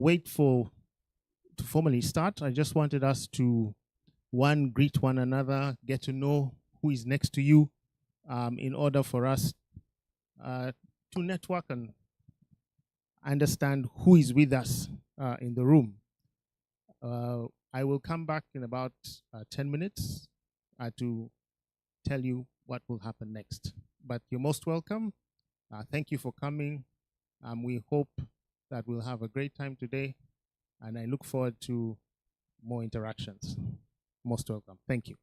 wait for to formally start, I just wanted us to greet one another, get to know who is next to you, in order for us uh, to network and understand who is with us in the room. I will come back in about 10 minutes to tell you what will happen next. But you're most welcome. Thank you for coming. We hope that we'll have a great time today, and I look forward to more interactions. Most welcome. Thank you.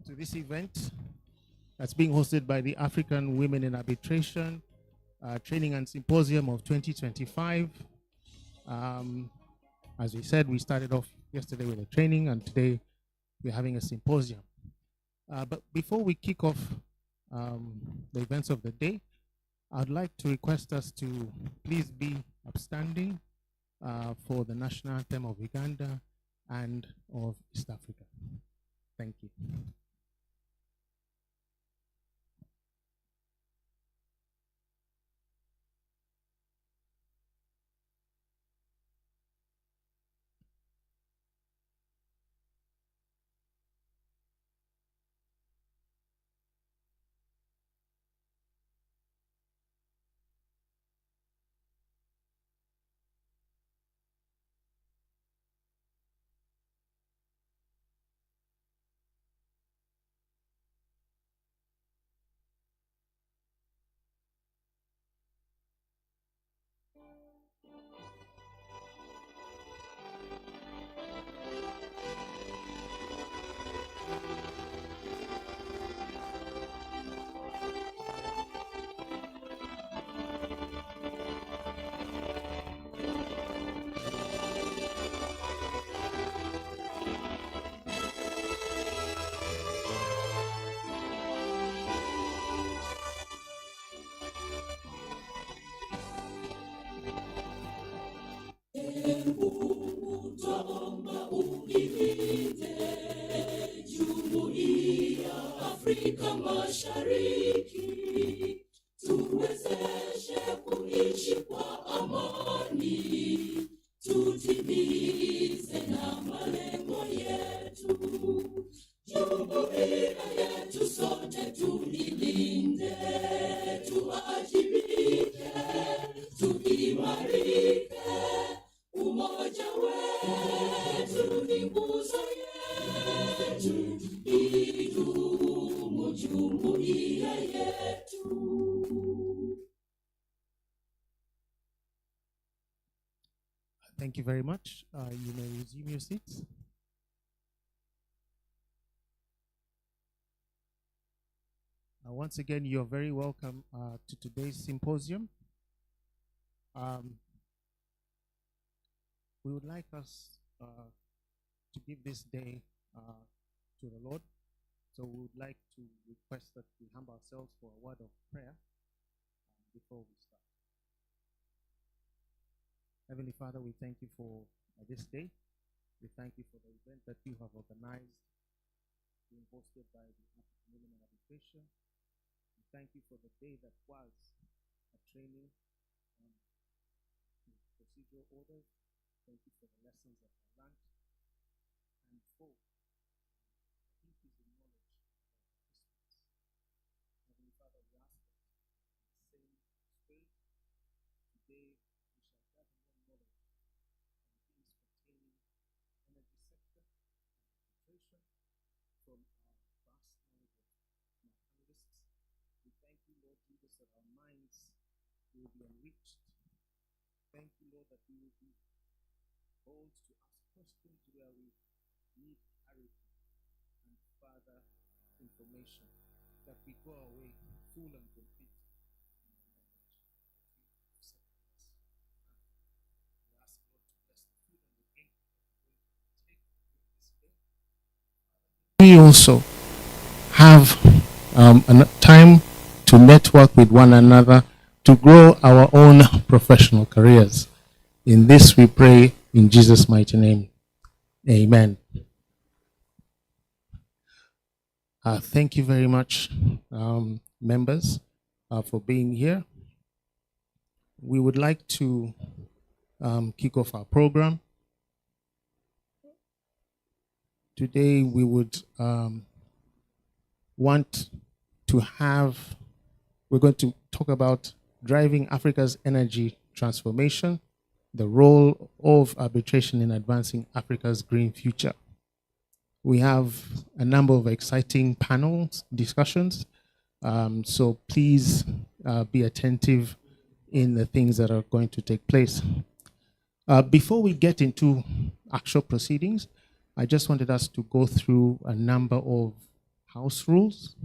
to this event that's being hosted by the African Women in Arbitration Training and Symposium of 2025. As we said, we started off yesterday with a training, and today we're having a symposium. But before we kick off the events of the day, I'd like to request us to please be upstanding for the national anthem of Uganda and of East Africa. Thank you. Afrika Mashariki, tuwezeshe kuishi kwa amani, tutimize na malengo yetu. Jumuiya yetu sote tuilinde, tuajibike, tuimarike. Umoja wetu ni nguzo yetu, idumu jumuiya yetu. Thank you very much. You may resume your seats. Once again, you're very welcome to today's symposium. We would like us to give this day to the Lord. So we would like to request that we humble ourselves for a word of prayer before we start. Heavenly Father, we thank you for this day. We thank you for the event that you have organized, being hosted by the African Women in Arbitration. We thank you for the day that was a training on procedural orders. Thank you for the lessons that we learned, and for increasing knowledge of our history. Heavenly Father, we ask that in the same spirit, today we shall gather more knowledge on things pertaining energy sector and arbitration from our vast knowledge of my panelists. We thank you, Lord Jesus, that our minds will be enriched. Thank you, Lord, that we will be bold to ask questions where we need clarity and further information, that we go away full and complete in the knowledge that you have set for us. We ask, Lord, to bless the food and the drink that we're going to take during this day. We also have a time to network with one another to grow our own professional careers. In this we pray in Jesus' mighty name. Amen. Thank you very much, members, for being here. We would like to kick off our program. Today we would want to we're going to talk about driving Africa's energy transformation, the role of arbitration in advancing Africa's green future. We have a number of exciting panels, discussions, so please be attentive in the things that are going to take place. Before we get into actual proceedings, I just wanted us to go through a number of house rules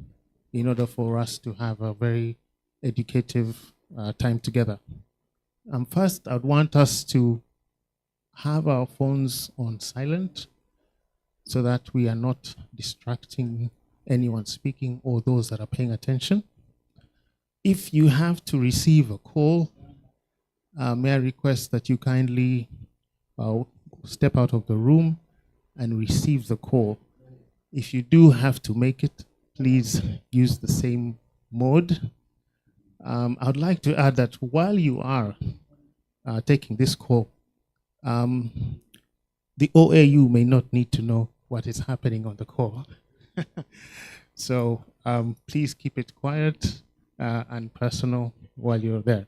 in order for us to have a very educative time together. First, I'd want us to have our phones on silent so that we are not distracting anyone speaking or those that are paying attention. If you have to receive a call, may I request that you kindly step out of the room and receive the call. If you do have to make it, please use the same mode. I'd like to add that while you are taking this call, the OAU may not need to know what is happening on the call. So please keep it quiet and personal while you're there.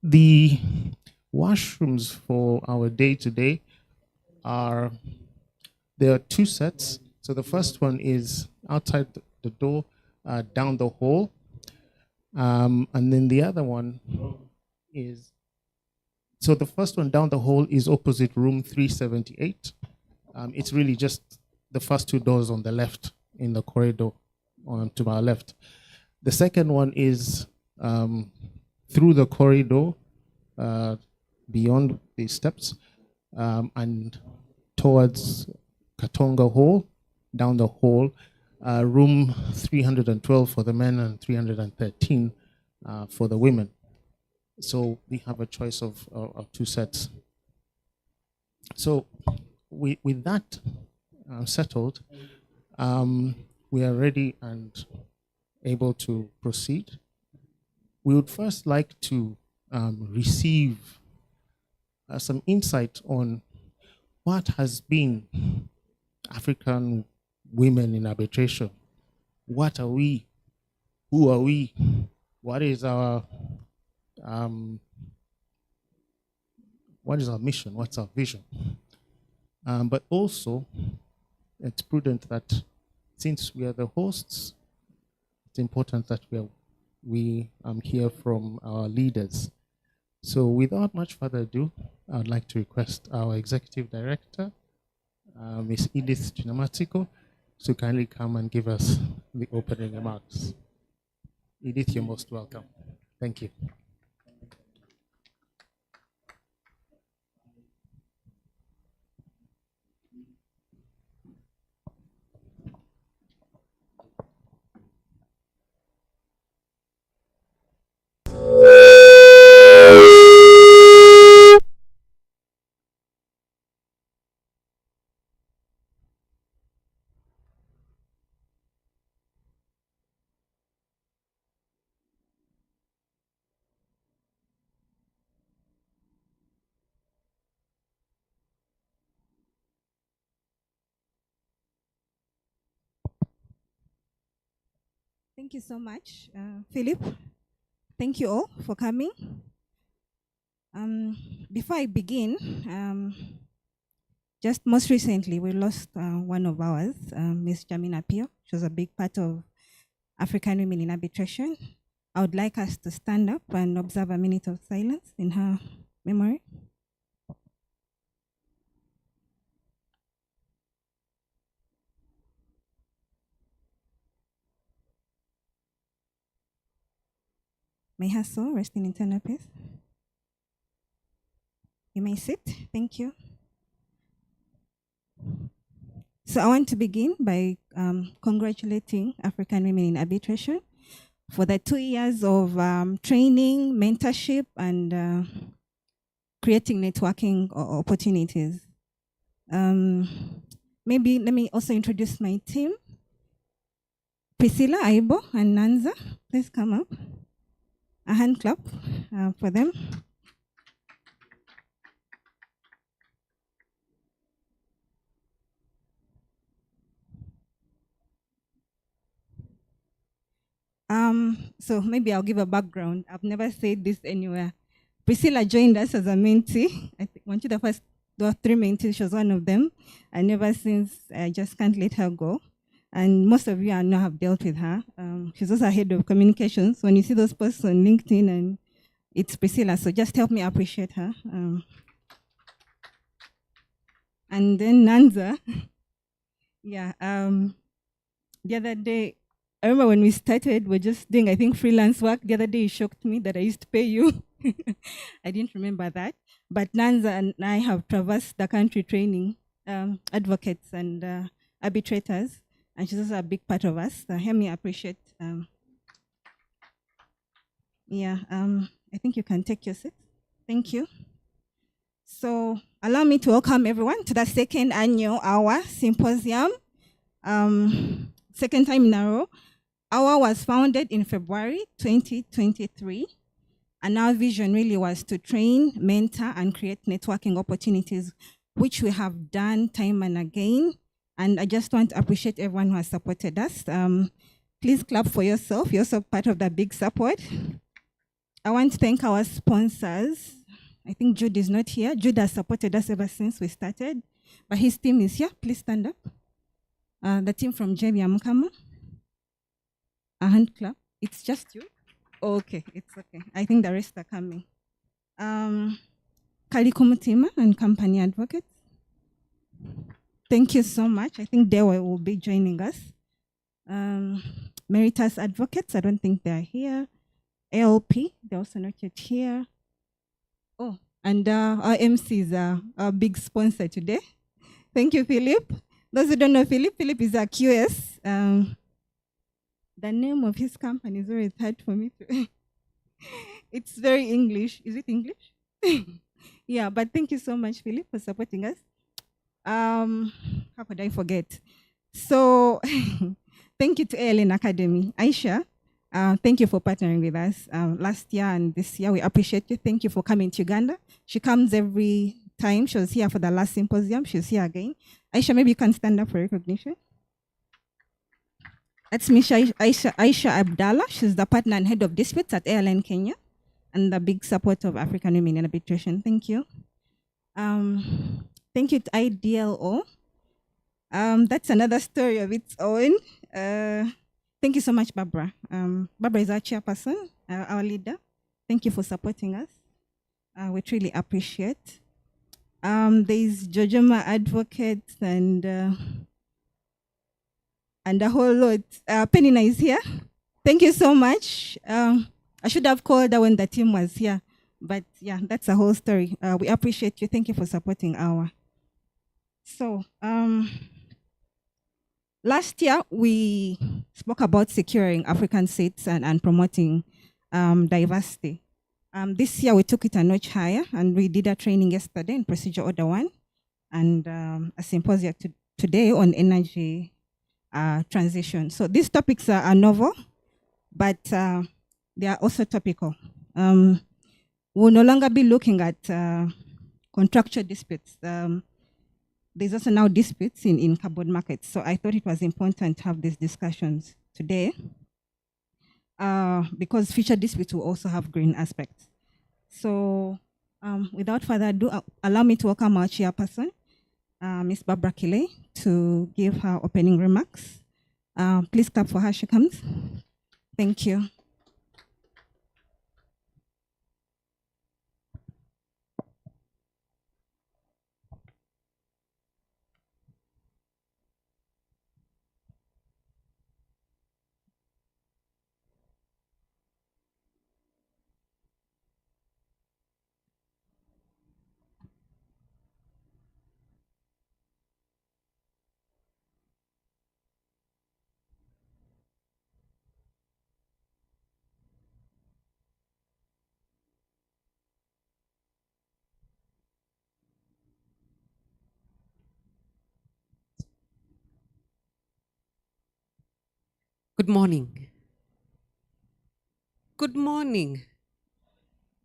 The washrooms for our day-to-day there are two sets. So the first one is outside the door, down the hall. And then the other one is, so the first one down the hall is opposite room 378. It's really just the first two doors on the left in the corridor to our left. The second one is through the corridor beyond the steps and towards Katonga Hall, down the hall, room 312 for the men and 313 for the women. So we have a choice of two sets. So with that settled, we are ready and able to proceed. We would first like to receive some insight on what has been African women in arbitration. What are we? Who are we? What is our mission? What's our vision? But also, it's prudent that since we are the hosts, it's important that we hear from our leaders. So without much further ado, I'd like to request our Executive Director, Ms. Edith Chinamatiko, to kindly come and give us the opening remarks. Edith, you're most welcome. Thank you. Thank you so much, Philip. Thank you all for coming. Before I begin, just most recently, we lost one of ours, Ms. Jamina Pio. She was a big part of African Women in Arbitration. I would like us to stand up and observe a minute of silence in her memory. May her soul rest in eternal peace. You may sit. Thank you. So I want to begin by congratulating African Women in Arbitration for the 2 years of training, mentorship, and creating networking opportunities. Maybe let me also introduce my team. Priscilla, Aibo, and Nanza, please come up. A hand clap for them. So maybe I'll give a background. I've never said this anywhere. Priscilla joined us as a mentee. I think one of the first, there were 3 mentees, she was one of them. And ever since, I just can't let her go. And most of you I know have dealt with her. She's also head of communications. When you see those posts on LinkedIn, and it's Priscilla, so just help me appreciate her. And then Nanza. Yeah. The other day, I remember when we started, we're just doing, I think, freelance work. The other day, it shocked me that I used to pay you. I didn't remember that. But Nanza and I have traversed the country training advocates and arbitrators, and she's also a big part of us. Help me appreciate. I think you can take your seat. Thank you. So allow me to welcome everyone to the second annual Hour Symposium. Second time in a row. Hour was founded in February 2023, and our vision really was to train, mentor, and create networking opportunities, which we have done time and again. And I just want to appreciate everyone who has supported us. Please clap for yourself. You're also part of the big support. I want to thank our sponsors. I think Jude is not here. Jude has supported us ever since we started, but his team is here. Please stand up. The team from JB Amukama. A hand clap. It's just you? Okay, it's okay. I think the rest are coming. Kalikumu and Company Advocates. Thank you so much. I think Dewa will be joining us. Meritus Advocates, I don't think they're here. ALP, they're also not yet here. Oh, and our MC is our big sponsor today. Thank you, Philip. Those who don't know Philip is a QS. The name of his company is very hard for me to. It's very English. Is it English? Yeah, but thank you so much, Philip, for supporting us. How could I forget? So, thank you to ALN Academy. Aisha, thank you for partnering with us last year and this year. We appreciate you. Thank you for coming to Uganda. She comes every time. She was here for the last symposium. She's here again. Aisha, maybe you can stand up for recognition. That's Misha Aisha Abdallah. She's the partner and head of disputes at ALN Kenya and the big support of African women in arbitration. Thank you. Thank you to IDLO. That's another story of its own. Thank you so much, Barbara. Barbara is our chairperson, our leader. Thank you for supporting us. We truly appreciate. There's Jojoma Advocates and a whole lot. Penina is here. Thank you so much. I should have called her when the team was here, but yeah, that's a whole story. We appreciate you. Thank you for supporting our. So, last year we spoke about securing African seats and promoting diversity. This year we took it a notch higher, and we did a training yesterday in Procedure Order 1 and a symposium today on energy transition. So these topics are novel, but they are also topical. We'll no longer be looking at contractual disputes. There's also now disputes in carbon markets. So I thought it was important to have these discussions today because future disputes will also have green aspects. So without further ado, allow me to welcome our chairperson, Ms. Barbara Kile, to give her opening remarks. Please clap for her, she comes. Thank you. Good morning. Good morning.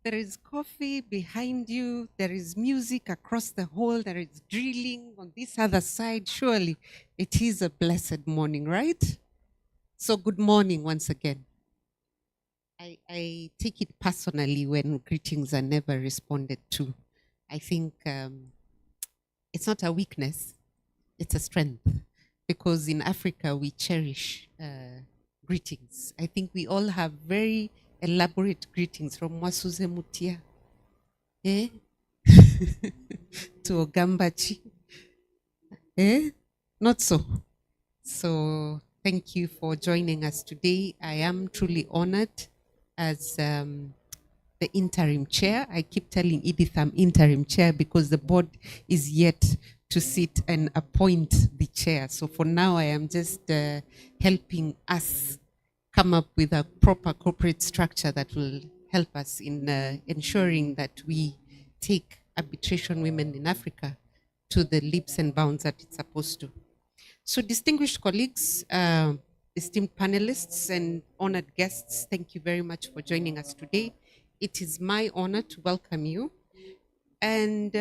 There is coffee behind you. There is music across the hall. There is drilling on this other side. Surely it is a blessed morning, right? So good morning once again. I take it personally when greetings are never responded to. I think it's not a weakness, it's a strength. Because in Africa, we cherish greetings. I think we all have very elaborate greetings from Mwasuze Mutia to Ogambachi. Not so. So thank you for joining us today. I am truly honored as the interim chair. I keep telling Edith I'm interim chair because the board is yet to sit and appoint the chair. So for now, I am just helping us come up with a proper corporate structure that will help us in ensuring that we take arbitration women in Africa to the leaps and bounds that it's supposed to. So distinguished colleagues, esteemed panelists and honored guests, thank you very much for joining us today. It is my honor to welcome you and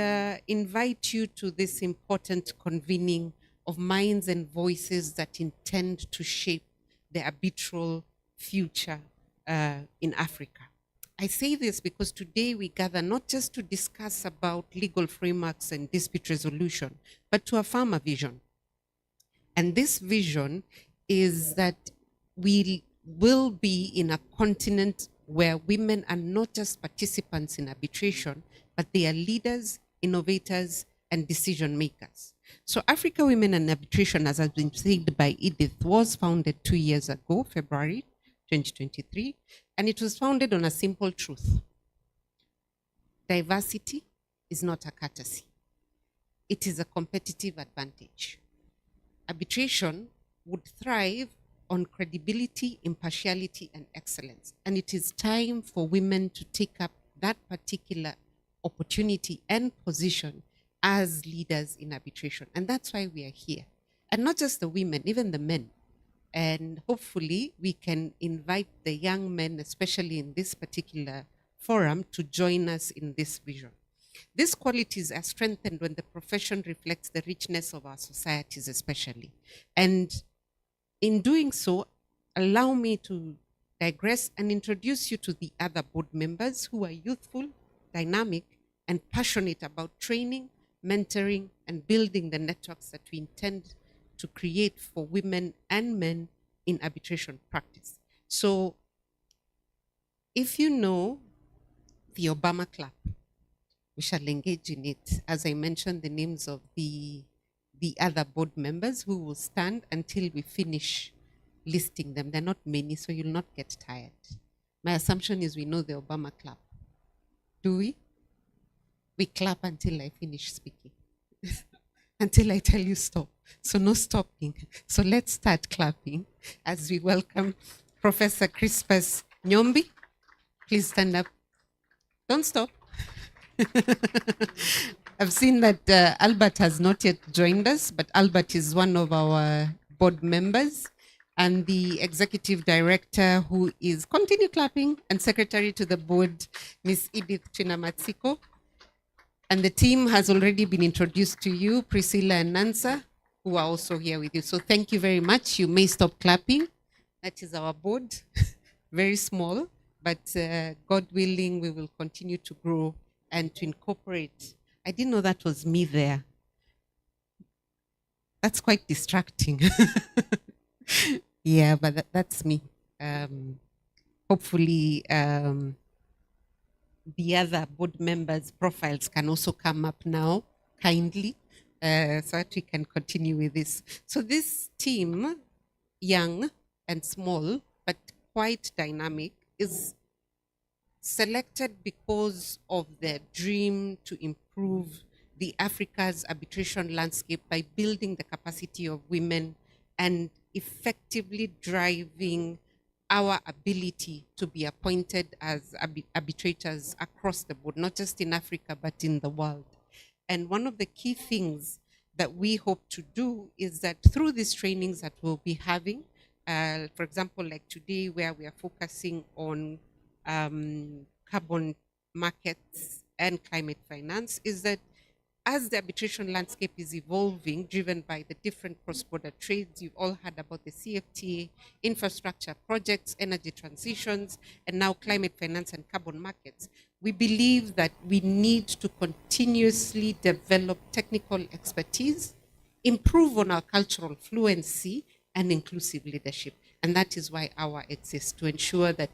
invite you to this important convening of minds and voices that intend to shape the arbitral future in Africa. I say this because today we gather not just to discuss about legal frameworks and dispute resolution, but to affirm a vision. And this vision is that we will be in a continent where women are not just participants in arbitration, but they are leaders, innovators, and decision makers. So Africa Women and Arbitration, as has been said by Edith, was founded 2 years ago, February 2023, and it was founded on a simple truth. Diversity is not a courtesy. It is a competitive advantage. Arbitration would thrive on credibility, impartiality, and excellence. And it is time for women to take up that particular opportunity and position as leaders in arbitration. And that's why we are here. And not just the women, even the men. And hopefully we can invite the young men, especially in this particular forum, to join us in this vision. These qualities are strengthened when the profession reflects the richness of our societies, especially. And in doing so, allow me to digress and introduce you to the other board members who are youthful, dynamic, and passionate about training, mentoring, and building the networks that we intend to create for women and men in arbitration practice. So if you know the Obama Club, we shall engage in it. As I mentioned, the names of the other board members who will stand until we finish listing them. They're not many, so you'll not get tired. My assumption is we know the Obama Club. Do we? We clap until I finish speaking. Until I tell you stop. So no stopping. So let's start clapping as we welcome Professor Crispus Nyombi. Please stand up. Don't stop. I've seen that Albert has not yet joined us, but Albert is one of our board members and the executive director who is, continue clapping, and secretary to the board, Miss Edith Chinamatsiko. And the team has already been introduced to you, Priscilla and Nansa, who are also here with you. So thank you very much. You may stop clapping. That is our board, very small, but God willing, we will continue to grow and to incorporate. I didn't know that was me there. That's quite distracting. Yeah, but that's me. Hopefully, the other board members' profiles can also come up now, kindly, so that we can continue with this. So this team, young and small, but quite dynamic, is selected because of their dream to improve the Africa's arbitration landscape by building the capacity of women and effectively driving our ability to be appointed as arbitrators across the board, not just in Africa, but in the world. And one of the key things that we hope to do is that through these trainings that we'll be having, for example, like today where we are focusing on carbon markets and climate finance, is that as the arbitration landscape is evolving, driven by the different cross-border trades, you've all heard about the CFTA, infrastructure projects, energy transitions, and now climate finance and carbon markets. We believe that we need to continuously develop technical expertise, improve on our cultural fluency, and inclusive leadership. And that is why our exists, to ensure that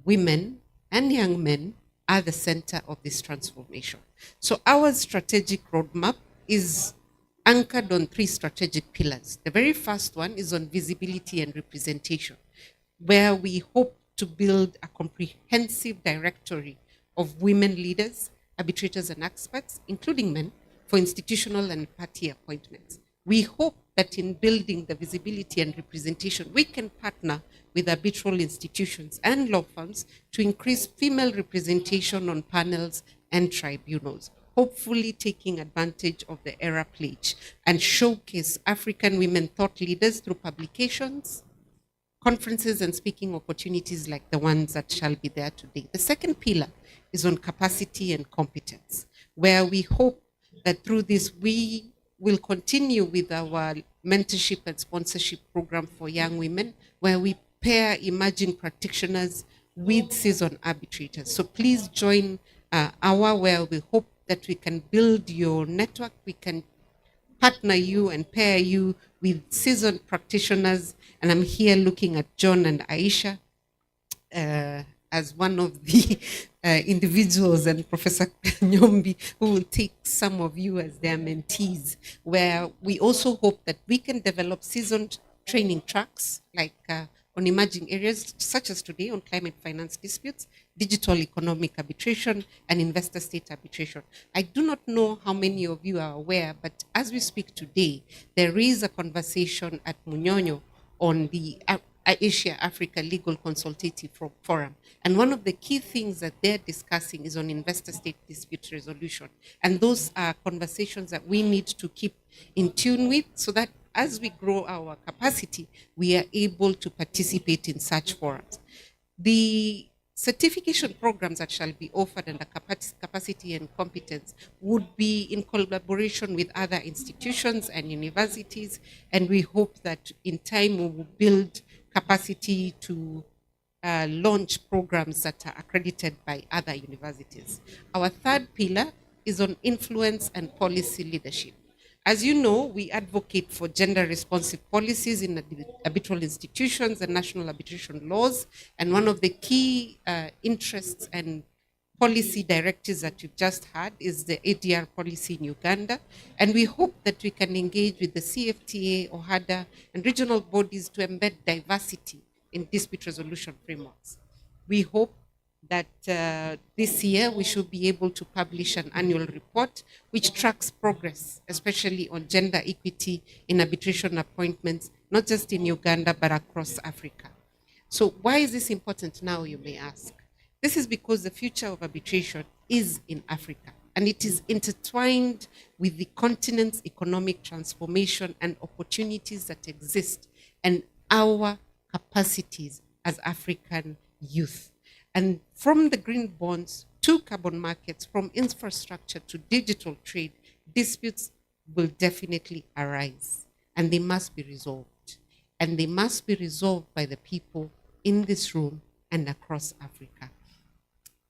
women and young men are the center of this transformation. So our strategic roadmap is anchored on 3 strategic pillars. The very first one is on visibility and representation, where we hope to build a comprehensive directory of women leaders, arbitrators, and experts, including men, for institutional and party appointments. We hope that in building the visibility and representation, we can partner with arbitral institutions and law firms to increase female representation on panels and tribunals, hopefully taking advantage of the ERA pledge and showcase African women thought leaders through publications, conferences, and speaking opportunities like the ones that shall be there today. The second pillar is on capacity and competence, where we hope that through this we will continue with our mentorship and sponsorship program for young women, where we pair emerging practitioners with seasoned arbitrators. So please join our where we hope that we can build your network, we can partner you and pair you with seasoned practitioners. And I'm here looking at John and Aisha as one of the individuals, and Professor Nyombi, who will take some of you as their mentees, where we also hope that we can develop seasoned training tracks like on emerging areas such as today on climate finance disputes, digital economic arbitration, and investor state arbitration. I do not know how many of you are aware, but as we speak today, there is a conversation at Munyonyo on the Asia Africa Legal Consultative Forum. And one of the key things that they're discussing is on investor state dispute resolution. And those are conversations that we need to keep in tune with so that as we grow our capacity, we are able to participate in such forums. The certification programs that shall be offered under capacity and competence would be in collaboration with other institutions and universities, and we hope that in time we will build capacity to launch programs that are accredited by other universities. Our third pillar is on influence and policy leadership. As you know, we advocate for gender-responsive policies in arbitral institutions and national arbitration laws. And one of the key interests and policy directives that you've just had is the ADR policy in Uganda. And we hope that we can engage with the CFTA, OHADA, and regional bodies to embed diversity in dispute resolution frameworks. We hope that this year we should be able to publish an annual report which tracks progress, especially on gender equity in arbitration appointments, not just in Uganda, but across Africa. So why is this important now, you may ask? This is because the future of arbitration is in Africa, and it is intertwined with the continent's economic transformation and opportunities that exist and our capacities as African youth. And from the green bonds to carbon markets, from infrastructure to digital trade, disputes will definitely arise, and they must be resolved. And they must be resolved by the people in this room and across Africa.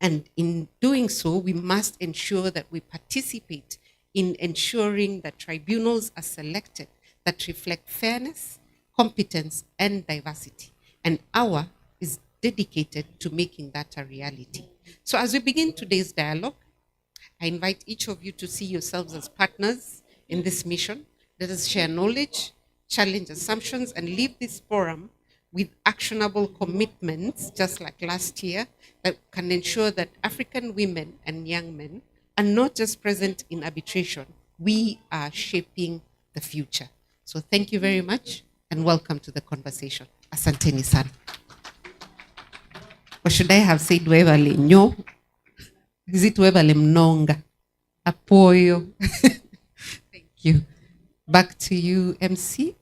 And in doing so, we must ensure that we participate in ensuring that tribunals are selected that reflect fairness, competence, and diversity. And our is dedicated to making that a reality. So as we begin today's dialogue, I invite each of you to see yourselves as partners in this mission. Let us share knowledge, challenge assumptions, and leave this forum with actionable commitments, just like last year, that can ensure that African women and young men are not just present in arbitration, we are shaping the future. So thank you very much and welcome to the conversation. Asanteni sana. Or should I have said wevale nyo? Is it wevale mnonga? Apoyo. Thank you. Back to you, MC.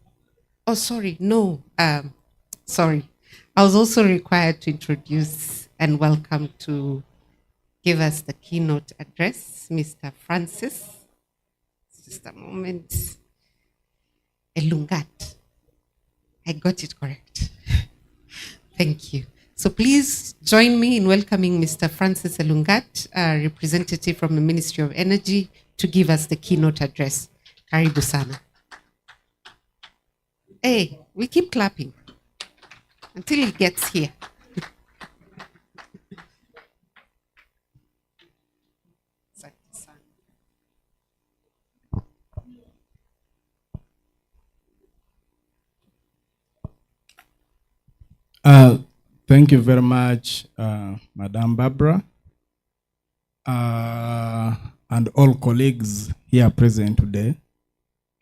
Oh, sorry, no. Sorry. I was also required to introduce and welcome to give us the keynote address, Mr. Francis. Just a moment. Elungat. I got it correct. Thank you. So please join me in welcoming Mr. Francis Elungat, a representative from the Ministry of Energy, to give us the keynote address. Karibu sana. Hey, we keep clapping until he gets here. Thank you very much, Madam Barbara, and all colleagues here present today.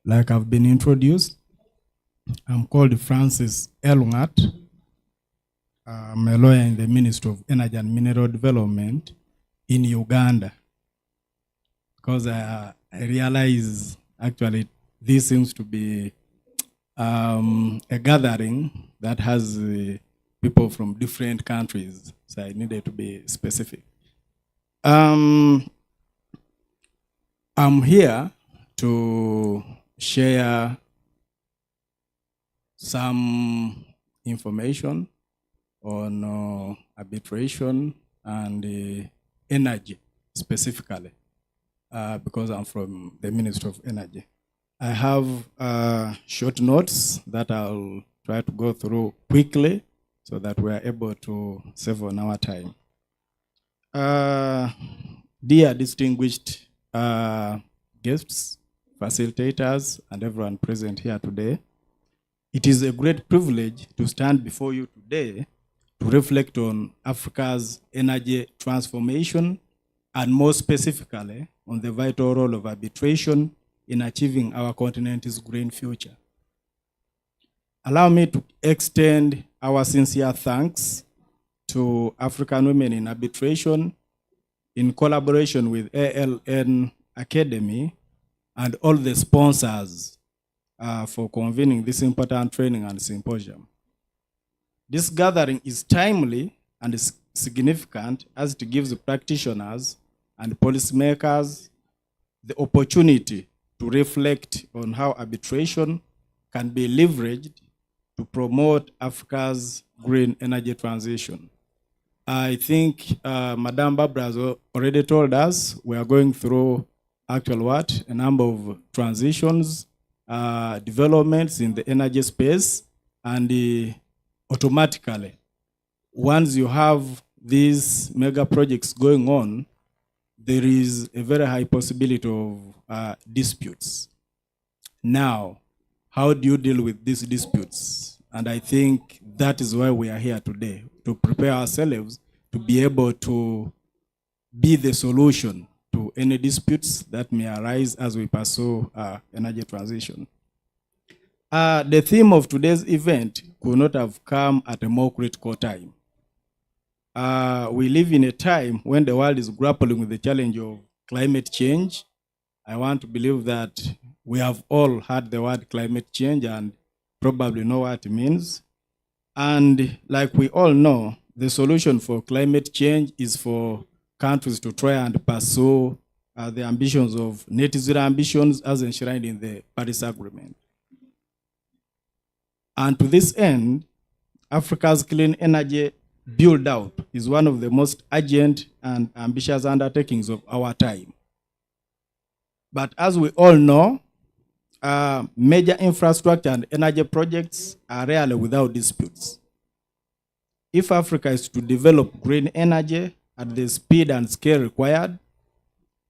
Like I've been introduced, I'm called Francis Elungat. I'm a lawyer in the Ministry of Energy and Mineral Development in Uganda. Because I realize actually this seems to be a gathering that has people from different countries, so I needed to be specific. I'm here to share some information on arbitration and energy specifically, because I'm from the Ministry of Energy. I have short notes that I'll try to go through quickly so that we're able to save on our time. Dear distinguished guests, facilitators, and everyone present here today, it is a great privilege to stand before you today to reflect on Africa's energy transformation and more specifically on the vital role of arbitration in achieving our continent's green future. Allow me to extend our sincere thanks to African Women in Arbitration in collaboration with ALN Academy and all the sponsors for convening this important training and symposium. This gathering is timely and is significant as it gives practitioners and policymakers the opportunity to reflect on how arbitration can be leveraged to promote Africa's green energy transition. I think Madam Barbara has already told us we are going through a number of transitions, developments in the energy space, and automatically, once you have these mega projects going on, there is a very high possibility of disputes. Now, how do you deal with these disputes? And I think that is why we are here today, to prepare ourselves to be able to be the solution to any disputes that may arise as we pursue energy transition. The theme of today's event could not have come at a more critical time. We live in a time when the world is grappling with the challenge of climate change. I want to believe that we have all heard the word climate change and probably know what it means. And like we all know, the solution for climate change is for countries to try and pursue the ambitions of net zero ambitions as enshrined in the Paris Agreement. And to this end, Africa's clean energy build-out is one of the most urgent and ambitious undertakings of our time. But as we all know, major infrastructure and energy projects are rarely without disputes. If Africa is to develop green energy at the speed and scale required,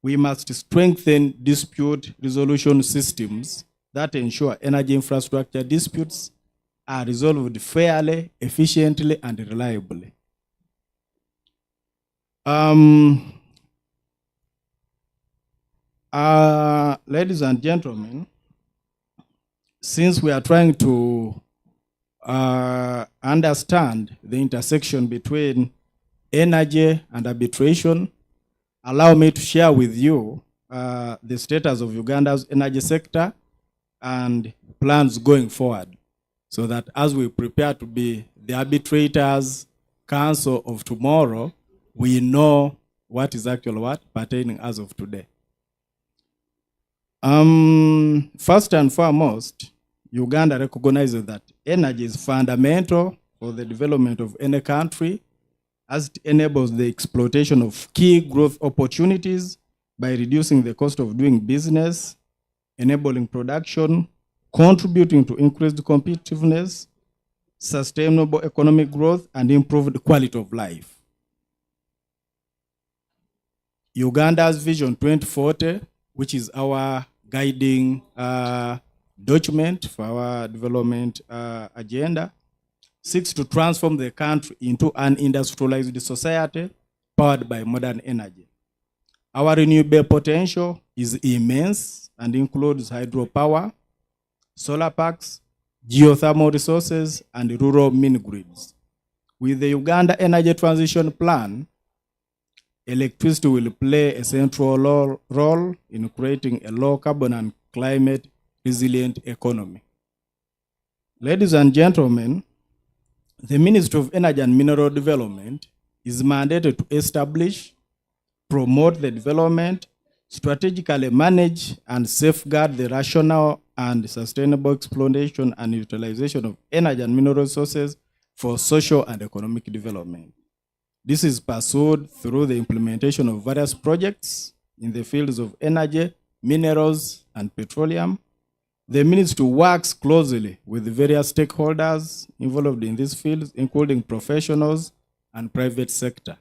we must strengthen dispute resolution systems that ensure energy infrastructure disputes are resolved fairly, efficiently, and reliably. Ladies and gentlemen, since we are trying to understand the intersection between energy and arbitration, allow me to share with you the status of Uganda's energy sector and plans going forward, so that as we prepare to be the arbitrators council of tomorrow, we know what is actually pertaining as of today. First and foremost, Uganda recognizes that energy is fundamental for the development of any country, as it enables the exploitation of key growth opportunities by reducing the cost of doing business, enabling production, contributing to increased competitiveness, sustainable economic growth, and improved quality of life. Uganda's Vision 2040, which is our guiding document for our development agenda, seeks to transform the country into an industrialized society powered by modern energy. Our renewable potential is immense and includes hydropower, solar parks, geothermal resources, and rural mini grids. With the Uganda Energy Transition Plan, electricity will play a central role in creating a low carbon and climate resilient economy. Ladies and gentlemen, the Ministry of Energy and Mineral Development is mandated to establish, promote the development, strategically manage, and safeguard the rational and sustainable exploitation and utilization of energy and mineral resources for social and economic development. This is pursued through the implementation of various projects in the fields of energy, minerals, and petroleum. The ministry works closely with various stakeholders involved in these fields, including professionals and private sector.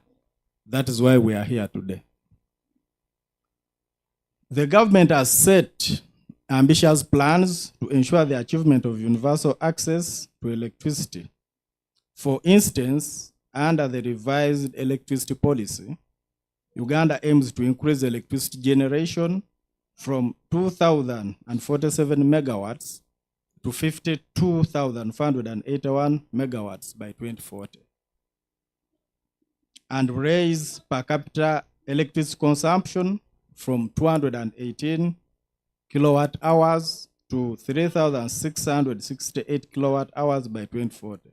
That is why we are here today. The government has set ambitious plans to ensure the achievement of universal access to electricity. For instance, under the revised electricity policy, Uganda aims to increase electricity generation from 2,047 megawatts to 52,581 megawatts by 2040, and raise per capita electricity consumption from 218 kilowatt hours to 3,668 kilowatt hours by 2040.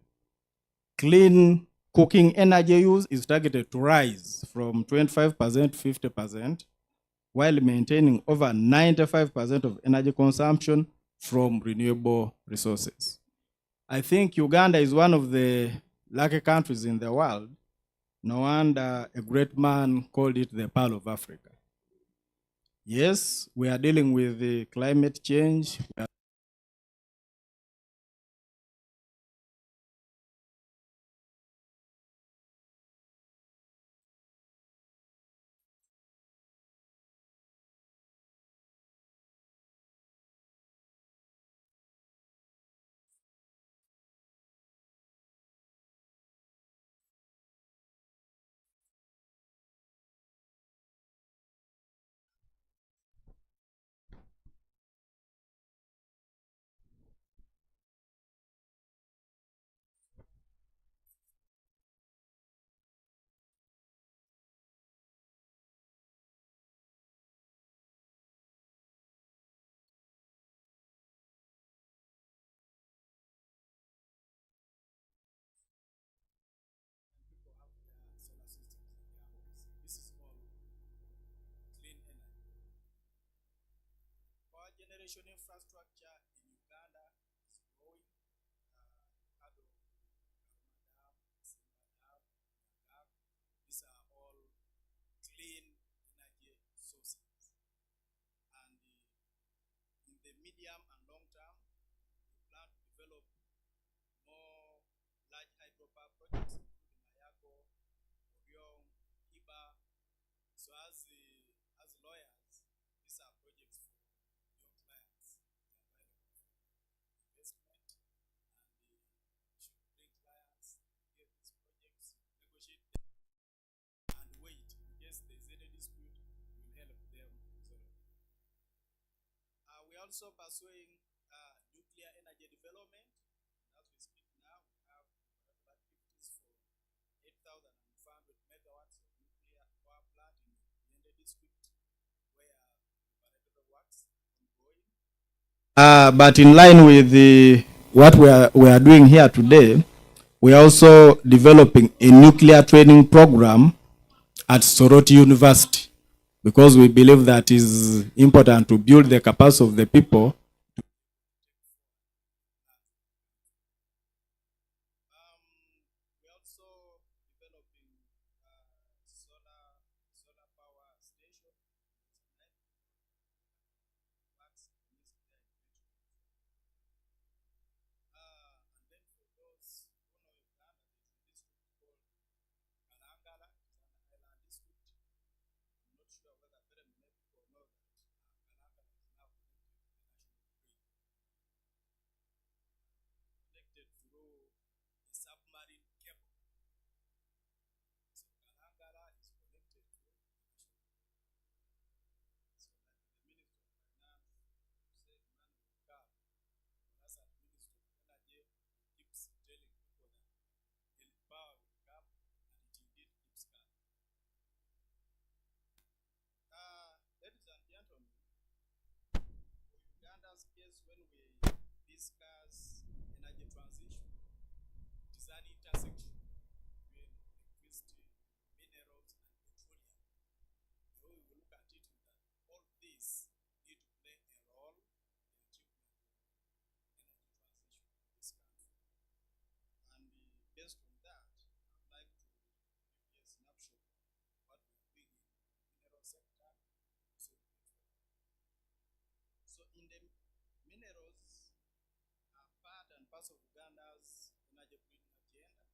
Clean cooking energy use is targeted to rise from 25% to 50%, while maintaining over 95% of energy consumption from renewable resources. I think Uganda is one of the lucky countries in the world. No wonder a great man called it the Pearl of Africa. Yes, we are dealing with the climate change. This is all clean energy. Power generation infrastructure in Uganda is growing. These are all clean energy sources. And in the medium and long term, we plan to develop more large hydropower projects, including Mayako, Orion, Iba. So as lawyers, these are projects for your clients. Investment, and should bring clients, get these projects, negotiate them, and wait in case there's any dispute, we'll help them resolve it. We're also pursuing nuclear energy development. As we speak now, we have activities for 8,500 megawatts of nuclear power plant in the district, where the works ongoing. But in line with what we are doing here today, we are also developing a nuclear training program at Soroti University, because we believe that is important to build the capacity of the people. We're also developing solar power station. And then for those who know Uganda, there's a district called Kalangala, it's an island district. I'm not sure whether very many people know that Kalangala is now connected to the national grid. Connected through a discuss energy transition. It is an intersection between electricity, minerals, and petroleum. The way we look at it is that all these need to play a role in the achievement of energy transition in this country. And based on that, I'd like to give you a snapshot of what we are doing in the mineral sector. So in the minerals are part and parcel of Uganda's energy greening agenda.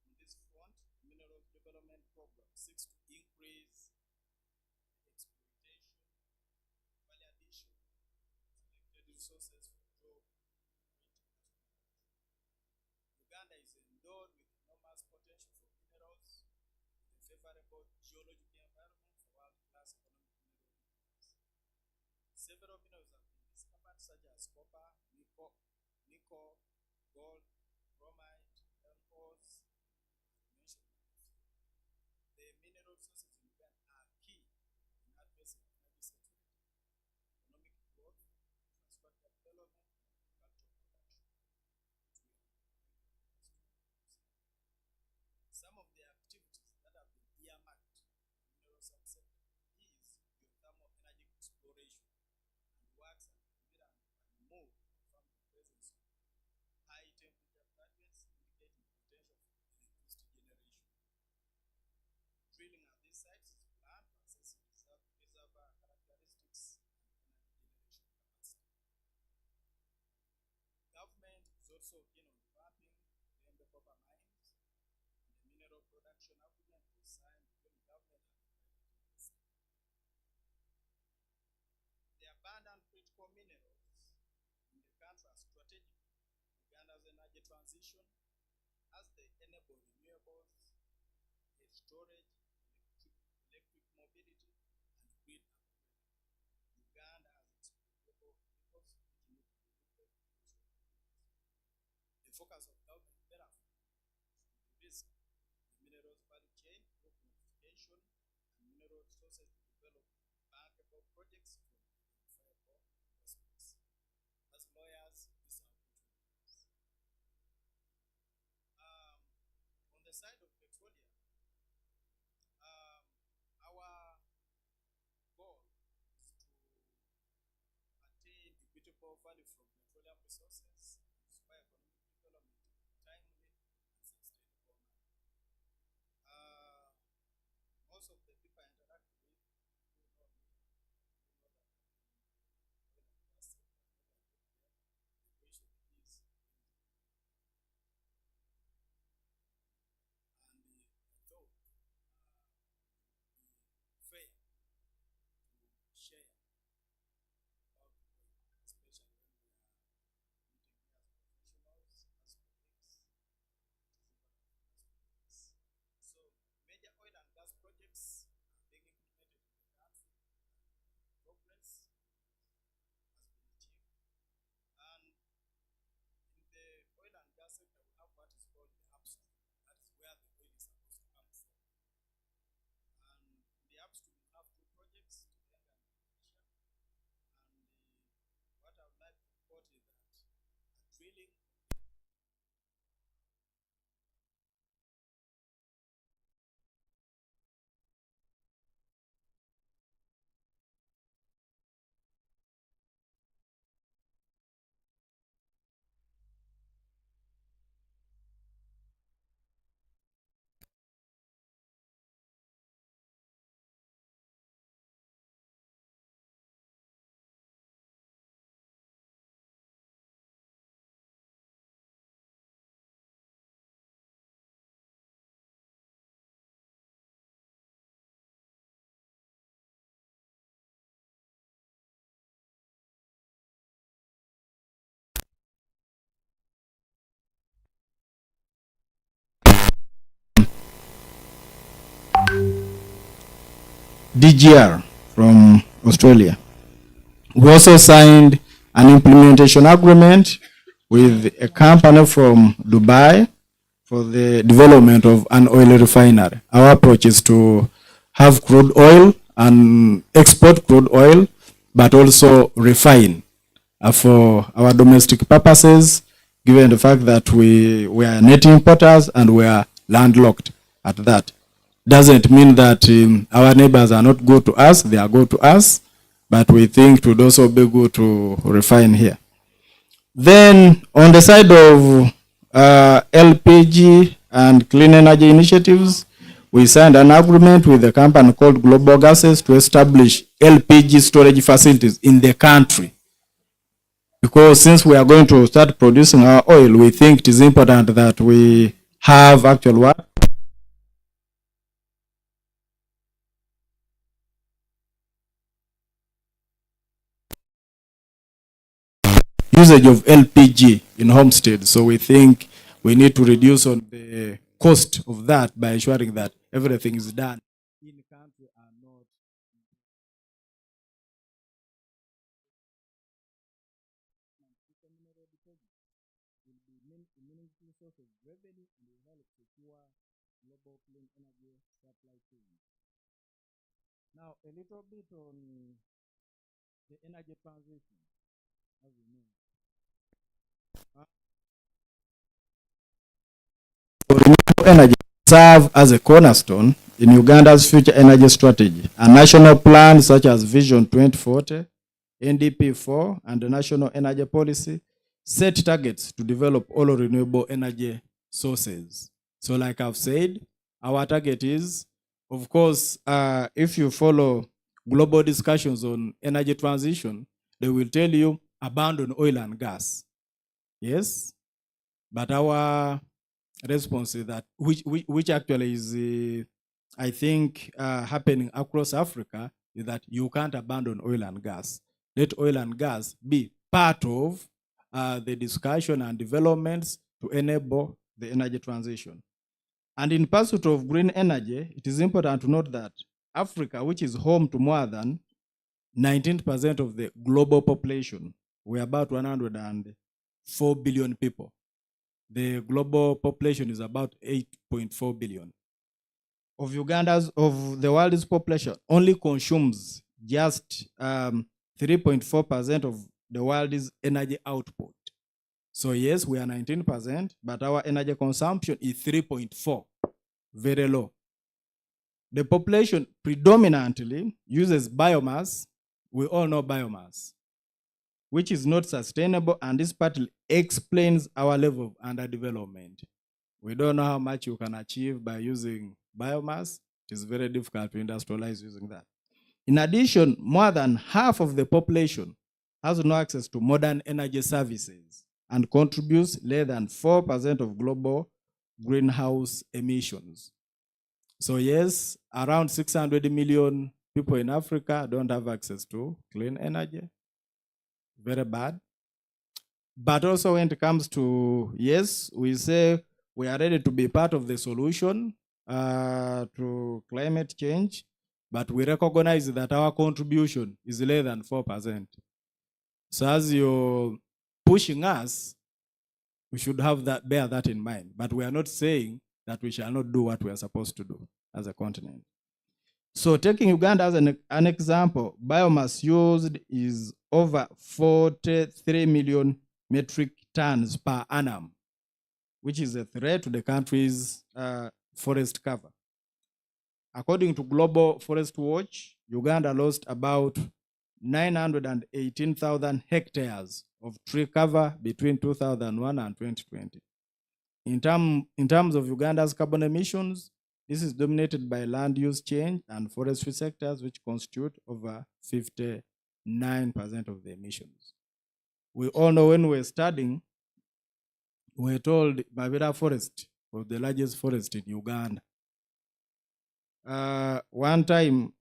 On this front, the Minerals Development Program seeks to increase the exploitation, value addition, selected resources for job creating industry. Uganda is endowed with enormous potential for minerals, with a favorable geological environment for world-class economic mineral deposits. Several minerals have been discovered, such as copper, nickel, gold, bromide, iron ores, and mentioned. The mineral resources in Uganda are key in addressing energy security, economic growth, infrastructure development, and agricultural production, which we are some of the activities that have been earmarked in the mineral subsector is geothermal energy exploration and works at Kibira and Mo confirm the presence of high temperature fragments indicating the potential for electricity generation. Drilling at these sites is planned to assess reservoir characteristics and energy generation capacity. Government is also keen on developing Lembe copper mines, and the mineral production agreement was signed between government and the private industry. The abundant critical minerals in the country are strategic to Uganda's energy transition as they enable renewables, storage, electric mobility, and grid upgrade. Uganda has exploitable minerals which need to be looked at because of the focus of government therefore is to de-risk the minerals value chain through quantification and mineral resources to develop bankable projects from identifiable prospects. As lawyers, these are opportunities. On the side of petroleum, our goal is to attain equitable value from petroleum resources and inspire economic development in a timely and sustainable manner. Most of the people I interact with who know me, who know that I'm in the oil and gas sector, whenever I get there, the question is and I thought fair to share about oil, especially when we are meeting here as professionals, as colleagues, as colleagues. So major oil and gas projects are being implemented in the country. Progress has been achieved. And in the oil and gas sector, we have what is called the upstream. That is where the oil is supposed to come from. And in the upstream, we have two projects, Tenga and Malaysia. And what I would like to report is that a drilling DGR from Australia. We also signed an implementation agreement with a company from Dubai for the development of an oil refinery. Our approach is to have crude oil and export crude oil, but also refine for our domestic purposes, given the fact that we are net importers and we are landlocked at that. Doesn't mean that our neighbors are not good to us, they are good to us, but we think it would also be good to refine here. Then on the side of LPG and clean energy initiatives, we signed an agreement with a company called Global Gases to establish LPG storage facilities in the country. Because since we are going to start producing our oil, we think it is important that we have actual what? Usage of LPG in homesteads. So we think we need to reduce on the cost of that by ensuring that everything is done in country and not. Now, a little bit on the energy transition, as you know. Renewable energy serve as a cornerstone in Uganda's future energy strategy. A national plan such as Vision 2040, NDP4, and the National Energy Policy set targets to develop all renewable energy sources. So like I've said, our target is, of course, if you follow global discussions on energy transition, they will tell you abandon oil and gas. Yes, but our response is that, which actually is, I think, happening across Africa, is that you can't abandon oil and gas. Let oil and gas be part of the discussion and developments to enable the energy transition. And in pursuit of green energy, it is important to note that Africa, which is home to more than 19% of the global population, we're about 104 billion people. The global population is about 8.4 billion. Of the world's population, only consumes just 3.4% of the world's energy output. So yes, we are 19%, but our energy consumption is 3.4, very low. The population predominantly uses biomass. We all know biomass, which is not sustainable, and this partly explains our level of underdevelopment. We don't know how much you can achieve by using biomass. It is very difficult to industrialize using that. In addition, more than half of the population has no access to modern energy services and contributes less than 4% of global greenhouse emissions. So yes, around 600 million people in Africa don't have access to clean energy. Very bad. But also when it comes to, yes, we say we are ready to be part of the solution to climate change, but we recognize that our contribution is less than 4%. So as you're pushing us, we should have that, bear that in mind. But we are not saying that we shall not do what we are supposed to do as a continent. So taking Uganda as an example, biomass used is over 43 million metric tons per annum, which is a threat to the country's forest cover. According to Global Forest Watch, Uganda lost about 918,000 hectares of tree cover between 2001 and 2020. In terms of Uganda's carbon emissions, this is dominated by land use change and forestry sectors, which constitute over 59% of the emissions. We all know when we were studying, we were told Mabera Forest was the largest forest in Uganda. One time,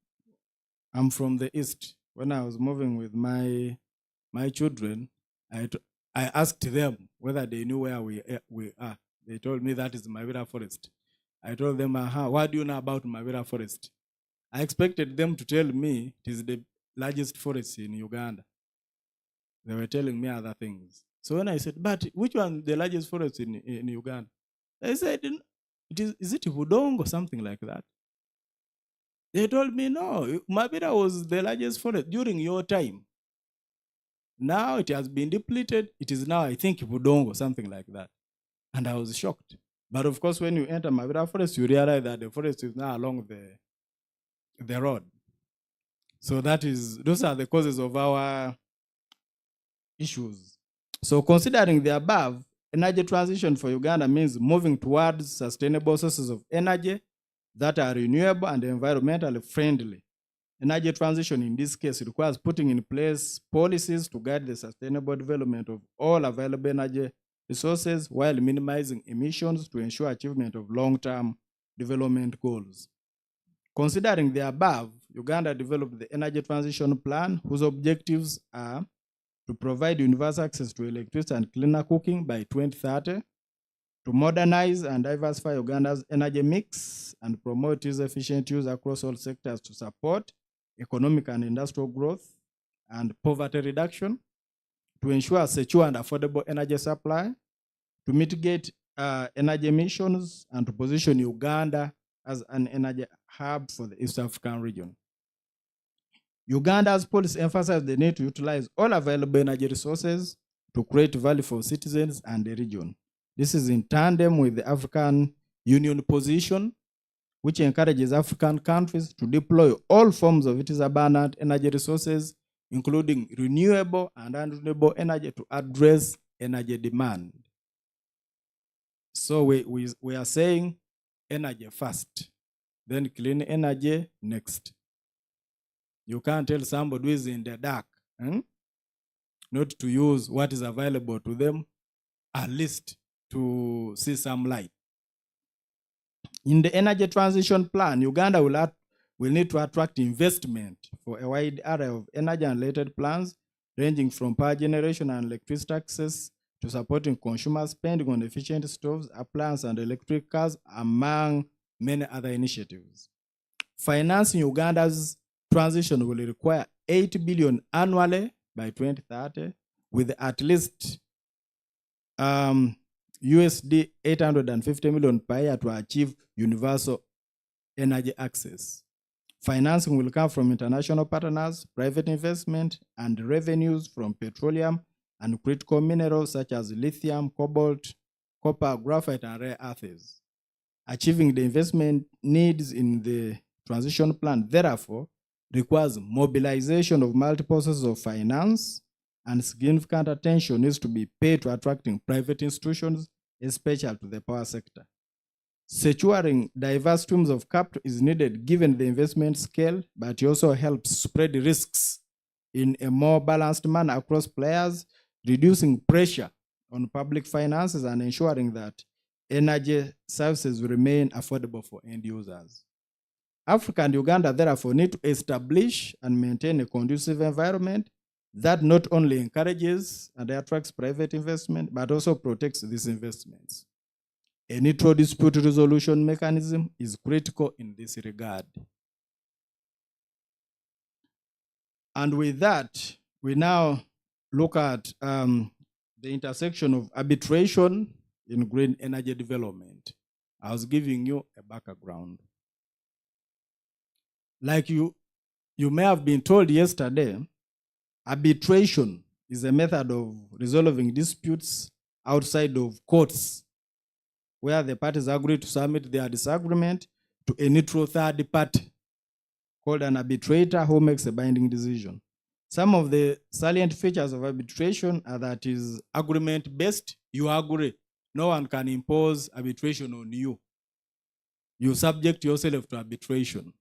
I'm from the east. When I was moving with my children, I asked them whether they knew where we are. They told me that is Mabera Forest. I told them, what do you know about Mabera Forest? I expected them to tell me it is the largest forest in Uganda. They were telling me other things. So when I said, but which one the largest forest in Uganda? They said, is it Hudong or something like that? They told me, no, Mabera was the largest forest during your time. Now it has been depleted. It is now, I think, Budongo, something like that. And I was shocked. But of course, when you enter Mavira Forest, you realize that the forest is now along the road. So those are the causes of our issues. So considering the above, energy transition for Uganda means moving towards sustainable sources of energy that are renewable and environmentally friendly. Energy transition in this case requires putting in place policies to guide the sustainable development of all available energy resources while minimizing emissions to ensure achievement of long-term development goals. Considering the above, Uganda developed the Energy Transition Plan, whose objectives are to provide universal access to electricity and cleaner cooking by 2030, to modernize and diversify Uganda's energy mix and promote its efficient use across all sectors to support economic and industrial growth and poverty reduction, to ensure secure and affordable energy supply, to mitigate energy emissions, and to position Uganda as an energy hub for the East African region. Uganda's policy emphasizes the need to utilize all available energy resources to create value for citizens and the region. This is in tandem with the African Union position, which encourages African countries to deploy all forms of its abundant energy resources, including renewable and unrenewable energy, to address energy demand. So we are saying energy first, then clean energy next. You can't tell somebody who is in the dark not to use what is available to them, at least to see some light. In the energy transition plan, Uganda will need to attract investment for a wide array of energy and related plans, ranging from power generation and electricity access to supporting consumer spending on efficient stoves, appliances, and electric cars, among many other initiatives. Financing Uganda's transition will require 8 billion annually by 2030, with at least USD 850 million per year to achieve universal energy access. Financing will come from international partners, private investment, and revenues from petroleum and critical minerals such as lithium, cobalt, copper, graphite, and rare earths. Achieving the investment needs in the transition plan, therefore, requires mobilization of multiple sources of finance, and significant attention needs to be paid to attracting private institutions, especially to the power sector. Securing diverse streams of capital is needed given the investment scale, but it also helps spread risks in a more balanced manner across players, reducing pressure on public finances and ensuring that energy services remain affordable for end users. Africa and Uganda therefore need to establish and maintain a conducive environment that not only encourages and attracts private investment, but also protects these investments. A neutral dispute resolution mechanism is critical in this regard. And with that, we now look at the intersection of arbitration in green energy development. I was giving you a background. Like you may have been told yesterday, arbitration is a method of resolving disputes outside of courts, where the parties agree to submit their disagreement to a neutral third party called an arbitrator who makes a binding decision. Some of the salient features of arbitration are that it is agreement-based. You agree. No one can impose arbitration on you. You subject yourself to arbitration.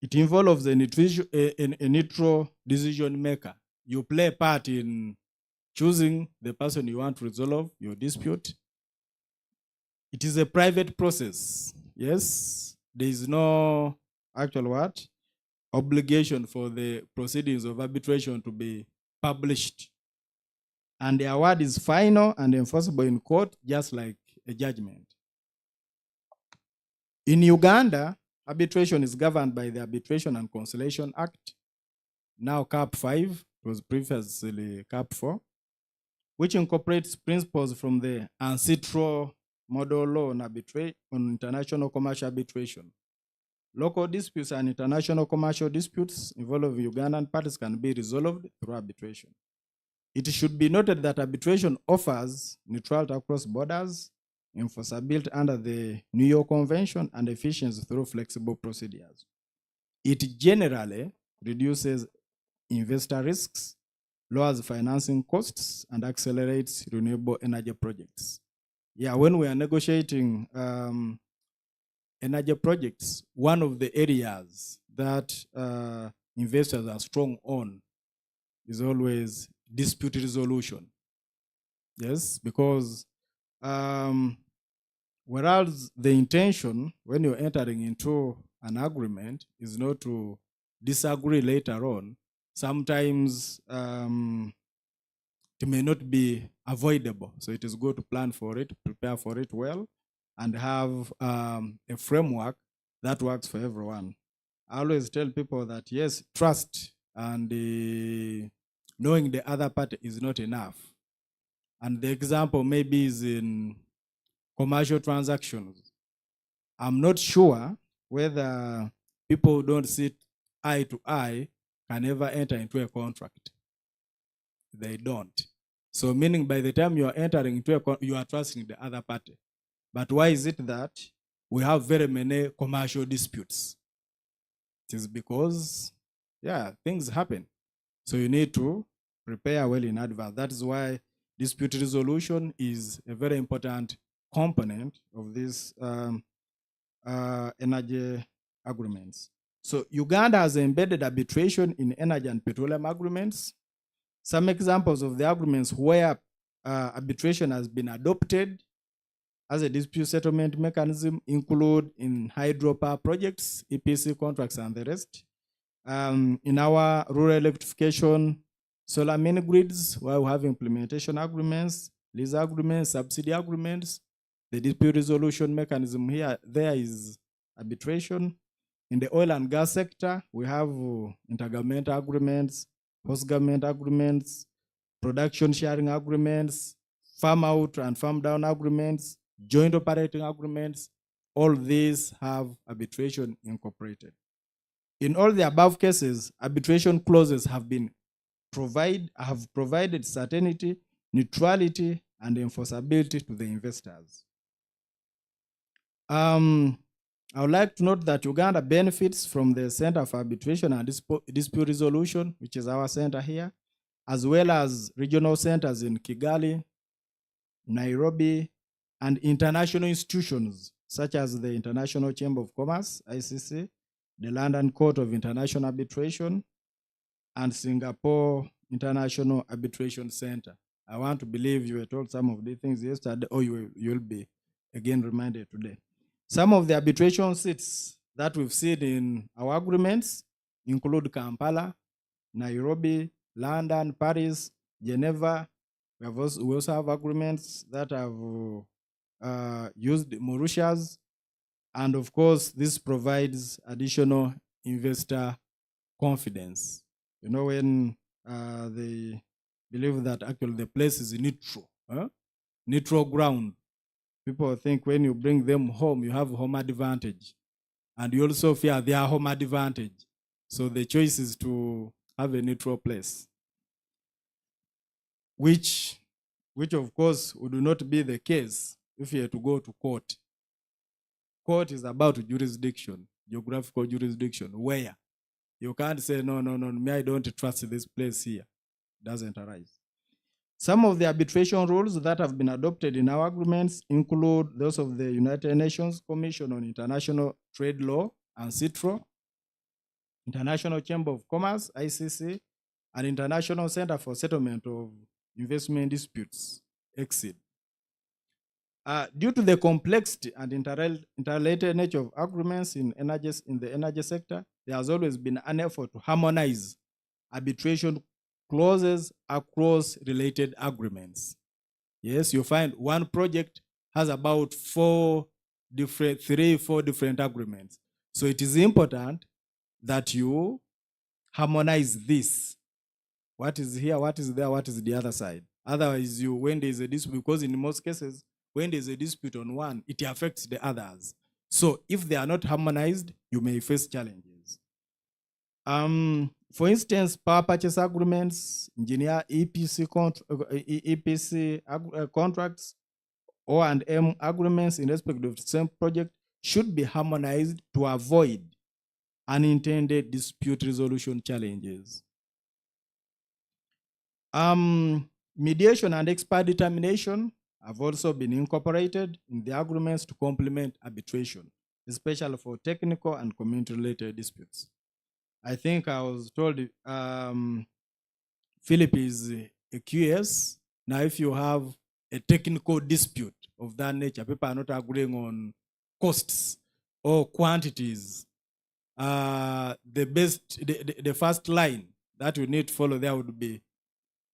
It involves a neutral decision maker. You play a part in choosing the person you want to resolve your dispute. It is a private process. Yes, there is no actual obligation for the proceedings of arbitration to be published. And the award is final and enforceable in court, just like a judgment. In Uganda, arbitration is governed by the Arbitration and Conciliation Act, now CAP 5, it was previously CAP 4, which incorporates principles from the ancestral model law on international commercial arbitration. Local disputes and international commercial disputes involving Ugandan parties can be resolved through arbitration. It should be noted that arbitration offers neutrality across borders, enforceability under the New York Convention, and efficiency through flexible procedures. It generally reduces investor risks, lowers financing costs, and accelerates renewable energy projects. Yeah, when we are negotiating energy projects, one of the areas that investors are strong on is always dispute resolution. Yes, because whereas the intention when you're entering into an agreement is not to disagree later on, sometimes it may not be avoidable. So it is good to plan for it, prepare for it well, and have a framework that works for everyone. I always tell people that yes, trust and knowing the other party is not enough. And the example maybe is in commercial transactions. I'm not sure whether people who don't sit eye to eye can ever enter into a contract. They don't. So meaning by the time you are entering into a contract, you are trusting the other party. But why is it that we have very many commercial disputes? It is because, yeah, things happen. So you need to prepare well in advance. That is why dispute resolution is a very important component of these energy agreements. So Uganda has embedded arbitration in energy and petroleum agreements. Some examples of the agreements where arbitration has been adopted as a dispute settlement mechanism include in hydropower projects, EPC contracts, and the rest. In our rural electrification, solar mini grids, where we have implementation agreements, lease agreements, subsidy agreements. The dispute resolution mechanism there is arbitration. In the oil and gas sector, we have intergovernmental agreements, post-government agreements, production sharing agreements, farm out and farm down agreements, joint operating agreements. All these have arbitration incorporated. In all the above cases, arbitration clauses have provided certainty, neutrality, and enforceability to the investors. I would like to note that Uganda benefits from the Center for Arbitration and Dispute Resolution, which is our center here, as well as regional centers in Kigali, Nairobi, and international institutions such as the International Chamber of Commerce, ICC, the London Court of International Arbitration, and Singapore International Arbitration Center. I want to believe you were told some of these things yesterday, or you'll be again reminded today. Some of the arbitration seats that we've seen in our agreements include Kampala, Nairobi, London, Paris, Geneva. We also have agreements that have used Mauritius. And of course, this provides additional investor confidence. You know, when they believe that actually the place is neutral, neutral ground. People think when you bring them home, you have home advantage. And you also fear their home advantage. So the choice is to have a neutral place. Which of course would not be the case if you had to go to court. Court is about jurisdiction, geographical jurisdiction, where you can't say, no, me, I don't trust this place here. It doesn't arise. Some of the arbitration rules that have been adopted in our agreements include those of the United Nations Commission on International Trade Law and CITRO, International Chamber of Commerce, ICC, and International Center for Settlement of Investment Disputes, EXID. Due to the complexity and interrelated nature of agreements in the energy sector, there has always been an effort to harmonize arbitration clauses across related agreements. Yes, you find one project has about 3-4 different agreements. So it is important that you harmonize this. What is here, what is there, what is the other side? Otherwise, when there is a dispute, because in most cases, when there is a dispute on one, it affects the others. So if they are not harmonized, you may face challenges. For instance, power purchase agreements, engineer EPC contracts, O&M agreements in respect of the same project should be harmonized to avoid unintended dispute resolution challenges. Mediation and expert determination have also been incorporated in the agreements to complement arbitration, especially for technical and community-related disputes. I think I was told Philip is a QS. Now, if you have a technical dispute of that nature, people are not agreeing on costs or quantities, the first line that you need to follow there would be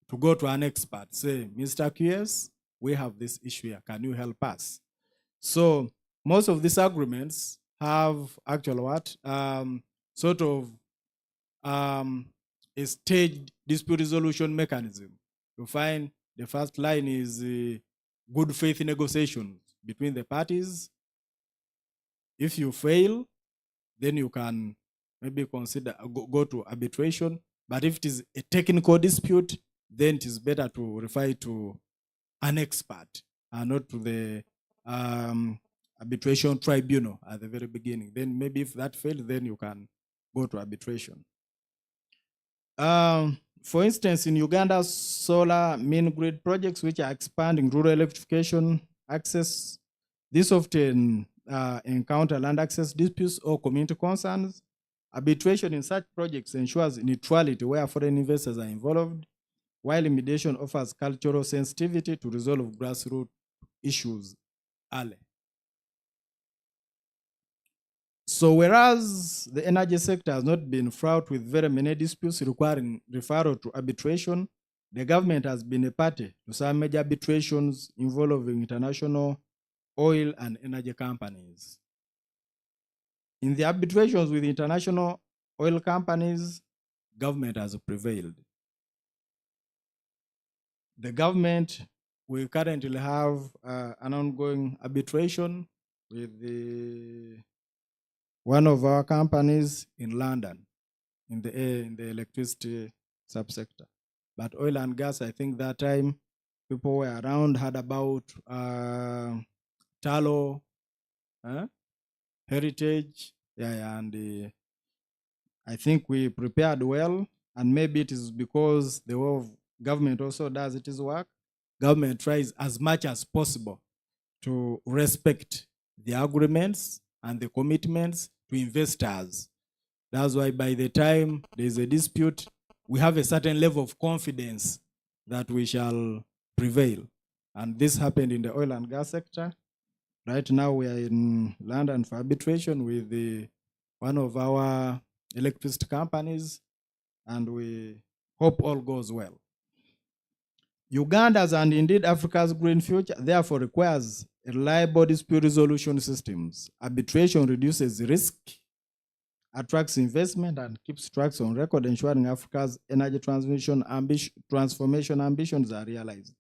to go to an expert, say, Mr. QS, we have this issue here. Can you help us? So most of these agreements have actual what? Sort of a staged dispute resolution mechanism. You find the first line is good faith negotiations between the parties. If you fail, then you can maybe consider go to arbitration. But if it is a technical dispute, then it is better to refer to an expert and not to the arbitration tribunal at the very beginning. Then maybe if that fails, then you can go to arbitration. For instance, in Uganda, solar mini grid projects which are expanding rural electrification access, this often encounter land access disputes or community concerns. Arbitration in such projects ensures neutrality where foreign investors are involved, while mediation offers cultural sensitivity to resolve grassroots issues early. So whereas the energy sector has not been fraught with very many disputes requiring referral to arbitration, the government has been a party to some major arbitrations involving international oil and energy companies. In the arbitrations with international oil companies, government has prevailed. The government, we currently have an ongoing arbitration with one of our companies in London, in the electricity subsector. But oil and gas, I think that time people were around, had about Talo, Heritage, and I think we prepared well, and maybe it is because the way of government also does its work. Government tries as much as possible to respect the agreements and the commitments to investors. That's why by the time there's a dispute, we have a certain level of confidence that we shall prevail. And this happened in the oil and gas sector. Right now we are in London for arbitration with one of our electricity companies, and we hope all goes well. Uganda's and indeed Africa's green future therefore requires reliable dispute resolution systems. Arbitration reduces risk, attracts investment, and keeps tracks on record, ensuring Africa's energy transformation ambitions are realized.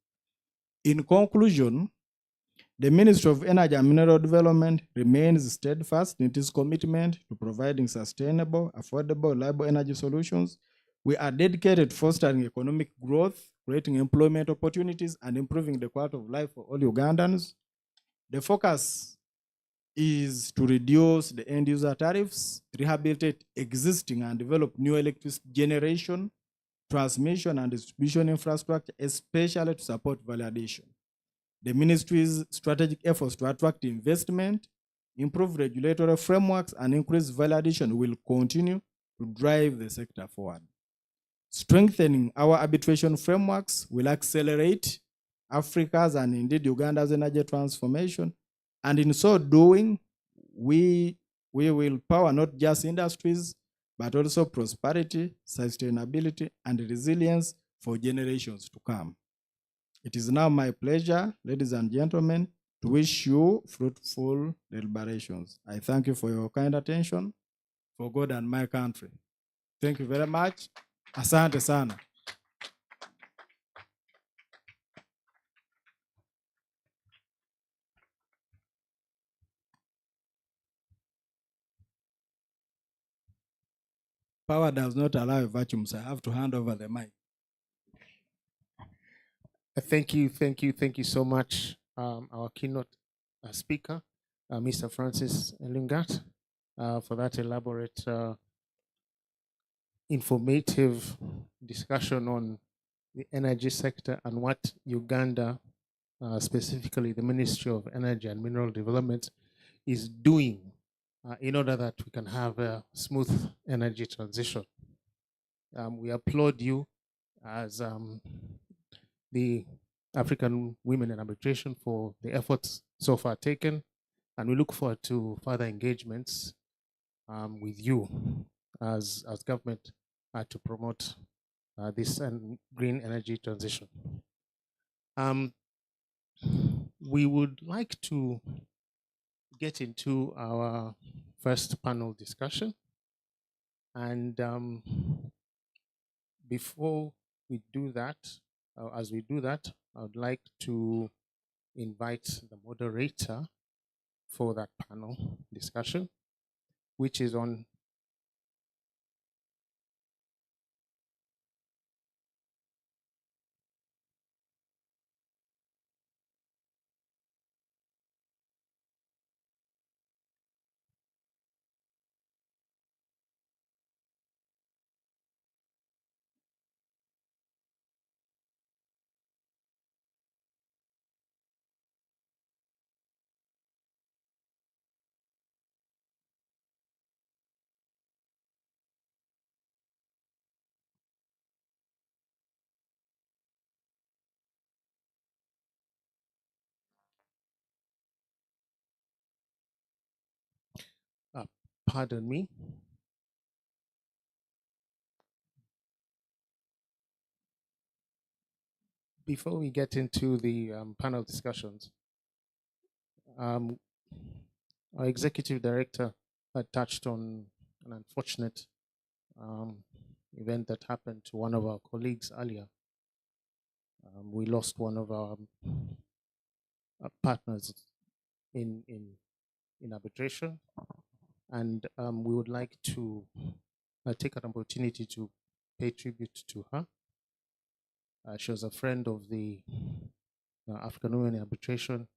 In conclusion, the Ministry of Energy and Mineral Development remains steadfast in its commitment to providing sustainable, affordable, reliable energy solutions. We are dedicated to fostering economic growth, creating employment opportunities, and improving the quality of life for all Ugandans. The focus is to reduce the end user tariffs, rehabilitate existing and develop new electricity generation, transmission, and distribution infrastructure, especially to support value addition. The ministry's strategic efforts to attract investment, improve regulatory frameworks, and increase value addition will continue to drive the sector forward. Strengthening our arbitration frameworks will accelerate Africa's and indeed Uganda's energy transformation. And in so doing, we will power not just industries, but also prosperity, sustainability, and resilience for generations to come. It is now my pleasure, ladies and gentlemen, to wish you fruitful deliberations. I thank you for your kind attention, for God and my country. Thank you very much. Asante sana. power does not allow a vacuum, so I have to hand over the mic. Thank you so much, our keynote speaker, Mr. Francis Lungat, for that elaborate, informative discussion on the energy sector and what Uganda, specifically the Ministry of Energy and Mineral Development, is doing in order that we can have a smooth energy transition. We applaud you as the African Women in Arbitration for the efforts so far taken, and we look forward to further engagements with you as government to promote this green energy transition. We would like to get into our first panel discussion, and before we do that, as we do that, I would like to invite the moderator for that panel discussion, which is on pardon me. Before we get into the panel discussions, our executive director had touched on an unfortunate event that happened to one of our colleagues earlier. We lost one of our partners in arbitration, and we would like to take an opportunity to pay tribute to her. She was a friend of the African Women in Arbitration,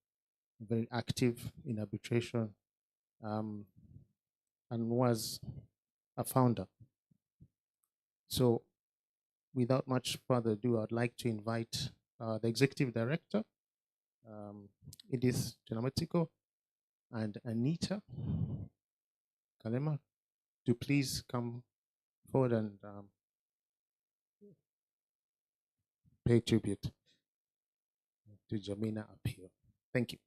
very active in arbitration, and was a founder. So without much further ado, I'd like to invite the executive director, Edith Tenamatiko, and Anita Kalema, to please come forward and pay tribute to Jamina Apio. Thank you.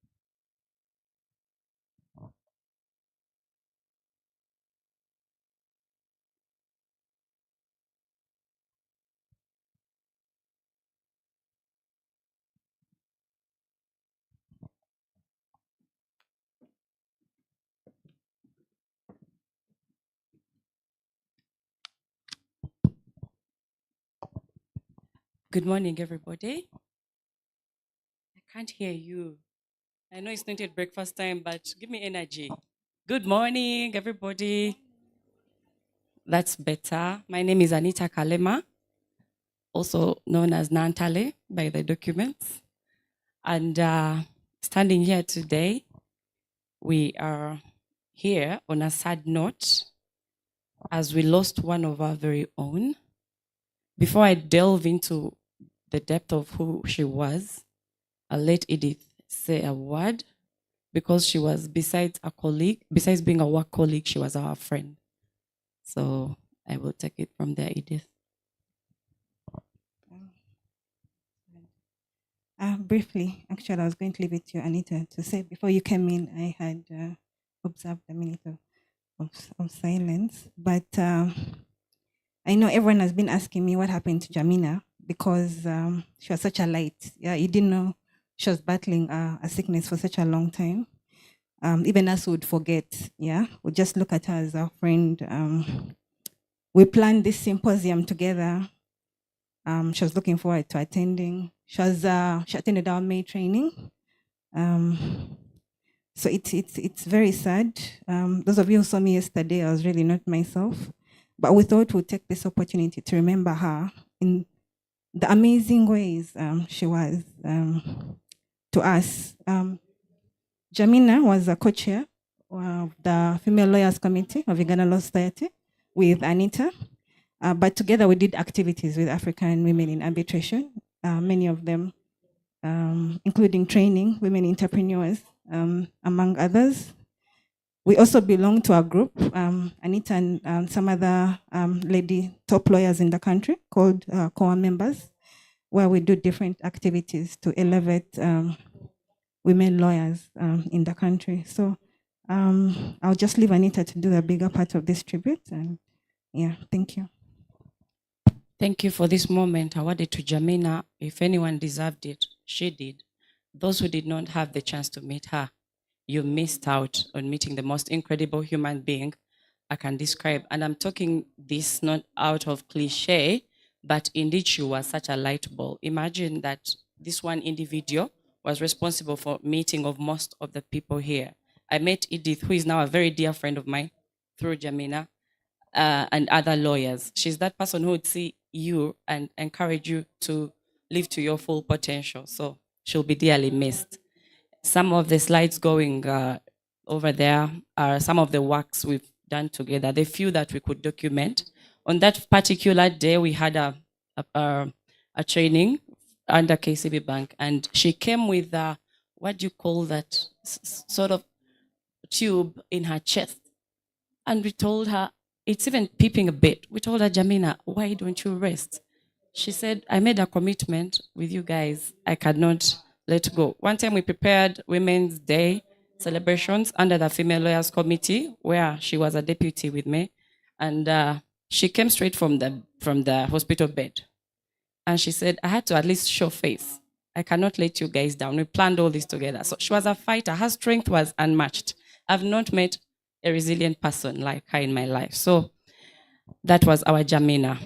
Good morning, everybody. I can't hear you. I know it's not yet breakfast time, but give me energy. Good morning, everybody. That's better. My name is Anita Kalema, also known as Nantale by the documents. And standing here today, we are here on a sad note as we lost one of our very own. Before I delve into the depth of who she was, I'll let Edith say a word, because she was, besides a colleague, besides being a work colleague, she was our friend. So I will take it from there, Edith. Briefly, actually, I was going to leave it to Anita to say. Before you came in, I had observed a minute of silence. But I know everyone has been asking me what happened to Jamina, because she was such a light. Yeah, you didn't know she was battling a sickness for such a long time. Even us would forget. Yeah, we just look at her as our friend. We planned this symposium together. She was looking forward to attending. She attended our May training. So it's very sad. Those of you who saw me yesterday, I was really not myself. But we thought we'd take this opportunity to remember her in the amazing ways she was to us. Jamina was a co-chair of the Female Lawyers Committee of Uganda Law Society with Anita. But together we did activities with African women in arbitration, many of them, including training women entrepreneurs, among others. We also belong to a group, Anita and some other lady top lawyers in the country called COA members, where we do different activities to elevate women lawyers in the country. So I'll just leave Anita to do the bigger part of this tribute. And yeah, thank you. Thank you for this moment awarded to Jamina. If anyone deserved it, she did. Those who did not have the chance to meet her, you missed out on meeting the most incredible human being I can describe. And I'm talking this not out of cliche, but indeed she was such a light bulb. Imagine that this one individual was responsible for meeting of most of the people here. I met Edith, who is now a very dear friend of mine, through Jamina and other lawyers. She's that person who would see you and encourage you to live to your full potential. So she'll be dearly missed. Some of the slides going over there are some of the works we've done together, the few that we could document. On that particular day, we had a training under KCB Bank, and she came with what do you call that, sort of tube in her chest. And we told her, it's even peeping a bit. We told her, Jamina, why don't you rest? She said, I made a commitment with you guys. I cannot let go. One time we prepared Women's Day celebrations under the Female Lawyers Committee, where she was a deputy with me. And she came straight from the hospital bed. And she said, I had to at least show face. I cannot let you guys down. We planned all this together. So she was a fighter. Her strength was unmatched. I've not met a resilient person like her in my life. So that was our Jamina.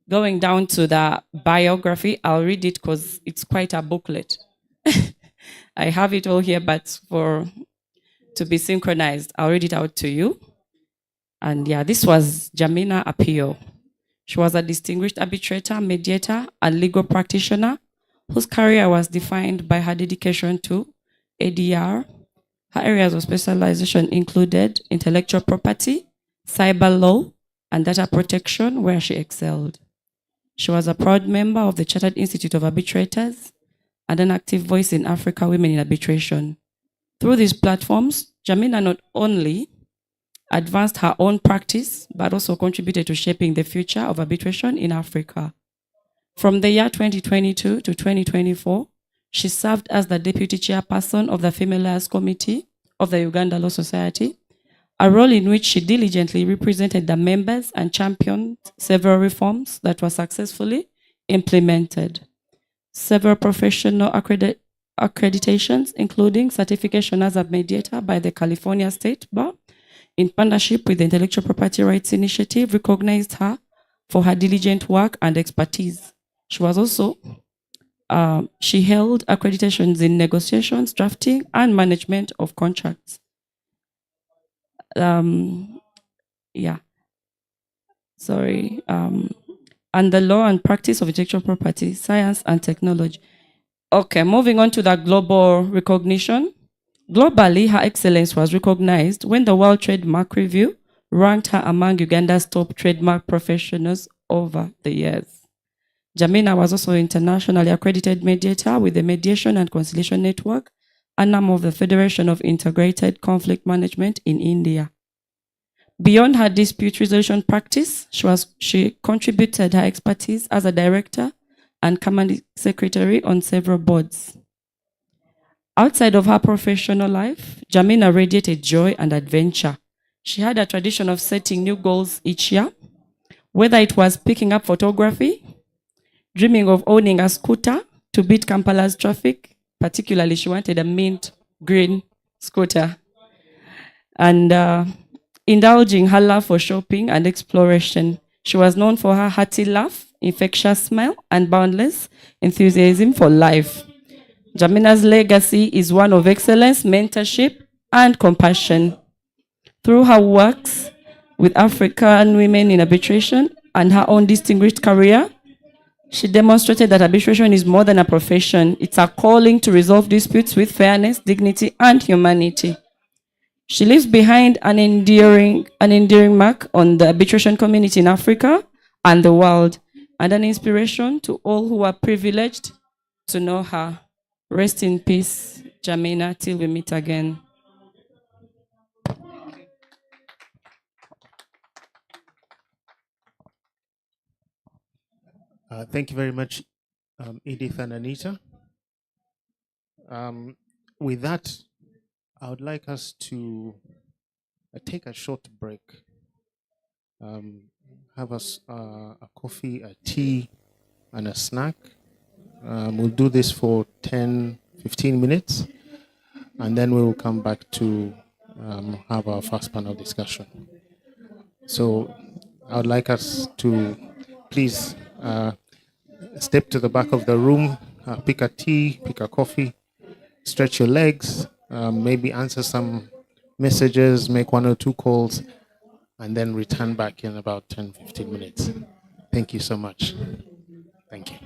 Going down to the biography, I'll read it because it's quite a booklet. I have it all here, but to be synchronized, I'll read it out to you. And yeah, this was Jamina Apio. She was a distinguished arbitrator, mediator, and legal practitioner whose career was defined by her dedication to ADR. Her areas of specialization included intellectual property, cyber law, and data protection, where she excelled. She was a proud member of the Chartered Institute of Arbitrators and an active voice in Africa Women in Arbitration. Through these platforms, Jamina not only advanced her own practice, but also contributed to shaping the future of arbitration in Africa. From the year 2022 to 2024, she served as the deputy chairperson of the Female Lawyers Committee of the Uganda Law Society, a role in which she diligently represented the members and championed several reforms that were successfully implemented. Several professional accreditations, including certification as a mediator by the California State Bar, in partnership with the Intellectual Property Rights Initiative, recognized her for her diligent work and expertise. She was also she held accreditations in negotiations, drafting, and management of contracts. And the law and practice of intellectual property, science, and technology. Okay, moving on to the global recognition. Globally, her excellence was recognized when the World Trademark Review ranked her among Uganda's top trademark professionals over the years. Jamina was also an internationally accredited mediator with the Mediation and Conciliation Network, an arm of the Federation of Integrated Conflict Management in India. Beyond her dispute resolution practice, she contributed her expertise as a director and company secretary on several boards. Outside of her professional life, Jamina radiated joy and adventure. She had a tradition of setting new goals each year, whether it was picking up photography, dreaming of owning a scooter to beat Kampala's traffic. Particularly, she wanted a mint green scooter. And indulging her love for shopping and exploration. She was known for her hearty laugh, infectious smile, and boundless enthusiasm for life. Jamina's legacy is one of excellence, mentorship, and compassion. Through her works, with African women in arbitration and her own distinguished career. She demonstrated that arbitration is more than a profession. It's a calling to resolve disputes with fairness, dignity, and humanity. She leaves behind an enduring mark on the arbitration community in Africa and the world, and an inspiration to all who are privileged to know her. Rest in peace, Jamina, till we meet again. Thank you very much, Edith and Anita. With that, I would like us to take a short break. Have us a coffee, a tea, and a snack. We'll do this for 10, 15 minutes, and then we will come back to have our first panel discussion. So I would like us to please step to the back of the room, pick a tea, pick a coffee, stretch your legs, maybe answer some messages, make 1 or 2 calls, and then return back in about 10, 15 minutes. Thank you so much. Thank you.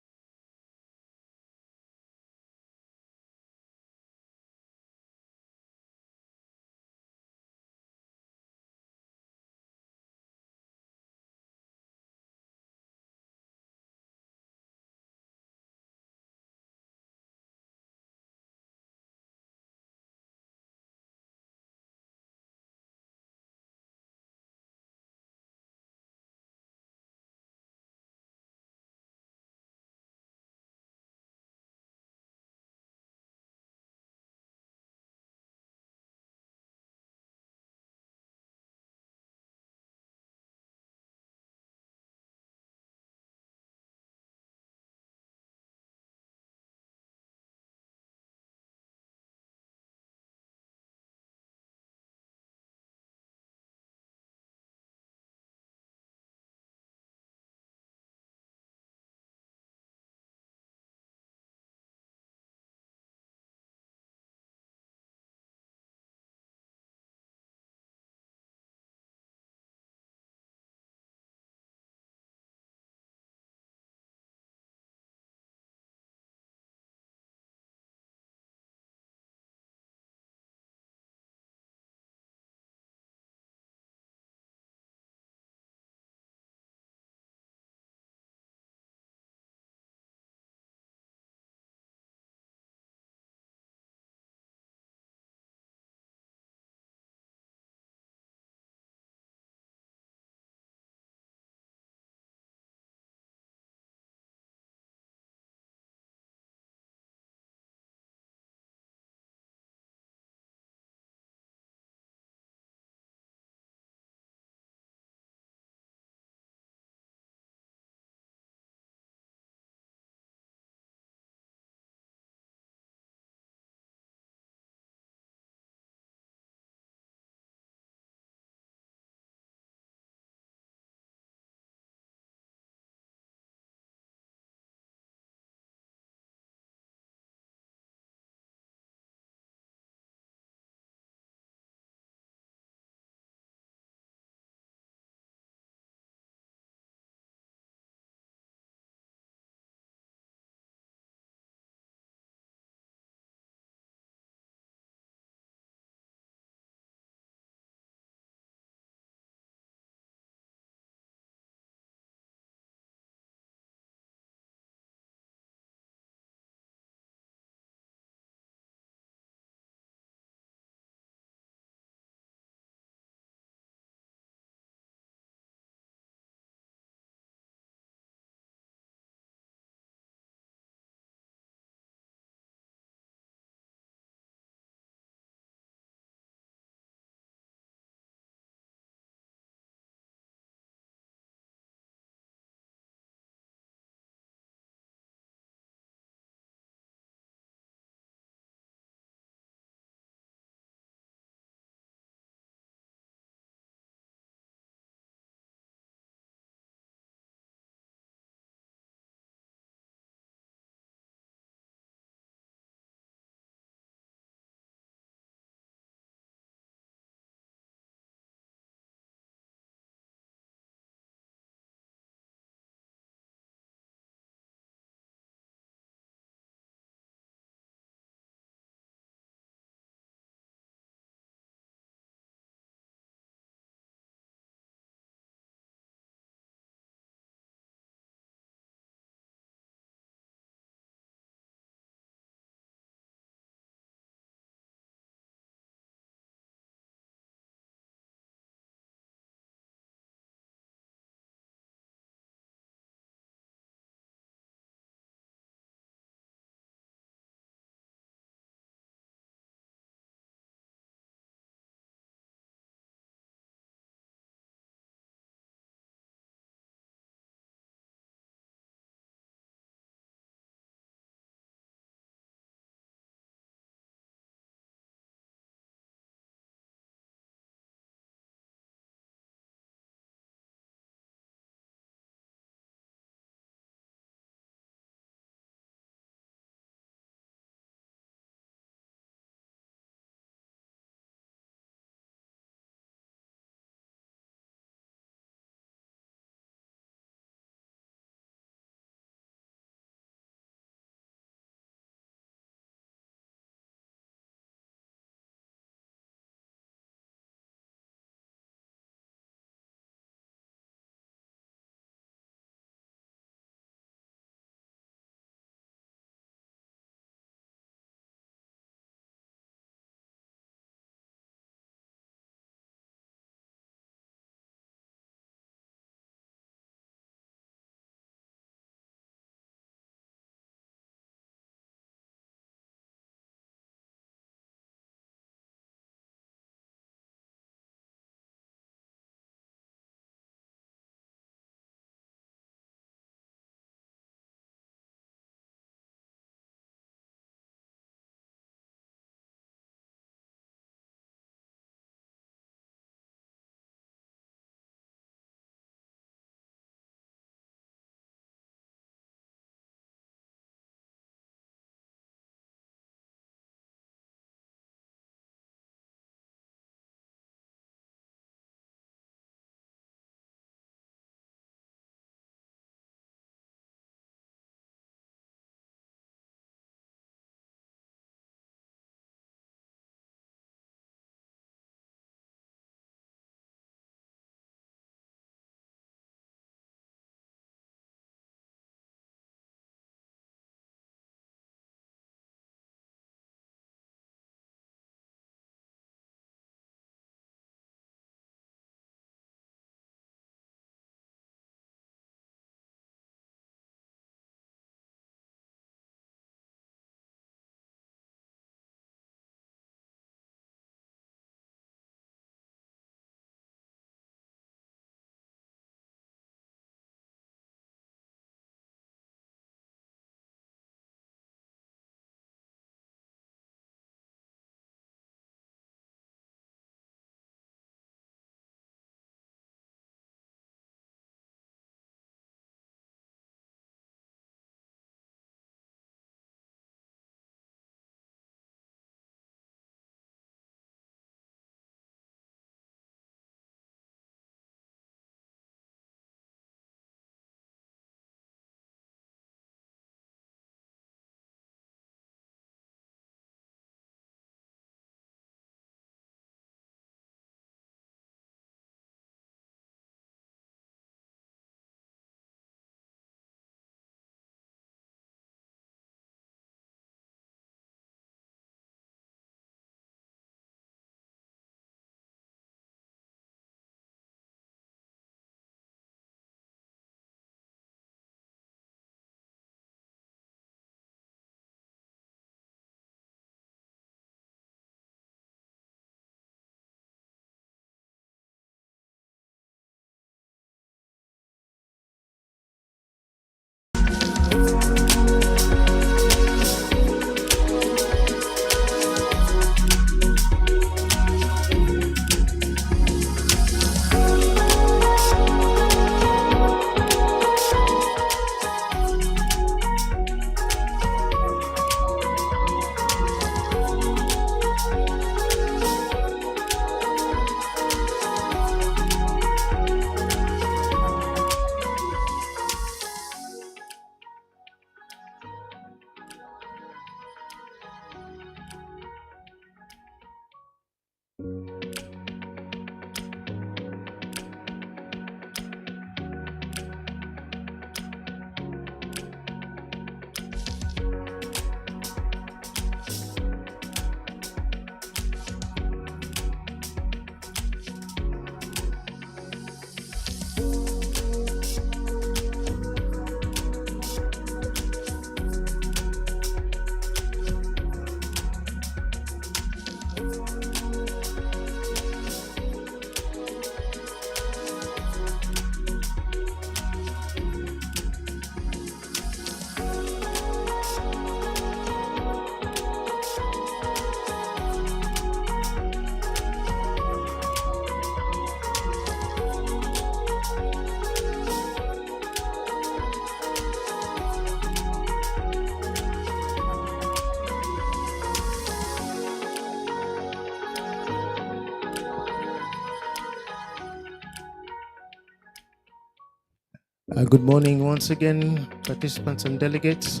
Good morning once again, participants and delegates.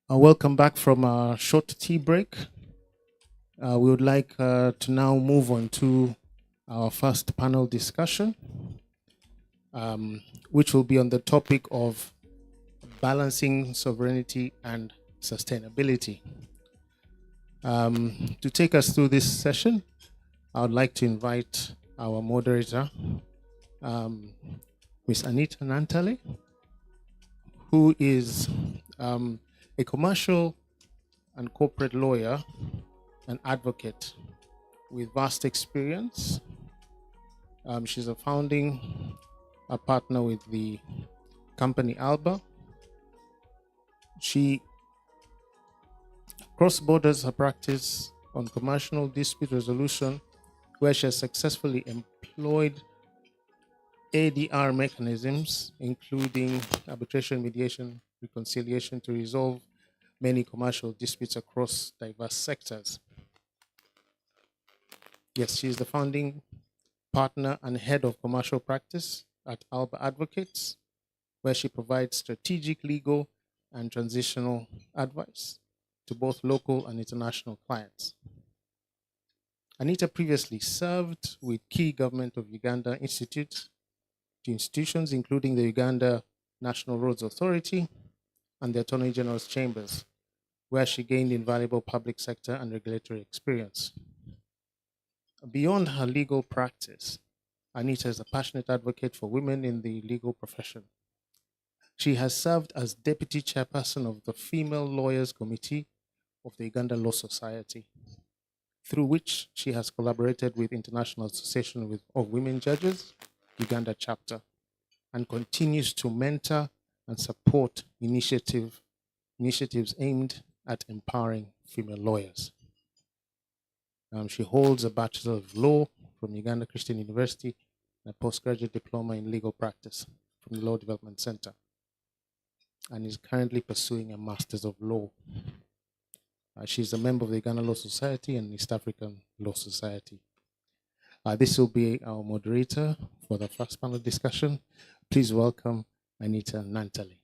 Welcome back from our short tea break. We would like to now move on to our first panel discussion, which will be on the topic of balancing sovereignty and sustainability. To take us through this session, I would like to invite our moderator, Ms. Anita Nantale, who is a commercial and corporate lawyer and advocate with vast experience. She's a founding partner with the company Alba. She cross-borders her practice on commercial dispute resolution, where she has successfully employed ADR mechanisms, including arbitration, mediation, reconciliation, to resolve many commercial disputes across diverse sectors. Yes, she is the founding partner and head of commercial practice at Alba Advocates, where she provides strategic, legal, and transitional advice to both local and international clients. Anita previously served with key government of Uganda institutions, including the Uganda National Roads Authority and the Attorney General's Chambers, where she gained invaluable public sector and regulatory experience. Beyond her legal practice, Anita is a passionate advocate for women in the legal profession. She has served as deputy chairperson of the Female Lawyers Committee of the Uganda Law Society, through which she has collaborated with International Association of Women Judges, Uganda chapter, and continues to mentor and support initiatives aimed at empowering female lawyers. She holds a Bachelor of Law from Uganda Christian University and a postgraduate diploma in legal practice from the Law Development Center, and is currently pursuing a Master's of Law. She's a member of the Uganda Law Society and East African Law Society. This will be our moderator for the first panel discussion. Please welcome Anita Nantale.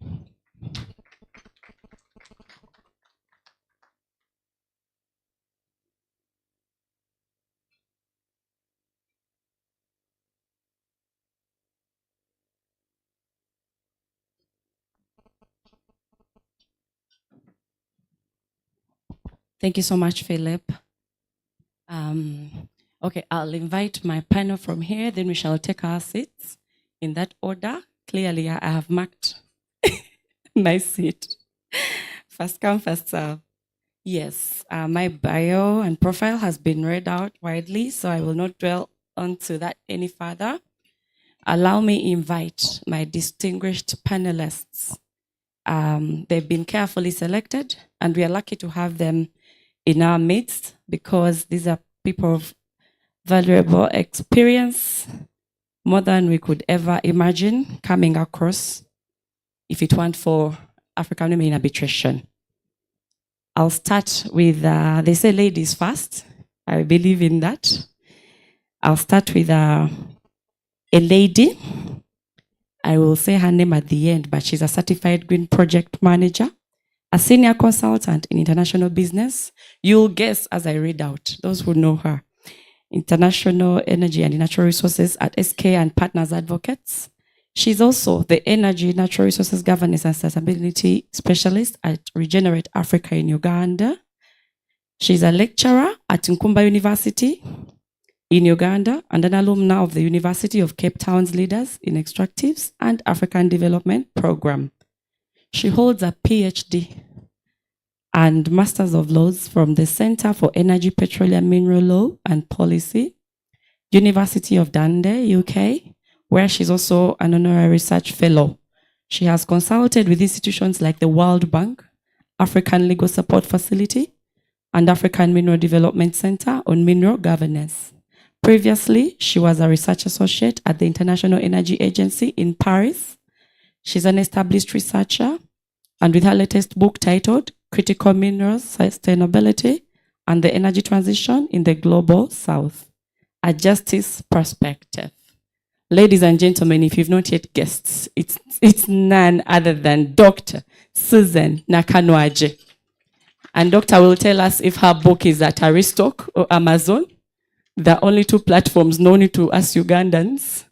Thank you so much, Philip. Okay, I'll invite my panel from here, then we shall take our seats in that order. Clearly, I have marked my seat. First come, first serve. Yes, my bio and profile has been read out widely, so I will not dwell onto that any further. Allow me invite my distinguished panelists. They've been carefully selected, and we are lucky to have them in our midst because these are people of valuable experience, more than we could ever imagine coming across if it weren't for African women in arbitration. I'll start with, they say ladies first. I believe in that. I'll start with a lady. I will say her name at the end, but she's a certified green project manager, a senior consultant in international business. You'll guess as I read out, those who know her. International Energy and Natural Resources at SK and Partners Advocates. She's also the Energy, Natural Resources Governance and Sustainability Specialist at Regenerate Africa in Uganda. She's a lecturer at Nkumba University in Uganda and an alumna of the University of Cape Town's Leaders in Extractives and African Development Program. She holds a PhD and Masters of Laws from the Center for Energy, Petroleum, Mineral Law and Policy, University of Dundee, UK, where she's also an honorary research fellow. She has consulted with institutions like the World Bank, African Legal Support Facility, and African Mineral Development Center on mineral governance. Previously, she was a research associate at the International Energy Agency in Paris. She's an established researcher, and with her latest book titled Critical Minerals, Sustainability, and the Energy Transition in the Global South, a Justice Perspective. Ladies and gentlemen, if you've not yet guessed, it's none other than Dr. Susan Nakanwaje. And Doctor will tell us if her book is at Aristoc or Amazon. There are only two platforms known to us Ugandans.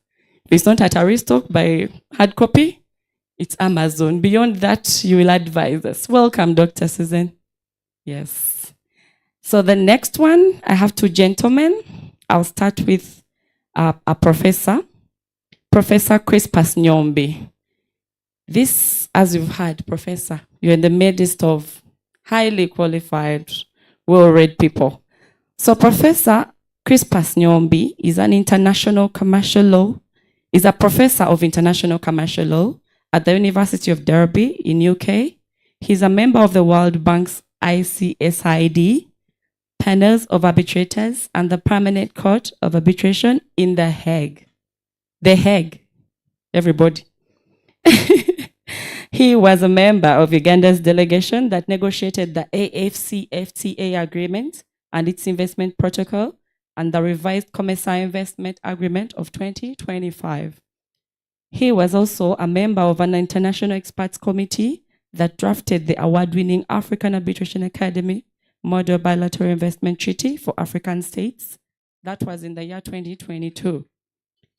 If it's not at Aristoc by hard copy, it's Amazon. Beyond that, you will advise us. Welcome, Dr. Susan. Yes. So the next one, I have two gentlemen. I'll start with a professor, Professor Crispus Nyombi. This, as you've heard, Professor, you're in the midst of highly qualified, well-read people. So Professor Crispus Nyombi is an international commercial law, is a professor of international commercial law at the University of Derby in UK. He's a member of the World Bank's ICSID, panels of arbitrators, and the Permanent Court of Arbitration in The Hague. The Hague, everybody. He was a member of Uganda's delegation that negotiated the AFCFTA agreement and its investment protocol and the revised COMESA investment agreement of 2025. He was also a member of an international experts committee that drafted the award-winning African Arbitration Academy Model Bilateral Investment Treaty for African states. That was in the year 2022.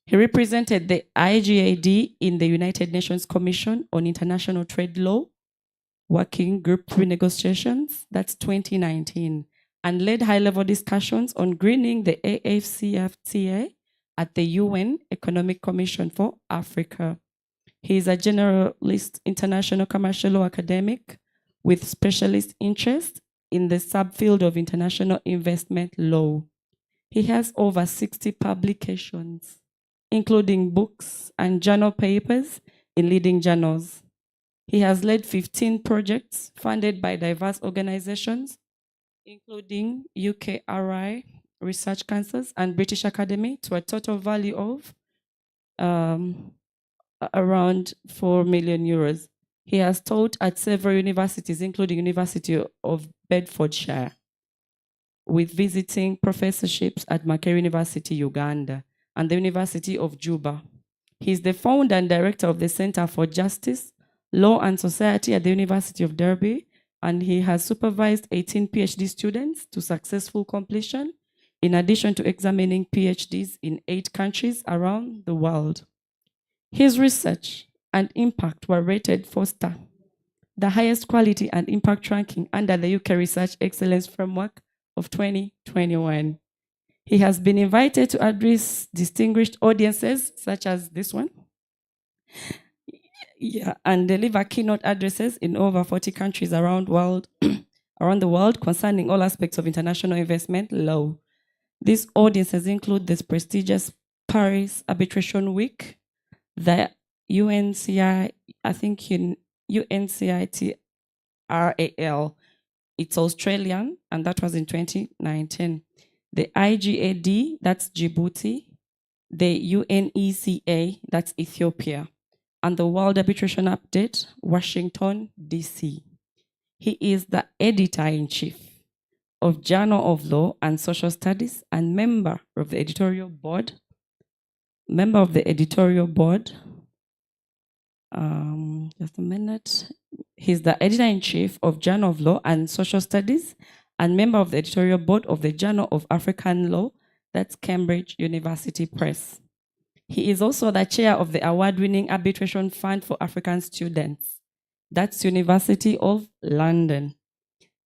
He represented the IGAD in the United Nations Commission on International Trade Law, Working Group renegotiations, that's 2019, and led high-level discussions on greening the AFCFTA at the UN Economic Commission for Africa. He is a generalist international commercial law academic with specialist interest in the subfield of international investment law. He has over 60 publications, including books and journal papers in leading journals. He has led 15 projects funded by diverse organizations, including UKRI, Research Councils, and British Academy, to a total value of around 4 million euros. He has taught at several universities, including University of Bedfordshire, with visiting professorships at Makerere University, Uganda, and the University of Juba. He is the founder and director of the Center for Justice, Law and Society at the University of Derby, and he has supervised 18 PhD students to successful completion, in addition to examining PhDs in 8 countries around the world. His research and impact were rated 4-star, the highest quality and impact ranking under the UK Research Excellence Framework of 2021. He has been invited to address distinguished audiences, such as this one, and deliver keynote addresses in over 40 countries around the world concerning all aspects of international investment law. These audiences include this prestigious Paris Arbitration Week, the UNCI, I think in UNCITRAL, it's Australian, and that was in 2019. The IGAD, that's Djibouti, the UNECA, that's Ethiopia, and the World Arbitration Update, Washington, DC. He is the editor-in-chief of Journal of Law and Social Studies and member of the editorial board. Just a minute. He's the editor-in-chief of Journal of Law and Social Studies and member of the editorial board of the Journal of African Law, that's Cambridge University Press. He is also the chair of the award-winning Arbitration Fund for African Students, that's University of London.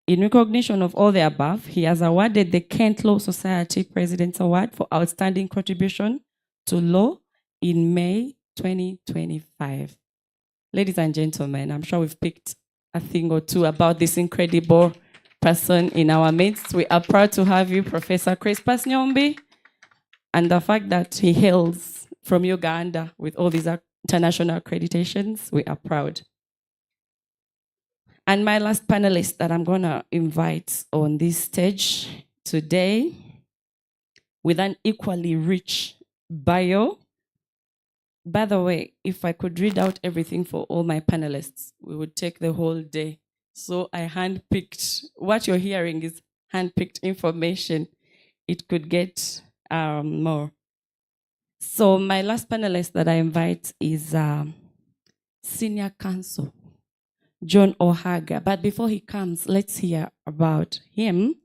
In recognition of all the above, he has awarded the Kent Law Society President's Award for Outstanding Contribution to Law in May 2025. Ladies and gentlemen, I'm sure we've picked a thing or two about this incredible person in our midst. We are proud to have you, Professor Crispus Nyombi, and the fact that he hails from Uganda with all these international accreditations, we are proud. And my last panelist that I'm going to invite on this stage today, with an equally rich bio. By the way, if I could read out everything for all my panelists, we would take the whole day. So I handpicked, what you're hearing is handpicked information. It could get more. So my last panelist that I invite is Senior Counsel John Ohaga. But before he comes, let's hear about him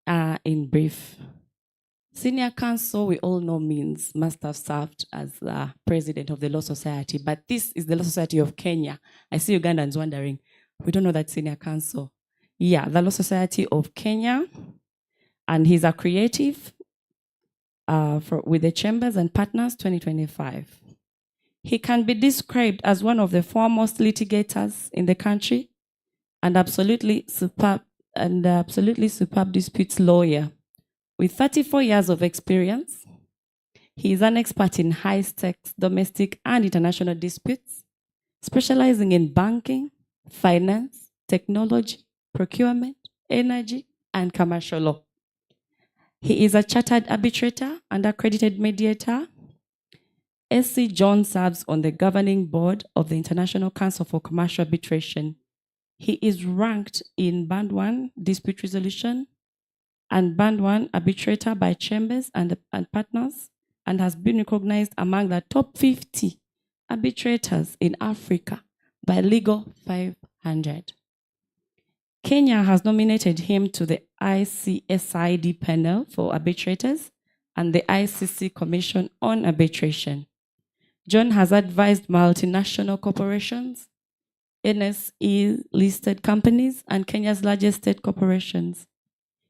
in brief. Senior Counsel, we all know, must have served as the president of the Law Society, but this is the Law Society of Kenya. I see Ugandans wondering, we don't know that Senior Counsel. Yeah, the Law Society of Kenya, and he's a creative with the Chambers and Partners 2025. He can be described as one of the foremost litigators in the country and absolutely superb disputes lawyer. With 34 years of experience, he is an expert in high-stakes domestic and international disputes, specializing in banking, finance, technology, procurement, energy, and commercial law. He is a chartered arbitrator and accredited mediator. S.C. John serves on the governing board of the International Council for Commercial Arbitration. He is ranked in Band 1 Dispute Resolution and Band 1 Arbitrator by Chambers and Partners, and has been recognized among the top 50 arbitrators in Africa by Legal 500. Kenya has nominated him to the ICSID panel for arbitrators and the ICC Commission on Arbitration. John has advised multinational corporations, NSE-listed companies, and Kenya's largest state corporations.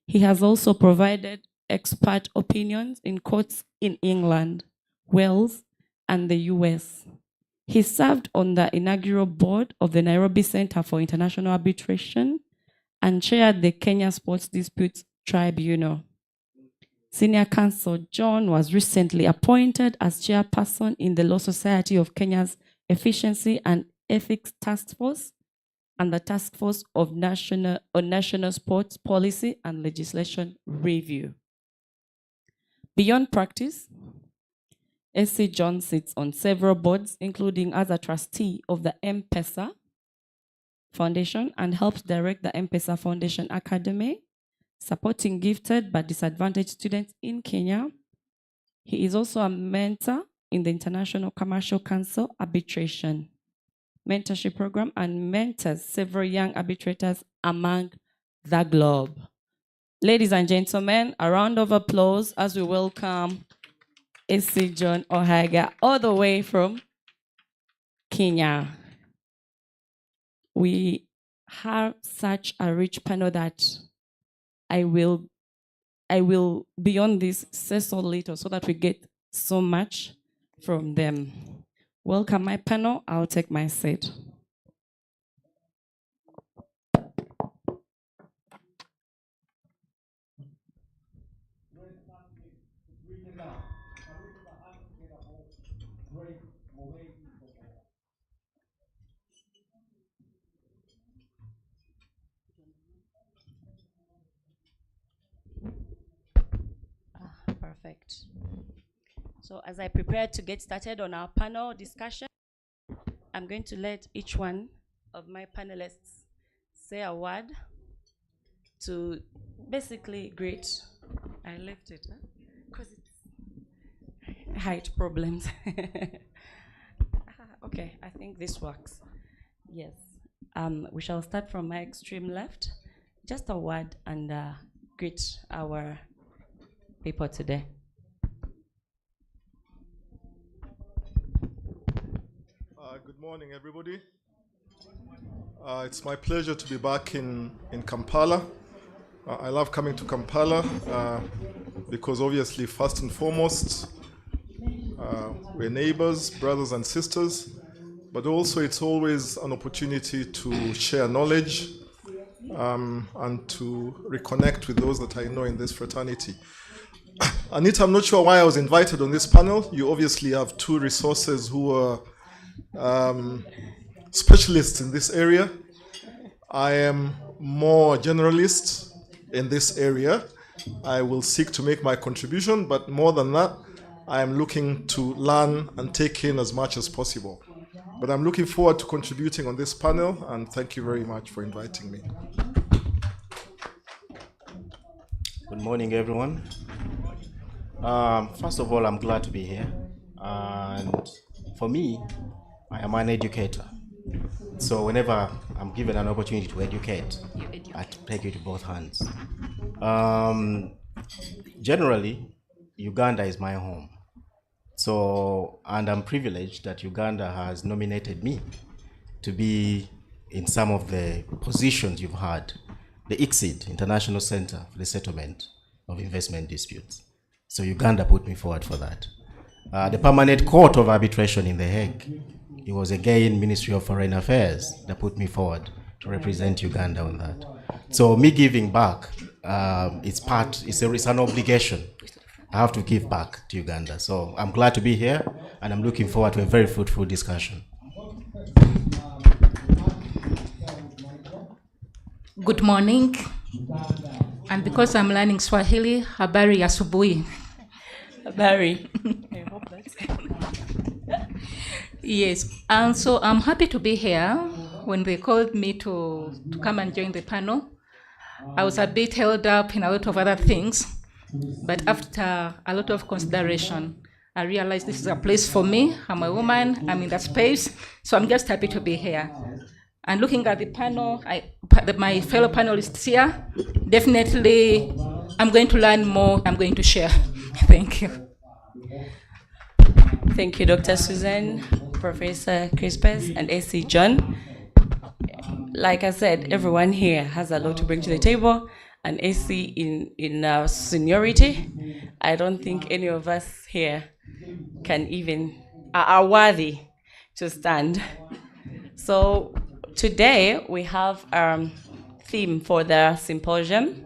He has also provided expert opinions in courts in England, Wales, and the US. He served on the inaugural board of the Nairobi Center for International Arbitration and chaired the Kenya Sports Disputes Tribunal. Senior Counsel John was recently appointed as chairperson in the Law Society of Kenya's Efficiency and Ethics Task Force and the Task Force on National Sports Policy and Legislation Review. Beyond practice, S.C. John sits on several boards, including as a trustee of the M-Pesa Foundation, and helps direct the M-Pesa Foundation Academy, supporting gifted but disadvantaged students in Kenya. He is also a mentor in the International Commercial Council Arbitration Mentorship Program and mentors several young arbitrators among the globe. Ladies and gentlemen, a round of applause as we welcome S.C. John Ohaga, all the way from Kenya. We have such a rich panel that I will, beyond this, say so little so that we get so much from them. Welcome my panel. I'll take my seat. Perfect. So as I prepare to get started on our panel discussion, I'm going to let each one of my panelists say a word to basically greet. I left it because it's height problems. Okay, I think this works. Yes. We shall start from my extreme left. Just a word and greet our people today. Good morning, everybody. It's my pleasure to be back in Kampala. I love coming to Kampala because obviously, first and foremost, we're neighbors, brothers and sisters, but also it's always an opportunity to share knowledge and to reconnect with those that I know in this fraternity. Anita, I'm not sure why I was invited on this panel. You obviously have two resources who are specialists in this area. I am more generalist in this area. I will seek to make my contribution, but more than that, I am looking to learn and take in as much as possible. But I'm looking forward to contributing on this panel, and thank you very much for inviting me. Good morning, everyone. First of all, I'm glad to be here. And for me, I am an educator. So whenever I'm given an opportunity to educate, I take it with both hands. Generally, Uganda is my home. So, and I'm privileged that Uganda has nominated me to be in some of the positions you've had. The ICSID, International Center for the Settlement of Investment Disputes. So Uganda put me forward for that. The Permanent Court of Arbitration in The Hague. It was again Ministry of Foreign Affairs that put me forward to represent Uganda on that. So me giving back, it's an obligation. I have to give back to Uganda. So I'm glad to be here, and I'm looking forward to a very fruitful discussion. Good morning. And because I'm learning Swahili, habari ya asubuhi. Habari. Yes, and so I'm happy to be here. When they called me to come and join the panel, I was a bit held up in a lot of other things, but after a lot of consideration, I realized this is a place for me. I'm a woman, I'm in that space, so I'm just happy to be here. And looking at the panel, my fellow panelists here, definitely I'm going to learn more, I'm going to share. Thank you. Thank you, Dr. Susan, Professor Crispus, and AC John. Like I said, everyone here has a lot to bring to the table, and AC in seniority, I don't think any of us here are worthy to stand. So today we have a theme for the symposium.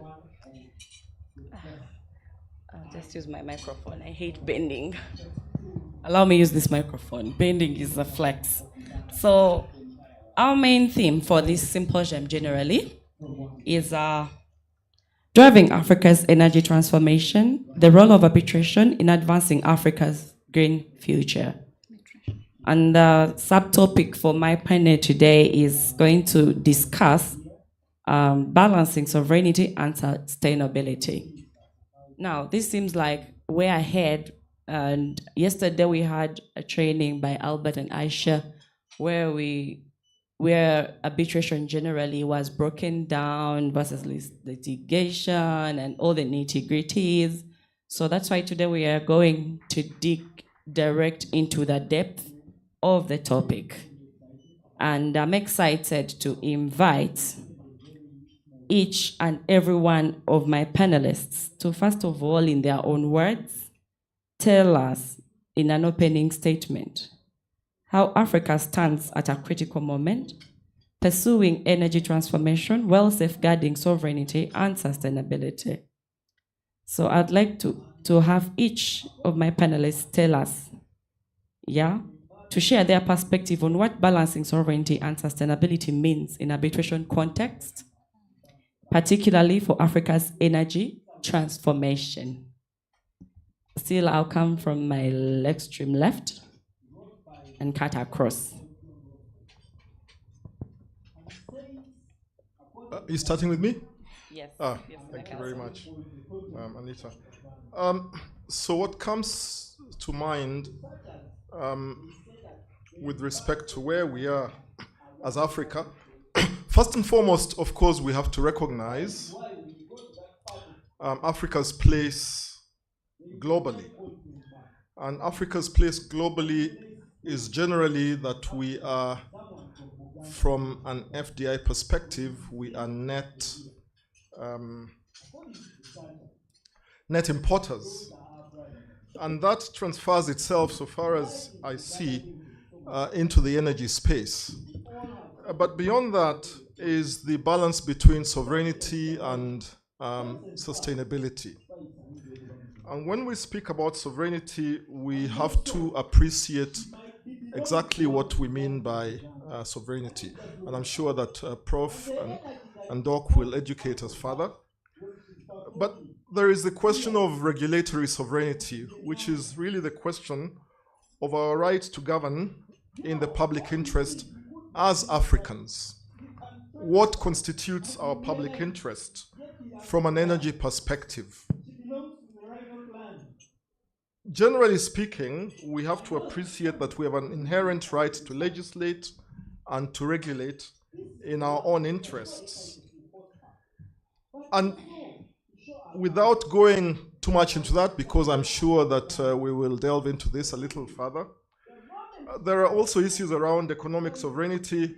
I'll just use my microphone. I hate bending. Allow me to use this microphone. Bending is a flex. So our main theme for this symposium generally is driving Africa's energy transformation, the role of arbitration in advancing Africa's green future. And the subtopic for my panel today is going to discuss balancing sovereignty and sustainability. Now, this seems like way ahead. And yesterday we had a training by Albert and Aisha where arbitration generally was broken down versus litigation and all the nitty-gritties. So that's why today we are going to dig direct into the depth of the topic. And I'm excited to invite each and every one of my panelists to, first of all, in their own words, tell us in an opening statement how Africa stands at a critical moment, pursuing energy transformation while safeguarding sovereignty and sustainability. So I'd like to have each of my panelists tell us, to share their perspective on what balancing sovereignty and sustainability means in arbitration context, particularly for Africa's energy transformation. Still, I'll come from my extreme left and cut across. You starting with me? Yes. Yes, thank you very much, Anita. So what comes to mind with respect to where we are as Africa, first and foremost, of course, we have to recognize Africa's place globally. And Africa's place globally is generally that we are, from an FDI perspective, we are net importers. And that transfers itself, so far as I see, into the energy space. But beyond that is the balance between sovereignty and sustainability. And when we speak about sovereignty, we have to appreciate exactly what we mean by sovereignty. And I'm sure that Prof. and Doc will educate us further. But there is the question of regulatory sovereignty, which is really the question of our right to govern in the public interest as Africans. What constitutes our public interest from an energy perspective? Generally speaking, we have to appreciate that we have an inherent right to legislate and to regulate in our own interests. And without going too much into that, because I'm sure that we will delve into this a little further, there are also issues around economic sovereignty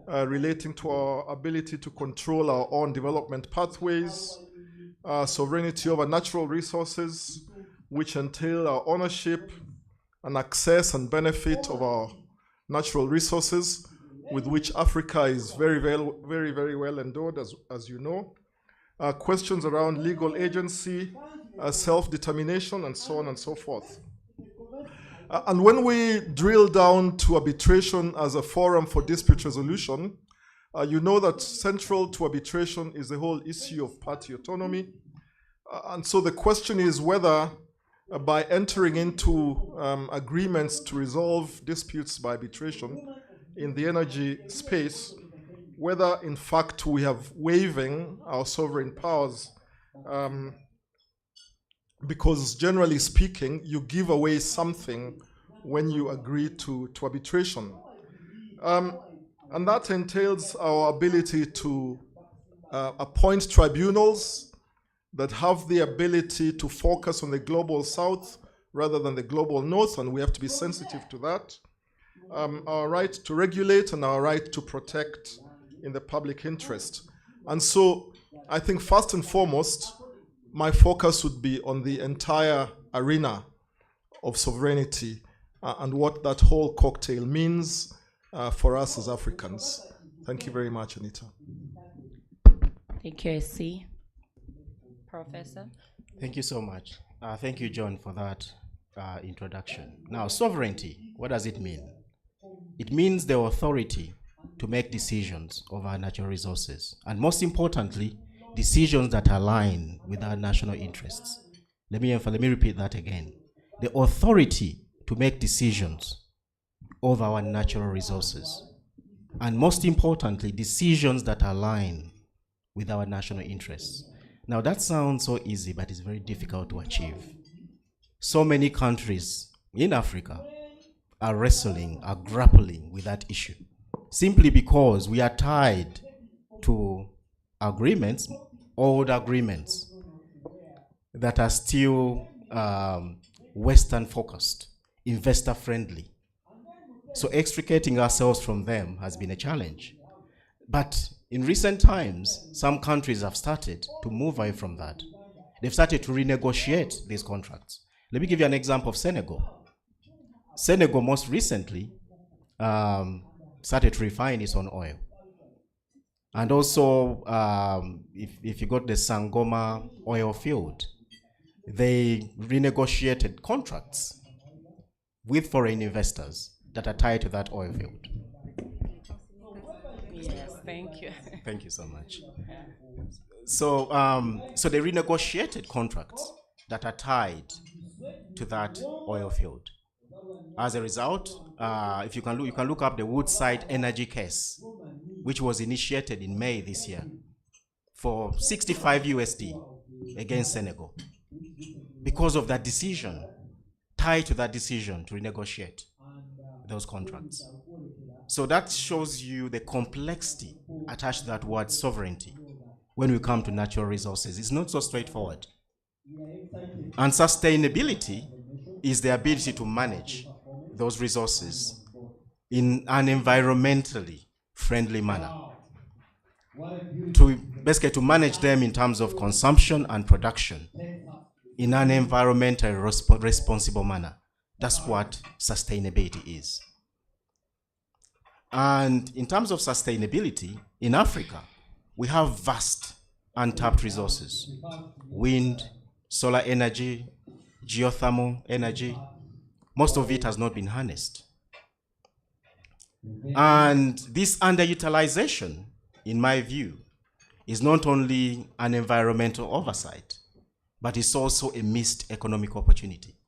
relating to our ability to control our own development pathways, sovereignty over natural resources, which entail our ownership and access and benefit of our natural resources, with which Africa is very, very well endowed, as you know. Questions around legal agency, self-determination, and so on and so forth. And when we drill down to arbitration as a forum for dispute resolution, you know that central to arbitration is the whole issue of party autonomy. And so the question is whether by entering into agreements to resolve disputes by arbitration in the energy space, whether in fact we have waiving our sovereign powers, because generally speaking, you give away something when you agree to arbitration. And that entails our ability to appoint tribunals that have the ability to focus on the global south rather than the global north, and we have to be sensitive to that. Our right to regulate and our right to protect in the public interest. And so I think first and foremost, my focus would be on the entire arena of sovereignty and what that whole cocktail means for us as Africans. Thank you very much, Anita. Thank you, SC. Professor. Thank you so much. Thank you, John, for that introduction. Now, sovereignty, what does it mean? It means the authority to make decisions over our natural resources, and most importantly, decisions that align with our national interests. Let me repeat that again. The authority to make decisions over our natural resources, and most importantly, decisions that align with our national interests. Now that sounds so easy, but it's very difficult to achieve. So many countries in Africa are grappling with that issue, simply because we are tied to agreements, old agreements, that are still Western focused, investor friendly. So extricating ourselves from them has been a challenge. But in recent times, some countries have started to move away from that. They've started to renegotiate these contracts. Let me give you an example of Senegal. Senegal most recently started to refine its own oil. And also, if you got the Sangoma oil field, they renegotiated contracts with foreign investors that are tied to that oil field. Yes, thank you. Thank you so much. So, so they renegotiated contracts that are tied to that oil field. As a result, if you can look up the Woodside Energy case, which was initiated in May this year for 65 USD against Senegal, because of that decision, tied to that decision to renegotiate those contracts. So that shows you the complexity attached to that word sovereignty when we come to natural resources. It's not so straightforward. And sustainability is the ability to manage those resources in an environmentally friendly manner. Basically to manage them in terms of consumption and production in an environmentally responsible manner. That's what sustainability is. And in terms of sustainability, in Africa, we have vast untapped resources: wind, solar energy, geothermal energy. Most of it has not been harnessed. And this underutilization, in my view, is not only an environmental oversight, but it's also a missed economic opportunity.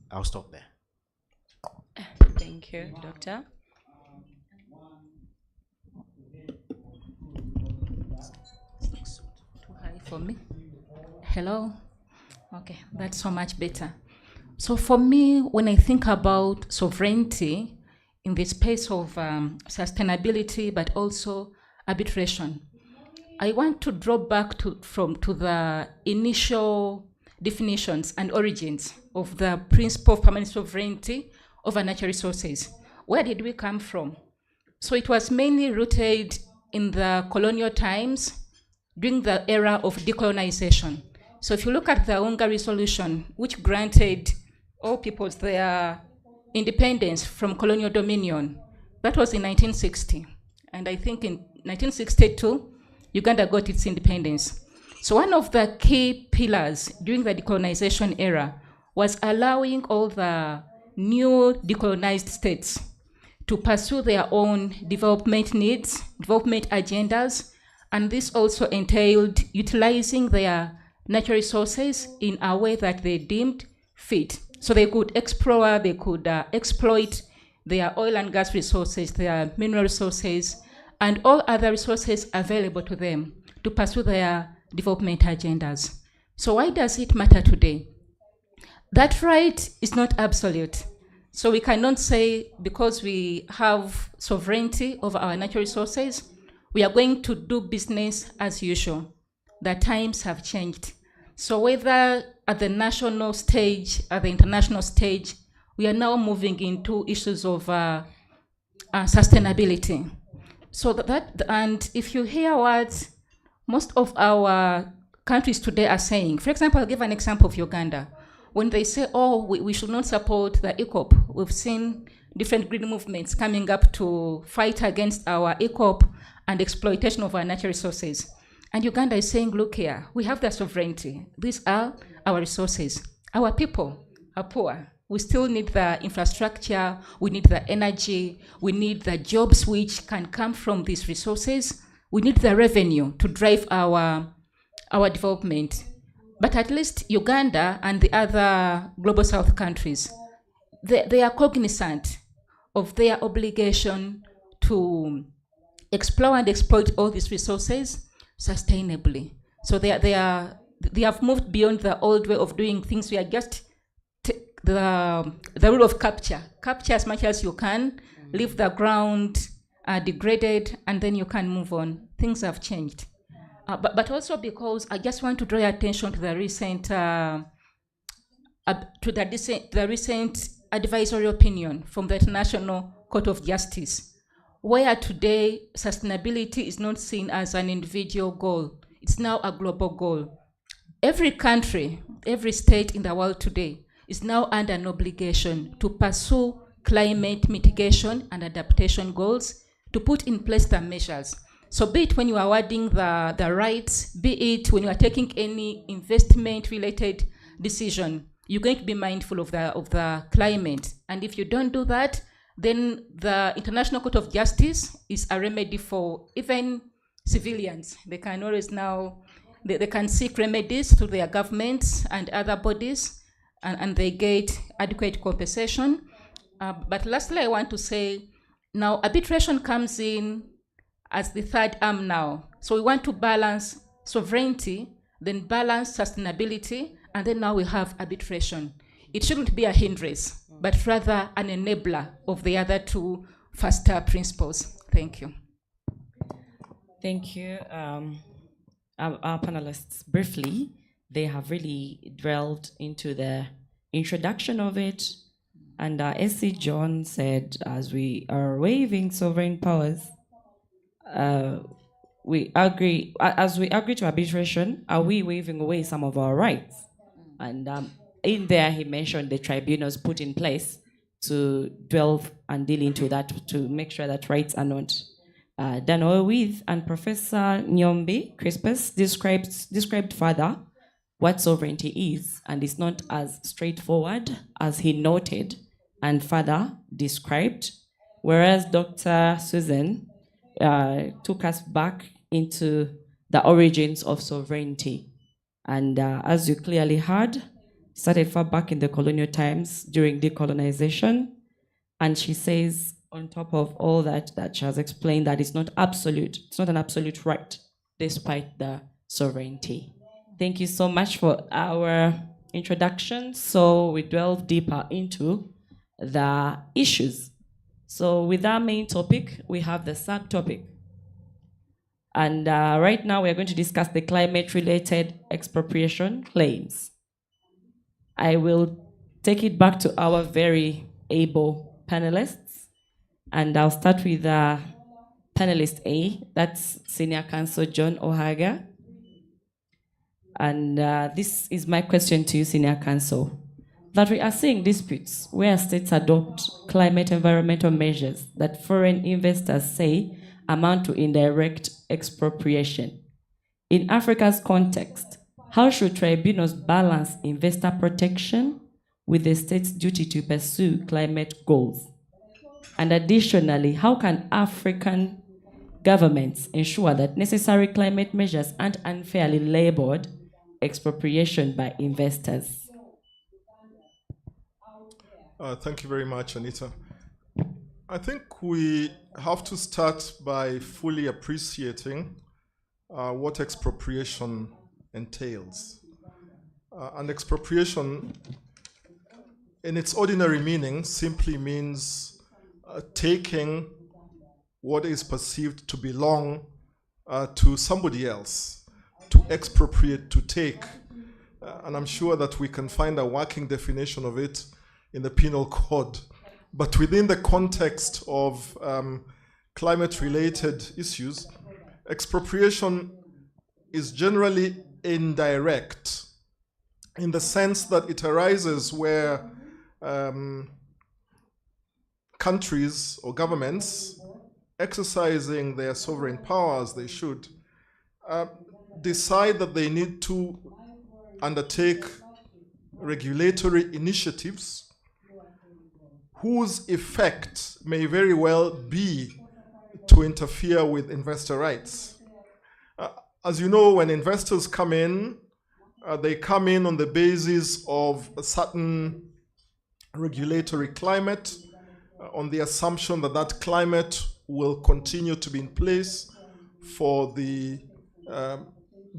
I'll stop there. Thank you, Doctor. Too high for me. Hello. Okay, that's so much better. So for me, when I think about sovereignty in the space of sustainability, but also arbitration, I want to draw back to the initial definitions and origins of the principle of permanent sovereignty over natural resources. Where did we come from? So it was mainly rooted in the colonial times during the era of decolonization. So if you look at the UNGA resolution, which granted all peoples their independence from colonial dominion, that was in 1960. And I think in 1962, Uganda got its independence. So one of the key pillars during the decolonization era was allowing all the new decolonized states to pursue their own development needs, development agendas, and this also entailed utilizing their natural resources in a way that they deemed fit. So they could explore, they could exploit their oil and gas resources, their mineral resources, and all other resources available to them to pursue their development agendas. So why does it matter today? That right is not absolute. So we cannot say because we have sovereignty over our natural resources, we are going to do business as usual. The times have changed. So whether at the national stage, at the international stage, we are now moving into issues of sustainability. So and if you hear what most of our countries today are saying, for example, I'll give an example of Uganda. When they say, oh, we should not support the ECOP, we've seen different green movements coming up to fight against our ECOP and exploitation of our natural resources. And Uganda is saying, look here, we have the sovereignty. These are our resources. Our people are poor. We still need the infrastructure, we need the energy, we need the jobs which can come from these resources. We need the revenue to drive our development. But at least Uganda and the other global south countries, they are cognizant of their obligation to explore and exploit all these resources sustainably. So they have moved beyond the old way of doing things. We are just the rule of capture as much as you can, leave the ground degraded, and then you can move on. Things have changed. But also because I just want to draw your attention to the recent advisory opinion from the International Court of Justice, where today sustainability is not seen as an individual goal. It's now a global goal. Every country, every state in the world today is now under an obligation to pursue climate mitigation and adaptation goals, to put in place the measures. So be it when you are awarding the rights, be it when you are taking any investment-related decision, you're going to be mindful of the climate. And if you don't do that, then the International Court of Justice is a remedy for even civilians. They can always now, they can seek remedies through their governments and other bodies, and they get adequate compensation. But lastly, I want to say, now arbitration comes in as the third arm now. So we want to balance sovereignty, then balance sustainability, and then now we have arbitration. It shouldn't be a hindrance, but rather an enabler of the other two faster principles. Thank you. Thank you. Our panelists, briefly, they have really dwelled into the introduction of it. And S.C. John said, as we are waiving sovereign powers, we agree, as we agree to arbitration, are we waiving away some of our rights? And in there, he mentioned the tribunals put in place to delve and deal into that, to make sure that rights are not done away with. And Professor Nyombi Crispus described further what sovereignty is, and it's not as straightforward as he noted and further described, whereas Dr. Susan took us back into the origins of sovereignty. And as you clearly heard, started far back in the colonial times during decolonization. And she says, on top of all that she has explained, that it's not absolute, it's not an absolute right, despite the sovereignty. Thank you so much for our introduction, so we delve deeper into the issues. So with our main topic, we have the subtopic. And right now we're going to discuss the climate-related expropriation claims. I will take it back to our very able panelists, and I'll start with panelist A, that's Senior Counsel John Ohaga. And this is my question to you, Senior Counsel, that we are seeing disputes where states adopt climate environmental measures that foreign investors say amount to indirect expropriation. In Africa's context, how should tribunals balance investor protection with the state's duty to pursue climate goals? And additionally, how can African governments ensure that necessary climate measures aren't unfairly labeled expropriation by investors? Thank you very much, Anita. I think we have to start by fully appreciating what expropriation entails. And expropriation, in its ordinary meaning, simply means taking what is perceived to belong to somebody else, to expropriate, to take. And I'm sure that we can find a working definition of it in the penal code. But within the context of climate-related issues, expropriation is generally indirect in the sense that it arises where countries or governments exercising their sovereign power as they should decide that they need to undertake regulatory initiatives whose effect may very well be to interfere with investor rights. As you know, when investors come in, they come in on the basis of a certain regulatory climate, on the assumption that that climate will continue to be in place for the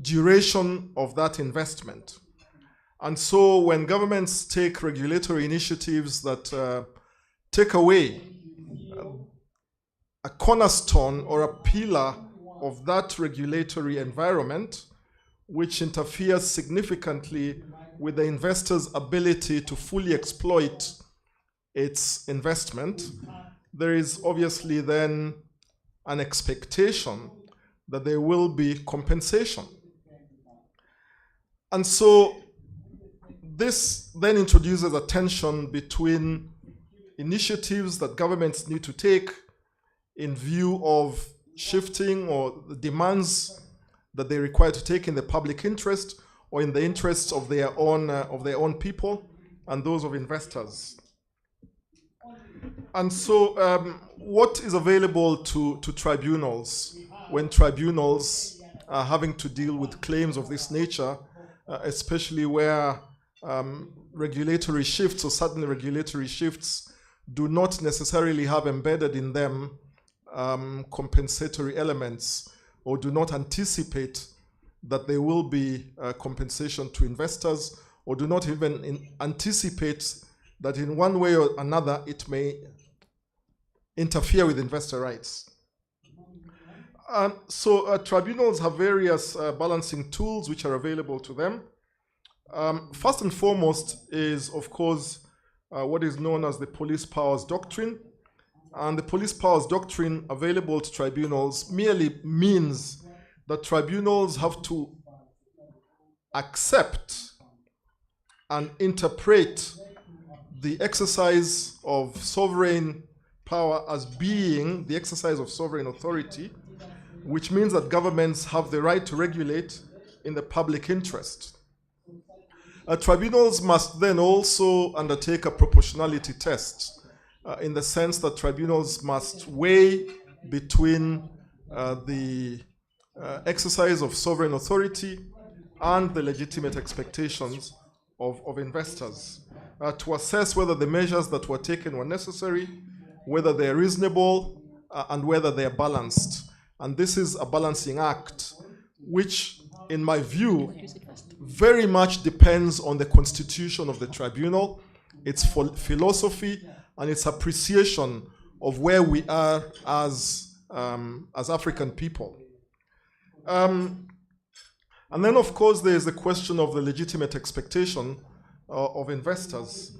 duration of that investment. And so when governments take regulatory initiatives that take away a cornerstone or a pillar of that regulatory environment, which interferes significantly with the investor's ability to fully exploit its investment, there is obviously then an expectation that there will be compensation. And so this then introduces a tension between initiatives that governments need to take in view of shifting or the demands that they require to take in the public interest or in the interests of their own people and those of investors. And so what is available to tribunals when tribunals are having to deal with claims of this nature, especially where regulatory shifts or sudden regulatory shifts do not necessarily have embedded in them compensatory elements, or do not anticipate that there will be compensation to investors, or do not even anticipate that in one way or another it may interfere with investor rights. So tribunals have various balancing tools which are available to them. First and foremost is, of course, what is known as the police powers doctrine. And the police powers doctrine available to tribunals merely means that tribunals have to accept and interpret the exercise of sovereign power as being the exercise of sovereign authority, which means that governments have the right to regulate in the public interest. Tribunals must then also undertake a proportionality test, in the sense that tribunals must weigh between the exercise of sovereign authority and the legitimate expectations of investors, to assess whether the measures that were taken were necessary, whether they're reasonable, and whether they're balanced. And this is a balancing act, which, in my view, very much depends on the constitution of the tribunal, its philosophy, and its appreciation of where we are as African people. And then, of course, there's the question of the legitimate expectation of investors.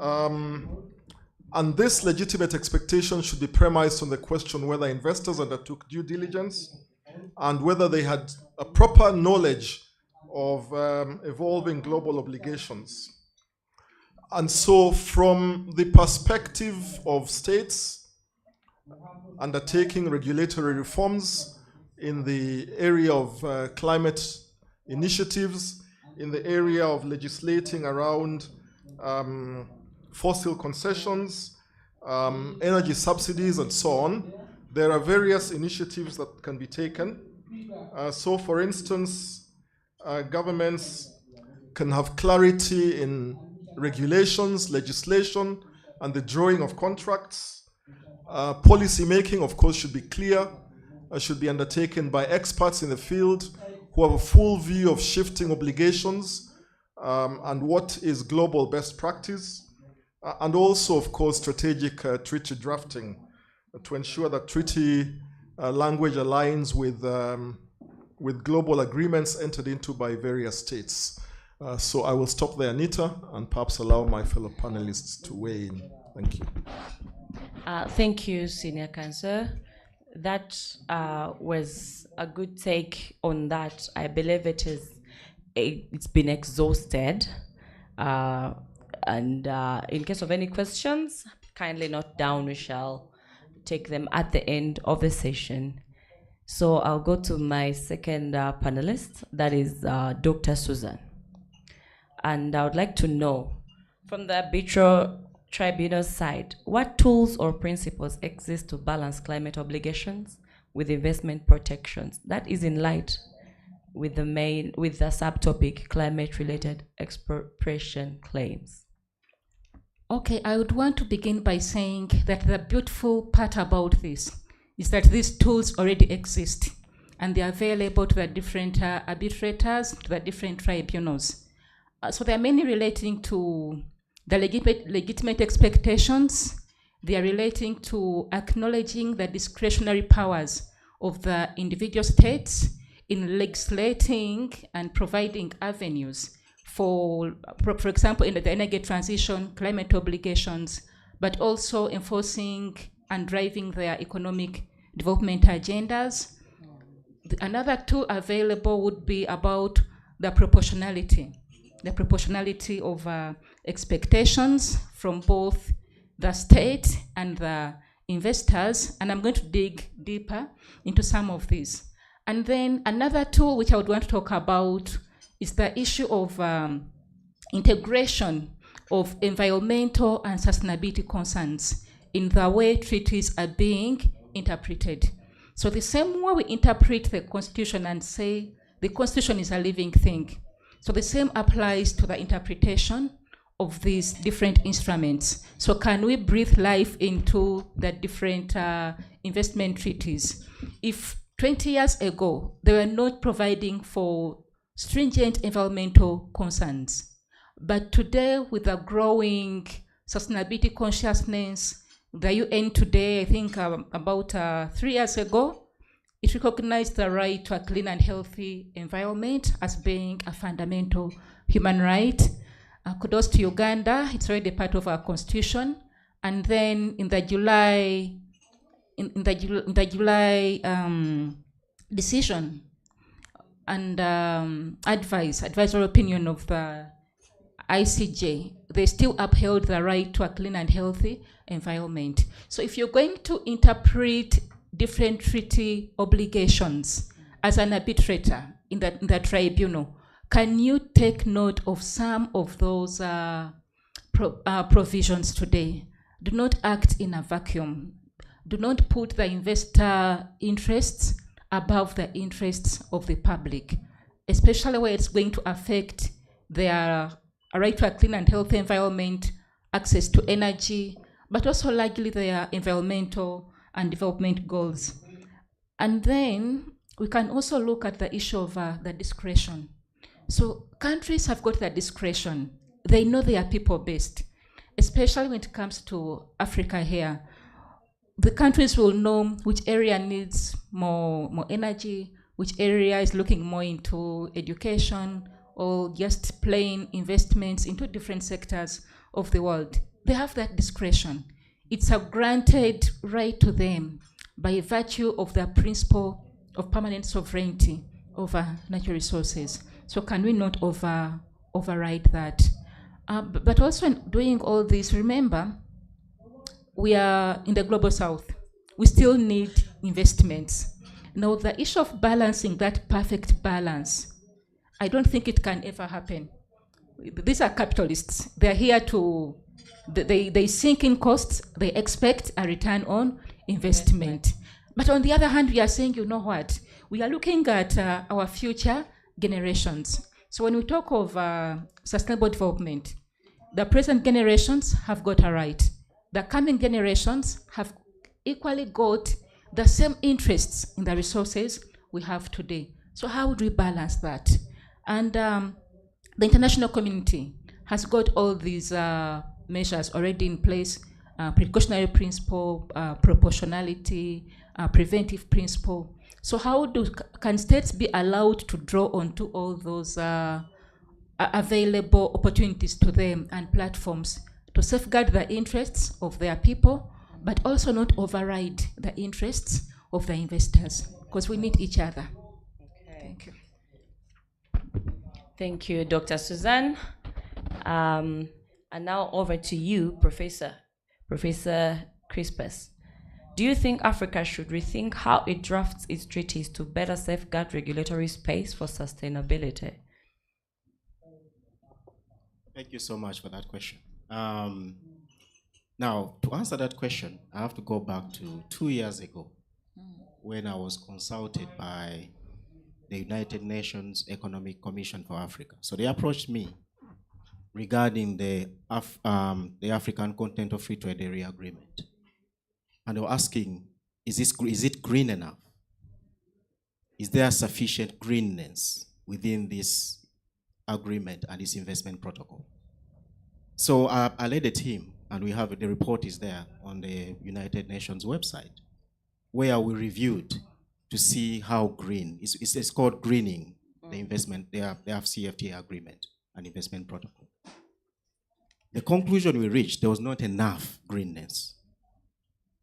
And this legitimate expectation should be premised on the question whether investors undertook due diligence and whether they had a proper knowledge of evolving global obligations. And so from the perspective of states undertaking regulatory reforms in the area of climate initiatives, in the area of legislating around fossil concessions, energy subsidies, and so on, there are various initiatives that can be taken. So for instance, governments can have clarity in regulations, legislation, and the drawing of contracts. Policy making, of course, should be clear, should be undertaken by experts in the field who have a full view of shifting obligations and what is global best practice. And also, of course, strategic treaty drafting to ensure that treaty language aligns with global agreements entered into by various states. So I will stop there, Anita, and perhaps allow my fellow panelists to weigh in. Thank you. Thank you, Senior Counsel. That was a good take on that. I believe it's been exhausted. And in case of any questions, kindly note down. We shall take them at the end of the session. So I'll go to my second panelist, that is Dr. Susan. And I would like to know, from the arbitral tribunal side, what tools or principles exist to balance climate obligations with investment protections? That is in light with the subtopic climate-related expropriation claims. Okay, I would want to begin by saying that the beautiful part about this is that these tools already exist and they are available to the different arbitrators, to the different tribunals. So there are many relating to the legitimate expectations. They are relating to acknowledging the discretionary powers of the individual states in legislating and providing avenues for example, in the energy transition, climate obligations, but also enforcing and driving their economic development agendas. Another tool available would be about the proportionality of expectations from both the state and the investors, and I'm going to dig deeper into some of these. And then another tool which I would want to talk about is the issue of integration of environmental and sustainability concerns in the way treaties are being interpreted. So the same way we interpret the Constitution and say the Constitution is a living thing, so the same applies to the interpretation of these different instruments. So can we breathe life into the different investment treaties? If 20 years ago, they were not providing for stringent environmental concerns, but today with the growing sustainability consciousness, the UN today, I think about 3 years ago, it recognized the right to a clean and healthy environment as being a fundamental human right. Kudos to Uganda, it's already part of our constitution. And then in the July decision and advisory opinion of the ICJ, they still upheld the right to a clean and healthy environment. So if you're going to interpret different treaty obligations as an arbitrator in the tribunal, can you take note of some of those provisions today? Do not act in a vacuum. Do not put the investor interests above the interests of the public, especially where it's going to affect their right to a clean and healthy environment, access to energy, but also largely their environmental and development goals. And then we can also look at the issue of the discretion. So countries have got that discretion. They know they are people based, especially when it comes to Africa here. The countries will know which area needs more energy, which area is looking more into education or just plain investments into different sectors of the world. They have that discretion. It's a granted right to them by virtue of the principle of permanent sovereignty over natural resources. So can we not override that? But also in doing all this, remember, we are in the global south. We still need investments. Now, the issue of balancing that perfect balance, I don't think it can ever happen. These are capitalists. They're here to, they sink in costs, they expect a return on investment. But on the other hand, we are saying, you know what? We are looking at our future generations. So when we talk of sustainable development, the present generations have got a right. The coming generations have equally got the same interests in the resources we have today. So how would we balance that? And the international community has got all these measures already in place, precautionary principle, proportionality, preventive principle. So how can states be allowed to draw onto all those available opportunities to them and platforms to safeguard the interests of their people, but also not override the interests of the investors, because we need each other. Okay. Thank you. Thank you, Dr. Suzanne. And now over to you, Professor Crispus. Do you think Africa should rethink how it drafts its treaties to better safeguard regulatory space for sustainability? Thank you so much for that question. Now, to answer that question, I have to go back to 2 years ago when I was consulted by the United Nations Economic Commission for Africa. So they approached me regarding the African Continental Free Trade Area Agreement. And they were asking, is it green enough? Is there sufficient greenness within this agreement and this investment protocol? So I led a team, and we have the report is there on the United Nations website, where we reviewed to see how green, it's called greening the investment, they have CFTA agreement and investment protocol. The conclusion we reached, there was not enough greenness.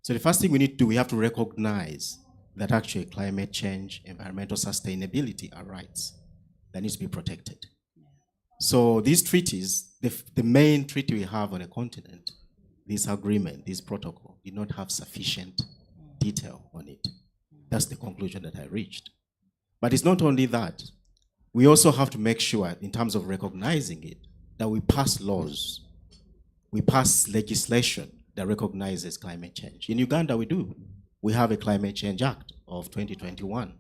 So the first thing we need to do, we have to recognize that actually climate change, environmental sustainability are rights that need to be protected. So these treaties, the main treaty we have on a continent, this agreement, this protocol, did not have sufficient detail on it. That's the conclusion that I reached. But it's not only that. We also have to make sure, in terms of recognizing it, that we pass laws, we pass legislation that recognizes climate change. In Uganda, we do. We have a Climate Change Act of 2021.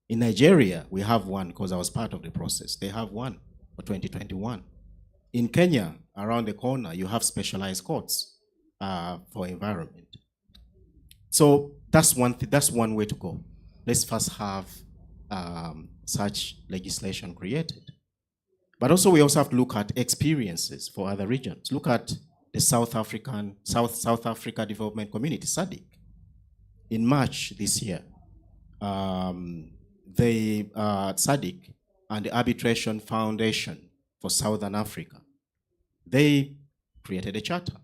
In Nigeria, we have one because I was part of the process. They have one for 2021. In Kenya, around the corner, you have specialized courts for environment. So that's one way to go. Let's first have such legislation created. But also we also have to look at experiences for other regions. Look at the South Africa Development Community, SADC. In March this year, the SADC and the Arbitration Foundation for Southern Africa, they created a charter.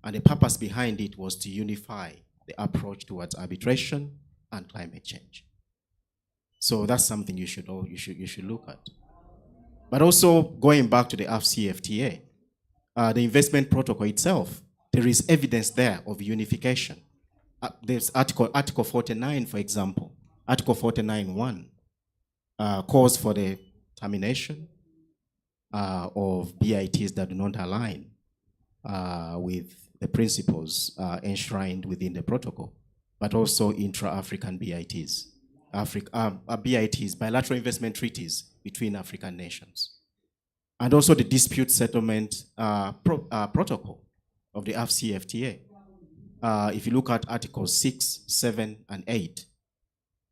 And the purpose behind it was to unify the approach towards arbitration and climate change. So that's something you should look at. But also going back to the AfCFTA, the investment protocol itself, there is evidence there of unification. There's Article 49, for example. Article 49.1 calls for the termination of BITs that do not align with the principles enshrined within the protocol, but also intra-African BITs. BITs, bilateral investment treaties between African nations. And also the dispute settlement protocol of the AfCFTA. If you look at Articles 6, 7, and 8,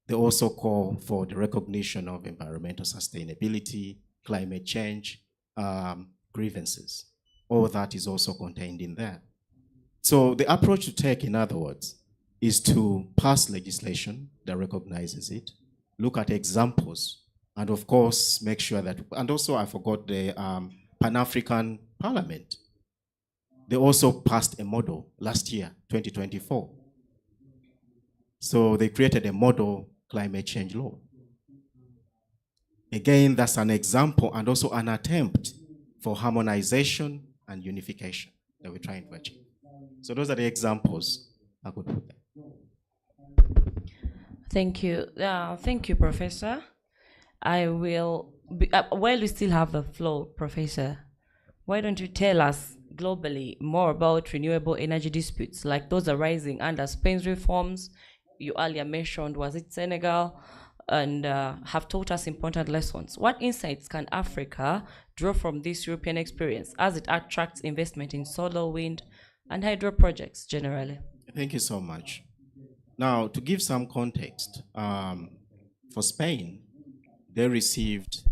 they also call for the recognition of environmental sustainability, climate change grievances. All that is also contained in there. So the approach to take, in other words, is to pass legislation that recognizes it, look at examples, and of course, make sure that, and also I forgot the Pan-African Parliament. They also passed a model last year, 2024. So they created a model climate change law. Again, that's an example and also an attempt for harmonization and unification that we're trying to achieve. So those are the examples I could put there. Thank you. Thank you, Professor. I will, while we still have the floor, Professor, why don't you tell us globally more about renewable energy disputes like those arising under Spain's reforms you earlier mentioned, was it Senegal, and have taught us important lessons. What insights can Africa draw from this European experience as it attracts investment in solar, wind, and hydro projects generally? Thank you so much. Now, to give some context, for Spain, they received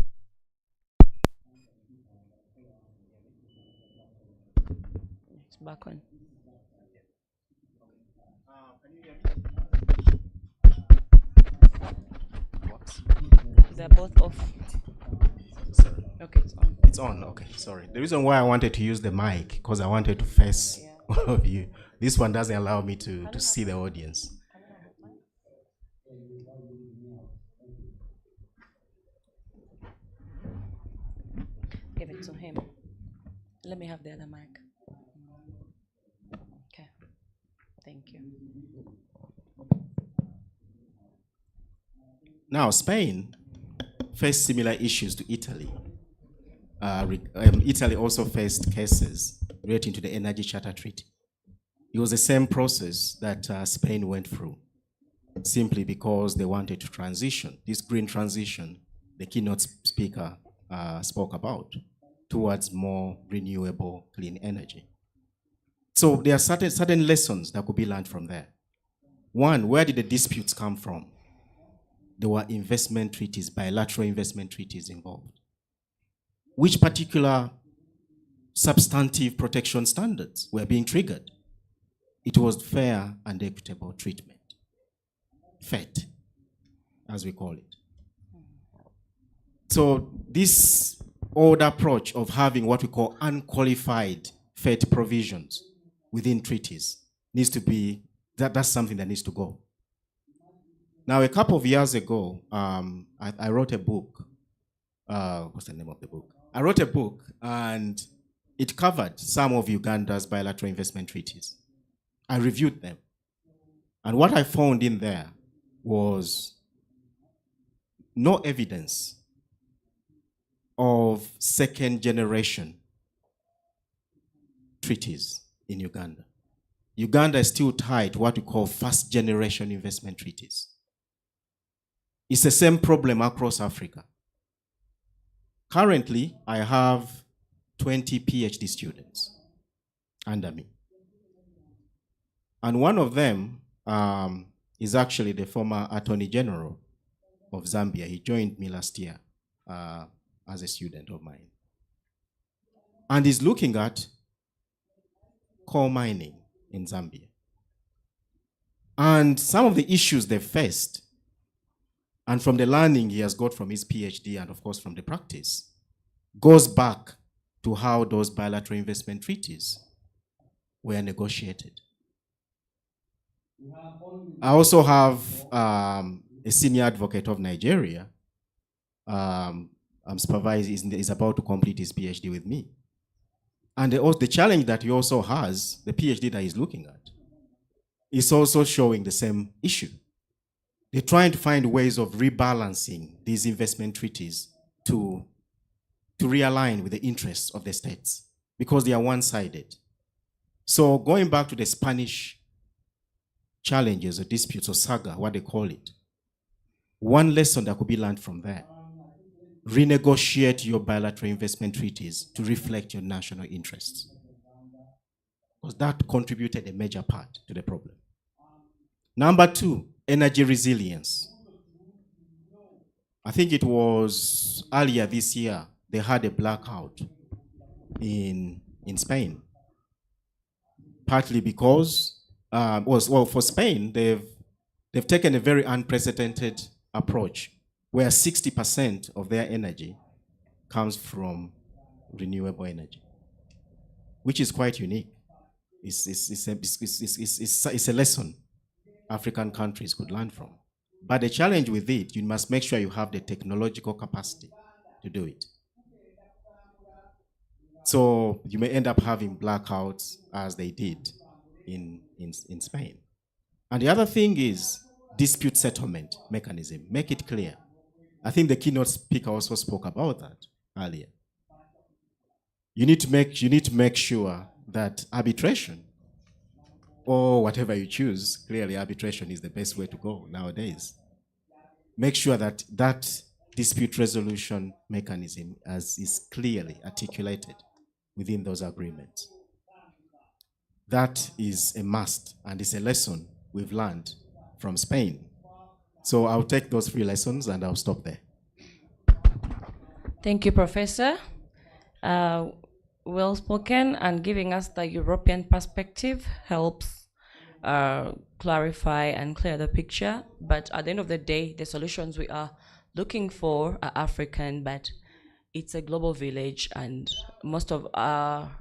it's back on. They're both off. Sorry. Okay, it's on. It's on, okay, sorry. The reason why I wanted to use the mic, because I wanted to face all of you. This one doesn't allow me to see the audience. Give it to him. Let me have the other mic. Okay. Thank you. Now, Spain faced similar issues to Italy. Italy also faced cases relating to the Energy Charter Treaty. It was the same process that Spain went through, simply because they wanted to transition, this green transition the keynote speaker spoke about, towards more renewable clean energy. So there are certain lessons that could be learned from there. One, where did the disputes come from? There were investment treaties, bilateral investment treaties involved. Which particular substantive protection standards were being triggered? It was fair and equitable treatment. FET, as we call it. So this old approach of having what we call unqualified FET provisions within treaties needs to be, that's something that needs to go. Now, a couple of years ago, I wrote a book. What's the name of the book? I wrote a book, and it covered some of Uganda's bilateral investment treaties. I reviewed them. And what I found in there was no evidence of second-generation treaties in Uganda. Uganda is still tied to what we call first-generation investment treaties. It's the same problem across Africa. Currently, I have 20 PhD students under me. And one of them is actually the former Attorney General of Zambia. He joined me last year as a student of mine. And he's looking at coal mining in Zambia. And some of the issues they faced, and from the learning he has got from his PhD and of course from the practice, goes back to how those bilateral investment treaties were negotiated. I also have a senior advocate of Nigeria. I'm supervising, is about to complete his PhD with me. And the challenge that he also has, the PhD that he's looking at, is also showing the same issue. They're trying to find ways of rebalancing these investment treaties to realign with the interests of the states, because they are one-sided. So going back to the Spanish challenges or disputes or saga, what they call it, one lesson that could be learned from there: renegotiate your bilateral investment treaties to reflect your national interests, because that contributed a major part to the problem. Number two, energy resilience. I think it was earlier this year, they had a blackout in Spain. Partly because, for Spain, they've taken a very unprecedented approach where 60% of their energy comes from renewable energy, which is quite unique. It's a lesson African countries could learn from. But the challenge with it, you must make sure you have the technological capacity to do it. So you may end up having blackouts as they did in Spain. And the other thing is dispute settlement mechanism. Make it clear. I think the keynote speaker also spoke about that earlier. You need to make sure that arbitration, or whatever you choose, clearly arbitration is the best way to go nowadays. Make sure that that dispute resolution mechanism is clearly articulated within those agreements. That is a must, and it's a lesson we've learned from Spain. So I'll take those 3 lessons and I'll stop there. Thank you, Professor. Well spoken, and giving us the European perspective helps clarify and clear the picture. But at the end of the day, the solutions we are looking for are African, but it's a global village, and most of our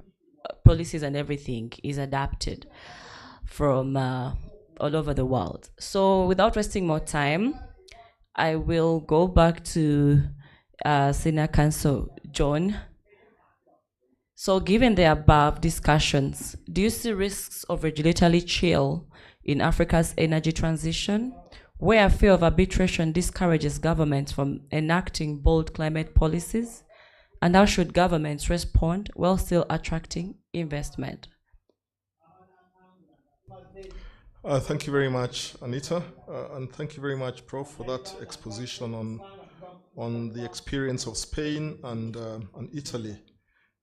policies and everything is adapted from all over the world. So without wasting more time, I will go back to Senior Counsel John. So given the above discussions, do you see risks of regulatory chill in Africa's energy transition, where a fear of arbitration discourages governments from enacting bold climate policies? And how should governments respond while still attracting investment? Thank you very much, Anita, and thank you very much, Prof, for that exposition on the experience of Spain and Italy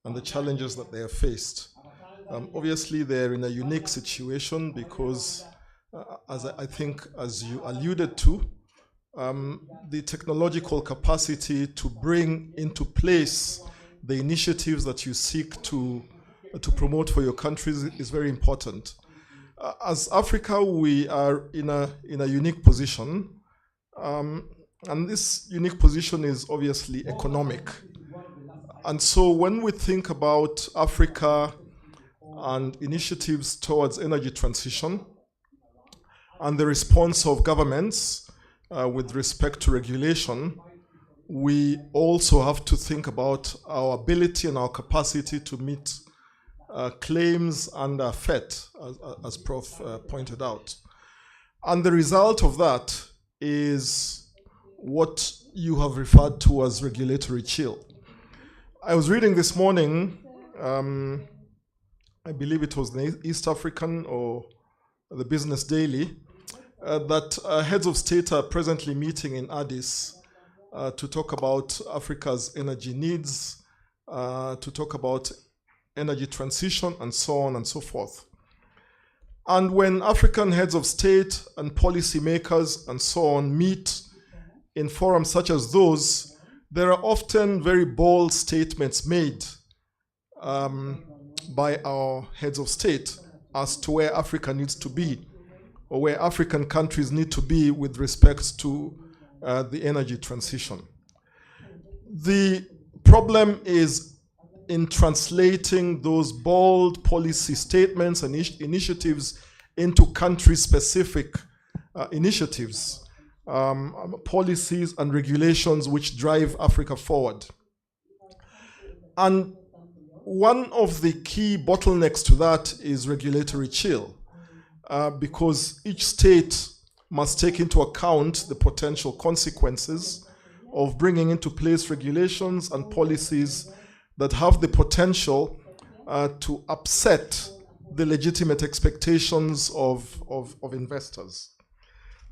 and the challenges that they have faced. Obviously, they're in a unique situation because, as you alluded to, the technological capacity to bring into place the initiatives that you seek to promote for your countries is very important. As Africa, we are in a unique position, and this unique position is obviously economic. And so when we think about Africa and initiatives towards energy transition and the response of governments with respect to regulation, we also have to think about our ability and our capacity to meet claims under FET, as Prof pointed out. And the result of that is what you have referred to as regulatory chill. I was reading this morning, I believe it was the East African or the Business Daily, that heads of state are presently meeting in Addis to talk about Africa's energy needs, to talk about energy transition, and so on and so forth. And when African heads of state and policymakers and so on meet in forums such as those, there are often very bold statements made by our heads of state as to where Africa needs to be, or where African countries need to be with respect to the energy transition. The problem is in translating those bold policy statements and initiatives into country-specific initiatives, policies and regulations which drive Africa forward. And one of the key bottlenecks to that is regulatory chill, because each state must take into account the potential consequences of bringing into place regulations and policies that have the potential to upset the legitimate expectations of investors.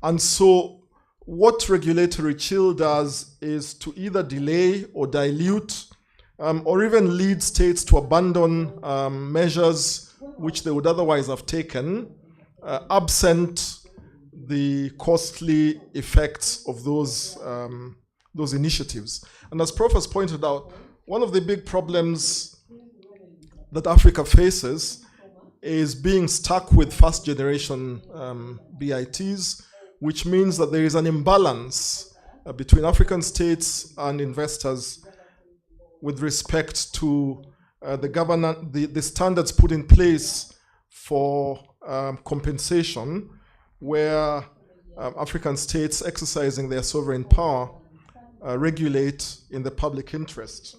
And so what regulatory chill does is to either delay or dilute or even lead states to abandon measures which they would otherwise have taken, absent the costly effects of those initiatives. And as Prof has pointed out, one of the big problems that Africa faces is being stuck with first generation BITs, which means that there is an imbalance between African states and investors with respect to the standards put in place for compensation, where African states exercising their sovereign power regulate in the public interest.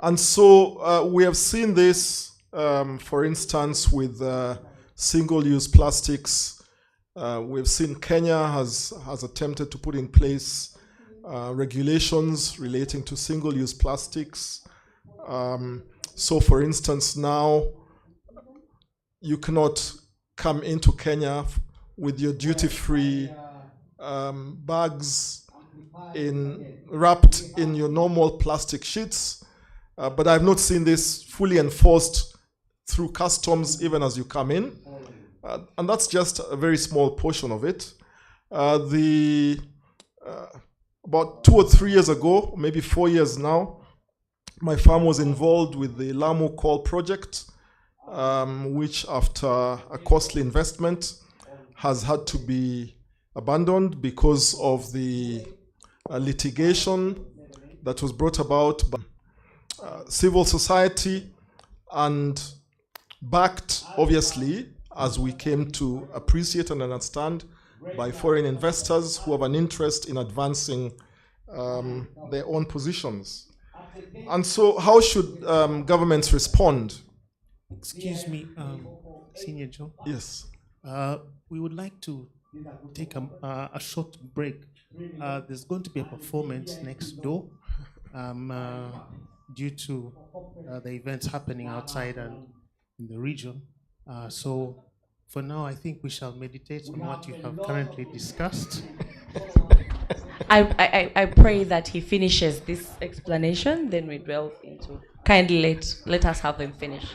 And so we have seen this, for instance, with single-use plastics. We've seen Kenya has attempted to put in place regulations relating to single-use plastics. So, for instance, now you cannot come into Kenya with your duty-free bags wrapped in your normal plastic sheets. But I've not seen this fully enforced through customs even as you come in. And that's just a very small portion of it. About 2 or 3 years ago, maybe 4 years now, my farm was involved with the Lamu Coal project, which after a costly investment has had to be abandoned because of the litigation that was brought about by civil society and backed, obviously, as we came to appreciate and understand, by foreign investors who have an interest in advancing their own positions. And so how should governments respond? Excuse me, Senior Joe. Yes. We would like to take a short break. There's going to be a performance next door due to the events happening outside and in the region. So for now, I think we shall meditate on what you have currently discussed. I pray that he finishes this explanation, then we delve into. Kindly let us have him finish.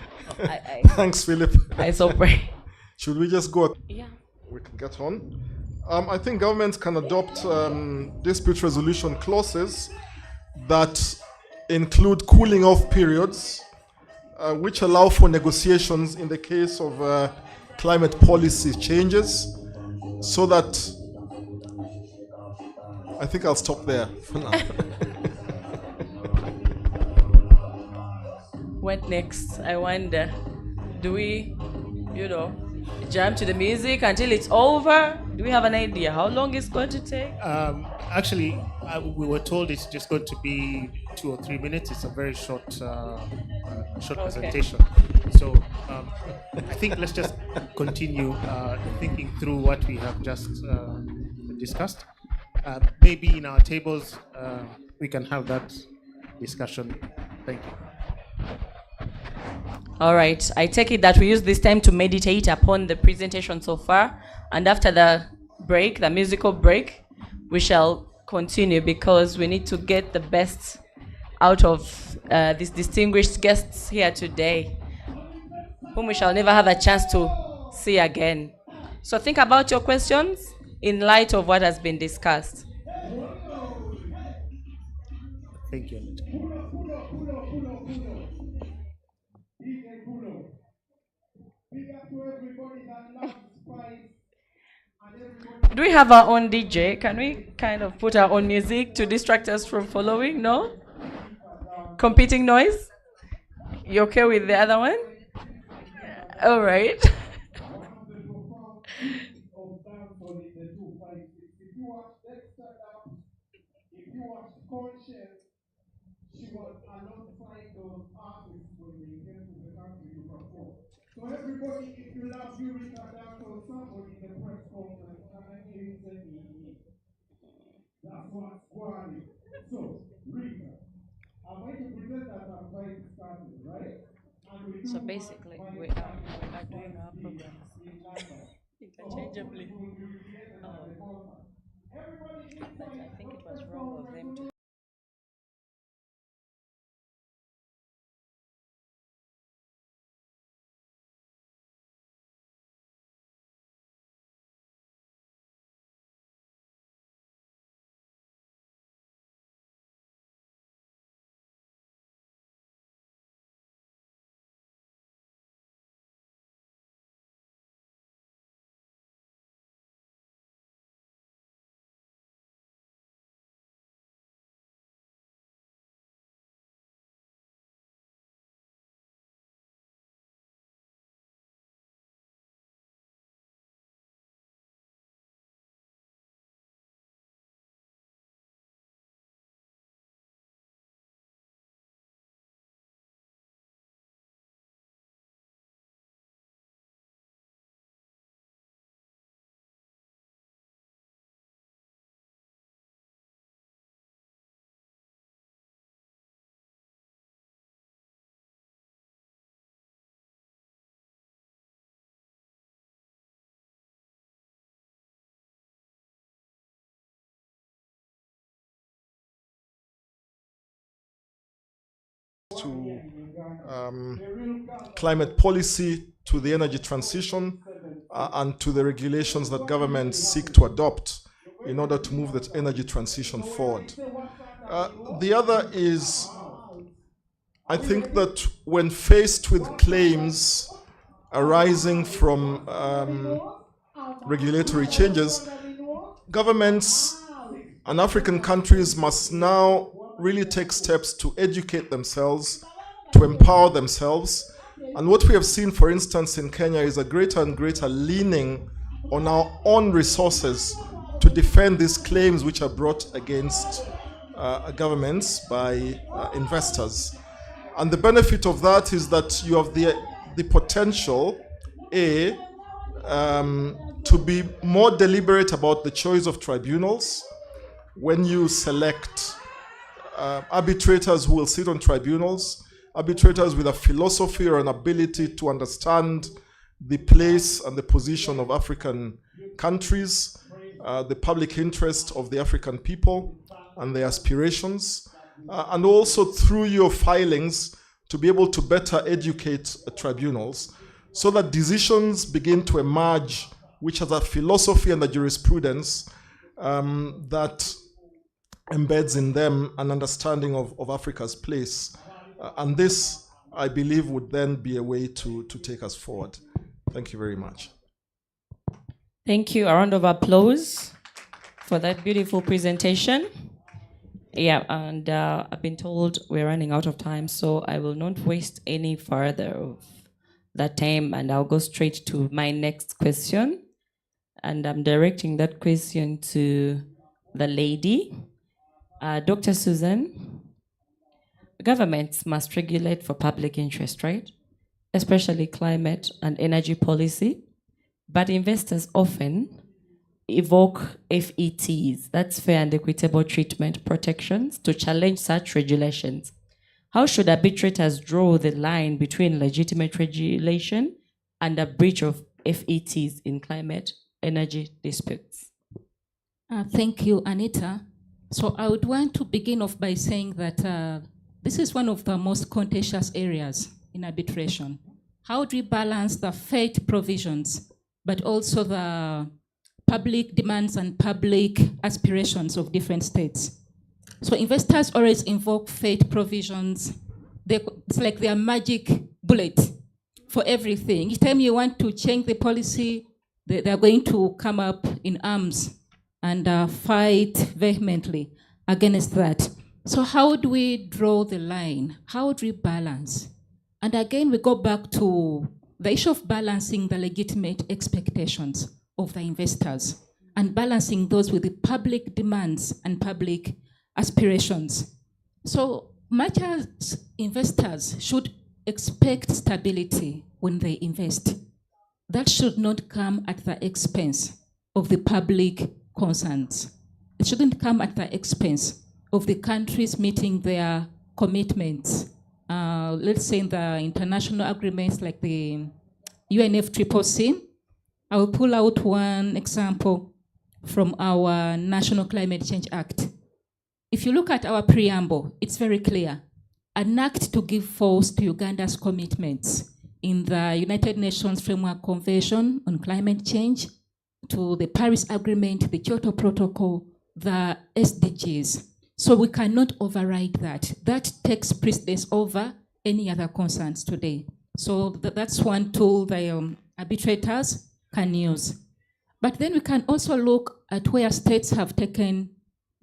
Thanks, Philip. I so pray. Should we just go? Yeah. We can get on. I think governments can adopt dispute resolution clauses that include cooling off periods, which allow for negotiations in the case of climate policy changes, so that I think I'll stop there for now. What next? I wonder. Do we, jump to the music until it's over? Do we have an idea how long it's going to take? Actually, we were told it's just going to be 2 or 3 minutes. It's a very short presentation. So I think let's just continue thinking through what we have just discussed. Maybe in our tables, we can have that discussion. Thank you. All right. I take it that we use this time to meditate upon the presentation so far. And after the break, the musical break, we shall continue because we need to get the best out of these distinguished guests here today, whom we shall never have a chance to see again. So think about your questions in light of what has been discussed. Thank you. Do we have our own DJ? Can we kind of put our own music to distract us from following? No? Competing noise? You okay with the other one? All right. So everybody, if you love Eureka, dance on somebody in the press conference, that's what's going. So, Rita, I'm going to present that I'm going to start with, right? So basically, we are doing our programs interchangeably. But I think it was wrong of them to to climate policy, to the energy transition, and to the regulations that governments seek to adopt in order to move that energy transition forward. The other is, I think that when faced with claims arising from regulatory changes, governments and African countries must now really take steps to educate themselves, to empower themselves. And what we have seen, for instance, in Kenya is a greater and greater leaning on our own resources to defend these claims which are brought against governments by investors. And the benefit of that is that you have the potential, to be more deliberate about the choice of tribunals when you select arbitrators who will sit on tribunals, arbitrators with a philosophy or an ability to understand the place and the position of African countries, the public interest of the African people and their aspirations, and also through your filings to be able to better educate tribunals so that decisions begin to emerge which has a philosophy and a jurisprudence that embeds in them an understanding of Africa's place. And this, I believe, would then be a way to take us forward. Thank you very much. Thank you. A round of applause for that beautiful presentation. Yeah, and I've been told we're running out of time, so I will not waste any further of that time, and I'll go straight to my next question. And I'm directing that question to the lady. Dr. Susan, governments must regulate for public interest, right? Especially climate and energy policy. But investors often evoke FETs, that's fair and equitable treatment protections, to challenge such regulations. How should arbitrators draw the line between legitimate regulation and a breach of FETs in climate energy disputes? Thank you, Anita. So I would want to begin off by saying that this is one of the most contentious areas in arbitration. How do we balance the FET provisions, but also the public demands and public aspirations of different states? So investors always invoke FET provisions. It's like their magic bullet for everything. Each time you want to change the policy, they're going to come up in arms and fight vehemently against that. So how do we draw the line? How do we balance? And again, we go back to the issue of balancing the legitimate expectations of the investors and balancing those with the public demands and public aspirations. So much as investors should expect stability when they invest, that should not come at the expense of the public concerns. It shouldn't come at the expense of the countries meeting their commitments. Let's say in the international agreements like the UNFCCC. I will pull out one example from our National Climate Change Act. If you look at our preamble, it's very clear. An act to give force to Uganda's commitments in the United Nations Framework Convention on Climate Change, to the Paris Agreement, the Kyoto Protocol, the SDGs. So we cannot override that. That takes precedence over any other concerns today. So that's one tool the arbitrators can use. But then we can also look at where states have taken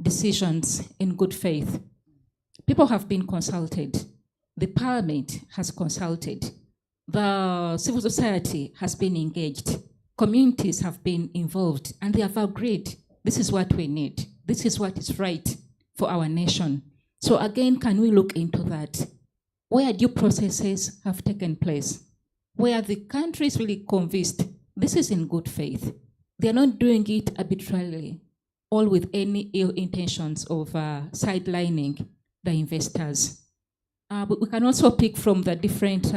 decisions in good faith. People have been consulted. The parliament has consulted. The civil society has been engaged. Communities have been involved, and they have agreed, this is what we need. This is what is right for our nation. So again, can we look into that? Where due processes have taken place, where the country is really convinced this is in good faith. They're not doing it arbitrarily, all with any ill intentions of sidelining the investors. But we can also pick from the different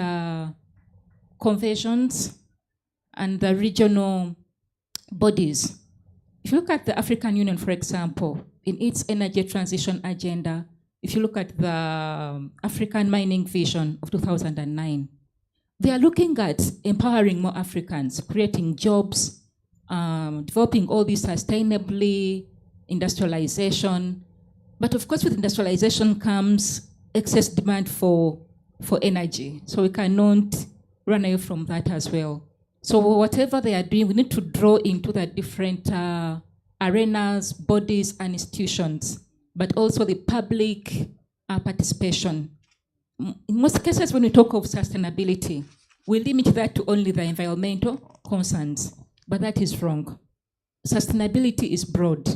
conventions and the regional bodies. If you look at the African Union, for example, in its energy transition agenda, if you look at the African Mining Vision of 2009, they are looking at empowering more Africans, creating jobs, developing all this sustainably, industrialization. But of course, with industrialization comes excess demand for energy. So we cannot run away from that as well. So whatever they are doing, we need to draw into the different arenas, bodies, and institutions, but also the public participation. In most cases, when we talk of sustainability, we limit that to only the environmental concerns, but that is wrong. Sustainability is broad.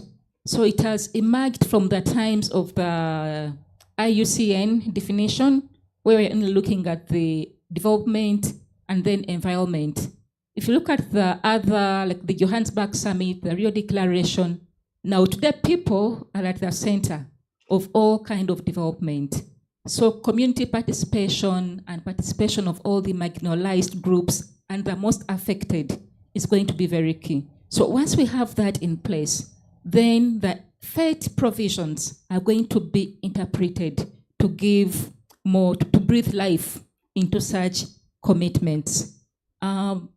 So it has emerged from the times of the IUCN definition, where we're only looking at the development and then environment. If you look at the other, like the Johannesburg Summit, the Rio Declaration, now today people are at the center of all kind of development. So community participation and participation of all the marginalized groups and the most affected is going to be very key. So once we have that in place, then the FATE provisions are going to be interpreted to give more, to breathe life into such commitments. And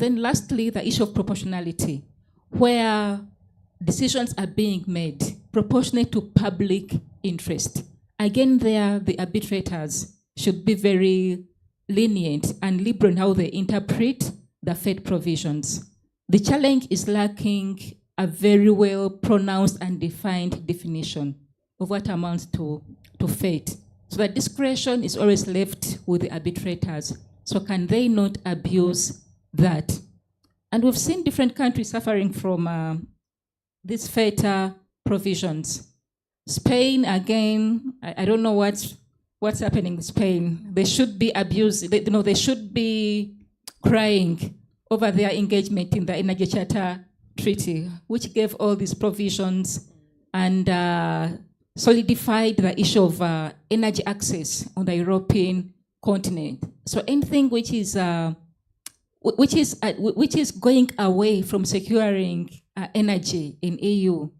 then lastly, the issue of proportionality, where decisions are being made proportionate to public interest. Again, there, the arbitrators should be very lenient and liberal in how they interpret the FATE provisions. The challenge is lacking a very well pronounced and defined definition of what amounts to FATE. So that discretion is always left with the arbitrators. So can they not abuse that? And we've seen different countries suffering from these FATE provisions. Spain, again, I don't know what's happening in Spain. They should be abused, they should be crying over their engagement in the Energy Charter Treaty, which gave all these provisions and solidified the issue of energy access on the European continent. So anything which is going away from securing energy in EU,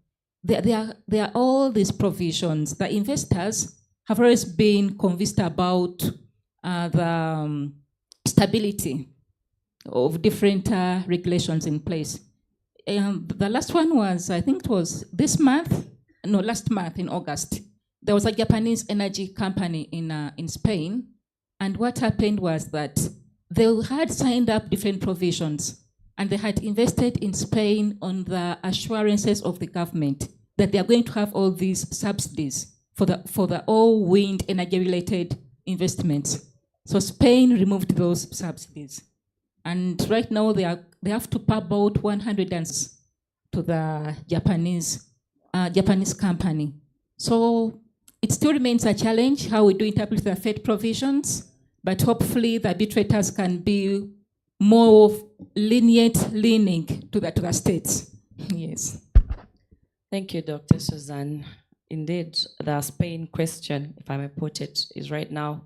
there are all these provisions. The investors have always been convinced about the stability of different regulations in place. The last one was, I think it was last month in August. There was a Japanese energy company in Spain, and what happened was that they had signed up different provisions, and they had invested in Spain on the assurances of the government that they are going to have all these subsidies for the all wind energy related investments. So Spain removed those subsidies, and right now they have to pay about 100 to the Japanese company. So it still remains a challenge how we do interpret the FATE provisions, but hopefully the arbitrators can be more lenient leaning to the states. Yes. Thank you, Dr. Suzanne. Indeed, the Spain question, if I may put it, is right now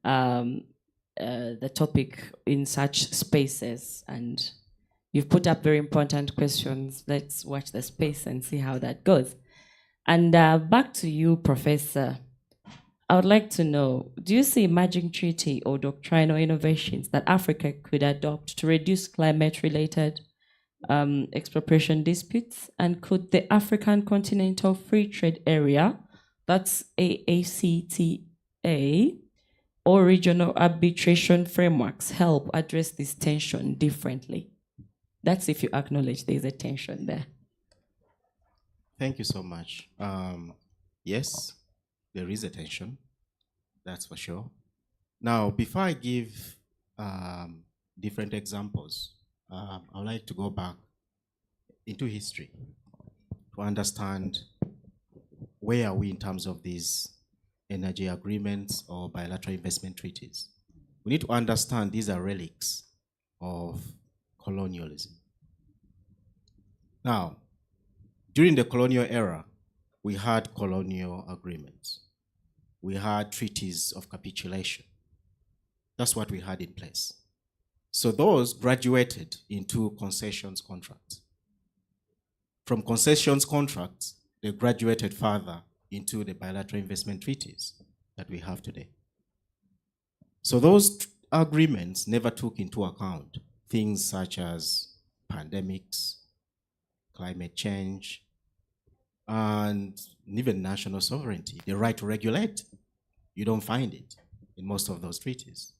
the topic in such spaces. And you've put up very important questions. Let's watch the space and see how that goes. And back to you, Professor. I would like to know, do you see emerging treaty or doctrinal innovations that Africa could adopt to reduce climate-related expropriation disputes? And could the African Continental Free Trade Area, that's AACTA, or regional arbitration frameworks help address this tension differently? That's if you acknowledge there's a tension there. Thank you so much. Yes, there is a tension, that's for sure. Now, before I give different examples, I would like to go back into history to understand where are we in terms of these energy agreements or bilateral investment treaties. We need to understand these are relics of colonialism. Now, during the colonial era, we had colonial agreements. We had treaties of capitulation. That's what we had in place. So those graduated into concessions contracts. From concessions contracts, they graduated further into the bilateral investment treaties that we have today. So those agreements never took into account things such as pandemics, climate change, and even national sovereignty, the right to regulate. You don't find it in most of those treaties.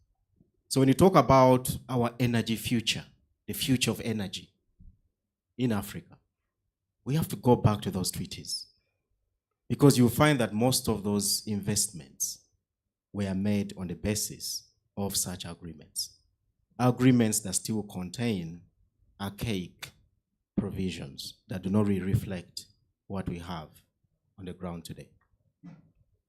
So when you talk about our energy future, the future of energy in Africa, we have to go back to those treaties, because you'll find that most of those investments were made on the basis of such agreements. Agreements that still contain archaic provisions that do not really reflect what we have on the ground today.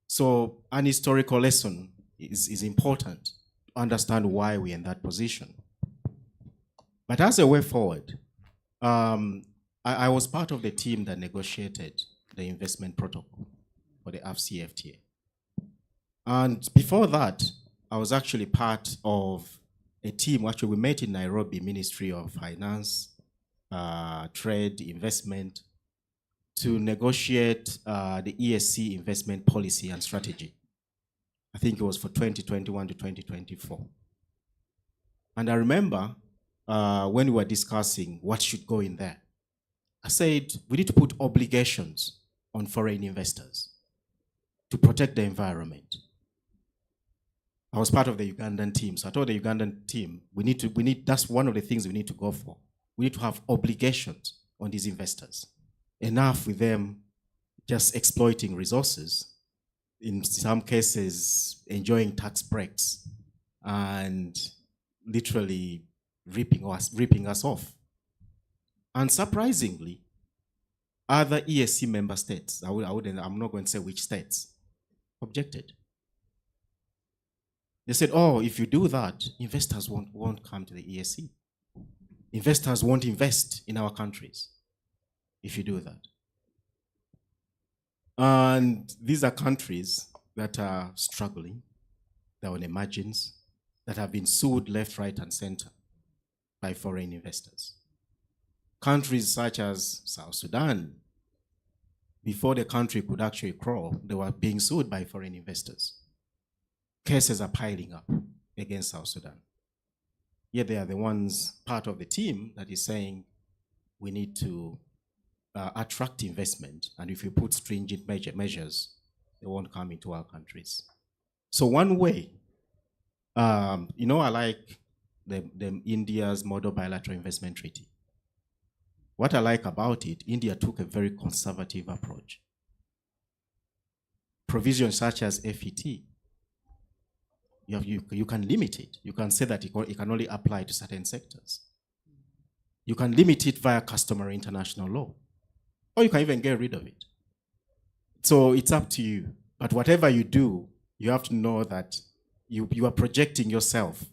So an historical lesson is important to understand why we're in that position. But as a way forward, I was part of the team that negotiated the investment protocol for the AfCFTA. And before that, I was actually part of a team. Actually, we met in Nairobi, Ministry of Finance, Trade, Investment, to negotiate the ESC investment policy and strategy. I think it was for 2021 to 2024. And I remember when we were discussing what should go in there, I said, we need to put obligations on foreign investors to protect the environment. I was part of the Ugandan team, so I told the Ugandan team, that's one of the things we need to go for. We need to have obligations on these investors. Enough with them just exploiting resources, in some cases enjoying tax breaks and literally ripping us off. And surprisingly, other ESC member states, I'm not going to say which states, objected. They said, oh, if you do that, investors won't come to the ESC. Investors won't invest in our countries if you do that. And these are countries that are struggling, they're on the margins, that have been sued left, right, and center by foreign investors. Countries such as South Sudan, before the country could actually crawl, they were being sued by foreign investors. Cases are piling up against South Sudan. Yet they are the ones, part of the team, that is saying we need to attract investment, and if we put stringent measures, they won't come into our countries. So one way, I like the India's model bilateral investment treaty. What I like about it, India took a very conservative approach. Provisions such as FET, you can limit it. You can say that it can only apply to certain sectors. You can limit it via customary international law, or you can even get rid of it. So it's up to you. But whatever you do, you have to know that you are projecting yourself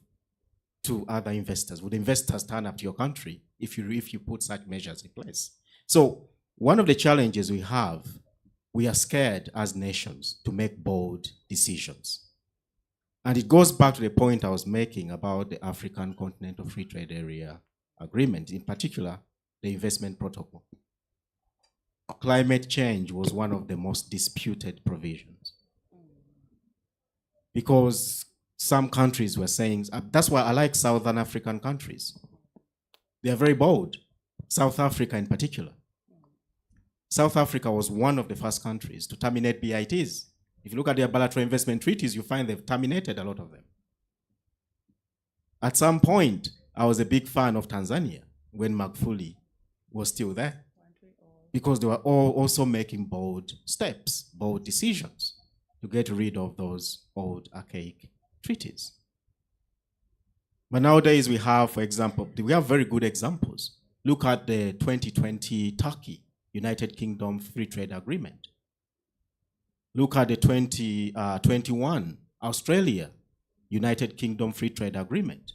to other investors. Would investors turn up to your country if you put such measures in place? So one of the challenges we have, we are scared as nations to make bold decisions. And it goes back to the point I was making about the African Continental Free Trade Area Agreement, in particular, the investment protocol. Climate change was one of the most disputed provisions, because some countries were saying, that's why I like Southern African countries. They are very bold, South Africa in particular. South Africa was one of the first countries to terminate BITs. If you look at their bilateral investment treaties, you find they've terminated a lot of them. At some point, I was a big fan of Tanzania when Magufuli was still there, because they were all also making bold steps, bold decisions to get rid of those old archaic treaties. But nowadays we have, for example, we have very good examples. Look at the 2020 Turkey, United Kingdom Free Trade Agreement. Look at the 2021 Australia, United Kingdom Free Trade Agreement.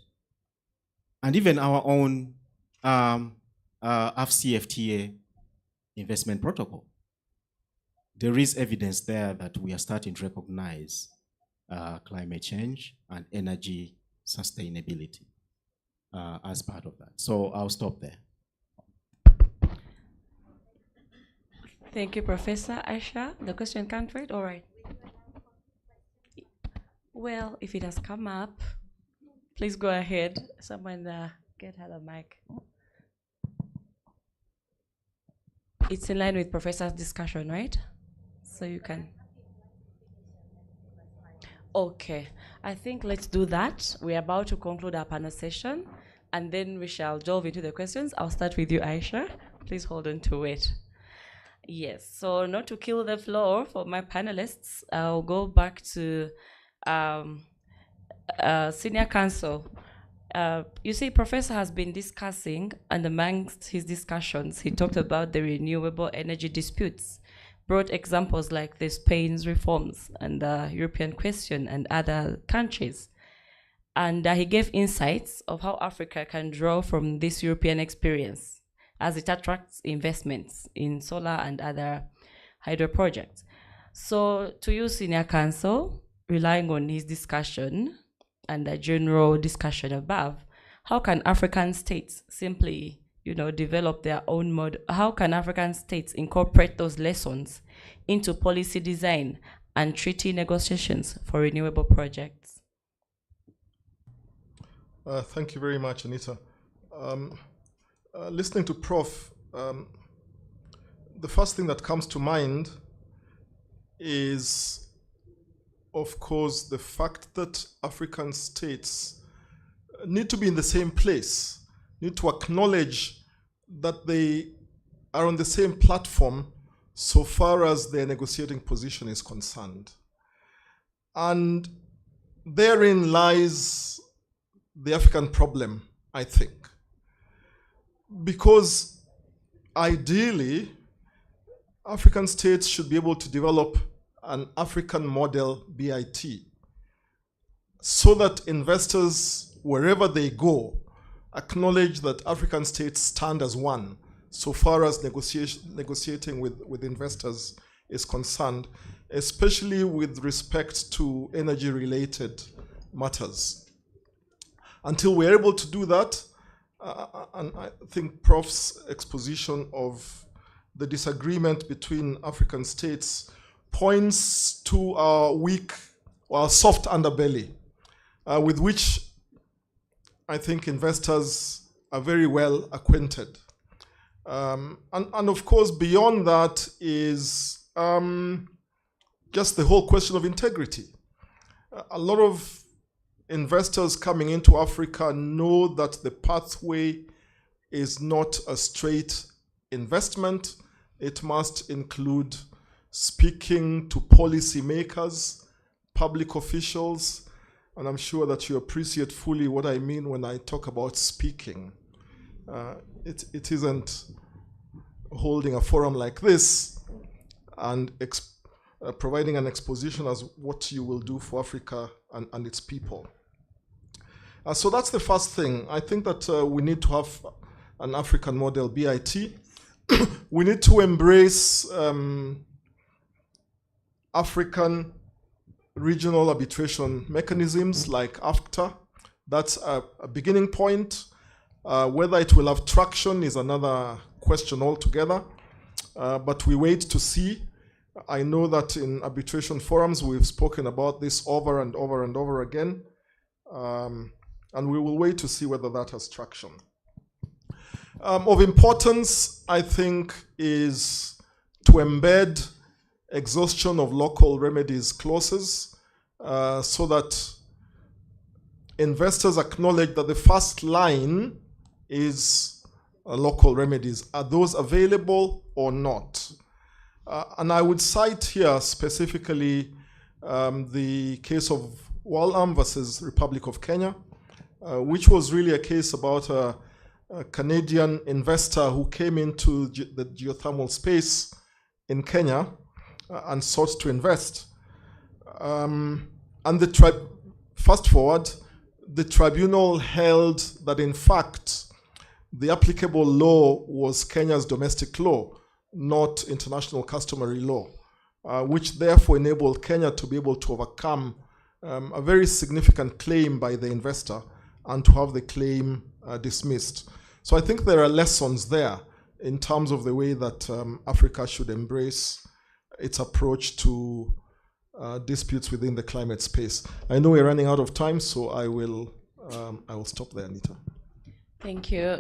And even our own AfCFTA investment protocol. There is evidence there that we are starting to recognize climate change and energy sustainability as part of that. So I'll stop there. Thank you, Professor Aisha. The question can't wait? All right. Well, if it has come up, please go ahead. Someone get her the mic. It's in line with Professor's discussion, right? So you can. Okay, I think let's do that. We're about to conclude our panel session, and then we shall delve into the questions. I'll start with you, Aisha. Please hold on to it. Yes, so not to kill the floor for my panelists, I'll go back to Senior Counsel. You see, Professor has been discussing, and amongst his discussions, he talked about the renewable energy disputes, brought examples like the Spain's reforms and the European question and other countries. And he gave insights of how Africa can draw from this European experience as it attracts investments in solar and other hydro projects. So to you, Senior Counsel, relying on his discussion and the general discussion above, how can African states simply, develop their own model? How can African states incorporate those lessons into policy design and treaty negotiations for renewable projects? Thank you very much, Anita. Listening to Prof, the first thing that comes to mind is, of course, the fact that African states need to be in the same place, need to acknowledge that they are on the same platform so far as their negotiating position is concerned. And therein lies the African problem, I think. Because ideally, African states should be able to develop an African model BIT so that investors, wherever they go, acknowledge that African states stand as one so far as negotiating with investors is concerned, especially with respect to energy-related matters. Until we're able to do that, and I think Prof's exposition of the disagreement between African states points to our weak or our soft underbelly, with which I think investors are very well acquainted. And of course, beyond that is just the whole question of integrity. A lot of investors coming into Africa know that the pathway is not a straight investment. It must include speaking to policymakers, public officials, and I'm sure that you appreciate fully what I mean when I talk about speaking. It isn't holding a forum like this and providing an exposition as what you will do for Africa and its people. So that's the first thing. I think that we need to have an African model BIT. We need to embrace African regional arbitration mechanisms like AFCTA. That's a beginning point. Whether it will have traction is another question altogether, but we wait to see. I know that in arbitration forums we've spoken about this over and over and over again, and we will wait to see whether that has traction. Of importance, I think, is to embed exhaustion of local remedies clauses so that investors acknowledge that the first line is local remedies. Are those available or not? And I would cite here specifically the case of Wallam versus Republic of Kenya, which was really a case about a Canadian investor who came into the geothermal space in Kenya and sought to invest. And fast forward, the tribunal held that in fact the applicable law was Kenya's domestic law, not international customary law, which therefore enabled Kenya to be able to overcome a very significant claim by the investor and to have the claim dismissed. So I think there are lessons there, in terms of the way that Africa should embrace its approach to disputes within the climate space. I know we're running out of time, so I will stop there, Anita. Thank you,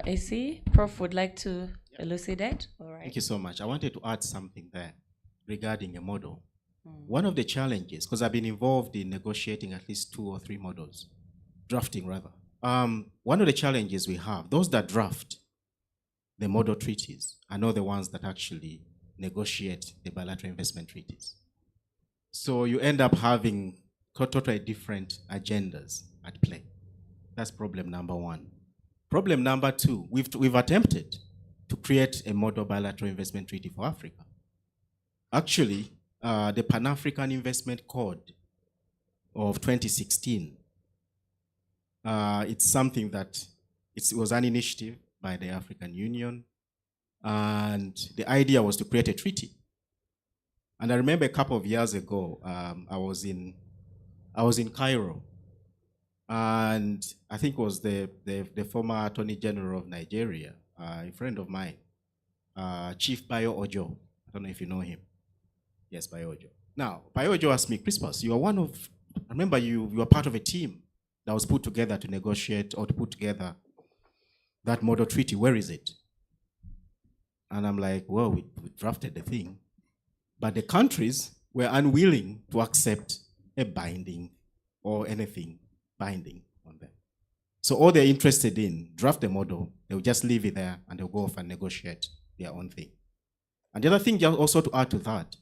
AC. Prof would like to elucidate. All right. Thank you so much. I wanted to add something there regarding a model. One of the challenges, because I've been involved in negotiating at least 2 or 3 models, drafting rather. One of the challenges we have, those that draft the model treaties are not the ones that actually negotiate the bilateral investment treaties. So you end up having totally different agendas at play. That's problem number 1. Problem number 2, we've attempted to create a model bilateral investment treaty for Africa. Actually, the Pan-African Investment Code of 2016, it's something that it was an initiative by the African Union, and the idea was to create a treaty. And I remember a couple of years ago, I was in Cairo, and I think it was the former Attorney General of Nigeria, a friend of mine, Chief Bayo Ojo. I don't know if you know him. Yes, Bayo Ojo. Now, Bayo Ojo asked me, Crispus, you are I remember you were part of a team that was put together to negotiate or to put together that model treaty. Where is it? And I'm like, well, we drafted the thing, but the countries were unwilling to accept a binding or anything binding on them. So all they're interested in, draft the model, they'll just leave it there and they'll go off and negotiate their own thing. And the other thing also to add to that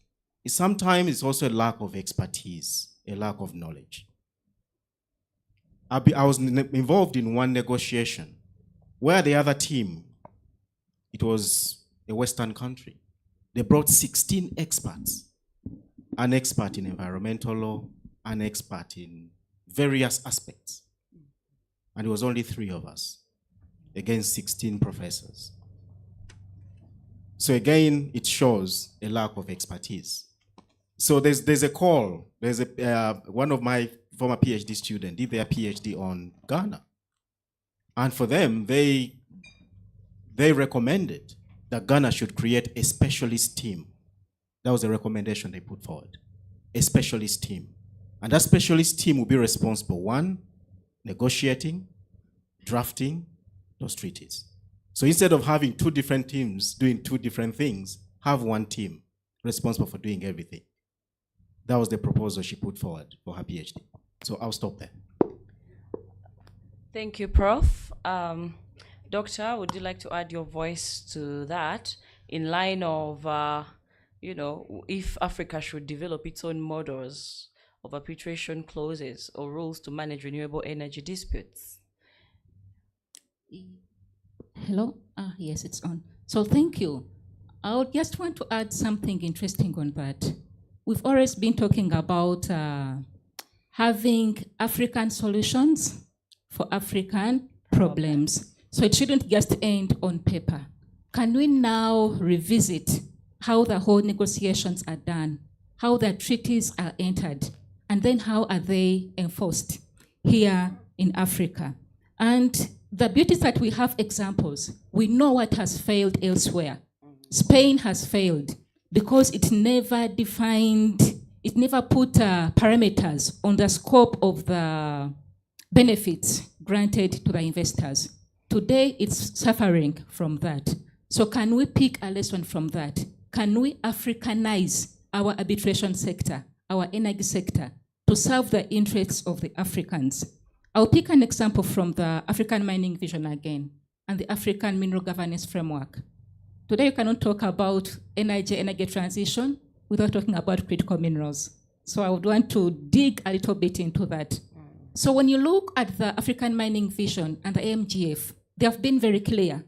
is sometimes it's also a lack of expertise, a lack of knowledge. I was involved in one negotiation where the other team, it was a Western country. They brought 16 experts, an expert in environmental law, an expert in various aspects. And it was only 3 of us against 16 professors. So again, it shows a lack of expertise. So there's a call. There's one of my former PhD students did their PhD on Ghana. And for them, they recommended that Ghana should create a specialist team. That was the recommendation they put forward. A specialist team. And that specialist team will be responsible, 1, negotiating, drafting those treaties. So instead of having 2 different teams doing 2 different things, have 1 team responsible for doing everything. That was the proposal she put forward for her PhD. So I'll stop there. Thank you, Prof. Doctor, would you like to add your voice to that in line of, if Africa should develop its own models of arbitration clauses or rules to manage renewable energy disputes? Hello? Yes, it's on. So thank you. I would just want to add something interesting on that. We've always been talking about having African solutions for African problems. So it shouldn't just end on paper. Can we now revisit how the whole negotiations are done, how the treaties are entered, and then how are they enforced here in Africa? And the beauty is that we have examples. We know what has failed elsewhere. Spain has failed because it never put parameters on the scope of the benefits granted to the investors. Today, it's suffering from that. So can we pick a lesson from that? Can we Africanize our arbitration sector, our energy sector, to serve the interests of the Africans? I'll pick an example from the African Mining Vision again, and the African Mineral Governance Framework. Today, you cannot talk about energy transition without talking about critical minerals. So I would want to dig a little bit into that. So when you look at the African Mining Vision and the AMGF, they have been very clear.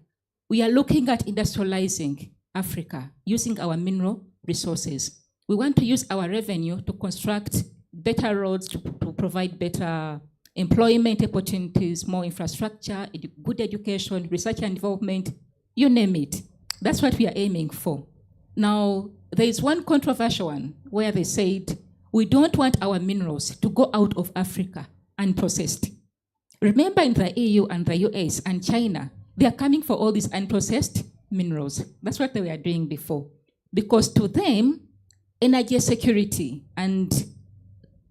We are looking at industrializing Africa using our mineral resources. We want to use our revenue to construct better roads, to provide better employment opportunities, more infrastructure, good education, research and development, you name it. That's what we are aiming for. Now, there is one controversial one where they said, we don't want our minerals to go out of Africa unprocessed. Remember in the EU and the US and China, they are coming for all these unprocessed minerals. That's what they were doing before. Because to them, energy security and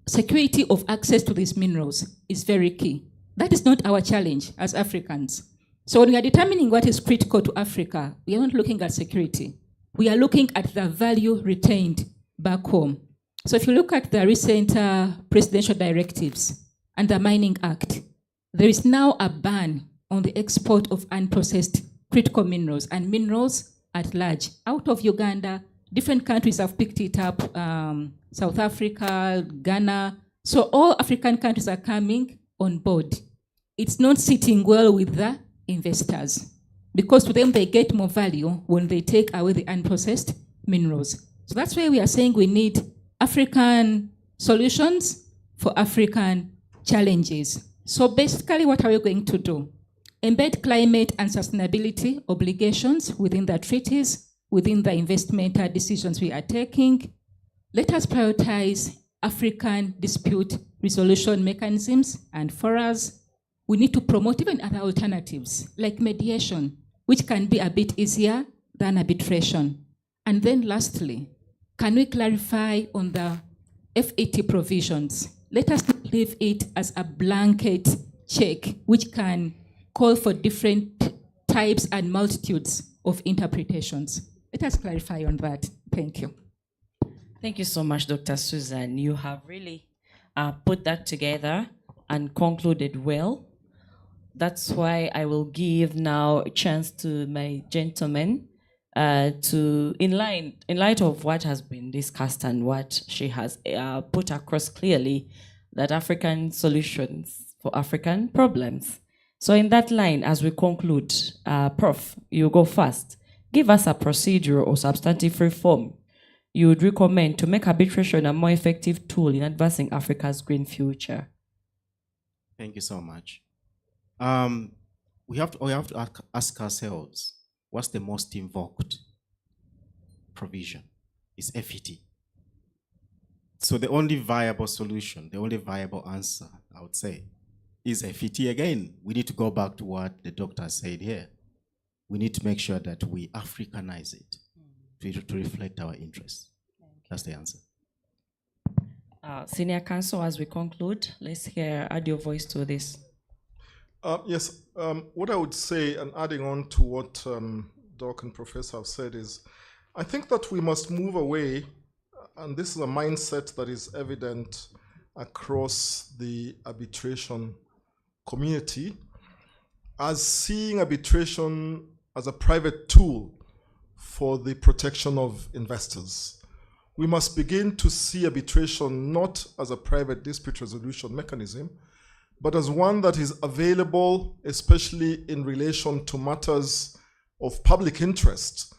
security of access to these minerals is very key. That is not our challenge as Africans. So when we are determining what is critical to Africa, we are not looking at security. We are looking at the value retained back home. So if you look at the recent presidential directives and the Mining Act, there is now a ban on the export of unprocessed critical minerals and minerals at large. Out of Uganda, different countries have picked it up, South Africa, Ghana. So all African countries are coming on board. It's not sitting well with the investors because to them they get more value when they take away the unprocessed minerals. So that's why we are saying we need African solutions for African challenges. So basically, what are we going to do? Embed climate and sustainability obligations within the treaties, within the investment decisions we are taking. Let us prioritize African dispute resolution mechanisms, and for us, we need to promote even other alternatives like mediation, which can be a bit easier than arbitration. And then lastly, can we clarify on the FET provisions? Let us not leave it as a blanket check, which can call for different types and multitudes of interpretations. Let us clarify on that. Thank you. Thank you so much, Dr. Susan. You have really put that together and concluded well. That's why I will give now a chance to my gentleman to, in light of what has been discussed and what she has put across clearly, that African solutions for African problems. So in that line, as we conclude, Prof, you go first. Give us a procedure or substantive reform you would recommend to make arbitration a more effective tool in advancing Africa's green future. Thank you so much. We have to ask ourselves, what's the most invoked provision? It's FET. So the only viable solution, the only viable answer, I would say, is FET again. We need to go back to what the doctor said here. We need to make sure that we Africanize it to reflect our interests. That's the answer. Senior counsel, as we conclude, let's add your voice to this. Yes, what I would say, and adding on to what Doc and Professor have said, is I think that we must move away, and this is a mindset that is evident across the arbitration community, as seeing arbitration as a private tool for the protection of investors. We must begin to see arbitration not as a private dispute resolution mechanism, but as one that is available, especially in relation to matters of public interest,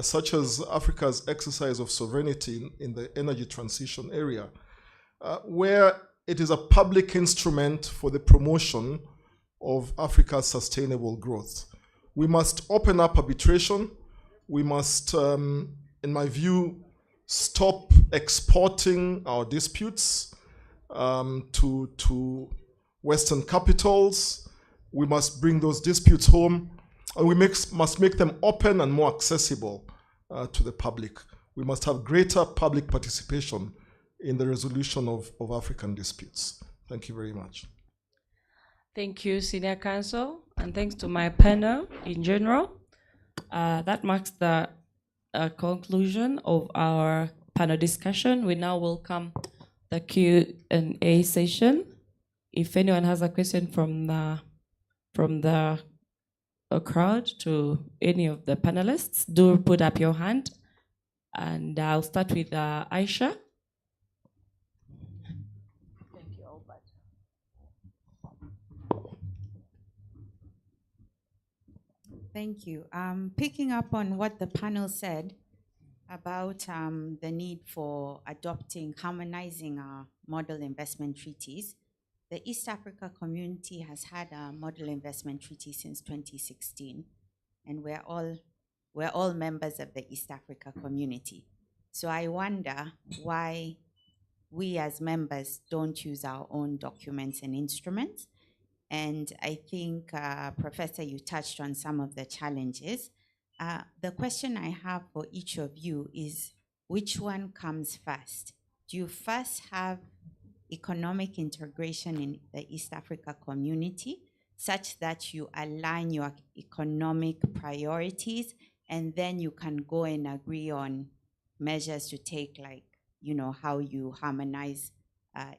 such as Africa's exercise of sovereignty in the energy transition area, where it is a public instrument for the promotion of Africa's sustainable growth. We must open up arbitration. We must, in my view, stop exporting our disputes to Western capitals. We must bring those disputes home, and we must make them open and more accessible to the public. We must have greater public participation in the resolution of African disputes. Thank you very much. Thank you, Senior Counsel, and thanks to my panel in general. That marks the conclusion of our panel discussion. We now welcome the Q&A session. If anyone has a question from the crowd to any of the panelists, do put up your hand. And I'll start with Aisha. Thank you, Albert. Thank you. Picking up on what the panel said about the need for harmonizing our model investment treaties, the East Africa community has had a model investment treaty since 2016, and we're all members of the East Africa community. So I wonder why we as members don't use our own documents and instruments. And I think, Professor, you touched on some of the challenges. The question I have for each of you is, which one comes first? Do you first have economic integration in the East Africa community such that you align your economic priorities, and then you can go and agree on measures to take, like, how you harmonize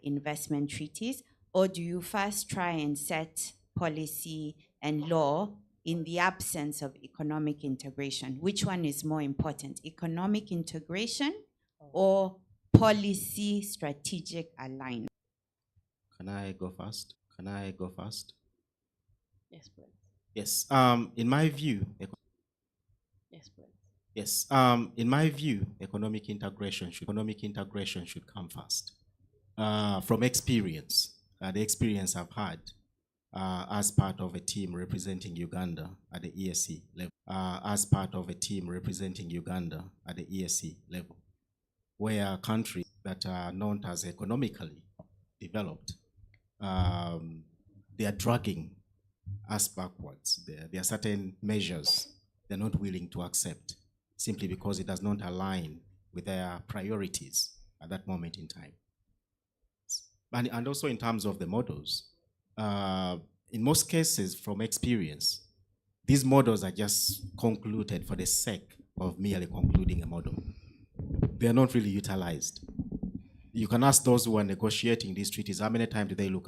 investment treaties? Or do you first try and set policy and law in the absence of economic integration? Which one is more important, economic integration or policy strategic alignment? Can I go first? Can I go first? Yes, please. Yes. In my view, Yes, please. yes. In my view, economic integration should come first. From experience, the experience I've had as part of a team representing Uganda at the ESC level, where countries that are known as economically developed, they are dragging us backwards. There are certain measures they're not willing to accept simply because it does not align with their priorities at that moment in time. And also in terms of the models, in most cases from experience, these models are just concluded for the sake of merely concluding a model. They are not really utilized. You can ask those who are negotiating these treaties, how many times do they look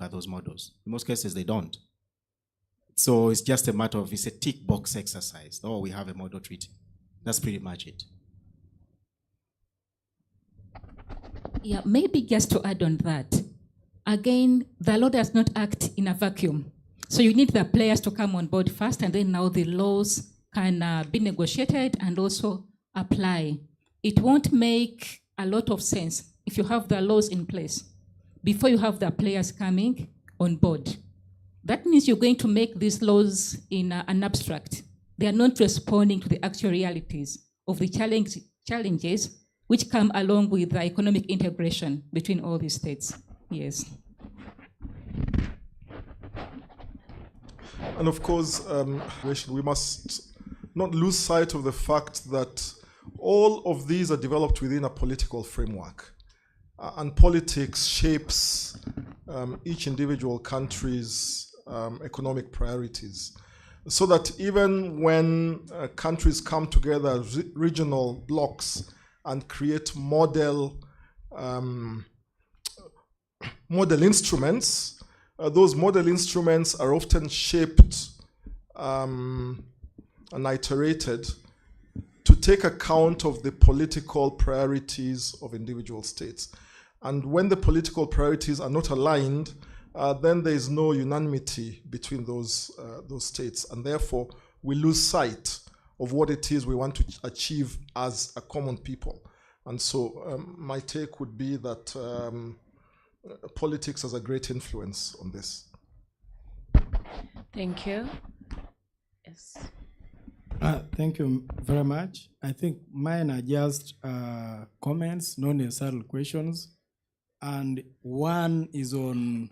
at those models? In most cases, they don't. So it's just a matter of, it's a tick box exercise. Oh, we have a model treaty. That's pretty much it. Yeah, maybe just to add on that, again, the law does not act in a vacuum. So you need the players to come on board first, and then now the laws can be negotiated and also apply. It won't make a lot of sense if you have the laws in place before you have the players coming on board. That means you're going to make these laws in an abstract. They are not responding to the actual realities of the challenges which come along with the economic integration between all these states. Yes. And of course, we must not lose sight of the fact that all of these are developed within a political framework. And politics shapes each individual country's economic priorities. So that even when countries come together as regional blocks and create model instruments, those model instruments are often shaped and iterated to take account of the political priorities of individual states. And when the political priorities are not aligned, then there is no unanimity between those states, and therefore we lose sight of what it is we want to achieve as a common people. And so my take would be that politics has a great influence on this. Thank you. Yes. Thank you very much. I think mine are just comments, not necessarily questions. And one is on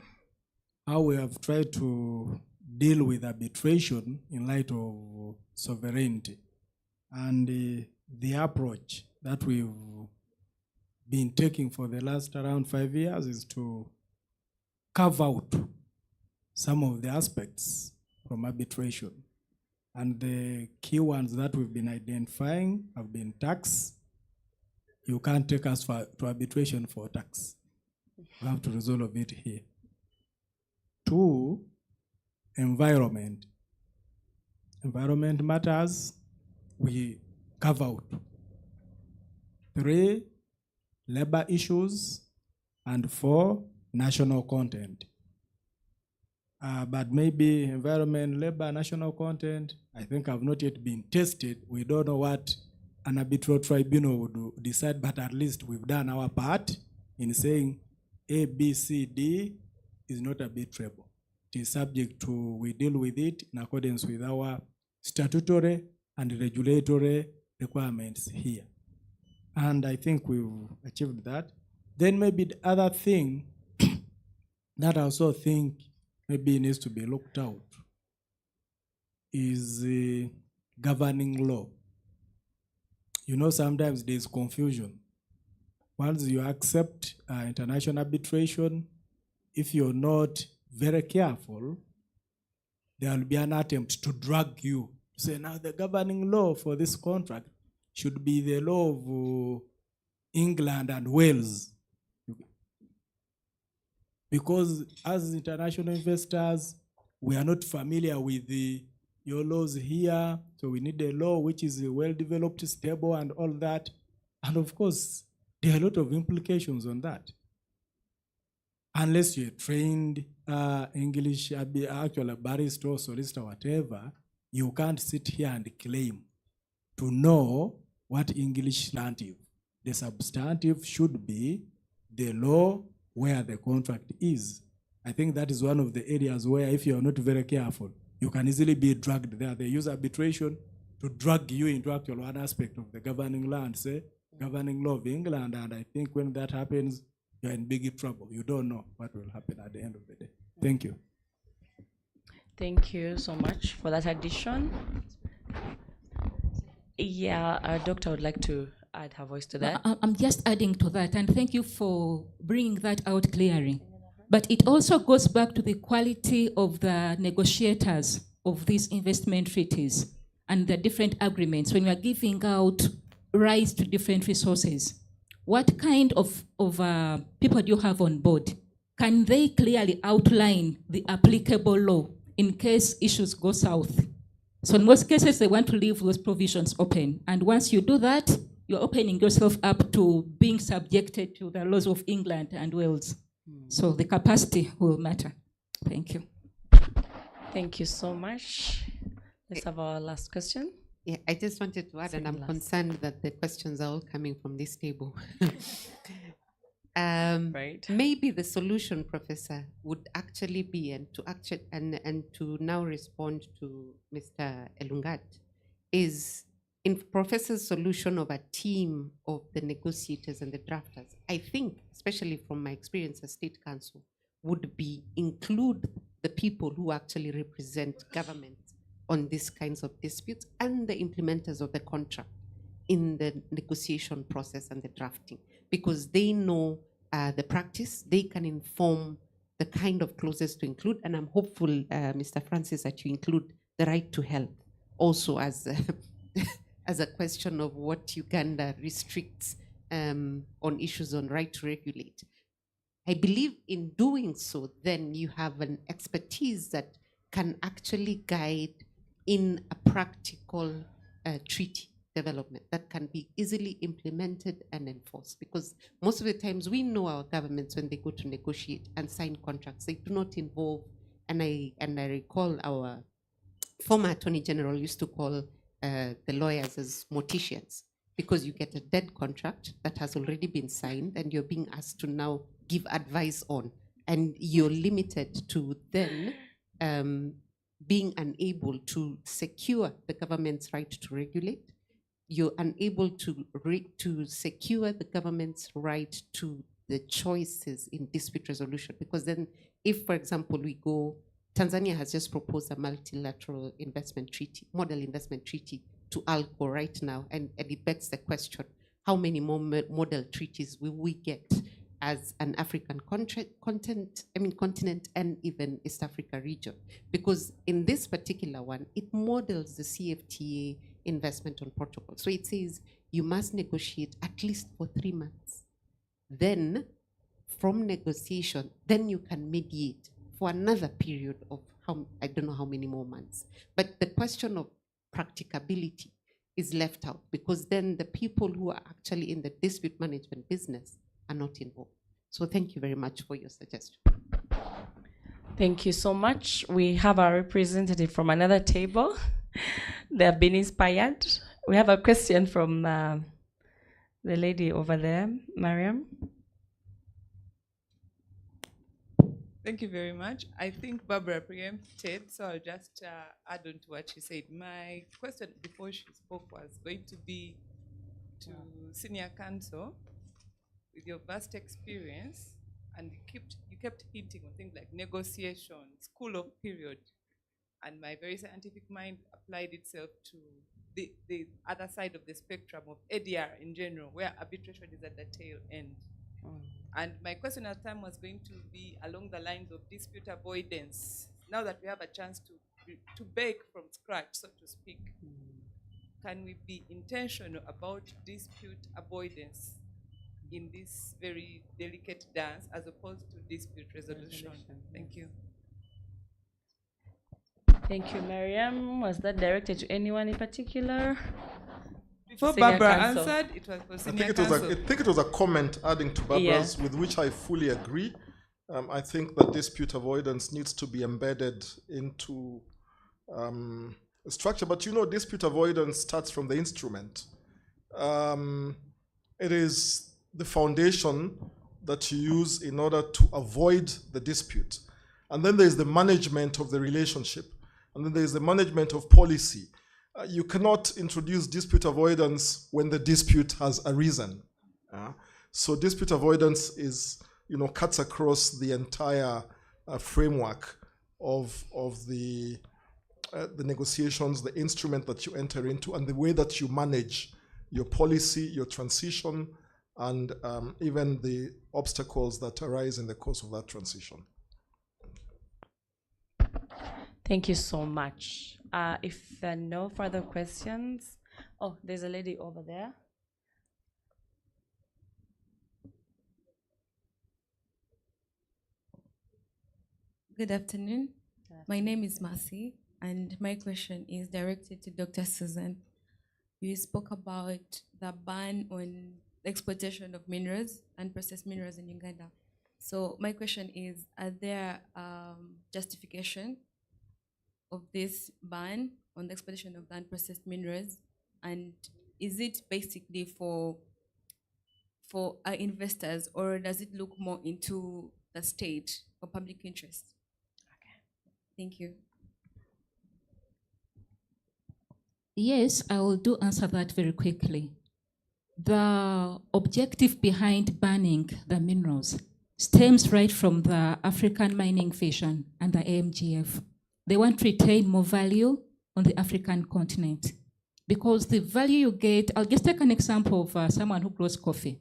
how we have tried to deal with arbitration in light of sovereignty. And the approach that we've been taking for the last around 5 years is to carve out some of the aspects from arbitration. And the key ones that we've been identifying have been tax. You can't take us to arbitration for tax. We have to resolve it here. 2, environment. Environment matters, we carve out. 3, labor issues. And 4, national content. But maybe environment, labor, national content, I think have not yet been tested. We don't know what an arbitral tribunal would decide, but at least we've done our part in saying A, B, C, D is not arbitrable. It is subject to, we deal with it in accordance with our statutory and regulatory requirements here. And I think we've achieved that. Then maybe the other thing that I also think maybe needs to be looked out is governing law. You know, sometimes there's confusion. Once you accept international arbitration, if you're not very careful, there will be an attempt to drag you. Say, now the governing law for this contract should be the law of England and Wales. Because as international investors, we are not familiar with your laws here, so we need a law which is well-developed, stable, and all that. And of course, there are a lot of implications on that. Unless you're trained English, actually a barrister or solicitor, whatever, you can't sit here and claim to know what English substantive. The substantive should be the law where the contract is. I think that is one of the areas where if you are not very careful, you can easily be dragged there. They use arbitration to drag you into actual one aspect of the governing law and say, governing law of England, and I think when that happens, you're in big trouble. You don't know what will happen at the end of the day. Thank you. Thank you so much for that addition. Yeah, our doctor would like to add her voice to that. I'm just adding to that, and thank you for bringing that out clearly. But it also goes back to the quality of the negotiators of these investment treaties and the different agreements. When we are giving out rights to different resources, what kind of people do you have on board? Can they clearly outline the applicable law in case issues go south? So in most cases, they want to leave those provisions open. And once you do that, you're opening yourself up to being subjected to the laws of England and Wales. So the capacity will matter. Thank you. Thank you so much. Let's have our last question. Yeah, I just wanted to add, and I'm concerned that the questions are all coming from this table. Right. Maybe the solution, Professor, would actually be, and to now respond to Mr. Elungat, is in Professor's solution of a team of the negotiators and the drafters. I think, especially from my experience as State Counsel, would be include the people who actually represent government on these kinds of disputes and the implementers of the contract in the negotiation process and the drafting, because they know the practice, they can inform the kind of clauses to include, and I'm hopeful, Mr. Francis, that you include the right to health also as as a question of what Uganda restricts on issues on right to regulate. I believe in doing so, then you have an expertise that can actually guide in a practical treaty development that can be easily implemented and enforced. Because most of the times we know our governments, when they go to negotiate and sign contracts, they do not involve, and I recall our former Attorney General used to call the lawyers as morticians, because you get a dead contract that has already been signed and you're being asked to now give advice on, and you're limited to then being unable to secure the government's right to regulate. You're unable to secure the government's right to the choices in dispute resolution. Because then if, for example, Tanzania has just proposed a multilateral investment treaty, model investment treaty to ALCO right now, and it begs the question, how many more model treaties will we get as an African continent and even East Africa region? Because in this particular one, it models the CFTA investment on protocol. So it says you must negotiate at least for 3 months. Then from negotiation, then you can mediate for another period of I don't know how many more months. But the question of practicability is left out, because then the people who are actually in the dispute management business are not involved. So thank you very much for your suggestion. Thank you so much. We have our representative from another table. They have been inspired. We have a question from the lady over there, Mariam. Thank you very much. I think Barbara preempted, so I'll just add on to what she said. My question before she spoke was going to be to senior counsel, with your vast experience, and you kept hinting on things like negotiation, school of period. and my very scientific mind applied itself to the other side of the spectrum of ADR in general, where arbitration is at the tail end. And my question at the time was going to be along the lines of dispute avoidance. Now that we have a chance to bake from scratch, so to speak, can we be intentional about dispute avoidance in this very delicate dance as opposed to dispute resolution? Thank you. Thank you, Mariam. Was that directed to anyone in particular? Before Senior Barbara counsel. answered, it was for I senior think it was a comment adding to Barbara's, with which I fully agree. I think that dispute avoidance needs to be embedded into a structure. But you know, dispute avoidance starts from the instrument. It is the foundation that you use in order to avoid the dispute. And then there's the management of the relationship. And then there's the management of policy. You cannot introduce dispute avoidance when the dispute has arisen. So dispute avoidance is, cuts across the entire framework of the negotiations, the instrument that you enter into, and the way that you manage your policy, your transition, and even the obstacles that arise in the course of that transition. Thank you so much. If there are no further questions, oh, there's a lady over there. Good afternoon. My name is Marcy, and my question is directed to Dr. Susan. You spoke about the ban on exploitation of minerals and processed minerals in Uganda. So my question is, are there justification of this ban on the exploitation of unprocessed minerals, and is it basically for our investors, or does it look more into the state or public interest? Okay, thank you. Yes, I will answer that very quickly. The objective behind banning the minerals stems right from the African Mining Vision and the AMGF. They want to retain more value on the African continent because the value you get, I'll just take an example of someone who grows coffee.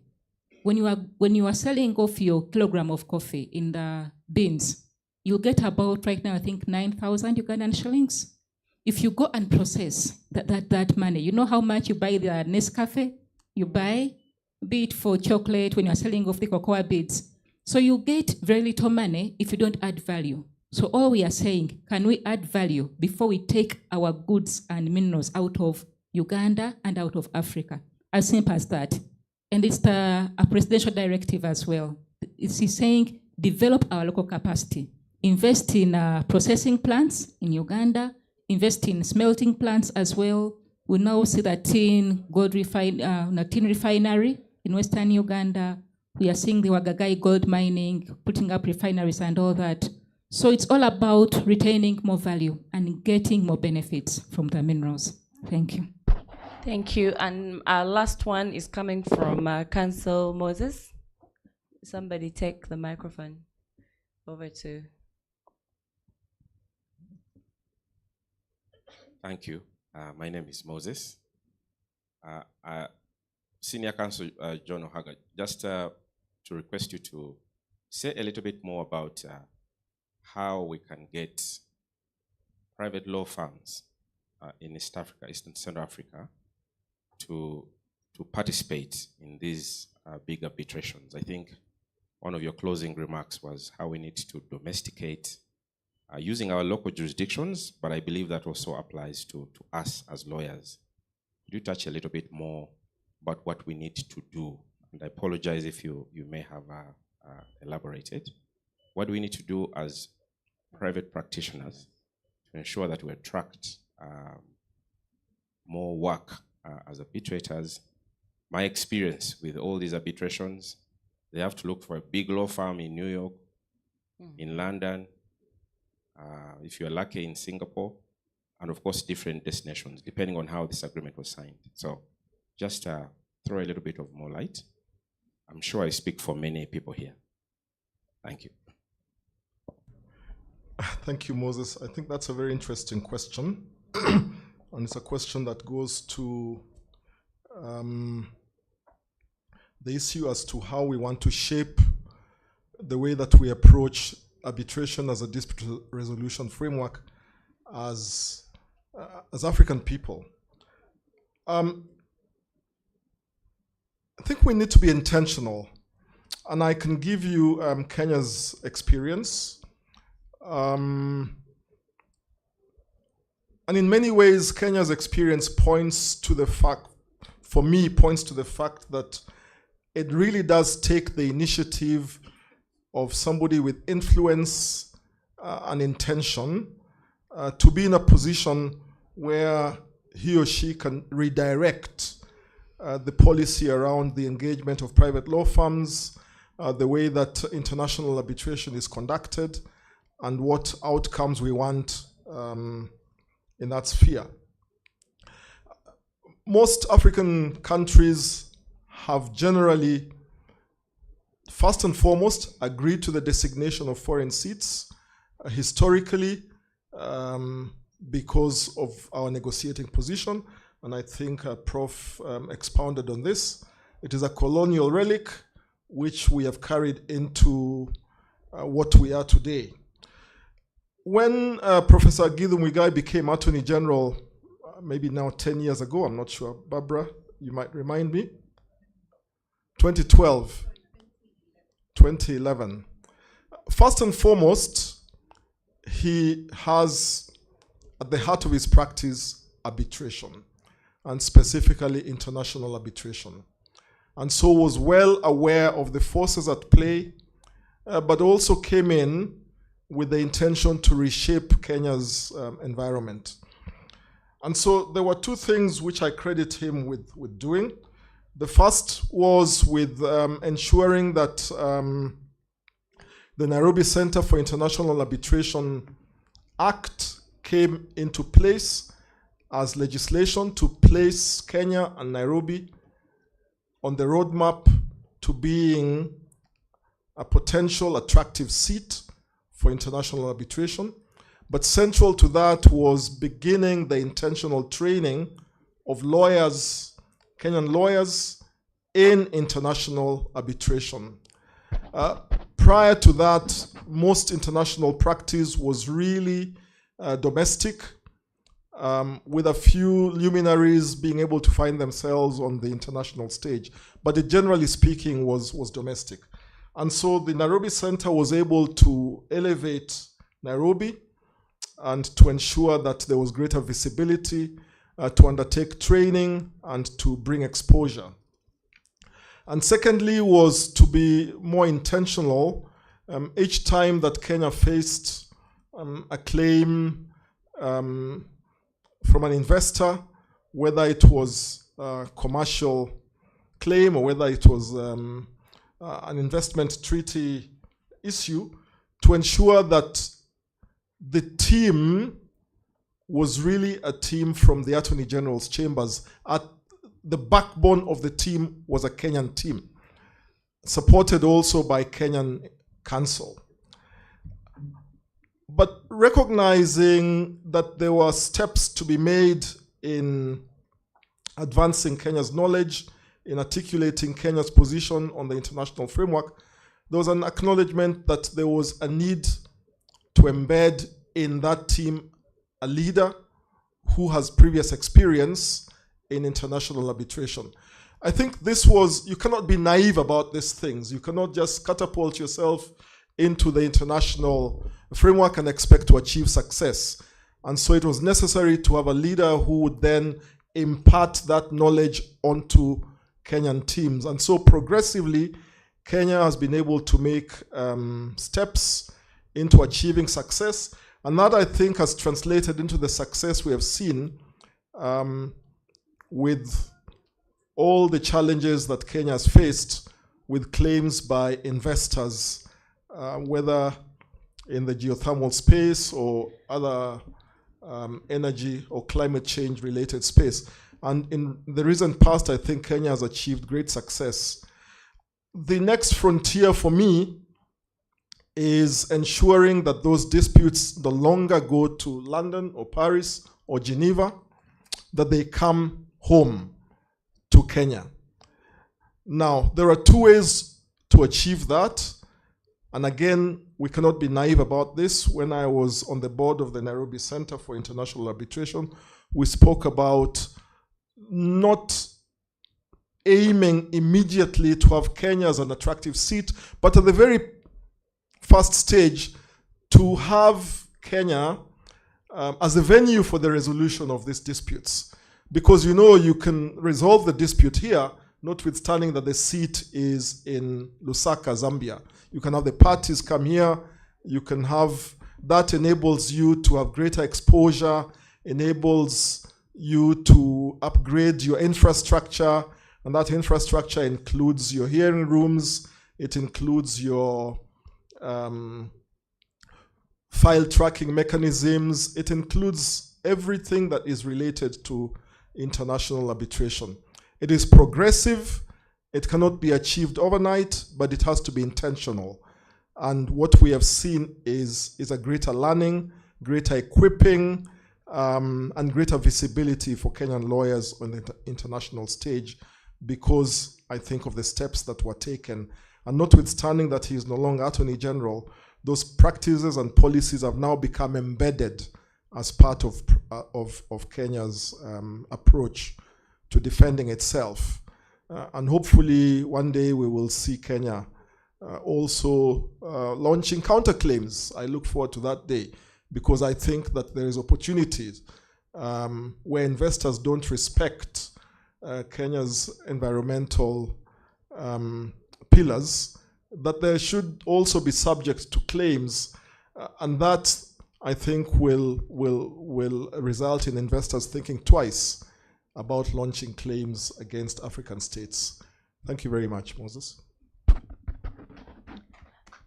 When you are selling off your kilogram of coffee in the beans, you'll get about right now, I think 9,000 Ugandan shillings. If you go and process that money, you know how much you buy the Nescafe? You buy, be it for chocolate when you're selling off the cocoa beads. So you get very little money if you don't add value. So all we are saying, can we add value before we take our goods and minerals out of Uganda and out of Africa? As simple as that. And it's a presidential directive as well. It's saying, develop our local capacity. Invest in processing plants in Uganda, invest in smelting plants as well. We now see that tin refinery in Western Uganda. We are seeing the Wagagai gold mining, putting up refineries and all that. So it's all about retaining more value and getting more benefits from the minerals. Thank you. Thank you. And our last one is coming from Council Moses. Somebody take the microphone over to. Thank you. My name is Moses. Senior Counsel John O'Haga, just to request you to say a little bit more about how we can get private law firms in East Africa, Eastern Central Africa, to participate in these big arbitrations. I think one of your closing remarks was how we need to domesticate using our local jurisdictions, but I believe that also applies to us as lawyers. Could you touch a little bit more about what we need to do? And I apologize if you may have elaborated. What do we need to do as private practitioners to ensure that we attract more work as arbitrators? My experience with all these arbitrations, they have to look for a big law firm in New York, in London, if you're lucky in Singapore, and of course different destinations, depending on how this agreement was signed. So just throw a little bit of more light. I'm sure I speak for many people here. Thank you. Thank you, Moses. I think that's a very interesting question. And it's a question that goes to the issue as to how we want to shape the way that we approach arbitration as a dispute resolution framework as African people. I think we need to be intentional, and I can give you Kenya's experience. And in many ways, Kenya's experience points to the fact that it really does take the initiative of somebody with influence and intention to be in a position where he or she can redirect the policy around the engagement of private law firms, the way that international arbitration is conducted, and what outcomes we want in that sphere. Most African countries have generally, first and foremost, agreed to the designation of foreign seats historically because of our negotiating position, and I think Prof. Expounded on this. It is a colonial relic which we have carried into what we are today. When Professor Githu Muigai became Attorney General, maybe now 10 years ago, I'm not sure, Barbara, you might remind me, 2012, 2011. First and foremost, he has at the heart of his practice arbitration, and specifically international arbitration. And so was well aware of the forces at play, but also came in with the intention to reshape Kenya's environment. And so there were two things which I credit him with doing. The first was with ensuring that the Nairobi Center for International Arbitration Act came into place as legislation to place Kenya and Nairobi on the roadmap to being a potential attractive seat for international arbitration. But central to that was beginning the intentional training of lawyers, Kenyan lawyers, in international arbitration. Prior to that, most international practice was really domestic, with a few luminaries being able to find themselves on the international stage. But it, generally speaking, was domestic. And so the Nairobi Center was able to elevate Nairobi and to ensure that there was greater visibility, to undertake training, and to bring exposure. And secondly was to be more intentional. Each time that Kenya faced a claim from an investor, whether it was a commercial claim or whether it was an investment treaty issue, to ensure that the team was really a team from the Attorney General's chambers. At the backbone of the team was a Kenyan team, supported also by Kenyan counsel. But recognizing that there were steps to be made in advancing Kenya's knowledge, in articulating Kenya's position on the international framework, there was an acknowledgement that there was a need to embed in that team a leader who has previous experience in international arbitration. I think this was, you cannot be naive about these things. You cannot just catapult yourself into the international framework and expect to achieve success. And so it was necessary to have a leader who would then impart that knowledge onto Kenyan teams. And so progressively, Kenya has been able to make steps into achieving success. And that, I think, has translated into the success we have seen with all the challenges that Kenya has faced with claims by investors, whether in the geothermal space or other energy or climate change related space. And in the recent past, I think Kenya has achieved great success. The next frontier for me is ensuring that those disputes no longer go to London or Paris or Geneva, that they come home to Kenya. Now, there are two ways to achieve that. And again, we cannot be naive about this. When I was on the board of the Nairobi Center for International Arbitration, we spoke about not aiming immediately to have Kenya as an attractive seat, but at the very first stage, to have Kenya as a venue for the resolution of these disputes. Because you can resolve the dispute here, notwithstanding that the seat is in Lusaka, Zambia. You can have the parties come here. You can have, that enables you to have greater exposure, enables you to upgrade your infrastructure, and that infrastructure includes your hearing rooms, it includes your file tracking mechanisms, it includes everything that is related to international arbitration. It is progressive, it cannot be achieved overnight, but it has to be intentional. And what we have seen is a greater learning, greater equipping, and greater visibility for Kenyan lawyers on the international stage, because I think of the steps that were taken. And notwithstanding that he is no longer Attorney General, those practices and policies have now become embedded as part of Kenya's approach to defending itself. And hopefully one day we will see Kenya also launching counterclaims. I look forward to that day, because I think that there is opportunities where investors don't respect Kenya's environmental pillars, that there should also be subject to claims, and that I think will result in investors thinking twice about launching claims against African states. Thank you very much, Moses.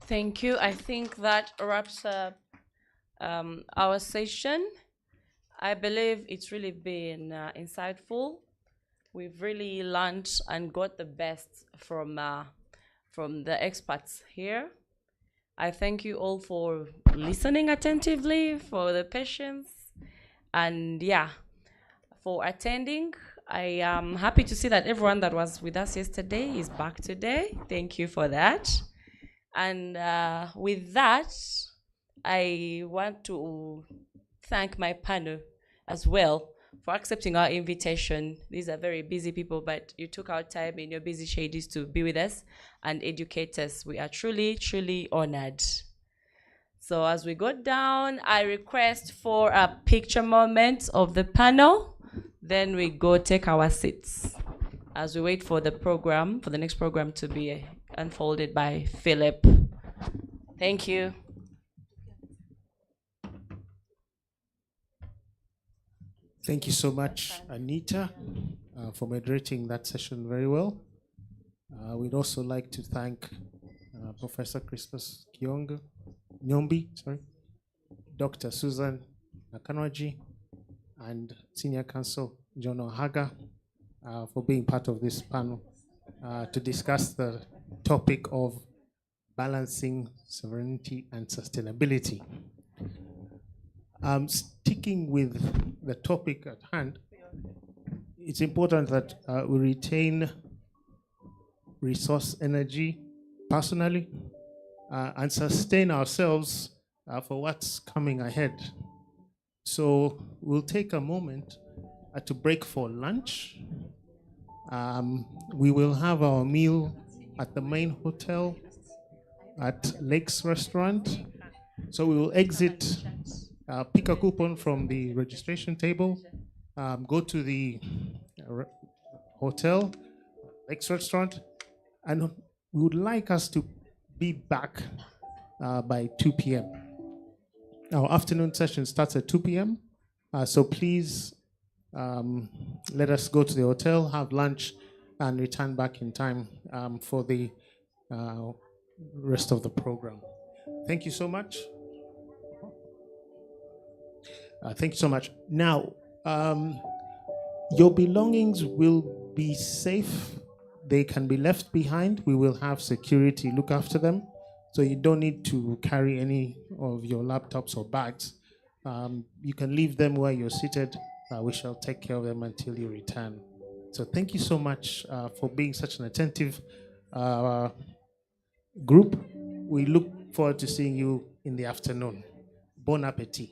Thank you. I think that wraps up our session. I believe it's really been insightful. We've really learned and got the best from the experts here. I thank you all for listening attentively, for the patience, and for attending. I am happy to see that everyone that was with us yesterday is back today. Thank you for that. And with that, I want to thank my panel as well for accepting our invitation. These are very busy people, but you took out time in your busy schedules to be with us and educate us. We are truly, truly honored. So as we go down, I request for a picture moment of the panel. Then we go take our seats as we wait for the program, for the next program to be unfolded by Philip. Thank you. Thank you so much, Anita, for moderating that session very well. We'd also like to thank Professor Crispus Nyombi, Dr. Susan Nakanoji, and Senior Counsel John Ohaga for being part of this panel to discuss the topic of balancing sovereignty and sustainability. Sticking with the topic at hand, it's important that we retain resource energy personally and sustain ourselves for what's coming ahead. So we'll take a moment to break for lunch. We will have our meal at the main hotel at Lakes Restaurant. So we will exit, pick a coupon from the registration table, go to the hotel, Lakes Restaurant, and we would like us to be back by 2 p.m. Our afternoon session starts at 2 p.m. So please let us go to the hotel, have lunch, and return back in time for the rest of the program. Thank you so much. Thank you so much. Now, your belongings will be safe. They can be left behind. We will have security look after them. So you don't need to carry any of your laptops or bags. You can leave them where you're seated. We shall take care of them until you return. So thank you so much for being such an attentive group. We look forward to seeing you in the afternoon. Bon appetit.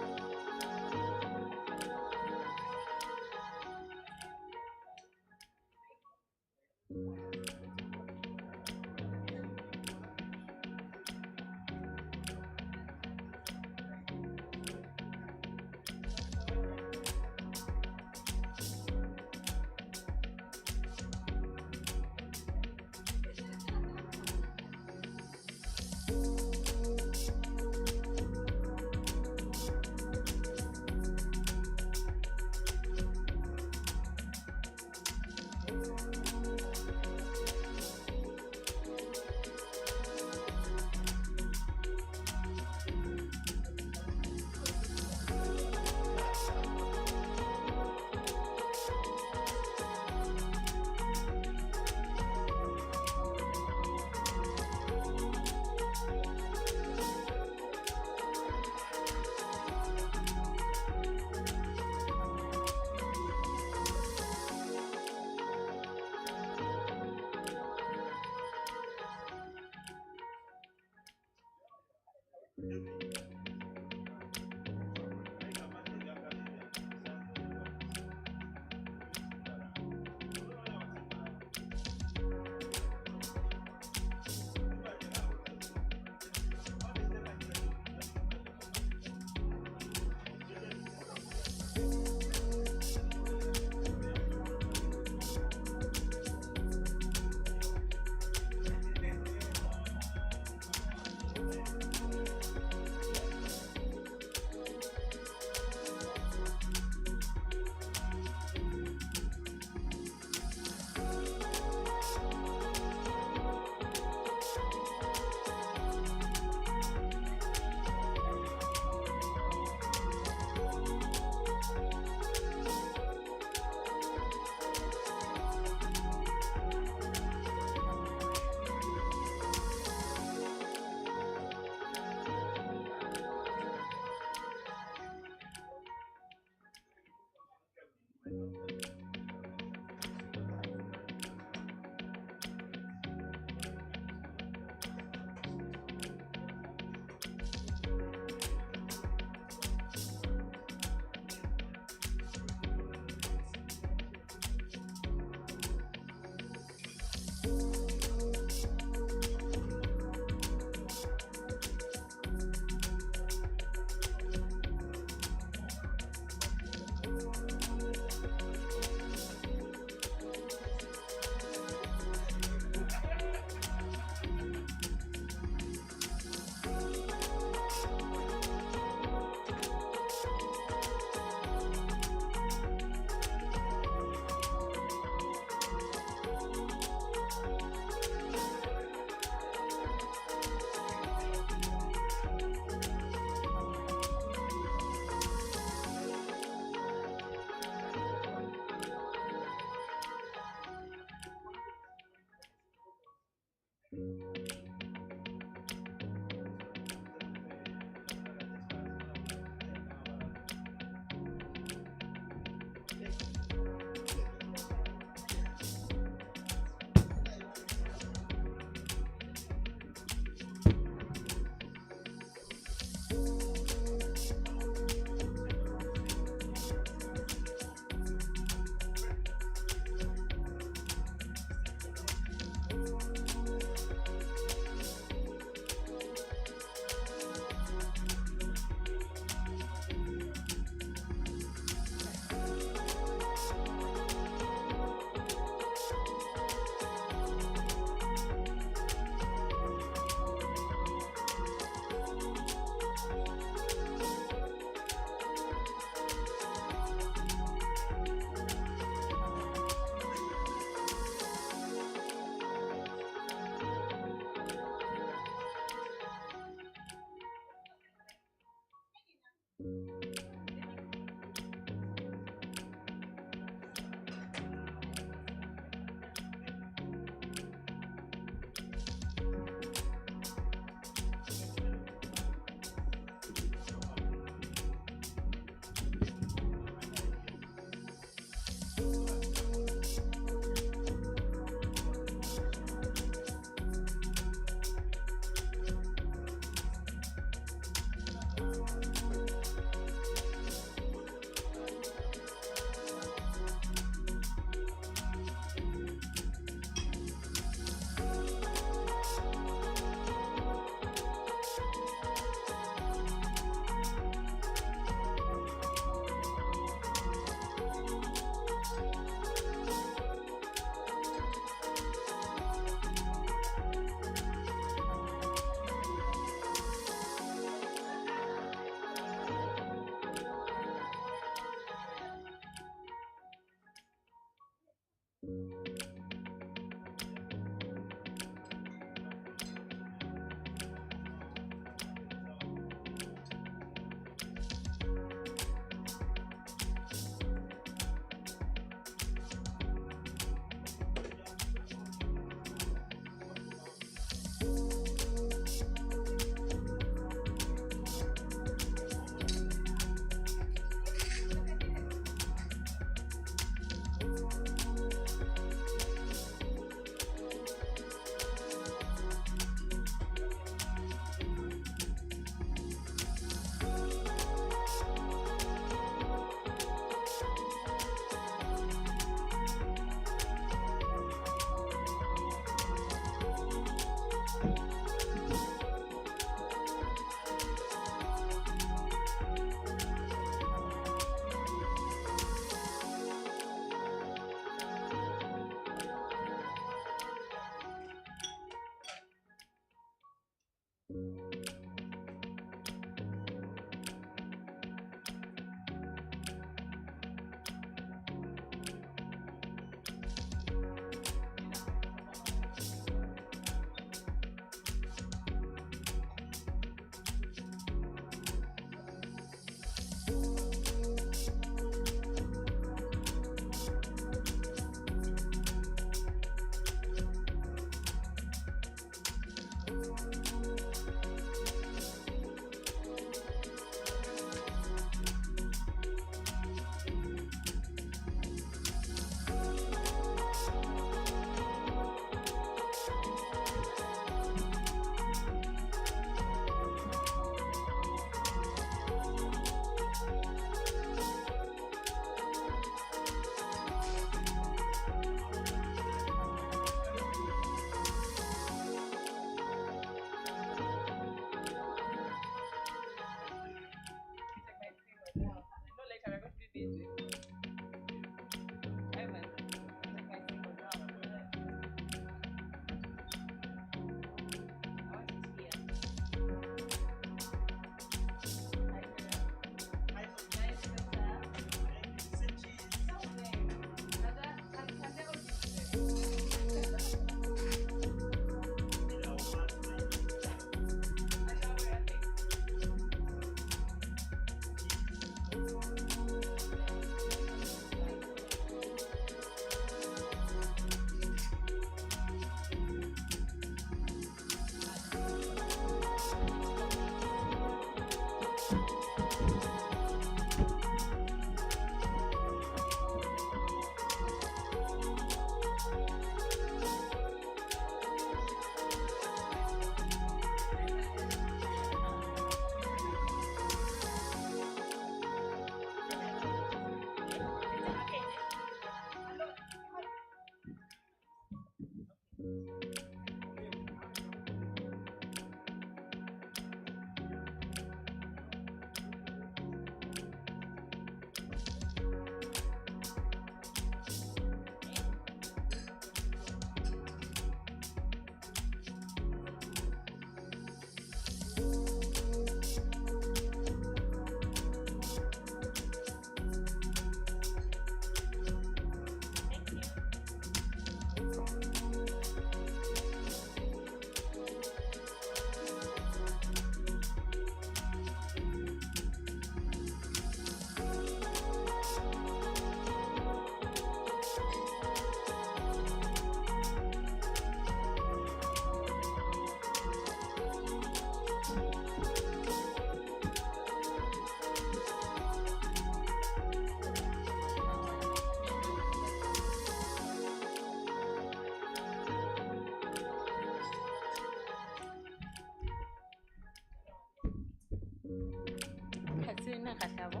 Katrina Katabo.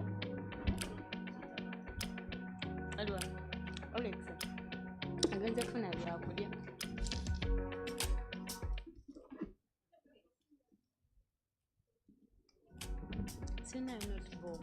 Alwa. Alex. Agenza kufuna byakulya. Sina notebook.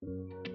Thank you.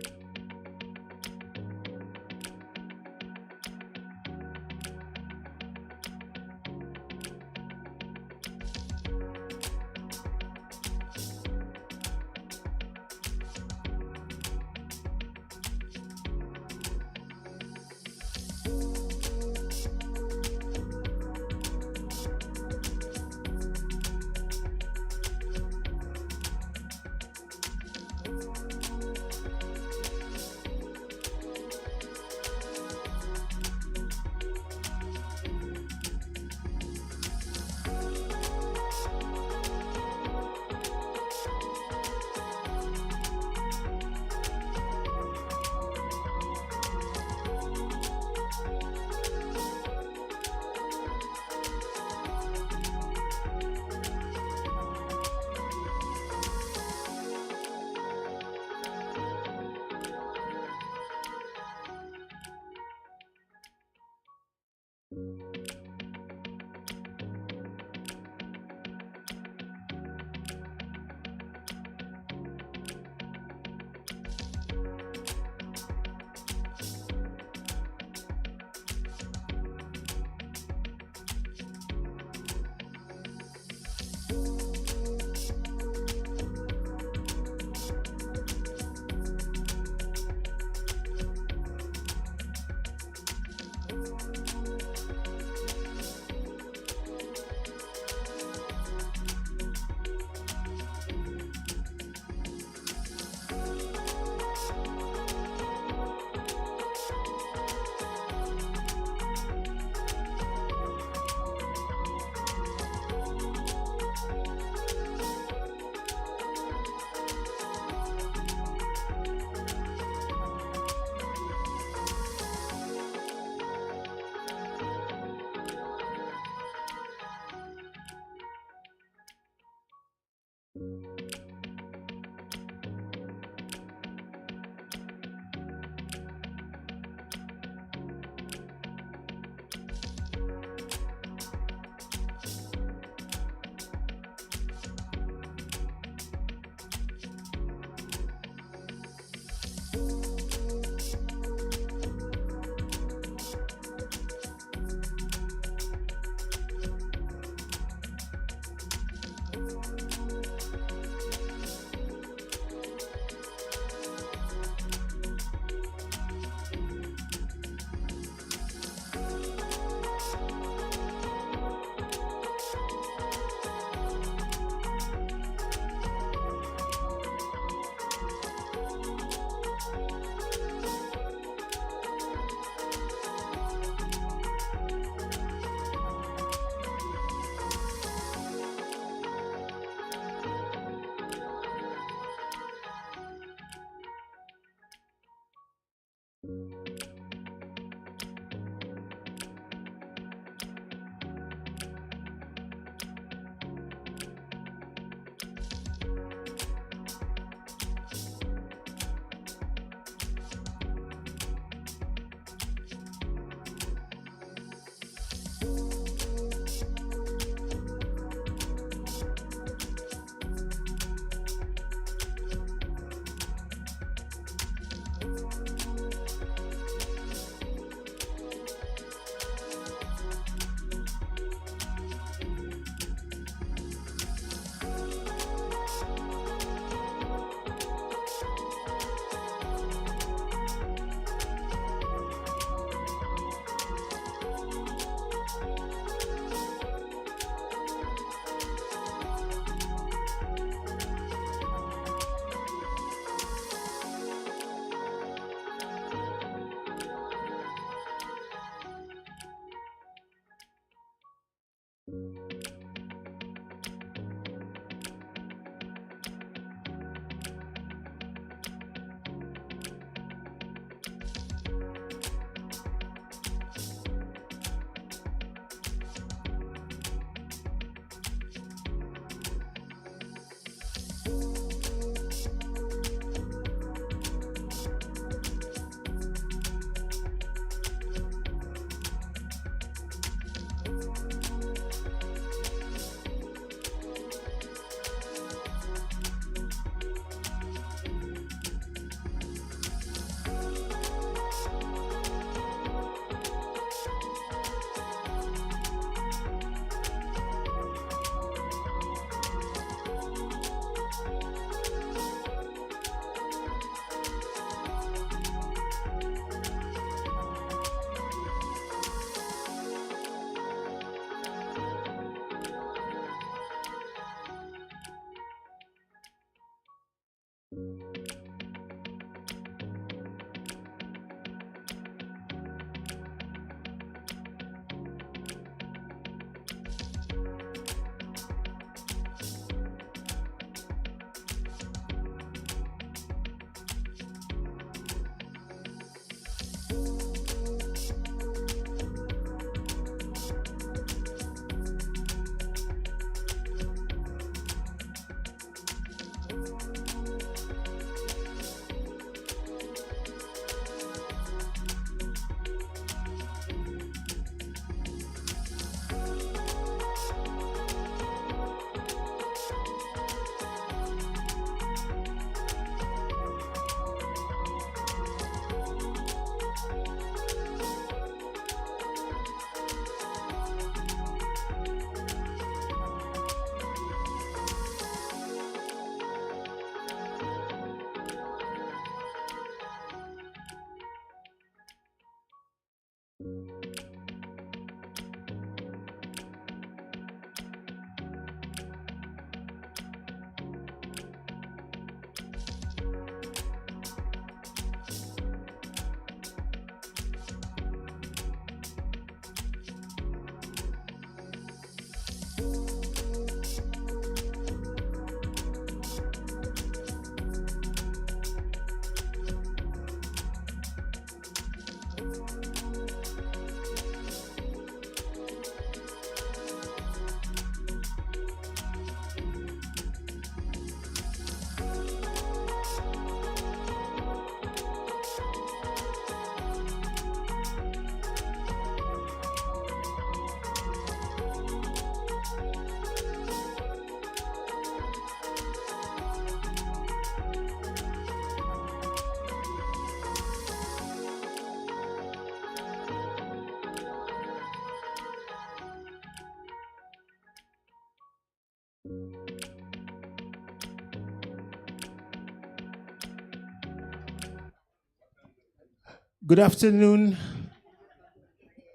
Good afternoon,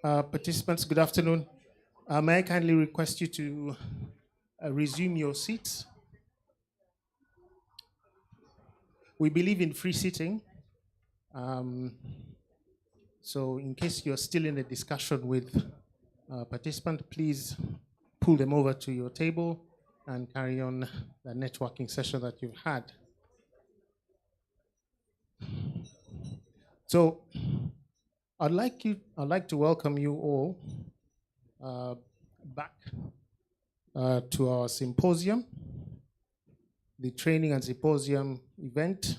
participants. Good afternoon. May I kindly request you to resume your seats? We believe in free sitting. So in case you're still in a discussion with a participant, please pull them over to your table and carry on the networking session that you've had. So I'd like to welcome you all back to our symposium, the training and symposium event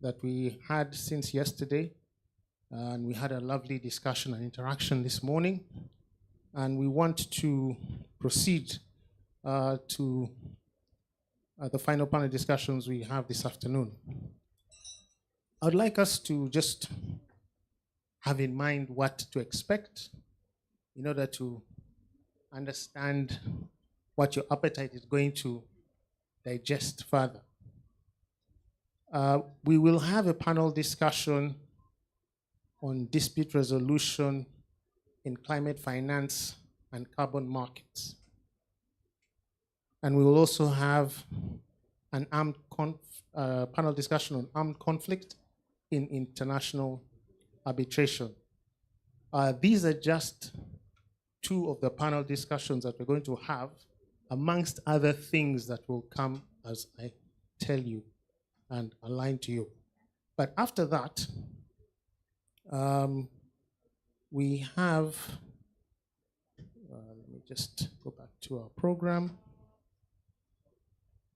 that we had since yesterday. And we had a lovely discussion and interaction this morning. And we want to proceed to the final panel discussions we have this afternoon. I'd like us to just have in mind what to expect in order to understand what your appetite is going to digest further. We will have a panel discussion on dispute resolution in climate finance and carbon markets. And we will also have an panel discussion on armed conflict in international arbitration. These are just two of the panel discussions that we're going to have, amongst other things that will come as I tell you and align to you. But after that, we have, let me just go back to our program.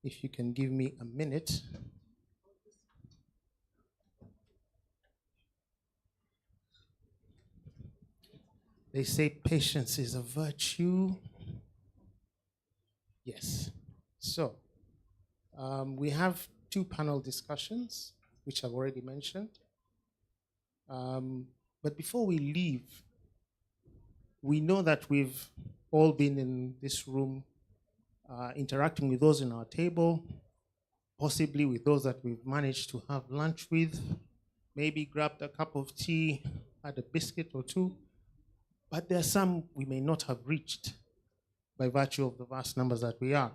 If you can give me a minute. They say patience is a virtue. Yes. So we have two panel discussions, which I've already mentioned. But before we leave, we know that we've all been in this room interacting with those in our table, possibly with those that we've managed to have lunch with, maybe grabbed a cup of tea, had a biscuit or two. But there are some we may not have reached by virtue of the vast numbers that we are.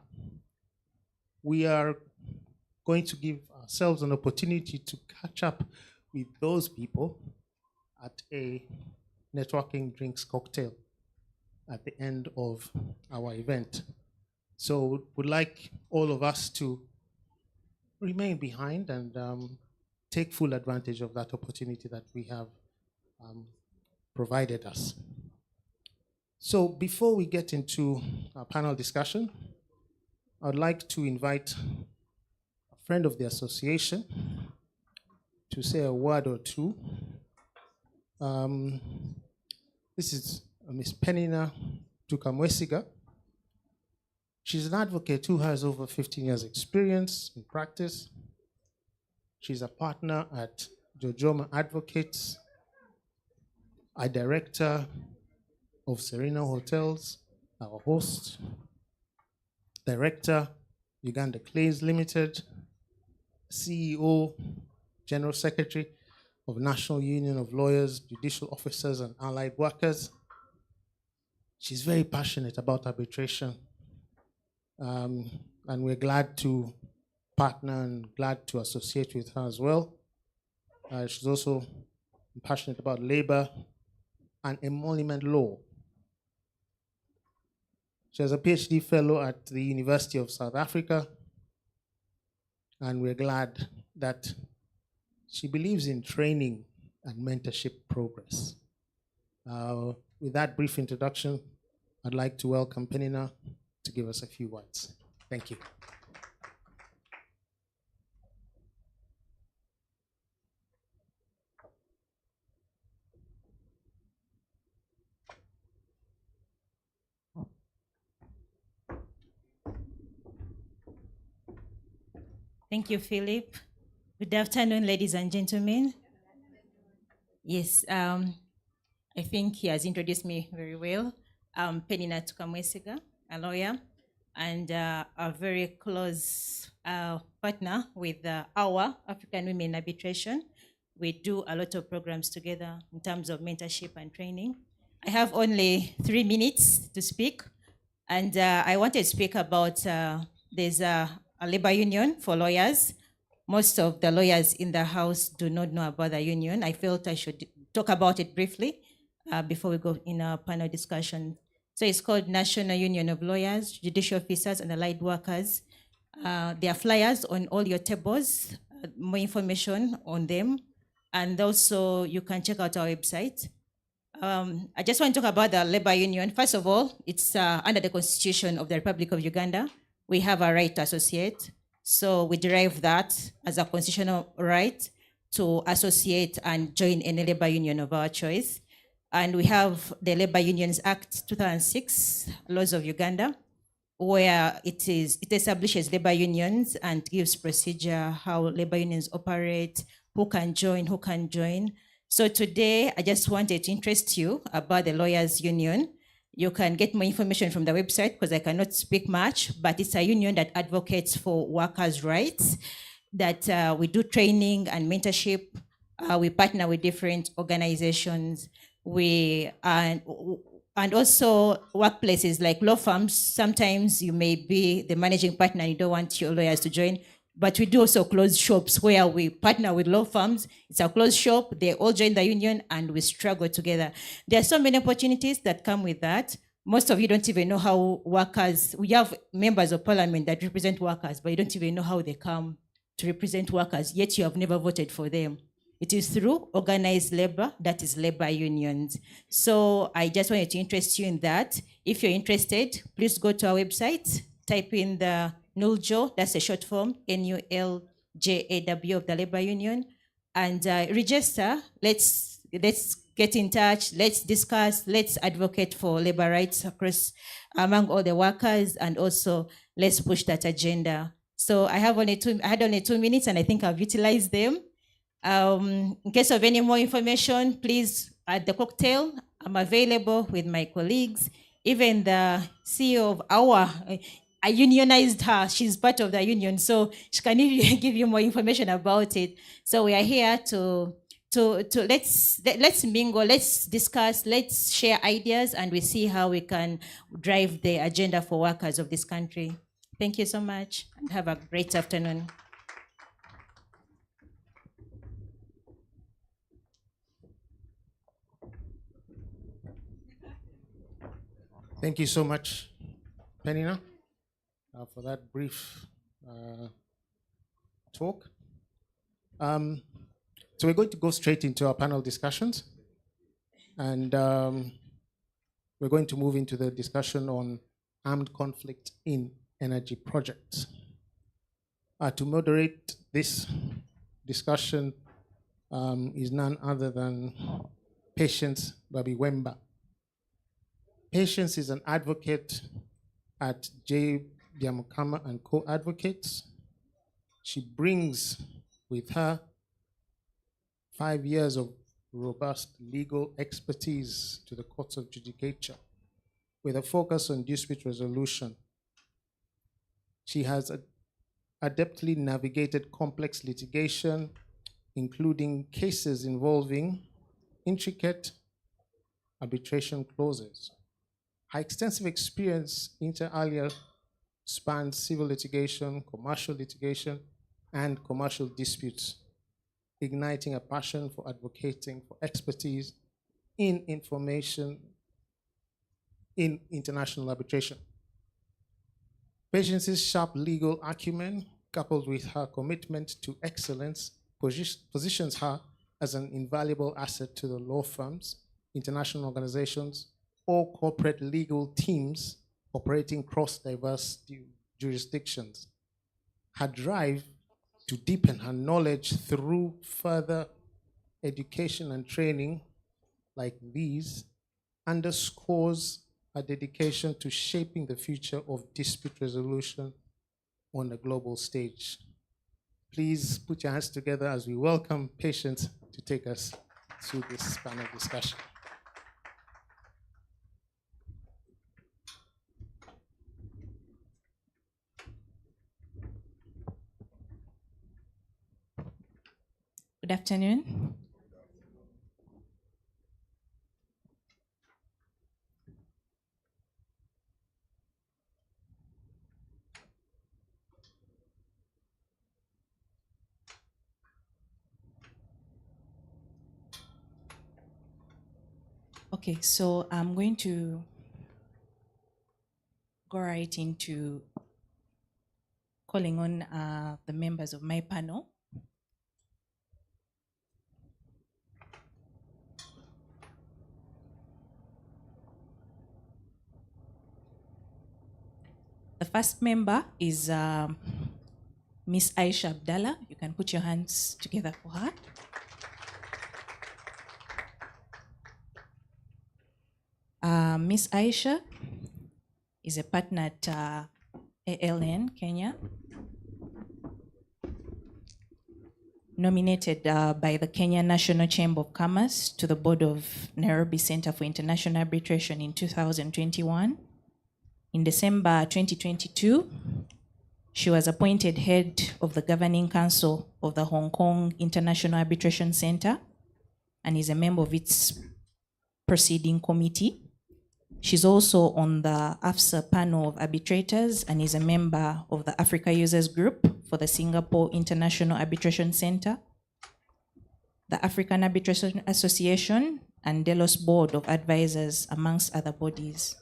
We are going to give ourselves an opportunity to catch up with those people at a networking drinks cocktail at the end of our event. So would like all of us to remain behind and take full advantage of that opportunity that we have provided us. So before we get into our panel discussion, I'd like to invite a friend of the association to say a word or two. This is Ms. Penina Tukamwesiga. She's an advocate who has over 15 years experience in practice. She's a partner at Jojoma Advocates, a director of Serena Hotels, our host, director, Uganda Clays Limited, CEO, General Secretary of National Union of Lawyers, Judicial Officers, and Allied Workers. She's very passionate about arbitration, and we're glad to partner and glad to associate with her as well. She's also passionate about labor and emolument law. She has a PhD fellow at the University of South Africa, and we're glad that she believes in training and mentorship progress. With that brief introduction, I'd like to welcome Penina to give us a few words. Thank you. Thank you, Philip. Good afternoon, ladies and gentlemen. Yes, I think he has introduced me very well. I'm Penina Tukamwesiga, a lawyer, and a very close partner with our African Women in Arbitration. We do a lot of programs together in terms of mentorship and training. I have only 3 minutes to speak, and I wanted to speak about there's a labor union for lawyers. Most of the lawyers in the house do not know about the union. I felt I should talk about it briefly before we go in our panel discussion. So it's called National Union of Lawyers, Judicial Officers, and Allied Workers. There are flyers on all your tables, more information on them. And also you can check out our website. I just want to talk about the labor union. First of all, it's under the Constitution of the Republic of Uganda. We have a right to associate. So we derive that as a constitutional right to associate and join any labor union of our choice. And we have the Labor Unions Act 2006, Laws of Uganda, where it establishes labor unions and gives procedure how labor unions operate, who can join. So today, I just wanted to interest you about the Lawyers Union. You can get more information from the website because I cannot speak much, but it's a union that advocates for workers' rights, that we do training and mentorship. We partner with different organizations. And also workplaces like law firms. Sometimes you may be the managing partner and you don't want your lawyers to join, but we do also closed shops where we partner with law firms. It's a closed shop, they all join the union and we struggle together. There are so many opportunities that come with that. Most of you don't even know how workers, we have members of parliament that represent workers, but you don't even know how they come to represent workers, yet you have never voted for them. It is through organized labor, that is labor unions. So I just wanted to interest you in that. If you're interested, please go to our website, type in the NULJAW, that's a short form, NULJAW of the labor union, and register. Let's get in touch, let's discuss, let's advocate for labor rights among all the workers, and also let's push that agenda. So I had only 2 minutes and I think I've utilized them. In case of any more information, please, at the cocktail, I'm available with my colleagues. Even the CEO of I unionized her. She's part of the union, so she can even give you more information about it. So we are here to let's mingle, let's discuss, let's share ideas, and we see how we can drive the agenda for workers of this country. Thank you so much, and have a great afternoon. Thank you so much, Penina, for that brief talk. So we're going to go straight into our panel discussions. And we're going to move into the discussion on armed conflict in energy projects. To moderate this discussion is none other than Patience Babiwemba. Patience is an advocate at J. Byamukama and Co-Advocates. She brings with her 5 years of robust legal expertise to the courts of judicature with a focus on dispute resolution. She has adeptly navigated complex litigation, including cases involving intricate arbitration clauses. Her extensive experience inter alia spans civil litigation, and commercial disputes, igniting a passion for advocating for expertise in information in international arbitration. Patience's sharp legal acumen, coupled with her commitment to excellence, positions her as an invaluable asset to the law firms, international organizations, or corporate legal teams operating across diverse jurisdictions. Her drive to deepen her knowledge through further education and training like these underscores her dedication to shaping the future of dispute resolution on the global stage. Please put your hands together as we welcome Patience to take us through this panel discussion. Good afternoon. Okay, so I'm going to go right into calling on the members of my panel. The first member is Miss Aisha Abdallah. You can put your hands together for her. Miss Aisha is a partner at ALN Kenya, nominated by the Kenya National Chamber of Commerce to the board of Nairobi Center for International Arbitration in 2021. In December 2022, she was appointed head of the governing council of the Hong Kong International Arbitration Center and is a member of its proceeding committee. She's also on the AFSA panel of arbitrators and is a member of the Africa Users Group for the Singapore International Arbitration Center, the African Arbitration Association, and Delos Board of Advisors, amongst other bodies.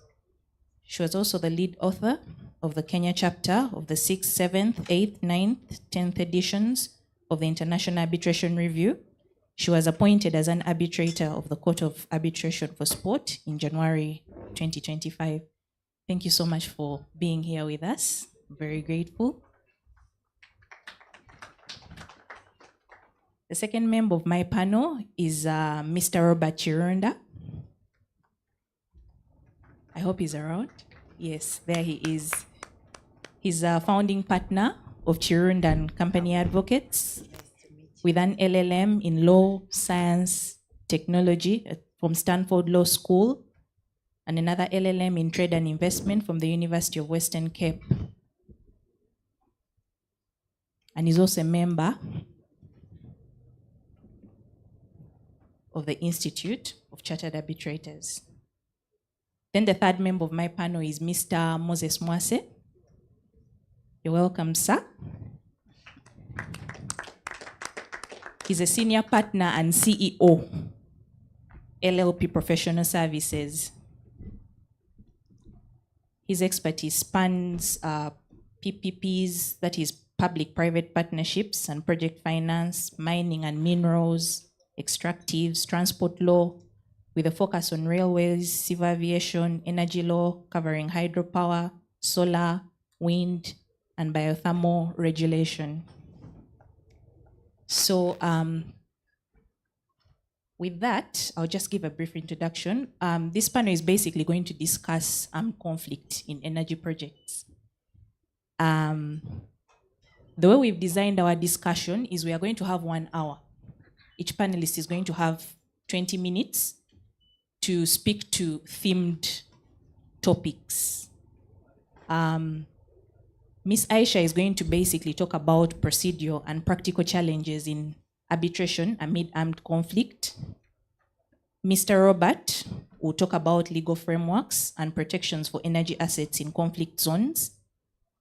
She was also the lead author of the Kenya chapter of the 6th, 7th, 8th, 9th, 10th editions of the International Arbitration Review. She was appointed as an arbitrator of the Court of Arbitration for Sport in January 2025. Thank you so much for being here with us. Very grateful. The second member of my panel is Mr. Robert Chirunda. I hope he's around. Yes, there he is. He's a founding partner of Chirunda and Company Advocates with an LLM in Law, Science, Technology from Stanford Law School, and another LLM in Trade and Investment from the University of Western Cape. And he's also a member of the Institute of Chartered Arbitrators. Then the third member of my panel is Mr. Moses Mwase. You're welcome, sir. He's a senior partner and CEO, LLP Professional Services. His expertise spans PPPs, that is public-private partnerships and project finance, mining and minerals, extractives, transport law, with a focus on railways, civil aviation, energy law, covering hydropower, solar, wind, and biothermal regulation. So with that, I'll just give a brief introduction. This panel is basically going to discuss conflict in energy projects. The way we've designed our discussion is we are going to have 1 hour. Each panelist is going to have 20 minutes to speak to themed topics. Ms. Aisha is going to basically talk about procedural and practical challenges in arbitration amid armed conflict. Mr. Robert will talk about legal frameworks and protections for energy assets in conflict zones.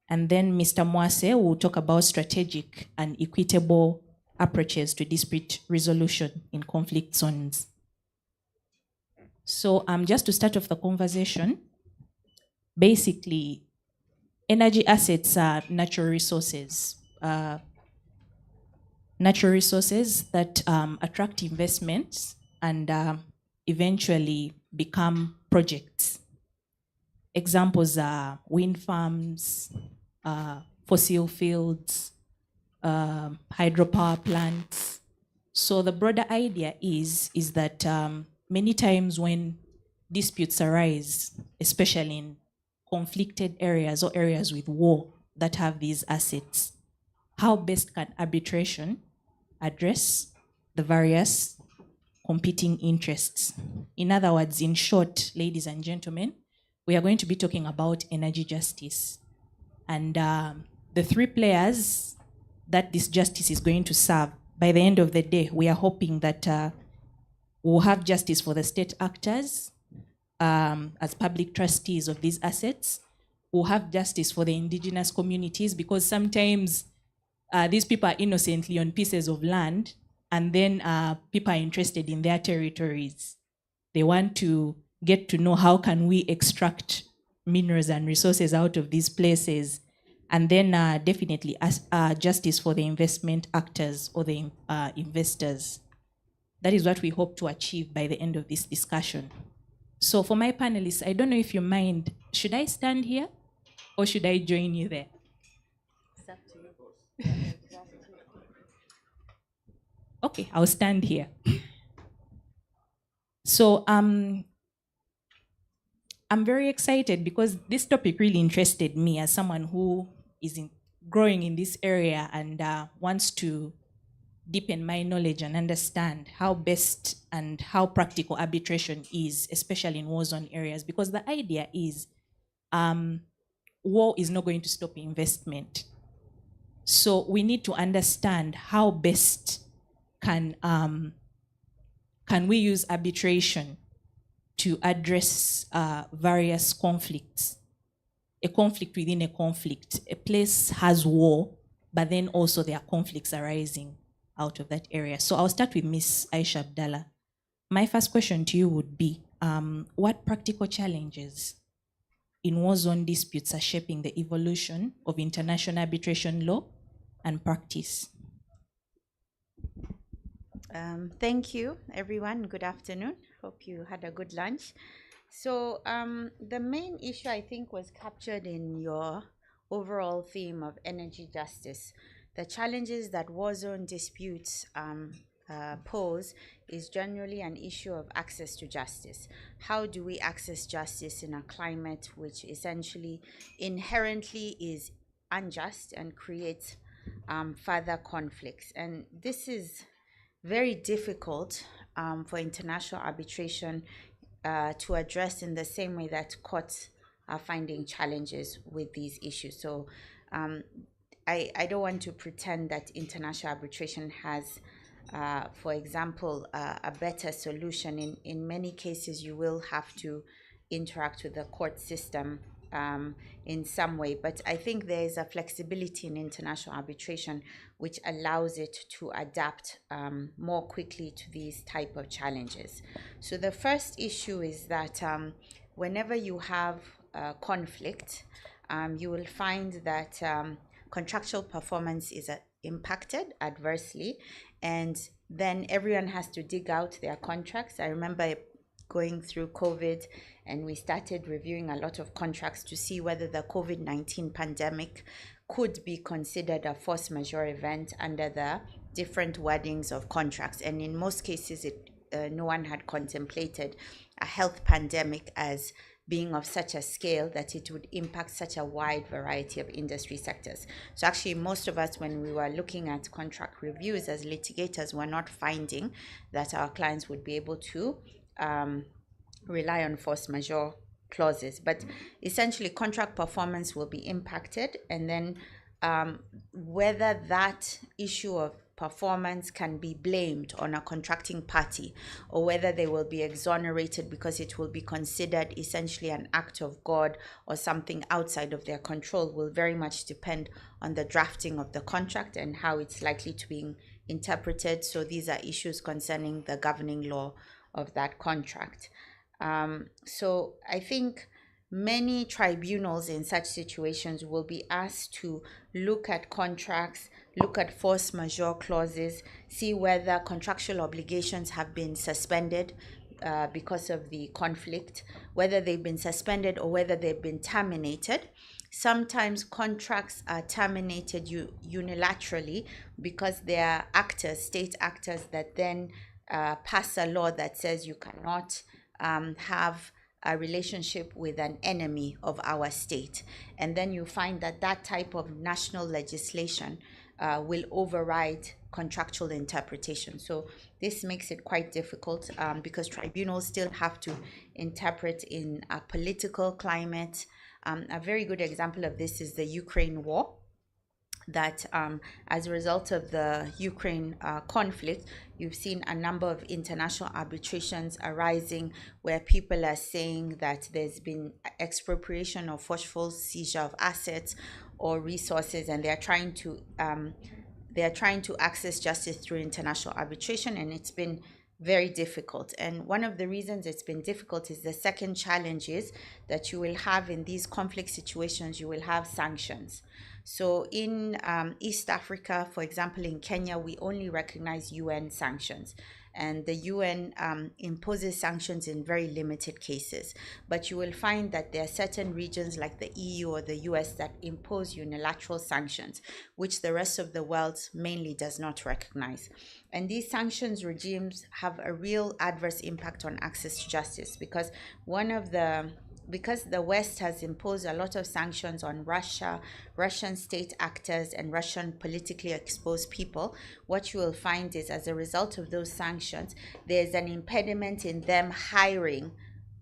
And then Mr. Mwase will talk about strategic and equitable approaches to dispute resolution in conflict zones. So just to start off the conversation, basically, energy assets are natural resources that attract investments and eventually become projects. Examples are wind farms, fossil fields, hydropower plants. So the broader idea is that many times when disputes arise, especially in conflicted areas or areas with war that have these assets, how best can arbitration address the various competing interests? In other words, in short, ladies and gentlemen, we are going to be talking about energy justice. And the 3 players that this justice is going to serve, by the end of the day, we are hoping that we'll have justice for the state actors as public trustees of these assets. We'll have justice for the indigenous communities, because sometimes these people are innocently on pieces of land, and then people are interested in their territories. They want to get to know how can we extract minerals and resources out of these places. And then definitely justice for the investment actors or the investors. That is what we hope to achieve by the end of this discussion. So for my panelists, I don't know if you mind, should I stand here or should I join you there? It's up to you. Okay, I'll stand here. So I'm very excited because this topic really interested me as someone who is growing in this area and wants to deepen my knowledge and understand how best and how practical arbitration is, especially in war zone areas, because the idea is war is not going to stop investment. So we need to understand how best can we use arbitration to address various conflicts. A conflict within a conflict. A place has war, but then also there are conflicts arising out of that area. So I'll start with Ms. Aisha Abdallah. My first question to you would be, what practical challenges in war zone disputes are shaping the evolution of international arbitration law and practice? Thank you, everyone. Good afternoon. Hope you had a good lunch. So the main issue, I think, was captured in your overall theme of energy justice. The challenges that war zone disputes pose is generally an issue of access to justice. How do we access justice in a climate which essentially inherently is unjust and creates further conflicts? And this is very difficult for international arbitration to address in the same way that courts are finding challenges with these issues. So I don't want to pretend that international arbitration has, for example, a better solution. In many cases, you will have to interact with the court system in some way. But I think there is a flexibility in international arbitration which allows it to adapt more quickly to these type of challenges. So the first issue is that whenever you have conflict, you will find that contractual performance is impacted adversely, and then everyone has to dig out their contracts. I remember going through COVID, and we started reviewing a lot of contracts to see whether the COVID-19 pandemic could be considered a force majeure event under the different wordings of contracts. And in most cases, no one had contemplated a health pandemic as being of such a scale that it would impact such a wide variety of industry sectors. So actually, most of us, when we were looking at contract reviews as litigators, were not finding that our clients would be able to rely on force majeure clauses. But essentially, contract performance will be impacted, and then whether that issue of performance can be blamed on a contracting party, or whether they will be exonerated because it will be considered essentially an act of God or something outside of their control, will very much depend on the drafting of the contract and how it's likely to be interpreted. So these are issues concerning the governing law of that contract. So I think many tribunals in such situations will be asked to look at contracts, look at force majeure clauses, see whether contractual obligations have been suspended because of the conflict, whether they've been suspended or whether they've been terminated. Sometimes contracts are terminated unilaterally because there are actors, state actors, that then pass a law that says you cannot have a relationship with an enemy of our state. And then you find that that type of national legislation will override contractual interpretation. So this makes it quite difficult because tribunals still have to interpret in a political climate. A very good example of this is the Ukraine war, that as a result of the Ukraine conflict, you've seen a number of international arbitrations arising where people are saying that there's been expropriation or forceful seizure of assets or resources, and they're trying to access justice through international arbitration, and it's been very difficult. And one of the reasons it's been difficult is the second challenge is that you will have in these conflict situations, you will have sanctions. So in East Africa, for example, in Kenya, we only recognize UN sanctions. And the UN imposes sanctions in very limited cases. But you will find that there are certain regions like the EU or the US that impose unilateral sanctions, which the rest of the world mainly does not recognize. And these sanctions regimes have a real adverse impact on access to justice, because because the West has imposed a lot of sanctions on Russia, Russian state actors, and Russian politically exposed people, what you will find is as a result of those sanctions, there's an impediment in them hiring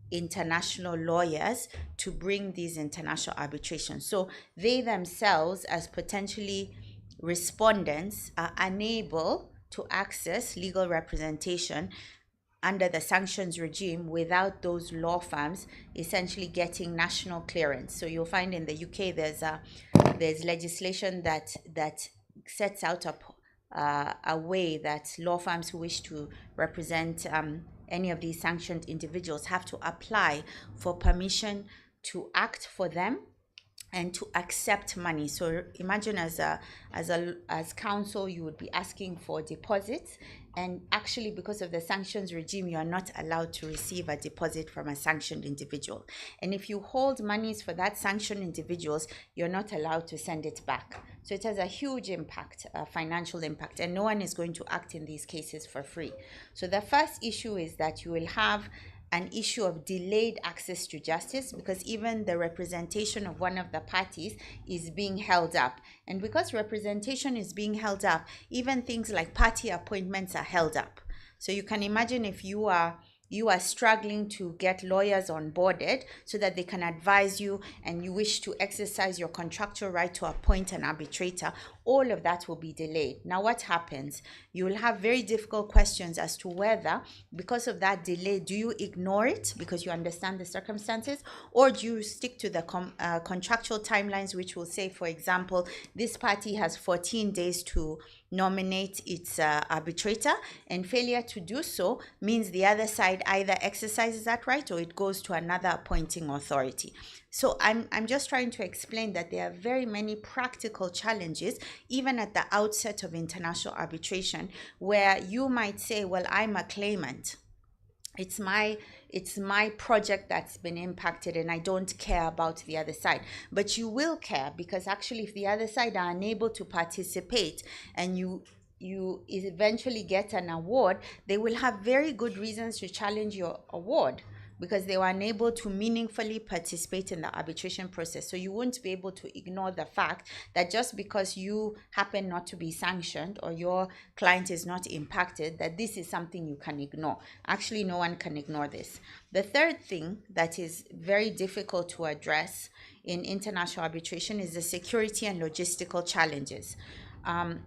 international lawyers to bring these international arbitrations. So they themselves, as potentially respondents, are unable to access legal representation under the sanctions regime without those law firms essentially getting national clearance. So you'll find in the UK there's legislation that sets out a way that law firms who wish to represent any of these sanctioned individuals have to apply for permission to act for them and to accept money. So imagine as counsel, you would be asking for deposits, and actually because of the sanctions regime, you are not allowed to receive a deposit from a sanctioned individual. And if you hold monies for that sanctioned individuals, you're not allowed to send it back. So it has a huge impact, financial impact, and no one is going to act in these cases for free. So the first issue is that you will have an issue of delayed access to justice, because even the representation of one of the parties is being held up. And because representation is being held up, even things like party appointments are held up. So you can imagine if you are struggling to get lawyers onboarded so that they can advise you, and you wish to exercise your contractual right to appoint an arbitrator, all of that will be delayed. Now what happens? You will have very difficult questions as to whether, because of that delay, do you ignore it because you understand the circumstances, or do you stick to the contractual timelines, which will say, for example, this party has 14 days to nominate its arbitrator, and failure to do so means the other side either exercises that right or it goes to another appointing authority. So I'm just trying to explain that there are very many practical challenges, even at the outset of international arbitration, where you might say, well, I'm a claimant. It's my project that's been impacted and I don't care about the other side. But you will care, because actually if the other side are unable to participate and you eventually get an award, they will have very good reasons to challenge your award, because they were unable to meaningfully participate in the arbitration process. So you won't be able to ignore the fact that just because you happen not to be sanctioned or your client is not impacted, that this is something you can ignore. Actually, no one can ignore this. The third thing that is very difficult to address in international arbitration is the security and logistical challenges.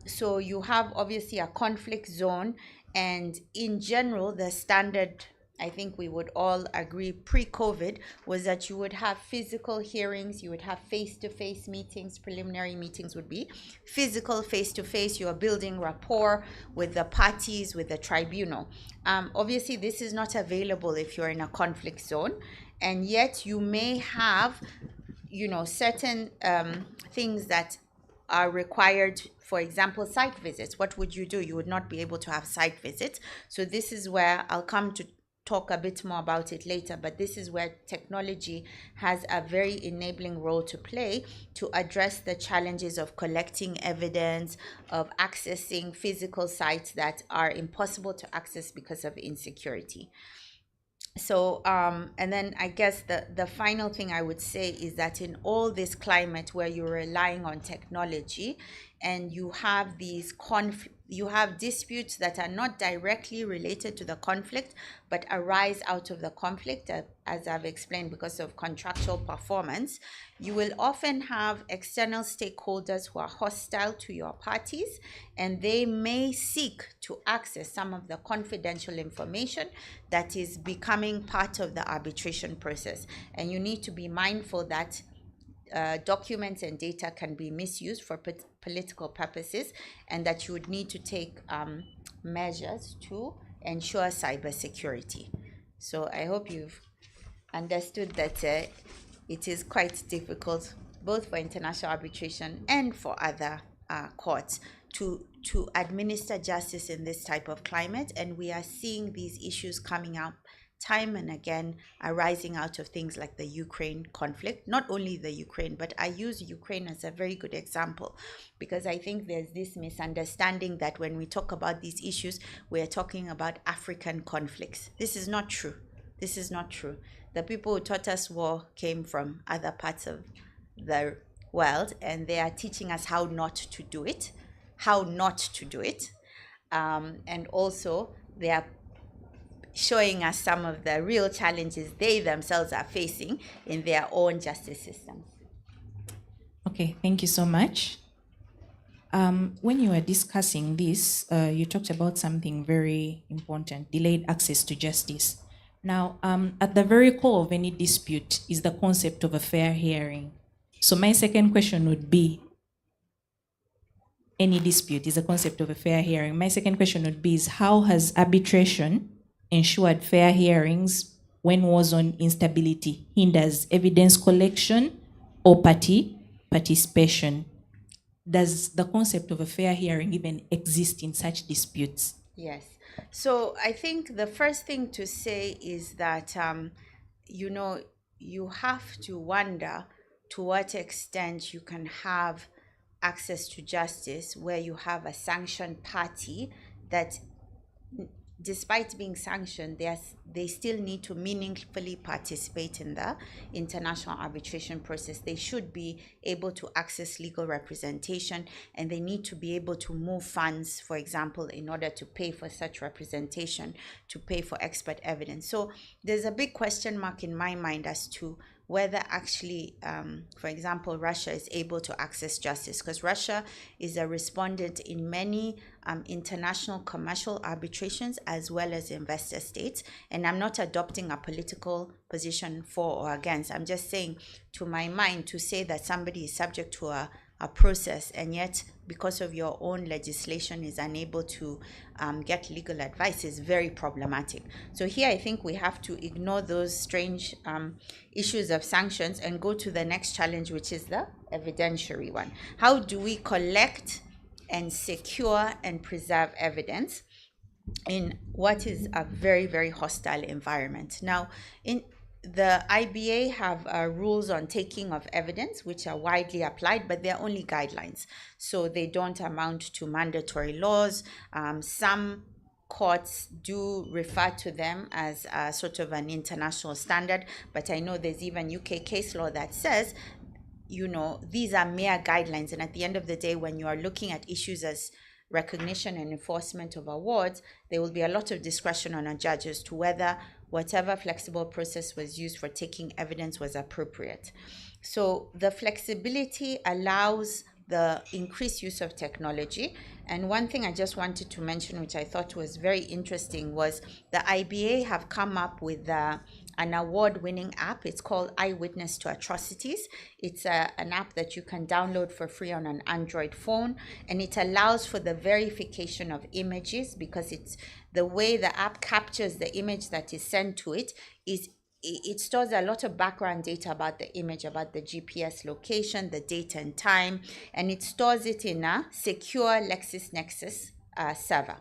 So you have obviously a conflict zone, and in general, the standard, I think we would all agree pre-COVID, was that you would have physical hearings, you would have face-to-face meetings, preliminary meetings would be physical, face-to-face, you are building rapport with the parties, with the tribunal. Obviously, this is not available if you're in a conflict zone, and yet you may have, certain things that are required. For example, site visits. What would you do? You would not be able to have site visits. So this is where I'll come to talk a bit more about it later, but this is where technology has a very enabling role to play to address the challenges of collecting evidence, of accessing physical sites that are impossible to access because of insecurity. So and then I guess the final thing I would say is that in all this climate where you're relying on technology and you have these you have disputes that are not directly related to the conflict but arise out of the conflict, as I've explained, because of contractual performance, you will often have external stakeholders who are hostile to your parties, and they may seek to access some of the confidential information that is becoming part of the arbitration process. And you need to be mindful that documents and data can be misused for political purposes, and that you would need to take measures to ensure cybersecurity. So I hope you've understood that it is quite difficult, both for international arbitration and for other courts, to administer justice in this type of climate. And we are seeing these issues coming up time and again, arising out of things like the Ukraine conflict. Not only the Ukraine, but I use Ukraine as a very good example, because I think there's this misunderstanding that when we talk about these issues, we're talking about African conflicts. This is not true. This is not true. The people who taught us war came from other parts of the world, and they are teaching us how not to do it, and also they are showing us some of the real challenges they themselves are facing in their own justice systems. Okay, thank you so much. When you were discussing this, you talked about something very important: delayed access to justice. Now, at the very core of any dispute is the concept of a fair hearing. So my second question would be, any dispute is a concept of a fair hearing. My second question would be is, how has arbitration ensured fair hearings when war zone instability hinders evidence collection or participation? Does the concept of a fair hearing even exist in such disputes? Yes. So I think the first thing to say is that, you have to wonder to what extent you can have access to justice where you have a sanctioned party that, despite being sanctioned, they still need to meaningfully participate in the international arbitration process. They should be able to access legal representation, and they need to be able to move funds, for example, in order to pay for such representation, to pay for expert evidence. So there's a big question mark in my mind as to whether actually, for example, Russia is able to access justice, because Russia is a respondent in many international commercial arbitrations as well as investor states. And I'm not adopting a political position for or against. I'm just saying, to my mind, to say that somebody is subject to a a process, and yet because of your own legislation is unable to get legal advice is very problematic. So here I think we have to ignore those strange issues of sanctions and go to the next challenge, which is the evidentiary one. How do we collect and secure and preserve evidence in what is a very, very hostile environment? Now, in the IBA have rules on taking of evidence, which are widely applied, but they're only guidelines. So they don't amount to mandatory laws. Some courts do refer to them as a sort of an international standard, but I know there's even UK case law that says, you know, these are mere guidelines. And at the end of the day, when you are looking at issues as recognition and enforcement of awards, there will be a lot of discretion on a judge as to whether whatever flexible process was used for taking evidence was appropriate. So the flexibility allows the increased use of technology. And one thing I just wanted to mention, which I thought was very interesting, was the IBA have come up with an award-winning app. It's called Eyewitness to Atrocities. It's an app that you can download for free on an Android phone, and it allows for the verification of images, because it's the way the app captures the image that is sent to it is it stores a lot of background data about the image, about the GPS location, the date and time, and it stores it in a secure LexisNexis server.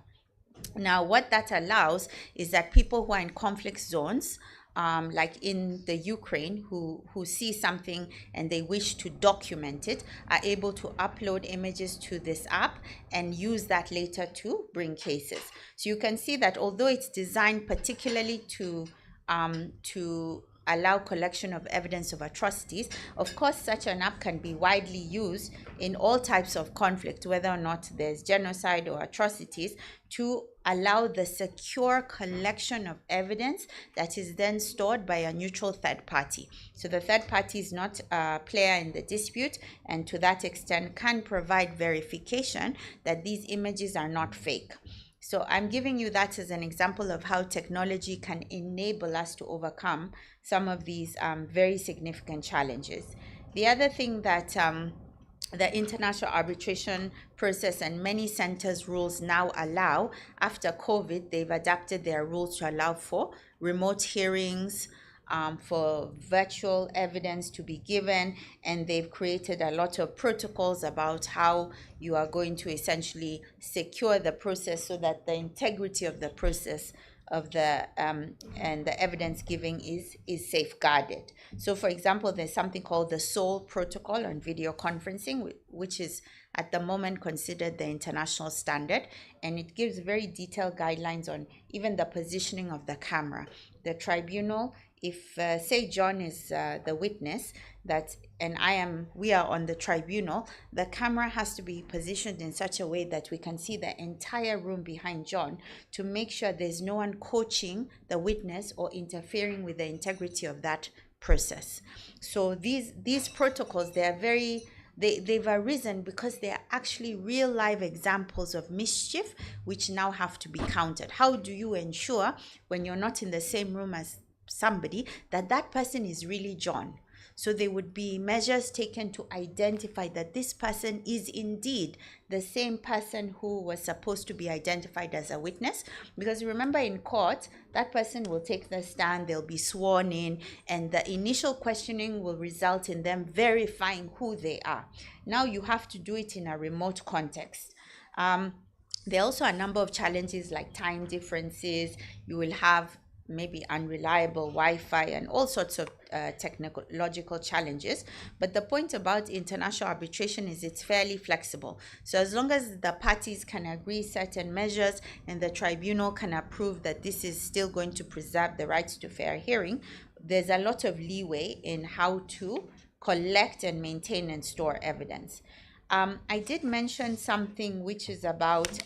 Now, what that allows is that people who are in conflict zones, like in the Ukraine, who see something and they wish to document it, are able to upload images to this app and use that later to bring cases. So you can see that although it's designed particularly to allow collection of evidence of atrocities, of course such an app can be widely used in all types of conflict, whether or not there's genocide or atrocities, to allow the secure collection of evidence that is then stored by a neutral third party. So the third party is not a player in the dispute, and to that extent can provide verification that these images are not fake. So I'm giving you that as an example of how technology can enable us to overcome some of these very significant challenges. The other thing that the international arbitration process and many centers' rules now allow, after COVID, they've adapted their rules to allow for remote hearings, for virtual evidence to be given, and they've created a lot of protocols about how you are going to essentially secure the process so that the integrity of the process of the and the evidence giving is safeguarded. So for example, there's something called the SOL protocol on video conferencing, which is at the moment considered the international standard, and it gives very detailed guidelines on even the positioning of the camera. The tribunal, if say John is the witness, we are on the tribunal, the camera has to be positioned in such a way that we can see the entire room behind John, to make sure there's no one coaching the witness or interfering with the integrity of that process. So these protocols, they are they've arisen because they are actually real live examples of mischief which now have to be countered. How do you ensure, when you're not in the same room as somebody, that that person is really John? So there would be measures taken to identify that this person is indeed the same person who was supposed to be identified as a witness. Because remember, in court, that person will take the stand, they'll be sworn in, and the initial questioning will result in them verifying who they are. Now you have to do it in a remote context. There are also a number of challenges like time differences. You will have maybe unreliable Wi-Fi and all sorts of technological challenges. But the point about international arbitration is it's fairly flexible. So as long as the parties can agree certain measures and the tribunal can approve that this is still going to preserve the rights to fair hearing, there's a lot of leeway in how to collect and maintain and store evidence. I did mention something which is about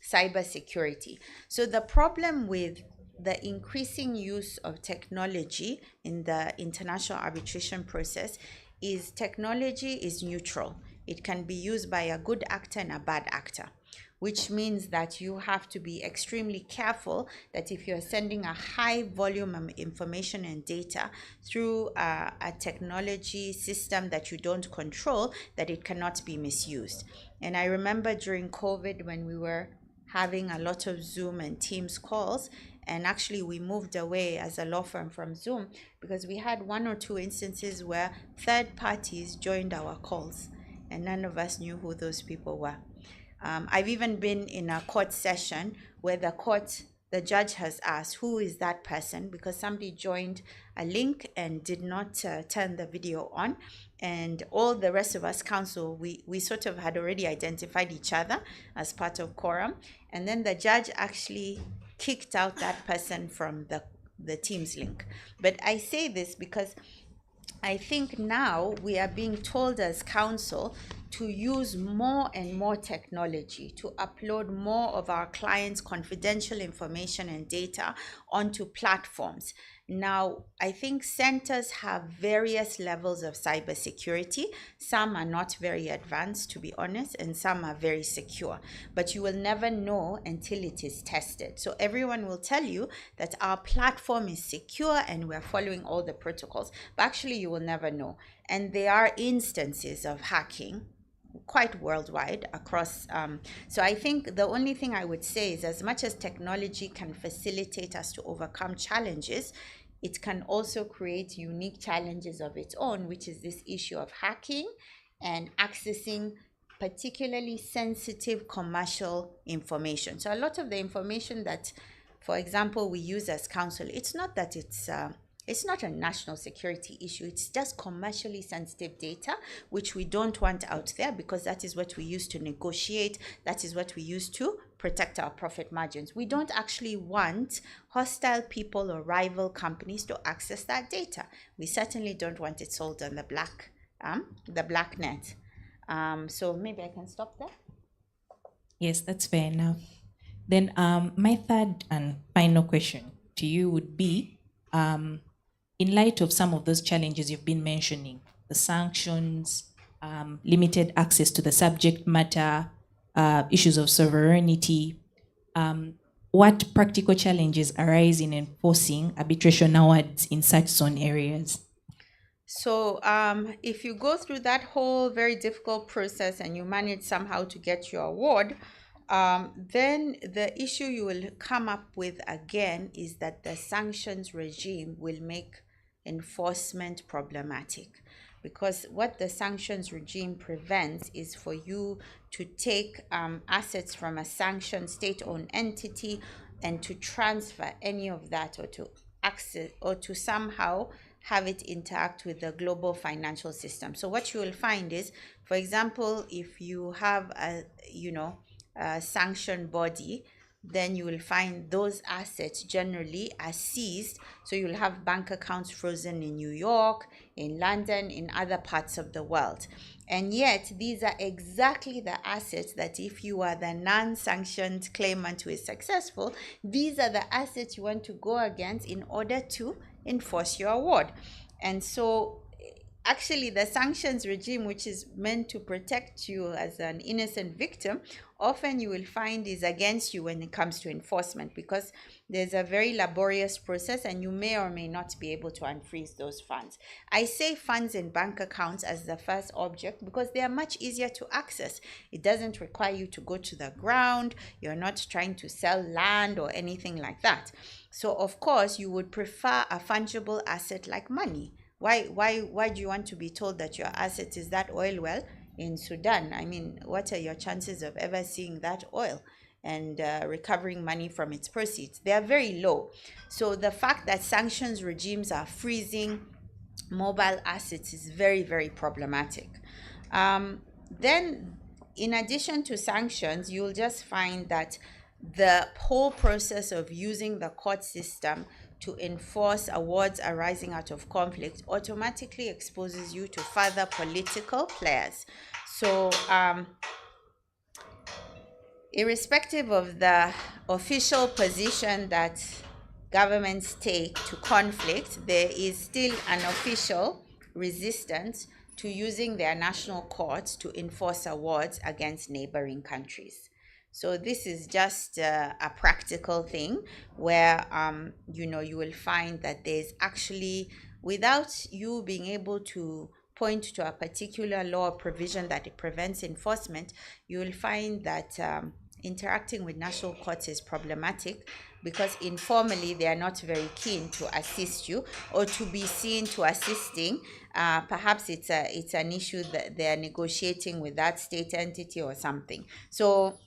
cybersecurity. So the problem with the increasing use of technology in the international arbitration process is technology is neutral. It can be used by a good actor and a bad actor. which means that you have to be extremely careful that if you're sending a high volume of information and data through a technology system that you don't control, that it cannot be misused. And I remember during COVID when we were having a lot of Zoom and Teams calls, and actually we moved away as a law firm from Zoom because we had 1 or 2 instances where third parties joined our calls and none of us knew who those people were. I've even been in a court session where the judge has asked, who is that person? Because somebody joined a link and did not turn the video on. And all the rest of us counsel, we sort of had already identified each other as part of quorum. And then the judge actually kicked out that person from the Teams link. But I say this because I think now we are being told as counsel to use more and more technology to upload more of our clients' confidential information and data onto platforms. Now, I think centers have various levels of cybersecurity. Some are not very advanced, to be honest, and some are very secure. But you will never know until it is tested. So everyone will tell you that our platform is secure and we're following all the protocols. But actually, you will never know. And there are instances of hacking quite worldwide across. So I think the only thing I would say is as much as technology can facilitate us to overcome challenges, it can also create unique challenges of its own, which is this issue of hacking and accessing particularly sensitive commercial information. So a lot of the information that, for example, we use as counsel, it's not that it's not a national security issue. It's just commercially sensitive data, which we don't want out there because that is what we use to negotiate. That is what we use to protect our profit margins. We don't actually want hostile people or rival companies to access that data. We certainly don't want it sold on the black net. So maybe I can stop there. Yes, that's fair enough. Then my third and final question to you would be, in light of some of those challenges you've been mentioning, the sanctions, limited access to the subject matter, issues of sovereignty, what practical challenges arise in enforcing arbitration awards in such zone areas? So if you go through that whole very difficult process and you manage somehow to get your award, then the issue you will come up with again is that the sanctions regime will make enforcement problematic, because what the sanctions regime prevents is for you to take assets from a sanctioned state-owned entity and to transfer any of that or to access or to somehow have it interact with the global financial system. So what you will find is, for example, if you have a sanctioned body, then you will find those assets generally are seized. So you'll have bank accounts frozen in New York, in London, in other parts of the world. And yet these are exactly the assets that if you are the non-sanctioned claimant who is successful, these are the assets you want to go against in order to enforce your award. And so actually the sanctions regime, which is meant to protect you as an innocent victim, often you will find is against you when it comes to enforcement, because there's a very laborious process and you may or may not be able to unfreeze those funds. I say funds in bank accounts as the first object because they are much easier to access. It doesn't require you to go to the ground. You're not trying to sell land or anything like that. So of course you would prefer a fungible asset like money. Why do you want to be told that your asset is that oil well in Sudan? I mean, what are your chances of ever seeing that oil and recovering money from its proceeds? They are very low. So the fact that sanctions regimes are freezing mobile assets is very, very problematic. Then, in addition to sanctions, you'll just find that the whole process of using the court system to enforce awards arising out of conflict automatically exposes you to further political players. So irrespective of the official position that governments take to conflict, there is still an official resistance to using their national courts to enforce awards against neighboring countries. So this is just a practical thing where, you will find that there's actually, without you being able to point to a particular law or provision that it prevents enforcement, you will find that interacting with national courts is problematic, because informally they are not very keen to assist you or to be seen to assisting. Perhaps it's an issue that they are negotiating with that state entity or something. So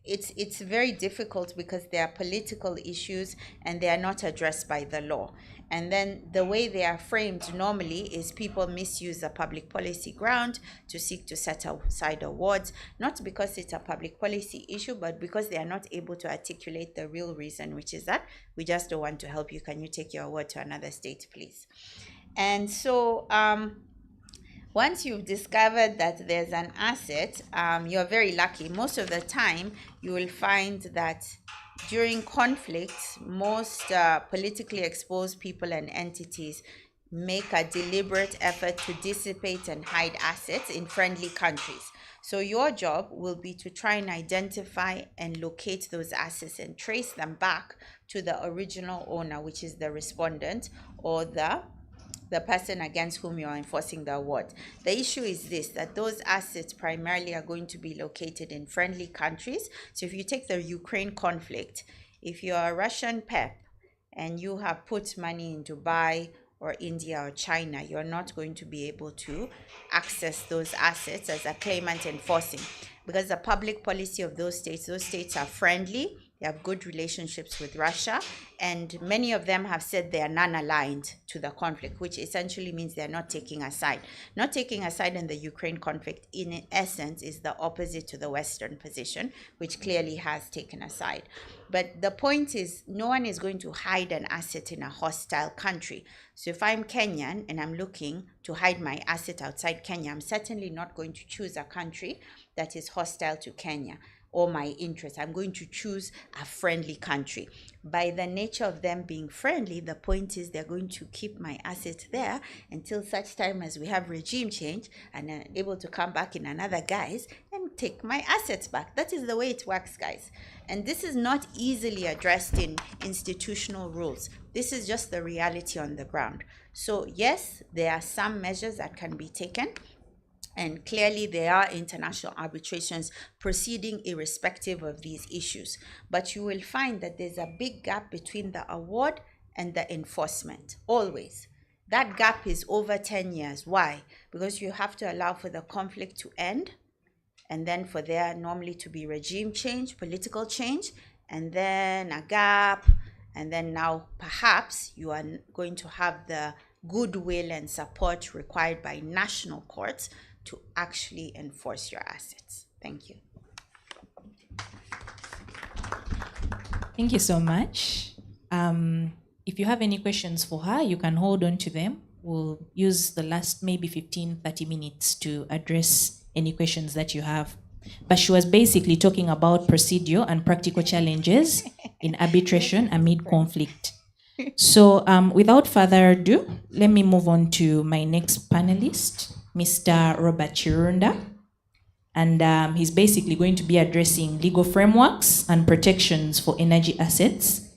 it's very difficult because there are political issues and they are not addressed by the law. And then the way they are framed normally is people misuse a public policy ground to seek to set aside awards, not because it's a public policy issue, but because they are not able to articulate the real reason, which is that we just don't want to help you. Can you take your award to another state, please? And so once you've discovered that there's an asset, you're very lucky. Most of the time, you will find that during conflicts, most politically exposed people and entities make a deliberate effort to dissipate and hide assets in friendly countries. So your job will be to try and identify and locate those assets and trace them back to the original owner, which is the respondent or the person against whom you are enforcing the award. The issue is this, that those assets primarily are going to be located in friendly countries. So if you take the Ukraine conflict, if you're a Russian PEP and you have put money in Dubai or India or China, you're not going to be able to access those assets as a claimant enforcing, because the public policy of those states are friendly. They have good relationships with Russia, and many of them have said they are non-aligned to the conflict, which essentially means they are not taking a side. Not taking a side in the Ukraine conflict, in essence, is the opposite to the Western position, which clearly has taken a side. But the point is, no one is going to hide an asset in a hostile country. So if I'm Kenyan and I'm looking to hide my asset outside Kenya, I'm certainly not going to choose a country that is hostile to Kenya or my interest. I'm going to choose a friendly country. By the nature of them being friendly, the point is they're going to keep my assets there until such time as we have regime change and I'm able to come back in another guise and take my assets back. That is the way it works, guys. And this is not easily addressed in institutional rules. This is just the reality on the ground. So yes, there are some measures that can be taken, and clearly there are international arbitrations proceeding irrespective of these issues. But you will find that there's a big gap between the award and the enforcement, always. That gap is over 10 years. Why? Because you have to allow for the conflict to end, and then for there normally to be regime change, political change, and then a gap, and then now perhaps you are going to have the goodwill and support required by national courts to actually enforce your assets. Thank you. Thank you so much. If you have any questions for her, you can hold on to them. We'll use the last maybe 15, 30 minutes to address any questions that you have. But she was basically talking about procedure and practical challenges in arbitration amid conflict. So without further ado, let me move on to my next panelist, Mr. Robert Chirunda. And he's basically going to be addressing legal frameworks and protections for energy assets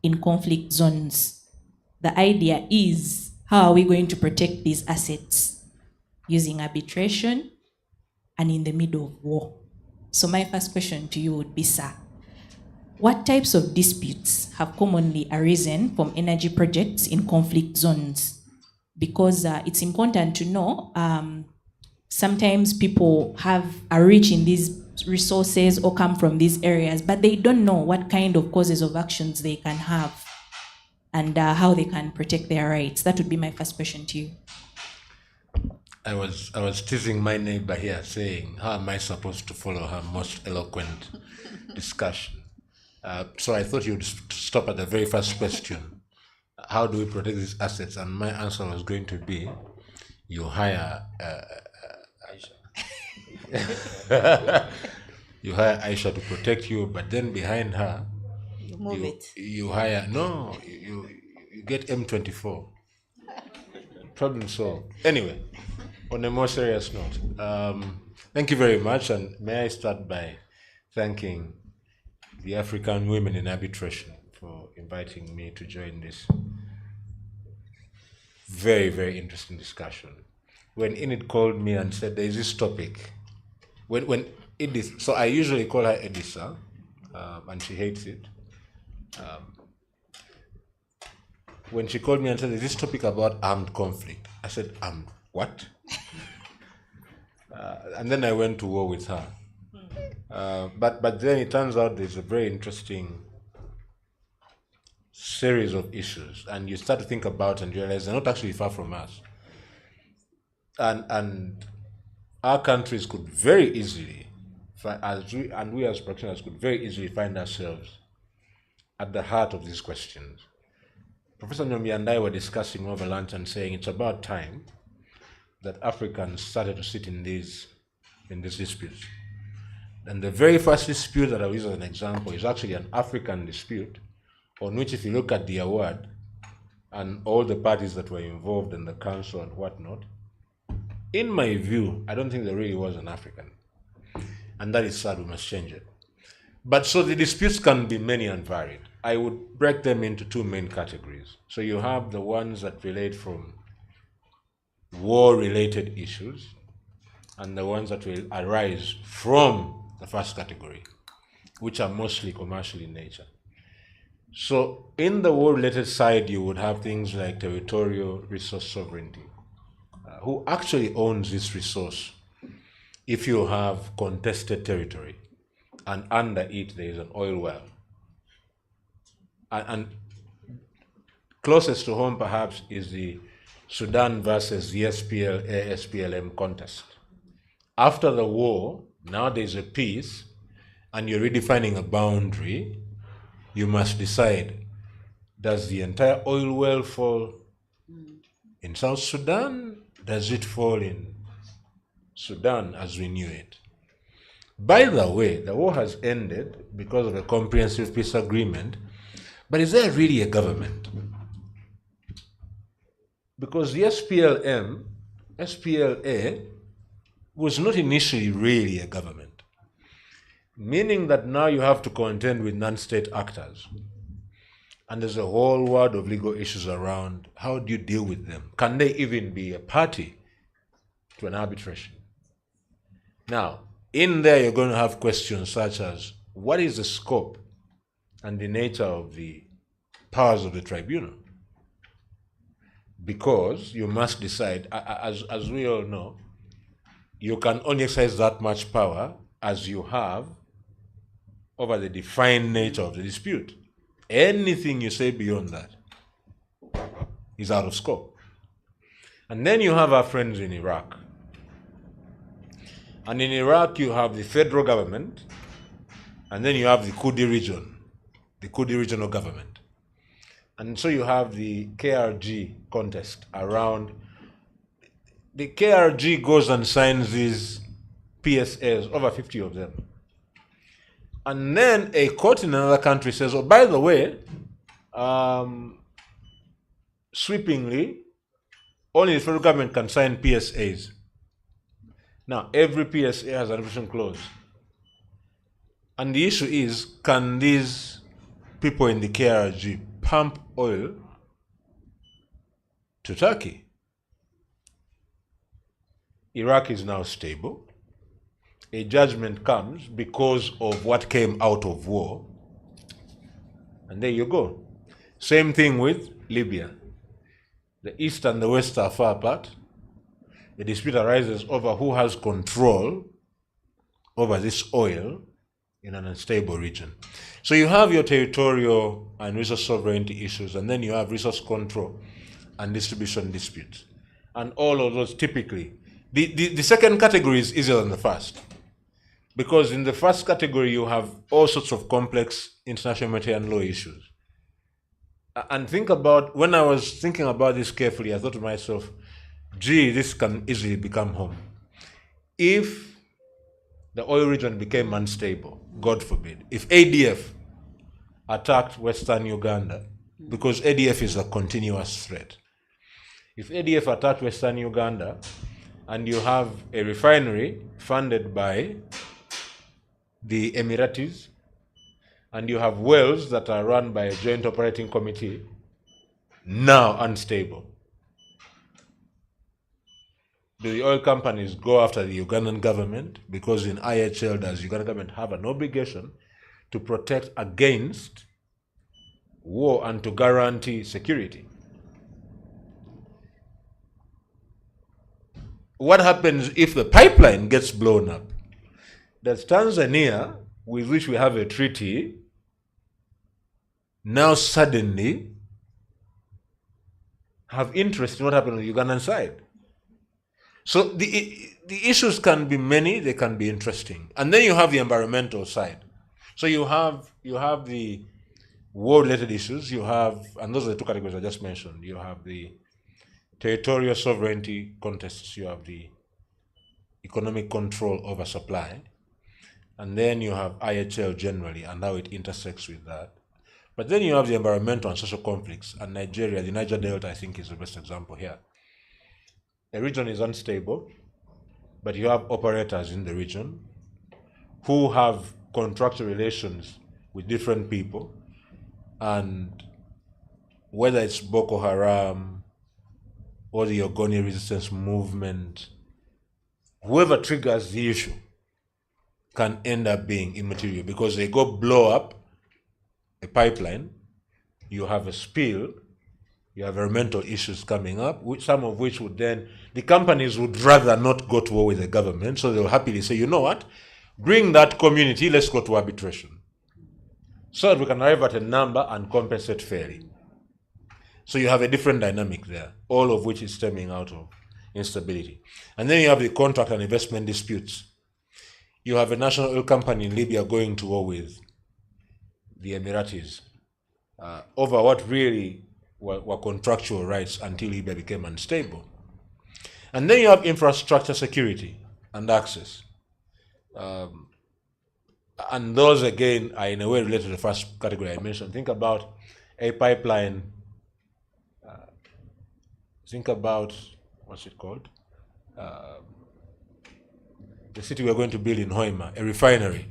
in conflict zones. The idea is, how are we going to protect these assets using arbitration and in the middle of war? So my first question to you would be, sir, what types of disputes have commonly arisen from energy projects in conflict zones? Because it's important to know, sometimes people are rich in these resources or come from these areas, but they don't know what kind of causes of actions they can have and how they can protect their rights. That would be my first question to you. I was teasing my neighbor here, saying, how am I supposed to follow her most eloquent discussion? So I thought you'd stop at the very first question. How do we protect these assets? And my answer was going to be, you hire you hire Aisha to protect you, but then behind her, you hire, no, you get M24. Problem solved. Anyway, on a more serious note, thank you very much, and may I start by thanking the African Women in Arbitration for inviting me to join this very, very interesting discussion. When Enid called me and said, there's this topic, when Edith, so I usually call her Edisa, and she hates it. When she called me and said, there's this topic about armed conflict, I said, what? And then I went to war with her. But then it turns out there's a very interesting series of issues, and you start to think about and realize they're not actually far from us. And our countries could very easily, we as practitioners could very easily find ourselves at the heart of these questions. Professor Nyomi and I were discussing over lunch and saying it's about time that Africans started to sit in these disputes. And the very first dispute that I'll use as an example is actually an African dispute, on which if you look at the award and all the parties that were involved in the council and whatnot, in my view, I don't think there really was an African. And that is sad, we must change it. But so the disputes can be many and varied. I would break them into two main categories. So you have the ones that relate from war-related issues, and the ones that will arise from the first category, which are mostly commercial in nature. So in the war-related side, you would have things like territorial resource sovereignty. Who actually owns this resource if you have contested territory and under it there is an oil well? And closest to home perhaps is the Sudan versus the SPLA-SPLM contest. After the war, now there's a peace and you're redefining a boundary. You must decide, does the entire oil well fall in South Sudan? Does it fall in Sudan as we knew it? By the way, the war has ended because of a comprehensive peace agreement, but is there really a government? Because the SPLA was not initially really a government, meaning that now you have to contend with non-state actors. And there's a whole world of legal issues around how do you deal with them? Can they even be a party to an arbitration? Now, in there you're going to have questions such as, what is the scope and the nature of the powers of the tribunal? Because you must decide, as we all know, you can only exercise that much power as you have over the defined nature of the dispute. Anything you say beyond that is out of scope. And then you have our friends in Iraq. And in Iraq, you have the federal government, and then you have the Kurdi region, the Kurdi regional government. And so you have the KRG contest around. The KRG goes and signs these PSAs, over 50 of them. And then a court in another country says, oh, by the way, sweepingly, only the federal government can sign PSAs. Now, every PSA has an arbitration clause. And the issue is, can these people in the KRG pump oil to Turkey? Iraq is now stable. A judgment comes because of what came out of war. And there you go. Same thing with Libya. The East and the West are far apart. The dispute arises over who has control over this oil in an unstable region. So you have your territorial and resource sovereignty issues, and then you have resource control and distribution disputes. And all of those typically. The second category is easier than the first. Because in the first category, you have all sorts of complex international humanitarian law issues. And think about, when I was thinking about this carefully, I thought to myself, gee, this can easily become home. If the oil region became unstable, God forbid, if ADF attacked Western Uganda, because ADF is a continuous threat, if ADF attacked Western Uganda, and you have a refinery funded by the Emiratis, and you have wells that are run by a joint operating committee, now unstable. Do the oil companies go after the Ugandan government? Because in IHL, does Ugandan government have an obligation to protect against war and to guarantee security? What happens if the pipeline gets blown up? Does Tanzania, with which we have a treaty, now suddenly have interest in what happened on the Ugandan side? So the issues can be many, they can be interesting. And then you have the environmental side. So you have the war-related issues, you have, and those are the two categories I just mentioned. You have the territorial sovereignty contests, you have the economic control over supply, and then you have IHL generally and how it intersects with that. But then you have the environmental and social conflicts, and Nigeria, the Niger Delta, I think, is the best example here. The region is unstable, but you have operators in the region who have contractual relations with different people, and whether it's Boko Haram or the Ogoni resistance movement, whoever triggers the issue can end up being immaterial because they go blow up a pipeline, you have a spill, you have environmental issues coming up, some of which would then, the companies would rather not go to war with the government, so they'll happily say, you know what, bring that community, let's go to arbitration, so that we can arrive at a number and compensate fairly. So you have a different dynamic there, all of which is stemming out of instability. And then you have the contract and investment disputes. You have a national oil company in Libya going to war with the Emiratis over what really were contractual rights until Libya became unstable. And then you have infrastructure security and access. And those, again, are in a way related to the first category I mentioned. Think about a pipeline. Think about, what's it called? The city we're going to build in Hoima, a refinery.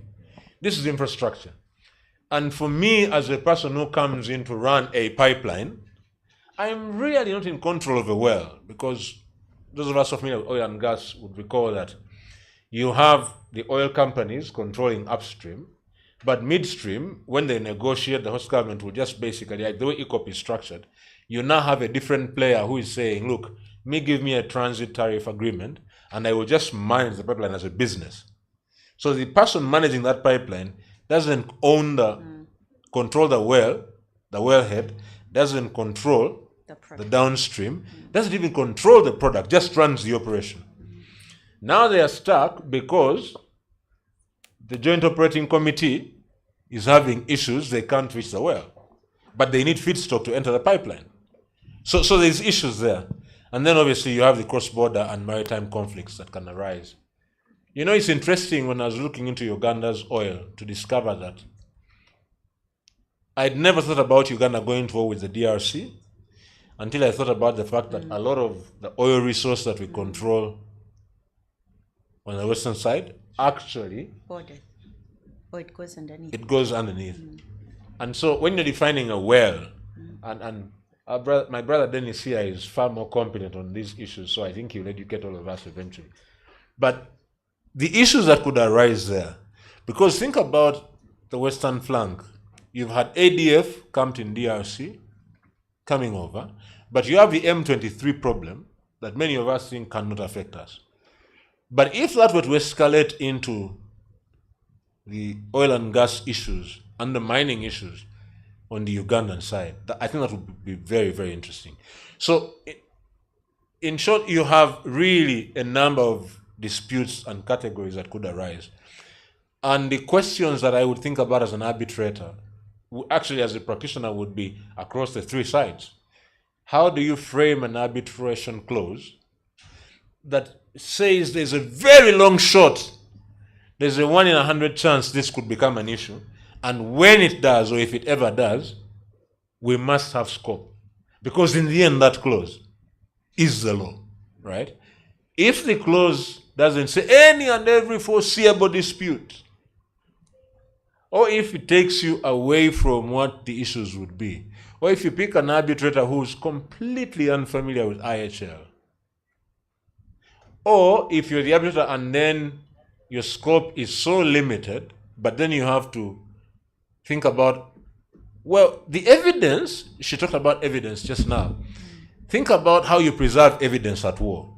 This is infrastructure. And for me, as a person who comes in to run a pipeline, I'm really not in control of a well, because those of us familiar with oil and gas would recall that you have the oil companies controlling upstream, but midstream, when they negotiate, the host government will just basically, like the way ECOP is structured, you now have a different player who is saying, look, give me a transit tariff agreement, and I will just manage the pipeline as a business. So the person managing that pipeline doesn't own control the wellhead, doesn't control the downstream, doesn't even control the product, just runs the operation. Now they are stuck because the Joint Operating Committee is having issues, they can't reach the well. But they need feedstock to enter the pipeline. So there's issues there. And then obviously you have the cross-border and maritime conflicts that can arise. You know, it's interesting when I was looking into Uganda's oil to discover that I'd never thought about Uganda going to war with the DRC until I thought about the fact that a lot of the oil resource that we control on the western side actually Border. Or it goes underneath. It goes underneath. And so when you're defining a well, and my brother Dennis here is far more competent on these issues, so I think he'll educate all of us eventually. But the issues that could arise there, because think about the western flank. You've had ADF camped in DRC coming over, but you have the M23 problem that many of us think cannot affect us. But if that were to escalate into the oil and gas issues and the mining issues on the Ugandan side, I think that would be very, very interesting. So in short, you have really a number of disputes and categories that could arise. And the questions that I would think about as an arbitrator, actually as a practitioner, would be across the three sides. How do you frame an arbitration clause that says there's a very long shot, there's a 1 in 100 chance this could become an issue, and when it does, or if it ever does, we must have scope. Because in the end, that clause is the law, right? If the clause doesn't say any and every foreseeable dispute or if it takes you away from what the issues would be, or if you pick an arbitrator who's completely unfamiliar with IHL, or if you're the arbitrator and then your scope is so limited, but then you have to think about, well, the evidence, she talked about evidence just now. Think about how you preserve evidence at war.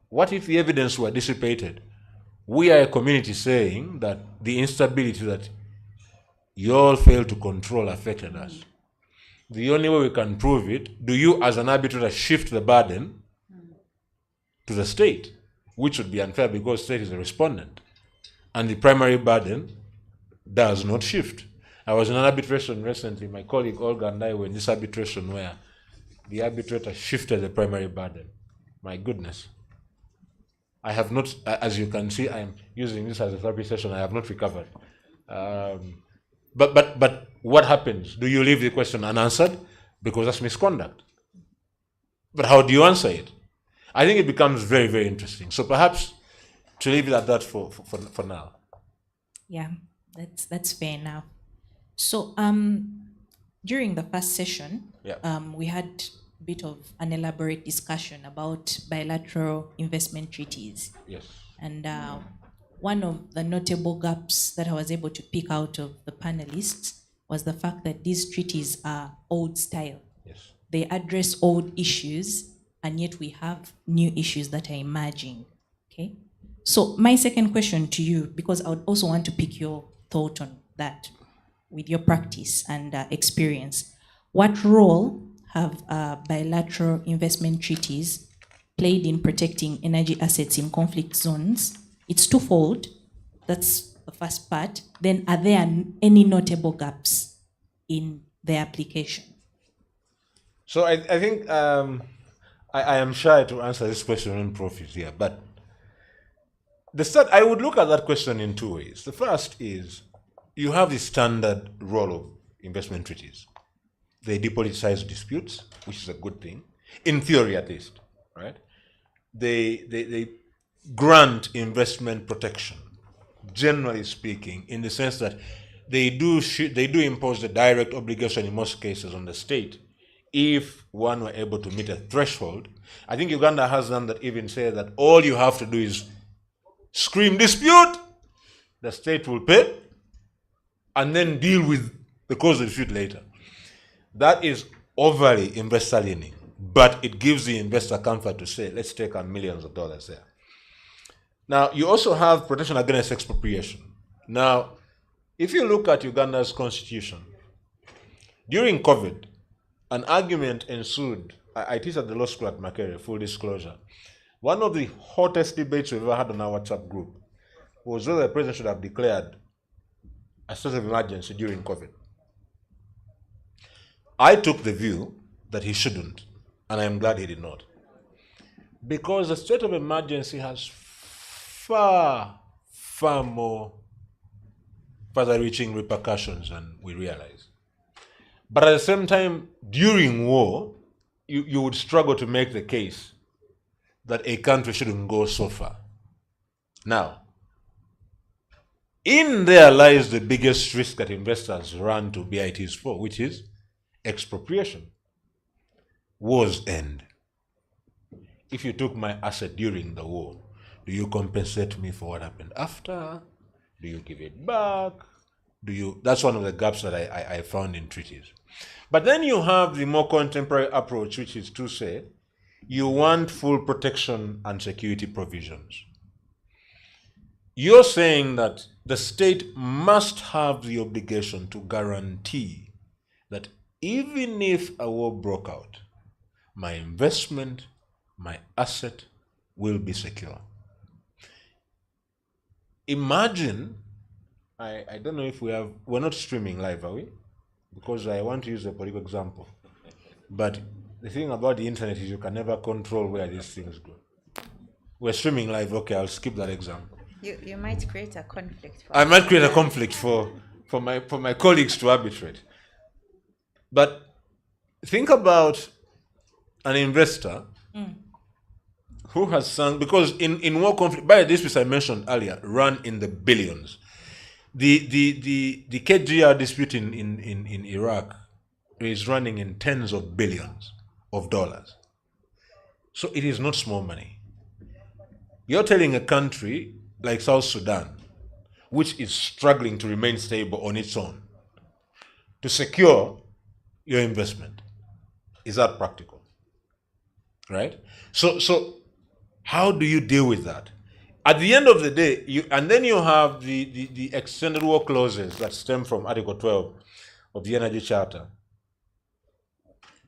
What if the evidence were dissipated? We are a community saying that the instability that you all failed to control affected us. The only way we can prove it, do you as an arbitrator shift the burden to the state, which would be unfair because state is a respondent, and the primary burden does not shift. I was in an arbitration recently, my colleague Olga and I were in this arbitration where the arbitrator shifted the primary burden. My goodness. I have not, as you can see, I am using this as a therapy session, I have not recovered. But what happens? Do you leave the question unanswered? Because that's misconduct. But how do you answer it? I think it becomes very, very interesting. So perhaps to leave it at that for now. Yeah, that's fair now. So during the first session, we had a bit of an elaborate discussion about bilateral investment treaties. Yes. And one of the notable gaps that I was able to pick out of the panelists was the fact that these treaties are old style. Yes. They address old issues, and yet we have new issues that are emerging. Okay. So my second question to you, because I would also want to pick your thought on that with your practice and experience. What role have bilateral investment treaties played in protecting energy assets in conflict zones? It's twofold. That's the first part. Then are there any notable gaps in their application? So I think I am shy to answer this question on profit here, but I would look at that question in two ways. The first is you have the standard role of investment treaties. They depoliticize disputes, which is a good thing, in theory at least, right? They grant investment protection, generally speaking, in the sense that they do impose the direct obligation in most cases on the state if one were able to meet a threshold. I think Uganda has done that, even say that all you have to do is scream dispute, the state will pay, and then deal with the cause of the dispute later. That is overly investor leaning, but it gives the investor comfort to say, let's take on millions of dollars there. Now, you also have protection against expropriation. Now, if you look at Uganda's constitution, during COVID, an argument ensued. I teach at the law school at Makerere, full disclosure. One of the hottest debates we've ever had on our WhatsApp group was whether the president should have declared a state of emergency during COVID. I took the view that he shouldn't, and I am glad he did not. Because the state of emergency has far more further-reaching repercussions than we realize. But at the same time, during war, you would struggle to make the case that a country shouldn't go so far. Now, in there lies the biggest risk that investors run to BITs for, which is expropriation. Wars end. If you took my asset during the war, do you compensate me for what happened after? Do you give it back? That's one of the gaps that I found in treaties. But then you have the more contemporary approach, which is to say, you want full protection and security provisions. You're saying that the state must have the obligation to guarantee that even if a war broke out, my investment, my asset will be secure. Imagine, I don't know if we're not streaming live, are we? Because I want to use a political example. But the thing about the internet is you can never control where these things go. We're streaming live, okay, I'll skip that example. You might create a conflict. I might create a conflict for my colleagues to arbitrate. But think about an investor who has sunk, because in war conflict, by this which I mentioned earlier, run in the billions. the KGR dispute in Iraq is running in tens of billions of dollars. So it is not small money. You're telling a country like South Sudan, which is struggling to remain stable on its own, to secure your investment. Is that practical? Right? So how do you deal with that? At the end of the day, and then you have the extended war clauses that stem from Article 12 of the Energy Charter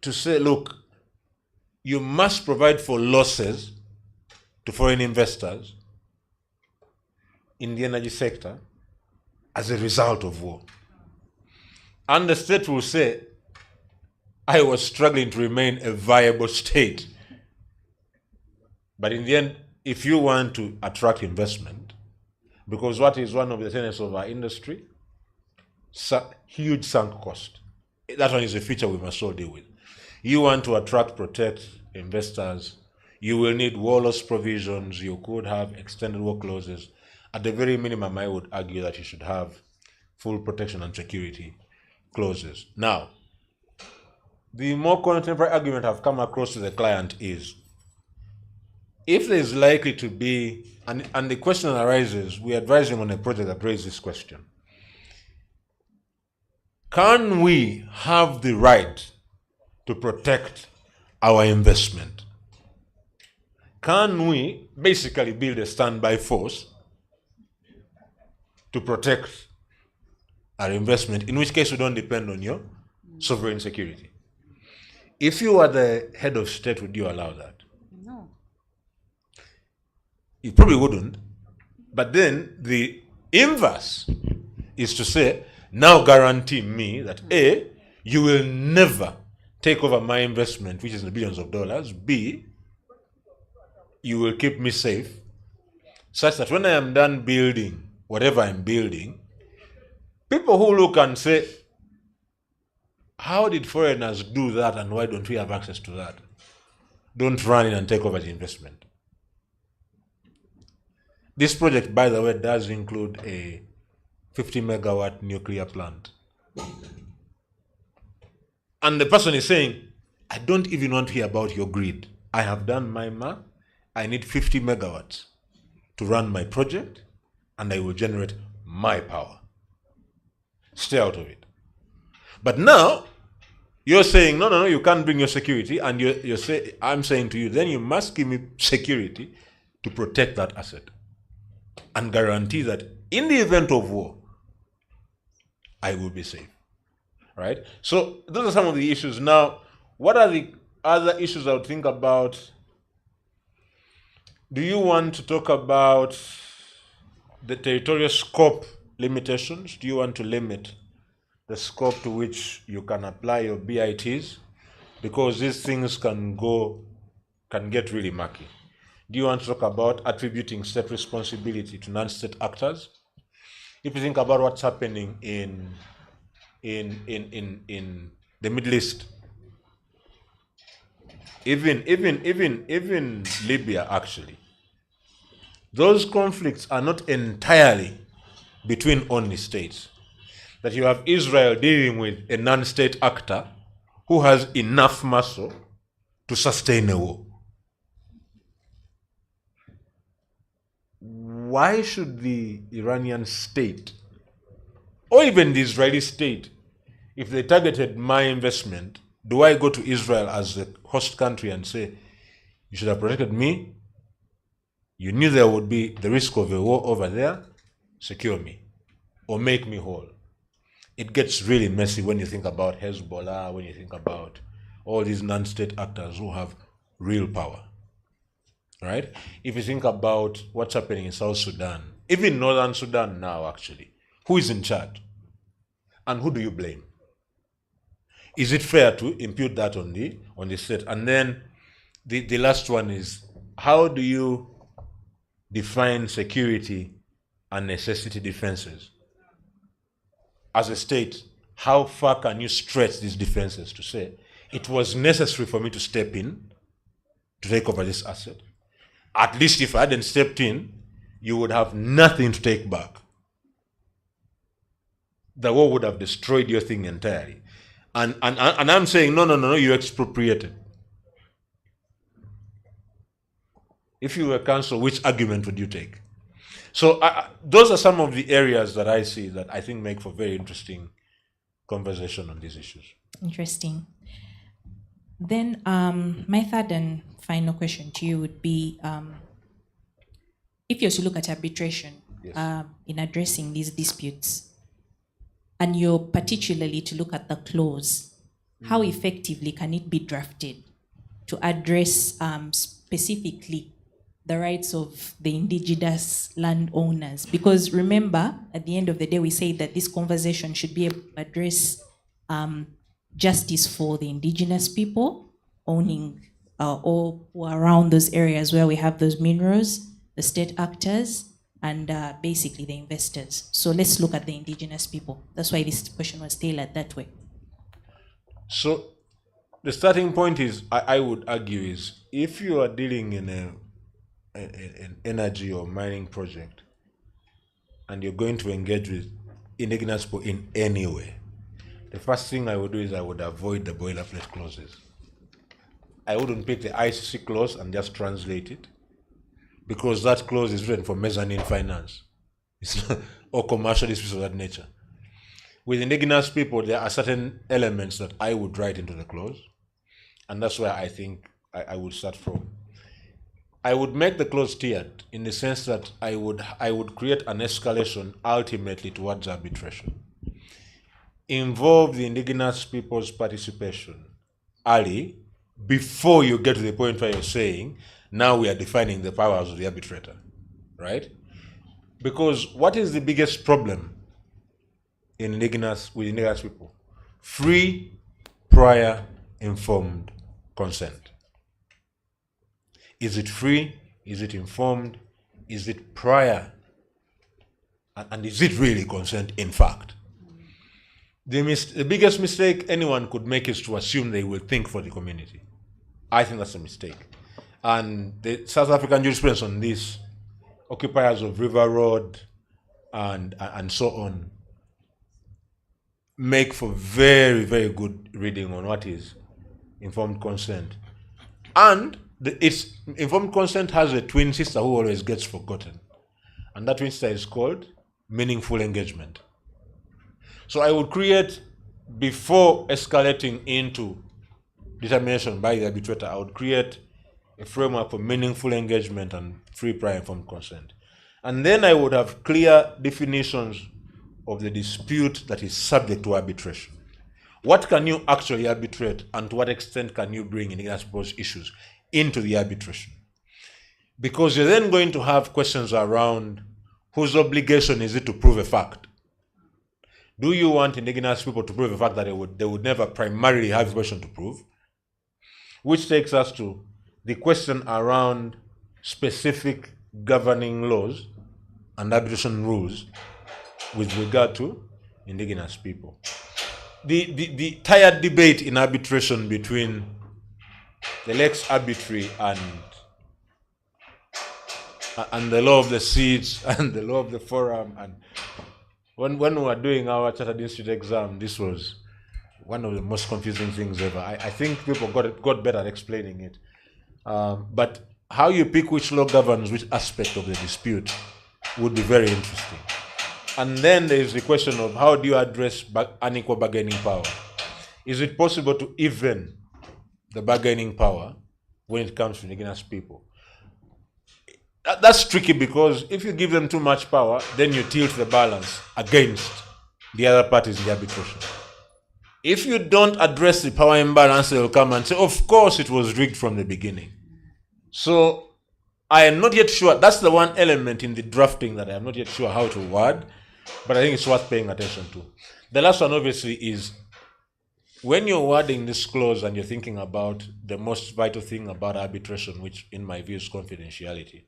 to say, look, you must provide for losses to foreign investors in the energy sector as a result of war. And the state will say, I was struggling to remain a viable state. But in the end, if you want to attract investment, because what is one of the tenets of our industry? Huge sunk cost. That one is a feature we must all deal with. You want to attract, protect investors, you will need war loss provisions, you could have extended war clauses. At the very minimum, I would argue that you should have full protection and security clauses. Now, the more contemporary argument I've come across to the client is, if there is likely to be, and the question arises, we advise him on a project that raises this question. Can we have the right to protect our investment? Can we basically build a standby force to protect our investment, in which case we don't depend on your sovereign security? If you are the head of state, would you allow that? No. You probably wouldn't. But then the inverse is to say, now guarantee me that A, you will never take over my investment, which is in the billions of dollars. B, you will keep me safe, such that when I am done building whatever I'm building, people who look and say, how did foreigners do that and why don't we have access to that? Don't run in and take over the investment. This project, by the way, does include a 50 megawatt nuclear plant. And the person is saying, I don't even want to hear about your grid. I have done my math. I need 50 megawatts to run my project, and I will generate my power. Stay out of it. But now, you're saying, no, you can't bring your security, and I'm saying to you, then you must give me security to protect that asset and guarantee that in the event of war, I will be safe. Right? So those are some of the issues. Now, what are the other issues I would think about? Do you want to talk about the territorial scope limitations? Do you want to limit the scope to which you can apply your BITs? Because these things can get really murky. Do you want to talk about attributing state responsibility to non-state actors? If you think about what's happening in the Middle East, even Libya, actually, those conflicts are not entirely between only states. That you have Israel dealing with a non-state actor who has enough muscle to sustain a war. Why should the Iranian state, or even the Israeli state, if they targeted my investment, do I go to Israel as the host country and say, you should have protected me? You knew there would be the risk of a war over there, secure me, or make me whole. It gets really messy when you think about Hezbollah, when you think about all these non-state actors who have real power. Right? If you think about what's happening in South Sudan, even Northern Sudan now, actually, who is in charge? And who do you blame? Is it fair to impute that on the state? And then the last one is, how do you define security and necessity defenses? As a state, how far can you stretch these defenses to say, it was necessary for me to step in to take over this asset? At least if I hadn't stepped in, you would have nothing to take back. the war would have destroyed your thing entirely. And I'm saying, no, you expropriated. If you were counsel, which argument would you take? So those are some of the areas that I see that I think make for very interesting conversation on these issues. Interesting. Then my third and final question to you would be, if you're to look at arbitration in addressing these disputes, and you're particularly to look at the clause, how effectively can it be drafted to address specifically the rights of the indigenous landowners? Because remember, at the end of the day, we say that this conversation should be able to address justice for the indigenous people owning or who are around those areas where we have those minerals, the state actors, and basically the investors. So let's look at the indigenous people. That's why this question was tailored that way. So the starting point is, I would argue, is if you are dealing in an energy or mining project and you're going to engage with indigenous people in any way, the first thing I would do is I would avoid the boilerplate clauses. I wouldn't pick the ICC clause and just translate it, because that clause is written for mezzanine finance. It's not, or commercial disputes of that nature. With indigenous people, there are certain elements that I would write into the clause, and that's where I think I would start from. I would make the clause tiered in the sense that I would create an escalation ultimately towards arbitration. Involve the indigenous people's participation early, before you get to the point where you're saying, now we are defining the powers of the arbitrator, right? Because what is the biggest problem with indigenous people? Free, prior, informed consent. Is it free? Is it informed? Is it prior? And is it really consent, in fact? The biggest mistake anyone could make is to assume they will think for the community. I think that's a mistake. And the South African jurisprudence on this, occupiers of River Road and so on, make for very, very good reading on what is informed consent. And informed consent has a twin sister who always gets forgotten. And that twin sister is called meaningful engagement. So I would create, before escalating into determination by the arbitrator, I would create a framework for meaningful engagement and free, prior, informed consent. And then I would have clear definitions of the dispute that is subject to arbitration. What can you actually arbitrate, and to what extent can you bring indigenous people's issues into the arbitration? Because you're then going to have questions around whose obligation is it to prove a fact. Do you want indigenous people to prove a fact that they would never primarily have information to prove? Which takes us to the question around specific governing laws and arbitration rules with regard to indigenous people. The tired debate in arbitration between the lex arbitri and the law of the seeds and the law of the forum. And when we were doing our Chartered Institute exam, this was one of the most confusing things ever. I think people got better at explaining it. But how you pick which law governs which aspect of the dispute would be very interesting. And then there is the question of how do you address unequal bargaining power? Is it possible to even the bargaining power when it comes to indigenous people? That's tricky, because if you give them too much power, then you tilt the balance against the other parties in the arbitration. If you don't address the power imbalance, they'll come and say, of course it was rigged from the beginning. So I am not yet sure. That's the one element in the drafting that I am not yet sure how to word, but I think it's worth paying attention to. The last one, obviously, is when you're wording this clause and you're thinking about the most vital thing about arbitration, which in my view is confidentiality.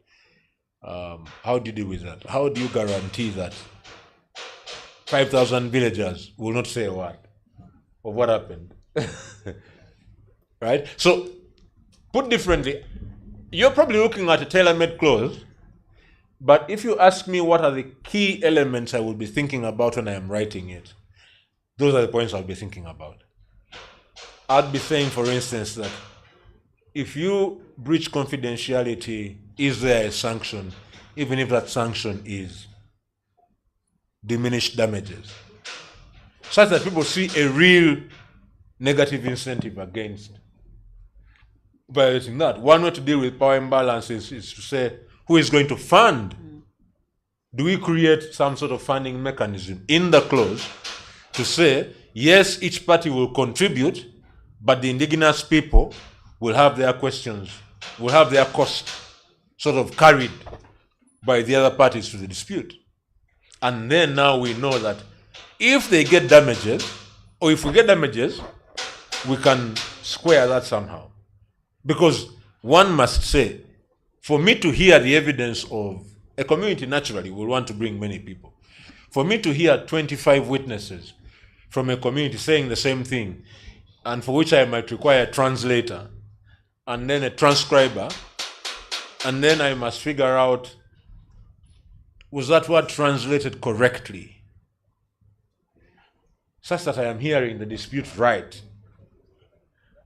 How do you deal with that? How do you guarantee that 5,000 villagers will not say a word of what happened? Right? So, put differently, you're probably looking at a tailor-made clause, but if you ask me what are the key elements I will be thinking about when I am writing it, Those are the points I'll be thinking about. I'd be saying, for instance, that if you breach confidentiality, is there a sanction, even if that sanction is diminished damages, such that people see a real negative incentive against violating that. One way to deal with power imbalances is to say, who is going to fund? Do we create some sort of funding mechanism in the clause to say, yes, each party will contribute, but the indigenous people will have their questions, will have their cost sort of carried by the other parties to the dispute. And then now we know that if they get damages, or if we get damages, we can square that somehow. Because one must say, for me to hear the evidence of a community, naturally will want to bring many people. For me to hear 25 witnesses from a community saying the same thing, and for which I might require a translator, and then a transcriber, and then I must figure out, was that word translated correctly? Such that I am hearing the dispute right.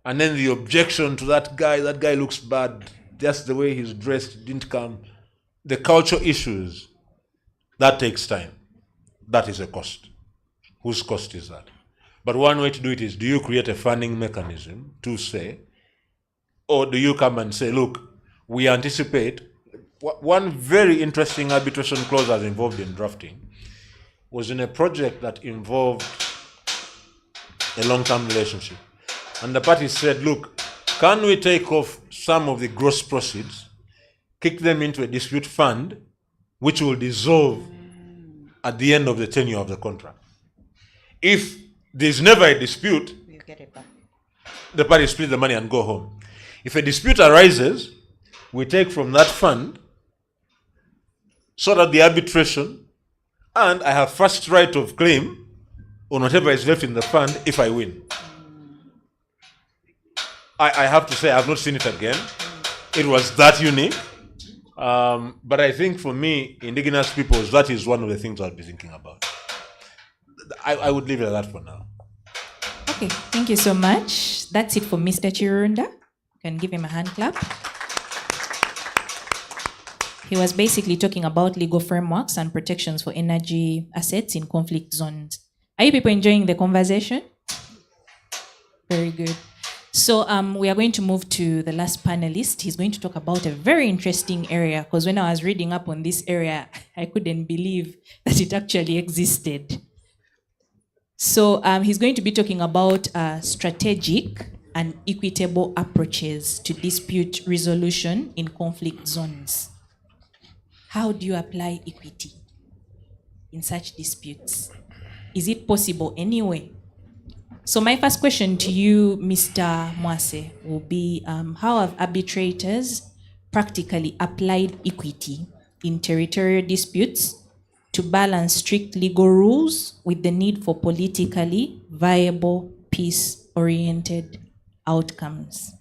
And then the objection to that guy looks bad, just the way he's dressed didn't come. The culture issues, that takes time. That is a cost. Whose cost is that? But one way to do it is, do you create a funding mechanism to say, or do you come and say, look, we anticipate, one very interesting arbitration clause I was involved in drafting was in a project that involved a long-term relationship. And the parties said, look, can we take off some of the gross proceeds, kick them into a dispute fund, which will dissolve at the end of the tenure of the contract? If there's never a dispute, You get it back. the parties split the money and go home. If a dispute arises, we take from that fund so that the arbitration, and I have first right of claim on whatever is left in the fund if I win. I have to say I've not seen it again. It was that unique. But I think for me, indigenous peoples, that is one of the things I'll be thinking about. I would leave it at that for now. Okay, thank you so much. That's it for Mr. Chirunda. You can give him a hand clap. He was basically talking about legal frameworks and protections for energy assets in conflict zones. Are you people enjoying the conversation? Very good. So we are going to move to the last panelist. He's going to talk about a very interesting area, because when I was reading up on this area, I couldn't believe that it actually existed. So he's going to be talking about strategic and equitable approaches to dispute resolution in conflict zones. How do you apply equity in such disputes? Is it possible anyway? So my first question to you, Mr. Mwase, will be, how have arbitrators practically applied equity in territorial disputes to balance strict legal rules with the need for politically viable, peace-oriented outcomes?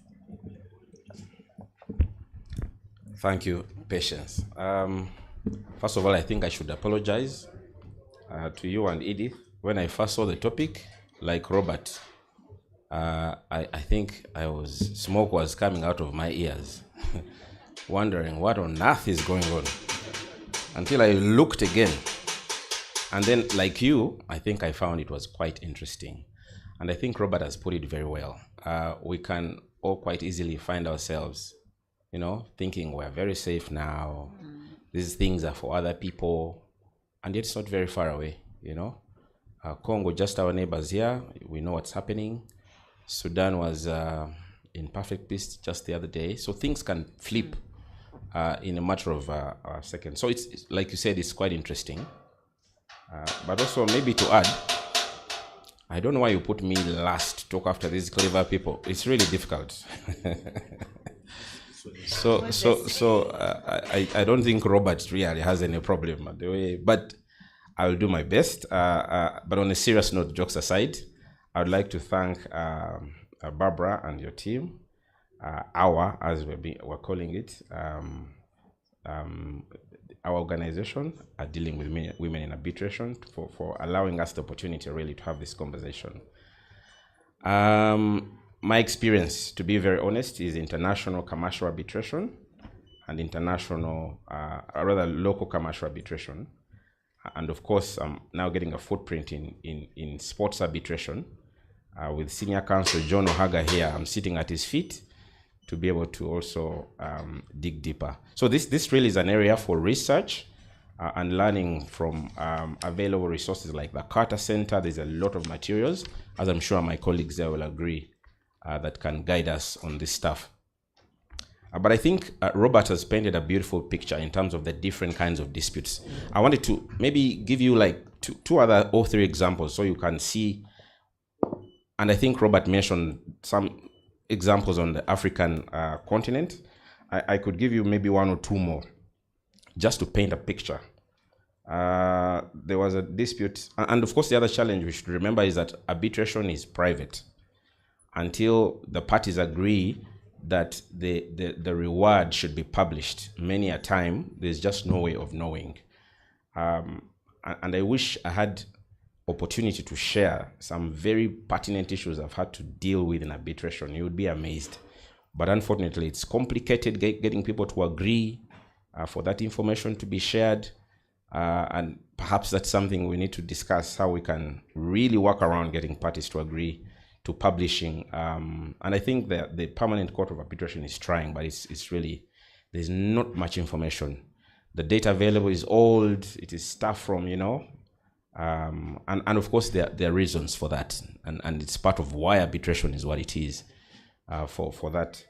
Thank you, Patience. First of all, I think I should apologize to you and Edith. When I first saw the topic, like Robert, I think smoke was coming out of my ears, wondering what on earth is going on, until I looked again. And then, like you, I think I found it was quite interesting. And I think Robert has put it very well. We can all quite easily find ourselves, thinking we're very safe now. These things are for other people, and yet it's not very far away, Congo, just our neighbors here, we know what's happening. Sudan was in perfect peace just the other day. So things can flip in a matter of seconds. So it's like you said, it's quite interesting. But also maybe to add, I don't know why you put me last to talk after these clever people. It's really difficult. I don't think Robert really has any problem the way, but I will do my best. But on a serious note, jokes aside, I would like to thank Barbara and your team, as we're calling it. our organization dealing with women in arbitration for allowing us the opportunity really to have this conversation. My experience, to be very honest, is international commercial arbitration and international, rather local commercial arbitration. And of course, I'm now getting a footprint in sports arbitration with Senior Counsel John Ohaga here. I'm sitting at his feet to be able to also dig deeper. So this really is an area for research and learning from available resources like the Carter Center. There's a lot of materials, as I'm sure my colleagues there will agree, that can guide us on this stuff. But I think Robert has painted a beautiful picture in terms of the different kinds of disputes. I wanted to maybe give you like two other or three examples so you can see. And I think Robert mentioned some examples on the African continent. I could give you maybe one or two more just to paint a picture. There was a dispute, and of course the other challenge we should remember is that arbitration is private. Until the parties agree that the reward should be published, many a time there's just no way of knowing. And I wish I had opportunity to share some very pertinent issues I've had to deal with in arbitration. You would be amazed. But unfortunately, it's complicated getting people to agree for that information to be shared. And perhaps that's something we need to discuss, how we can really work around getting parties to agree to publishing. And I think that the Permanent Court of Arbitration is trying, but it's really, there's not much information. The data available is old. It is stuff from, and of course there are reasons for that. And it's part of why arbitration is what it is, for that,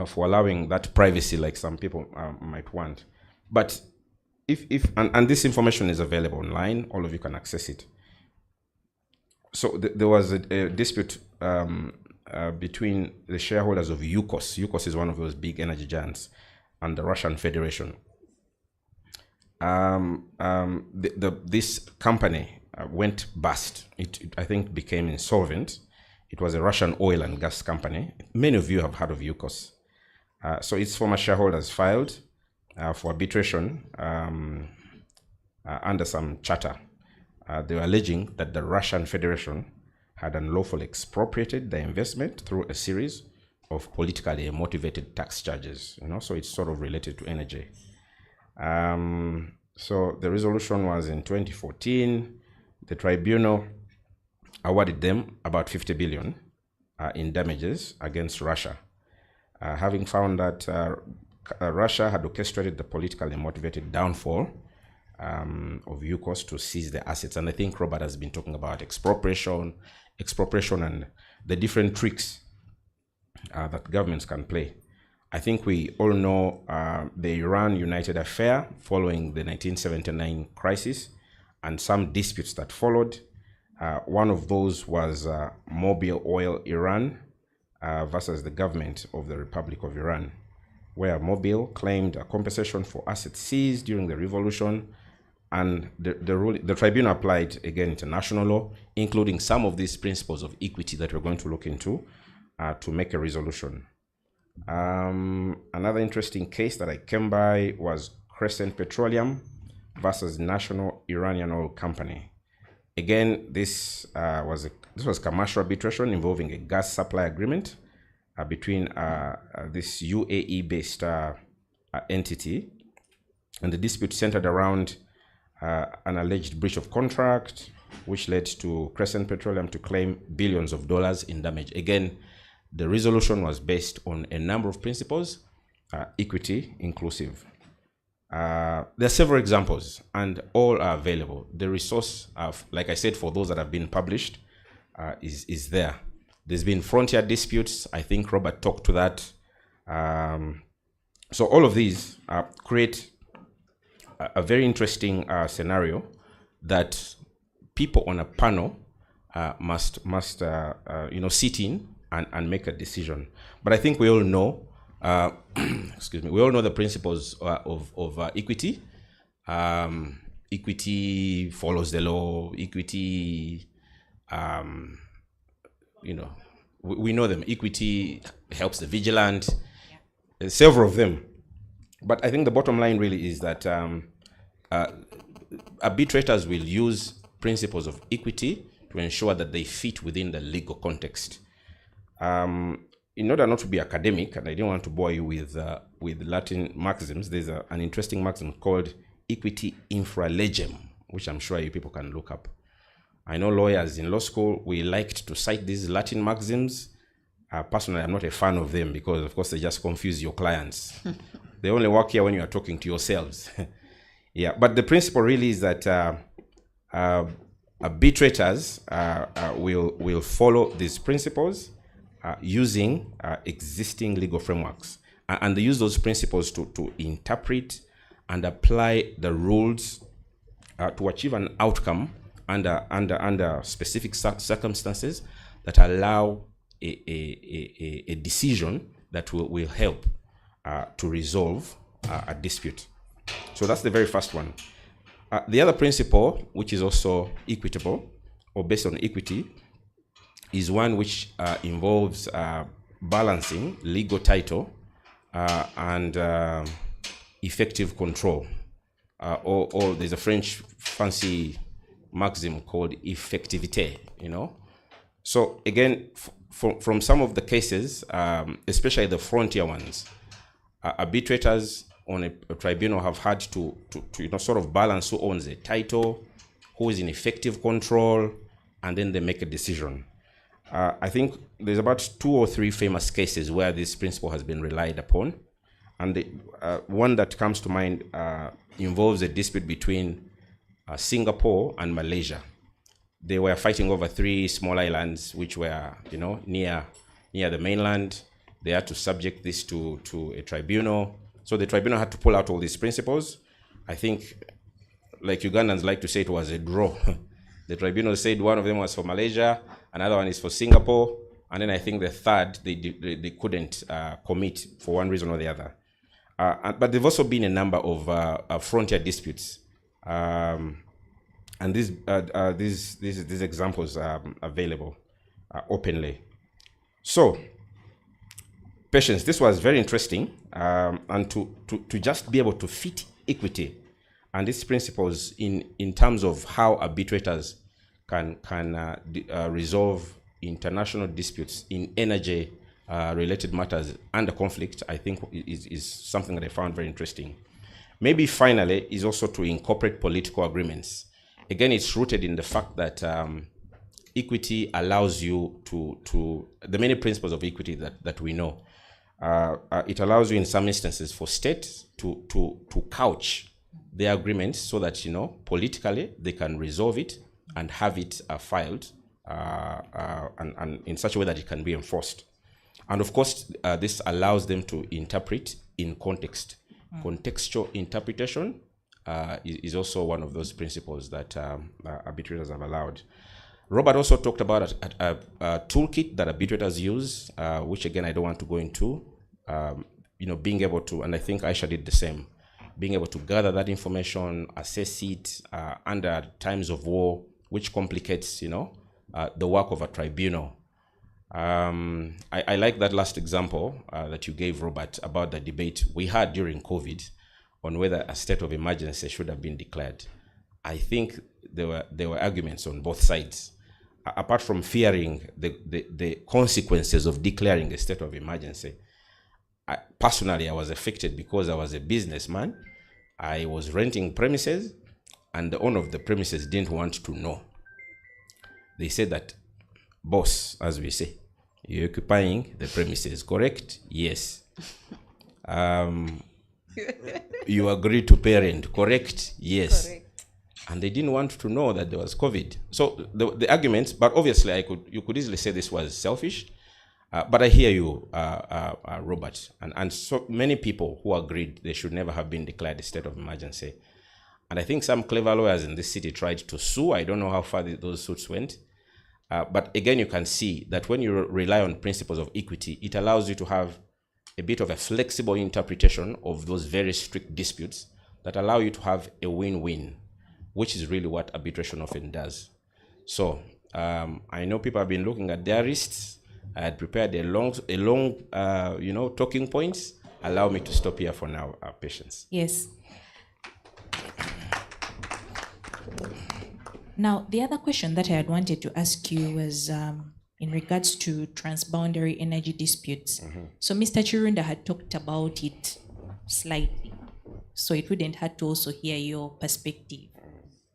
for allowing that privacy like some people might want. But and this information is available online, all of you can access it. So there was a dispute between the shareholders of Yukos. Yukos is one of those big energy giants, and the Russian Federation. This company went bust. It I think became insolvent. It was a Russian oil and gas company. Many of you have heard of Yukos. So its former shareholders filed for arbitration under some charter. They were alleging that the Russian Federation had unlawfully expropriated the investment through a series of politically motivated tax charges. So it's sort of related to energy. So the resolution was in 2014. The tribunal awarded them about 50 billion in damages against Russia, having found that Russia had orchestrated the politically motivated downfall of Yukos to seize the assets. And I think Robert has been talking about expropriation and the different tricks that governments can play. I think we all know the Iran United affair following the 1979 crisis and some disputes that followed. One of those was Mobil Oil Iran versus the government of the Republic of Iran, where Mobil claimed a compensation for assets seized during the revolution. And the tribunal applied, again, international law, including some of these principles of equity that we're going to look into to make a resolution. Another interesting case that I came by was Crescent Petroleum versus National Iranian Oil Company. Again, this was commercial arbitration involving a gas supply agreement between this UAE-based entity, and the dispute centered around an alleged breach of contract, which led to Crescent Petroleum to claim billions of dollars in damage. Again, the resolution was based on a number of principles, equity inclusive. There are several examples, and all are available. The resource, like I said, for those that have been published, is there. There's been frontier disputes. I think Robert talked to that. So all of these create a very interesting scenario that people on a panel must sit in and make a decision. But I think we all know, excuse me, we all know the principles of equity. Equity follows the law. Equity, we know them. Equity helps the vigilant. Several of them. But I think the bottom line really is that arbitrators will use principles of equity to ensure that they fit within the legal context. In order not to be academic, and I didn't want to bore you with Latin maxims, there's an interesting maxim called equity infra legem, which I'm sure you people can look up. I know lawyers in law school, we liked to cite these Latin maxims. Personally, I'm not a fan of them because, of course, they just confuse your clients. They only work here when you are talking to yourselves. Yeah, but the principle really is that arbitrators will follow these principles using existing legal frameworks. And they use those principles to interpret and apply the rules to achieve an outcome under specific circumstances that allow a decision that will help to resolve a dispute. So that's the very first one. The other principle, which is also equitable or based on equity, is one which involves balancing legal title and effective control. Or there's a French fancy maxim called effectivité, So again, from some of the cases, especially the frontier ones, arbitrators on a tribunal have had to sort of balance who owns a title, who is in effective control, and then they make a decision. I think there's about 2 or 3 famous cases where this principle has been relied upon. And the one that comes to mind involves a dispute between Singapore and Malaysia. They were fighting over 3 small islands which were, near the mainland. They had to subject this to a tribunal. So the tribunal had to pull out all these principles. I think, like Ugandans like to say, it was a draw. The tribunal said one of them was for Malaysia, another one is for Singapore, and then I think the third, they couldn't commit for one reason or the other. But there've also been a number of frontier disputes. And these examples are available openly. So, Patience, this was very interesting, and to just be able to fit equity and these principles in terms of how arbitrators can resolve international disputes in energy related matters under conflict, I think is something that I found very interesting. Maybe finally is also to incorporate political agreements. Again, it's rooted in the fact that equity allows you to the many principles of equity that we know. It allows you in some instances for states to couch their agreements so that, politically they can resolve it and have it filed and in such a way that it can be enforced. And of course, this allows them to interpret in context. Contextual interpretation is also one of those principles that arbitrators have allowed. Robert also talked about a toolkit that arbitrators use, which again, I don't want to go into, being able to, and I think Aisha did the same, being able to gather that information, assess it under times of war, which complicates, the work of a tribunal. I like that last example that you gave, Robert, about the debate we had during COVID on whether a state of emergency should have been declared. I think there were arguments on both sides. Apart from fearing the consequences of declaring a state of emergency, personally, I was affected because I was a businessman. I was renting premises, and the owner of the premises didn't want to know. They said that, boss, as we say, you're occupying the premises, correct? Yes. You agree to pay rent, correct? Yes. Correct. And they didn't want to know that there was COVID. So the arguments, but obviously you could easily say this was selfish. But I hear you, Robert, and so many people who agreed they should never have been declared a state of emergency. And I think some clever lawyers in this city tried to sue. I don't know how far those suits went. But again, you can see that when you rely on principles of equity, it allows you to have a bit of a flexible interpretation of those very strict disputes that allow you to have a win-win, which is really what arbitration often does. So I know people have been looking at their wrists. I had prepared a long talking points allow me to stop here for now, Patience. Yes. Now, the other question that I had wanted to ask you was in regards to transboundary energy disputes. So Mr. Chirunda had talked about it slightly, so it wouldn't hurt to also hear your perspective,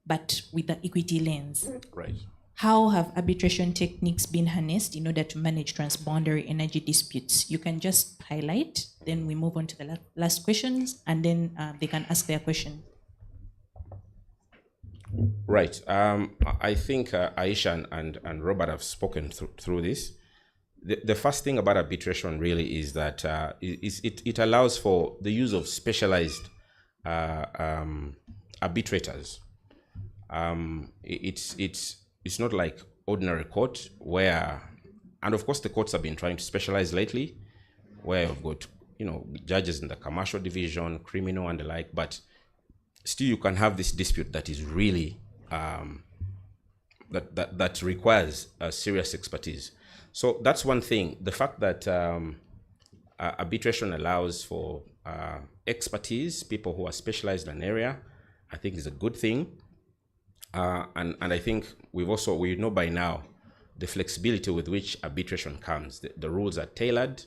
but with the equity lens. Right. How have arbitration techniques been harnessed in order to manage transboundary energy disputes? You can just highlight, then we move on to the last questions, and then they can ask their question. Right. I think Aisha and Robert have spoken through this. The first thing about arbitration really is that it allows for the use of specialized arbitrators. It's not like ordinary court where, and of course the courts have been trying to specialize lately, where you've got judges in the commercial division, criminal and the like, but still you can have this dispute that is really that requires serious expertise. So that's one thing. The fact that arbitration allows for expertise, people who are specialized in an area, I think is a good thing. And I think we know by now the flexibility with which arbitration comes. The rules are tailored.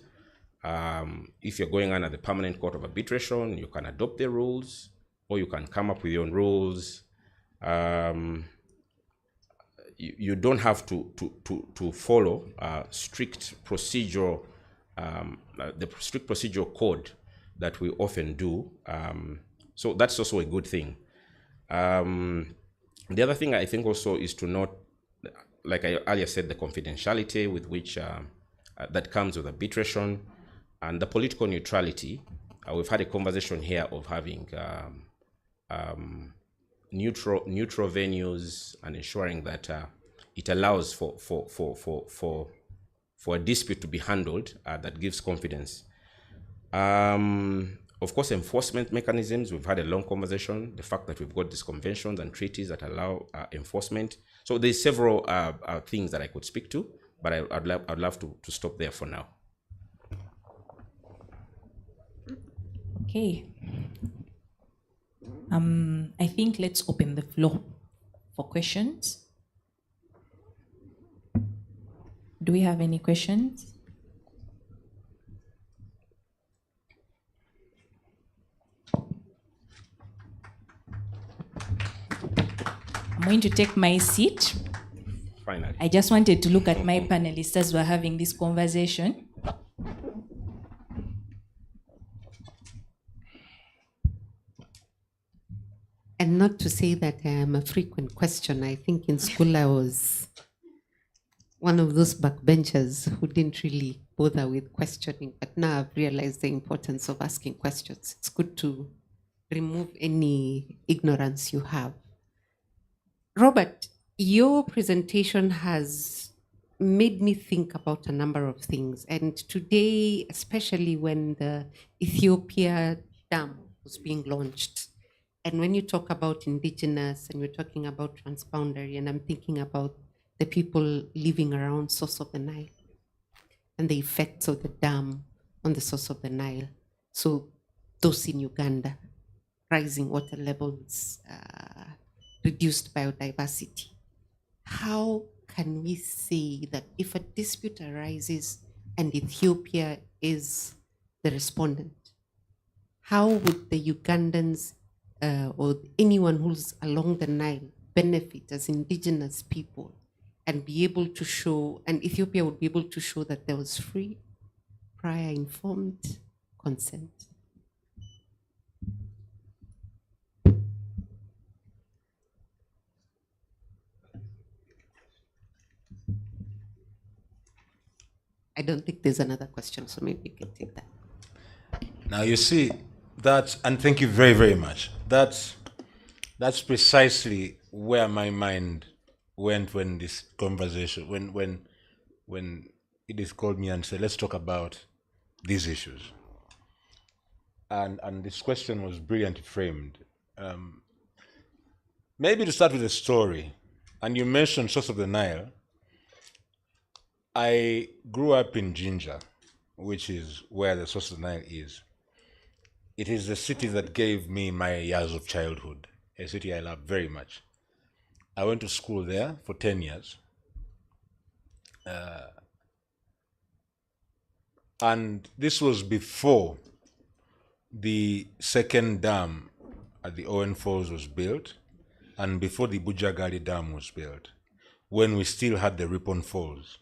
If you're going under the Permanent Court of Arbitration, you can adopt the rules, or you can come up with your own rules. You don't have to follow strict procedural, the strict procedural code that we often do. So that's also a good thing. The other thing I think also is to note, like I earlier said, the confidentiality with which that comes with arbitration, and the political neutrality. We've had a conversation here of having neutral venues and ensuring that it allows for a dispute to be handled that gives confidence. Of course, enforcement mechanisms, we've had a long conversation, the fact that we've got these conventions and treaties that allow enforcement. So there's several things that I could speak to, but I'd love to stop there for now. Okay. I think let's open the floor for questions. Do we have any questions? I'm going to take my seat. Finally. I just wanted to look at my panelists as we're having this conversation. And not to say that I am a frequent question. I think in school I was one of those backbenchers who didn't really bother with questioning, but now I've realized the importance of asking questions. It's good to remove any ignorance you have. Robert, your presentation has made me think about a number of things. And today, especially when the Ethiopia dam was being launched, and when you talk about indigenous and you're talking about transboundary, and I'm thinking about the people living around source of the Nile and the effects of the dam on the source of the Nile. So those in Uganda, rising water levels, reduced biodiversity. How can we say that if a dispute arises and Ethiopia is the respondent, how would the Ugandans or anyone who's along the Nile benefit as indigenous people and be able to show, and Ethiopia would be able to show that there was free, prior informed consent? I don't think there's another question, so maybe you can take that. Now you see that, and thank you very, very much. That's precisely where my mind went when this conversation, when Edith called me and said, let's talk about these issues. And this question was brilliantly framed. Maybe to start with a story, and you mentioned source of the Nile. I grew up in Jinja, which is where the source of the Nile is. it is the city that gave me my years of childhood, a city I love very much. I went to school there for 10 years. And this was before the second dam at the Owen Falls was built and before the Bujagali Dam was built, when we still had the Ripon Falls.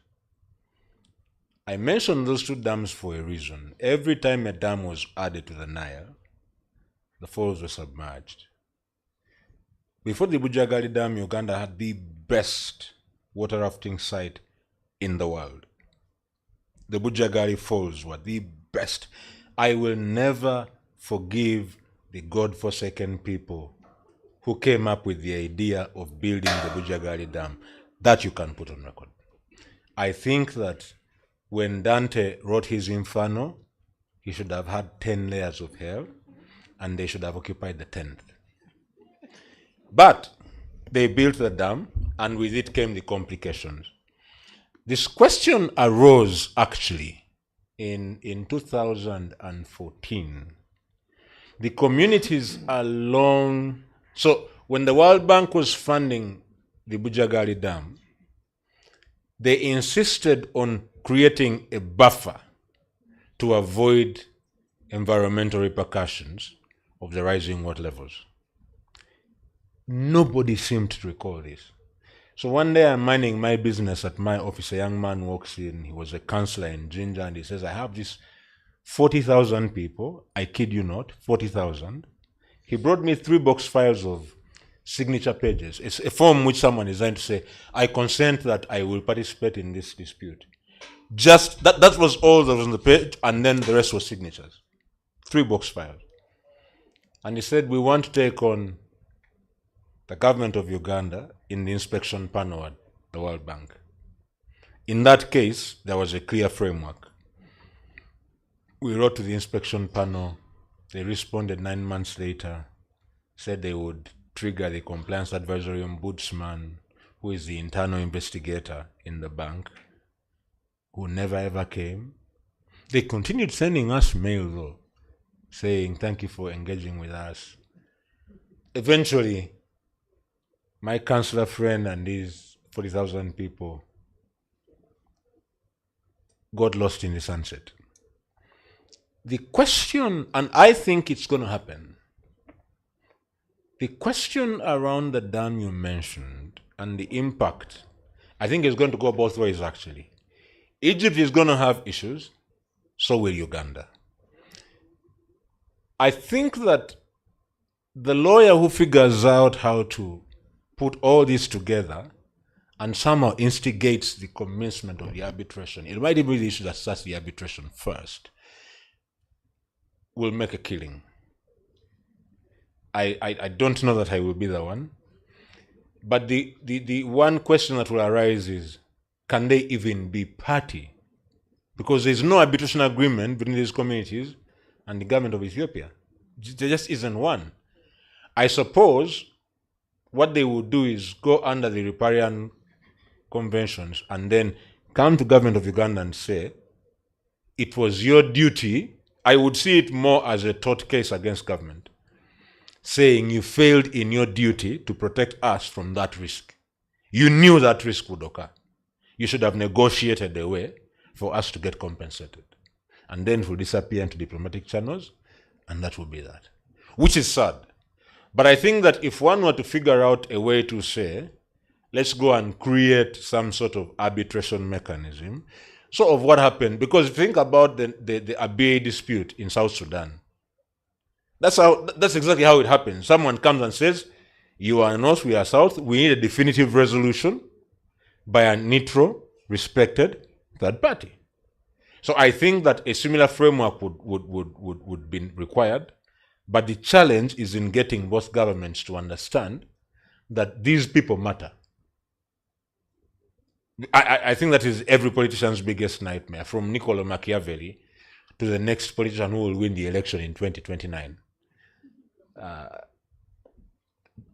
I mentioned those two dams for a reason. Every time a dam was added to the Nile, the falls were submerged. Before the Bujagali Dam, Uganda had the best water rafting site in the world. The Bujagali Falls were the best. I will never forgive the God-forsaken people who came up with the idea of building the Bujagali Dam. That you can put on record. I think that when Dante wrote his Inferno, he should have had 10 layers of hell, and they should have occupied the 10th. But they built the dam, and with it came the complications. This question arose actually in 2014. The communities along, so when the World Bank was funding the Bujagali Dam, they insisted on creating a buffer to avoid environmental repercussions of the rising water levels. Nobody seemed to recall this. So one day I'm minding my business at my office, a young man walks in, he was a counselor in Ginger, and he says, I have this 40,000 people, I kid you not, 40,000. He brought me 3 box files of signature pages. It's a form which someone is trying to say, I consent that I will participate in this dispute. Just, that was all that was on the page, and then the rest was signatures. 3 box files. And he said, we want to take on the government of Uganda in the inspection panel at the World Bank. In that case, there was a clear framework. We wrote to the inspection panel. They responded 9 months later, said they would trigger the compliance advisory ombudsman, who is the internal investigator in the bank, who never ever came. They continued sending us mail though, saying, thank you for engaging with us. Eventually, my councillor friend and these 40,000 people got lost in the sunset. The question, and I think it's going to happen, the question around the dam you mentioned and the impact, I think is going to go both ways actually. Egypt is going to have issues, so will Uganda. I think that the lawyer who figures out how to put all this together and somehow instigates the commencement of the arbitration, it might even be the issue that starts the arbitration first, will make a killing. I don't know that I will be the one. But the one question that will arise is, can they even be party? Because there's no arbitration agreement between these communities and the government of Ethiopia. There just isn't one. I suppose what they would do is go under the riparian conventions and then come to government of Uganda and say, it was your duty. I would see it more as a tort case against government, saying you failed in your duty to protect us from that risk. You knew that risk would occur. You should have negotiated a way for us to get compensated. And then it will disappear into diplomatic channels, and that will be that. Which is sad. But I think that if one were to figure out a way to say, let's go and create some sort of arbitration mechanism, sort of what happened, because think about the Abyei dispute in South Sudan. That's exactly how it happens. Someone comes and says, you are north, we are south, we need a definitive resolution by a neutral, respected third party. So I think that a similar framework would be required, but the challenge is in getting both governments to understand that these people matter. I think that is every politician's biggest nightmare, from Niccolo Machiavelli to the next politician who will win the election in 2029.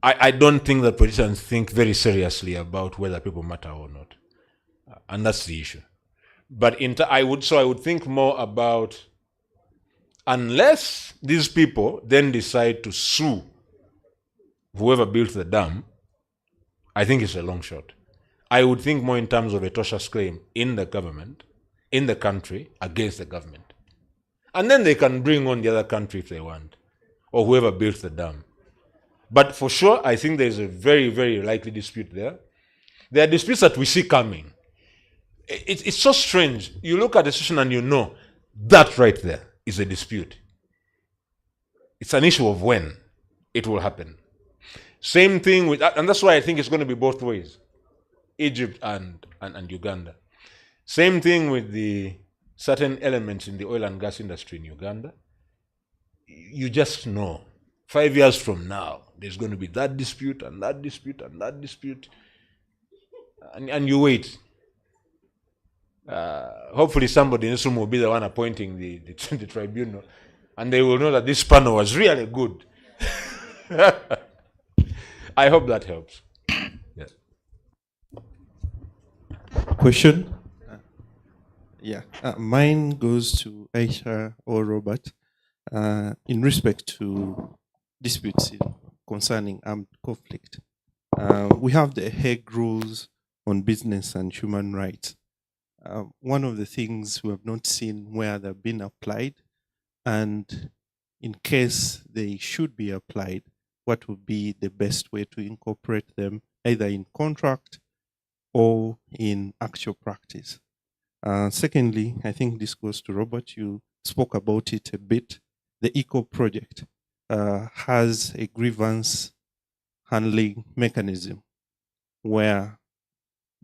I don't think that politicians think very seriously about whether people matter or not, and that's the issue. But I would think more about Unless these people then decide to sue whoever built the dam, I think it's a long shot. I would think more in terms of a tortious claim in the government, in the country, against the government. And then they can bring on the other country if they want, or whoever built the dam. But for sure, I think there's a very, very likely dispute there. There are disputes that we see coming. It's so strange. You look at the situation and you know that right there is a dispute. It's an issue of when it will happen. Same thing with, and that's why I think it's going to be both ways, Egypt and Uganda. Same thing with the certain elements in the oil and gas industry in Uganda. You just know 5 years from now, there's going to be that dispute and that dispute and that dispute. And you wait. Hopefully somebody in this room will be the one appointing the tribunal, and they will know that this panel was really good. I hope that helps. Yeah. Question? Mine goes to Aisha or Robert in respect to disputes concerning armed conflict. We have the Hague Rules on Business and Human Rights. One of the things we have not seen where they've been applied, and in case they should be applied, what would be the best way to incorporate them either in contract or in actual practice? Secondly, I think this goes to Robert. You spoke about it a bit. The ECO project has a grievance handling mechanism where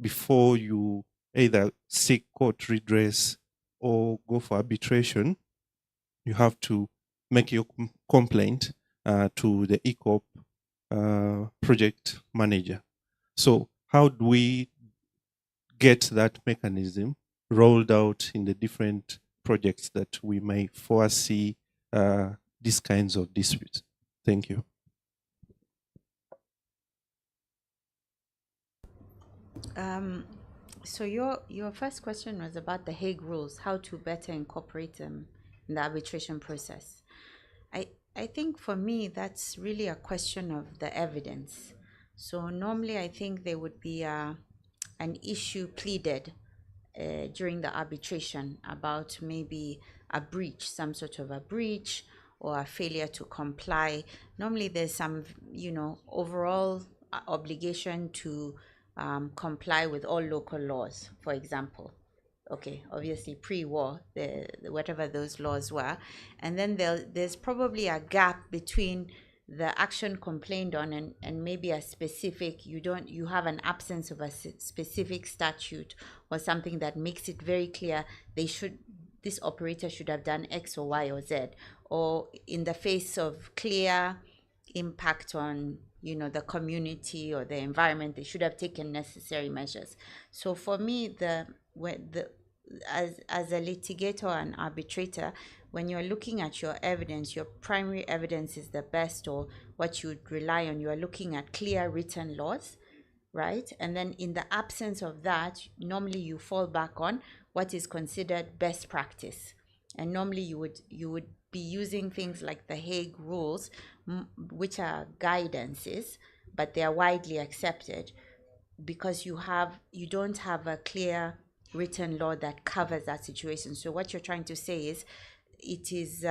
before you either seek court redress or go for arbitration, you have to make your complaint to the ECOP project manager. So how do we get that mechanism rolled out in the different projects that we may foresee these kinds of disputes? Thank you. So your first question was about the Hague Rules, how to better incorporate them in the arbitration process. I think for me, that's really a question of the evidence. So normally I think there would be an issue pleaded during the arbitration about maybe a breach, some sort of a breach or a failure to comply. Normally there's some, overall obligation to comply with all local laws, for example. Okay, obviously pre-war, whatever those laws were. And then there's probably a gap between the action complained on and maybe a specific, you have an absence of a specific statute or something that makes it very clear this operator should have done X or Y or Z, or in the face of clear impact on the community or the environment, they should have taken necessary measures. So for me, as a litigator and arbitrator, when you're looking at your evidence, your primary evidence is the best, or what you would rely on, you are looking at clear written laws, right? And then in the absence of that, normally you fall back on what is considered best practice. And normally you would be using things like the Hague Rules, which are guidances, but they are widely accepted because you don't have a clear written law that covers that situation. So what you're trying to say is it is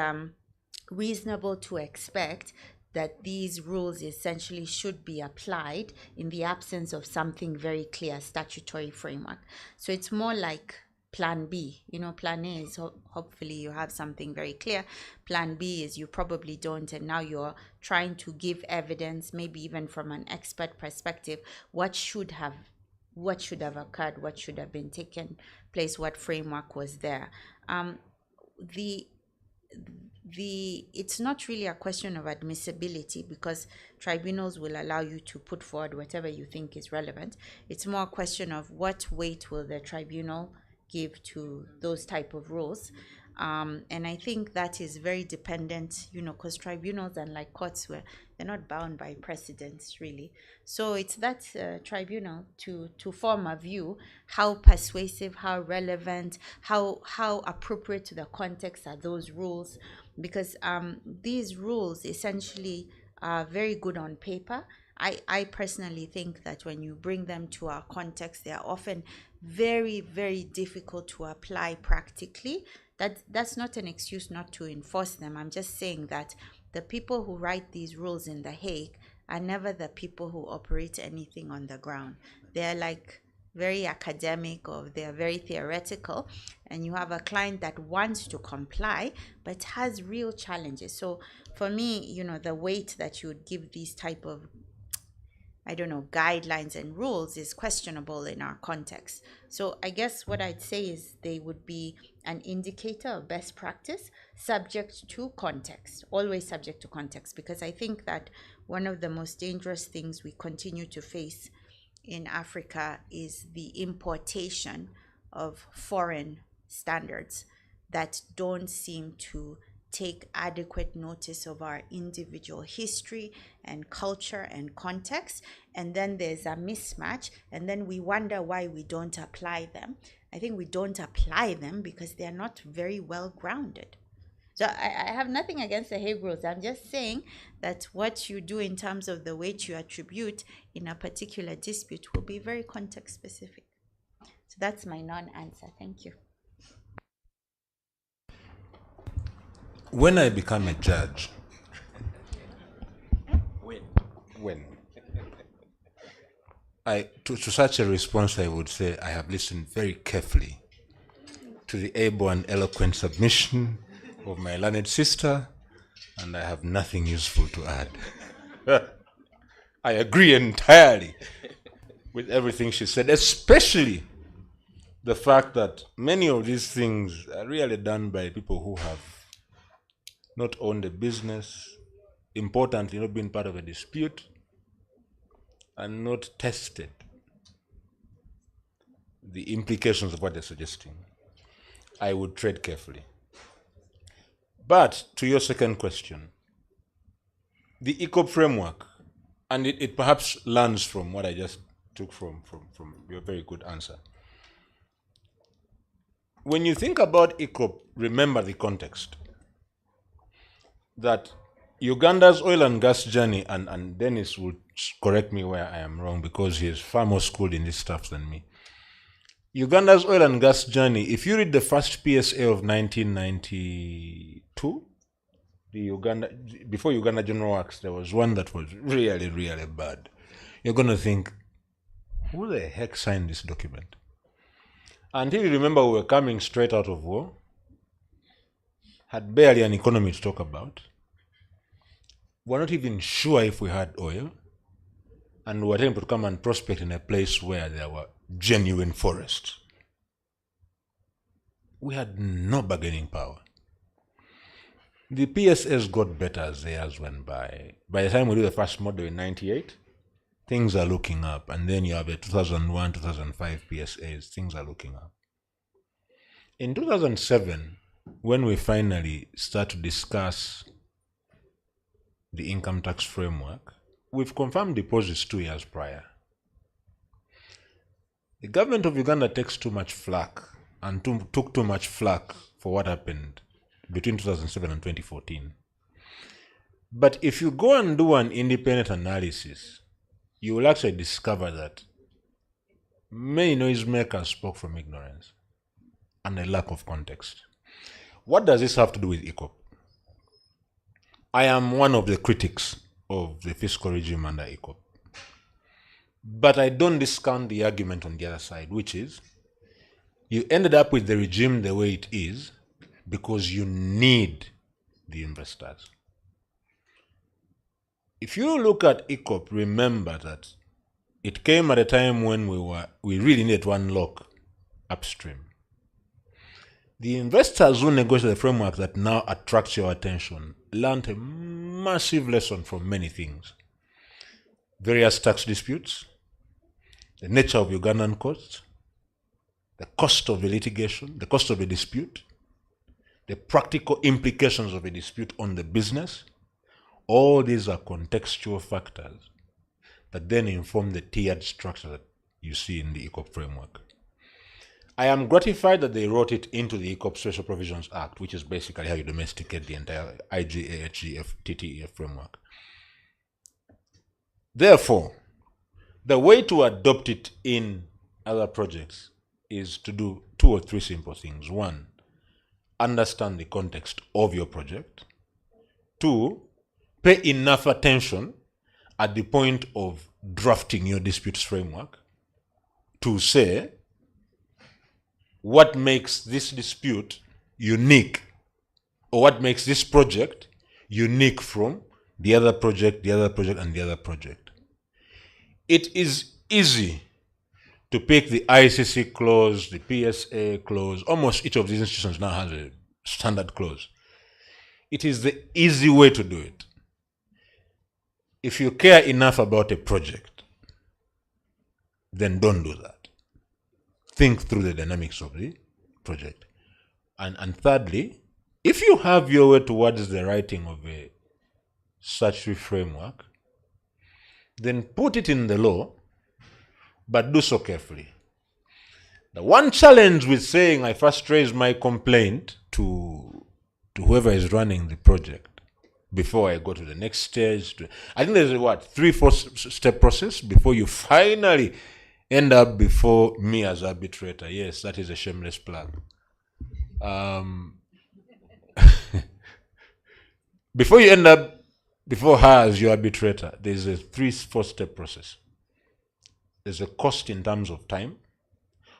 reasonable to expect that these rules essentially should be applied in the absence of something very clear statutory framework. So it's more like Plan B. Plan A is hopefully you have something very clear. Plan B is you probably don't, and now you're trying to give evidence, maybe even from an expert perspective, what should have occurred, what should have been taken place, what framework was there. It's not really a question of admissibility because tribunals will allow you to put forward whatever you think is relevant. It's more a question of what weight will the tribunal give to those type of rules. And I think that is very dependent, because tribunals, unlike courts, where they're not bound by precedents, really. So it's that tribunal to form a view how persuasive, how relevant, how appropriate to the context are those rules, because these rules essentially are very good on paper. I personally think that when you bring them to our context, they are often very, very difficult to apply practically. That's not an excuse not to enforce them. I'm just saying that the people who write these rules in The Hague are never the people who operate anything on the ground. They're like very academic, or they're very theoretical, and you have a client that wants to comply but has real challenges. So for me, the weight that you would give these type of guidelines and rules is questionable in our context. So I guess what I'd say is they would be an indicator of best practice, subject to context, always subject to context, because I think that one of the most dangerous things we continue to face in Africa is the importation of foreign standards that don't seem to take adequate notice of our individual history and culture and context, and then there's a mismatch, and then we wonder why we don't apply them. I think we don't apply them because they're not very well grounded. So I have nothing against the Hague Rules. I'm just saying that what you do in terms of the weight you attribute in a particular dispute will be very context specific. So that's my non-answer. Thank you. When I become a judge, to such a response, I would say I have listened very carefully to the able and eloquent submission of my learned sister, and I have nothing useful to add. I agree entirely with everything she said, especially the fact that many of these things are really done by people who have not owned a business, importantly, not been part of a dispute, and not tested the implications of what they're suggesting. I would tread carefully. But to your second question, the ECOP framework, and it perhaps learns from what I just took from your very good answer. When you think about ECOP, remember the context. That Uganda's oil and gas journey, and Dennis would correct me where I am wrong because he is far more schooled in this stuff than me. Uganda's oil and gas journey, if you read the first PSA of 1992, before Uganda General Works, there was one that was really, really bad. You're going to think, who the heck signed this document? Until you remember we were coming straight out of war, had barely an economy to talk about. We're not even sure if we had oil, and we were telling people to come and prospect in a place where there were genuine forests. We had no bargaining power. The PSS got better as the years went by. By the time we do the first model in 98, things are looking up, and then you have a 2001, 2005 PSAs, things are looking up. In 2007, when we finally start to discuss the income tax framework, we've confirmed deposits 2 years prior. The government of Uganda takes too much flack and took too much flack for what happened between 2007 and 2014. But if you go and do an independent analysis, you will actually discover that many noisemakers spoke from ignorance and a lack of context. What does this have to do with ECOP? I am one of the critics of the fiscal regime under ECOP. But I don't discount the argument on the other side, which is you ended up with the regime the way it is because you need the investors. If you look at ECOP, remember that it came at a time when we really needed to unlock upstream. The investors who negotiate the framework that now attracts your attention learned a massive lesson from many things. Various tax disputes, the nature of Ugandan courts, the cost of the litigation, the cost of the dispute, the practical implications of a dispute on the business. All these are contextual factors that then inform the tiered structure that you see in the ECOP framework. I am gratified that they wrote it into the ECOP Special Provisions Act, which is basically how you domesticate the entire IGA, TTEF framework. Therefore, the way to adopt it in other projects is to do 2 or 3 simple things. 1, understand the context of your project. 2, pay enough attention at the point of drafting your disputes framework to say what makes this dispute unique, or what makes this project unique from the other project, and the other project. It is easy to pick the ICC clause, the PSA clause. Almost each of these institutions now has a standard clause. It is the easy way to do it. If you care enough about a project, then don't do that. Think through the dynamics of the project. And thirdly, if you have your way towards the writing of a statutory framework, then put it in the law, but do so carefully. The one challenge with saying I first raise my complaint to whoever is running the project before I go to the next stage. I think there's a 3-4 step process before you finally end up before me as arbitrator. Yes, that is a shameless plug. Before you end up before her as your arbitrator, there's a 3-4 step process. There's a cost in terms of time.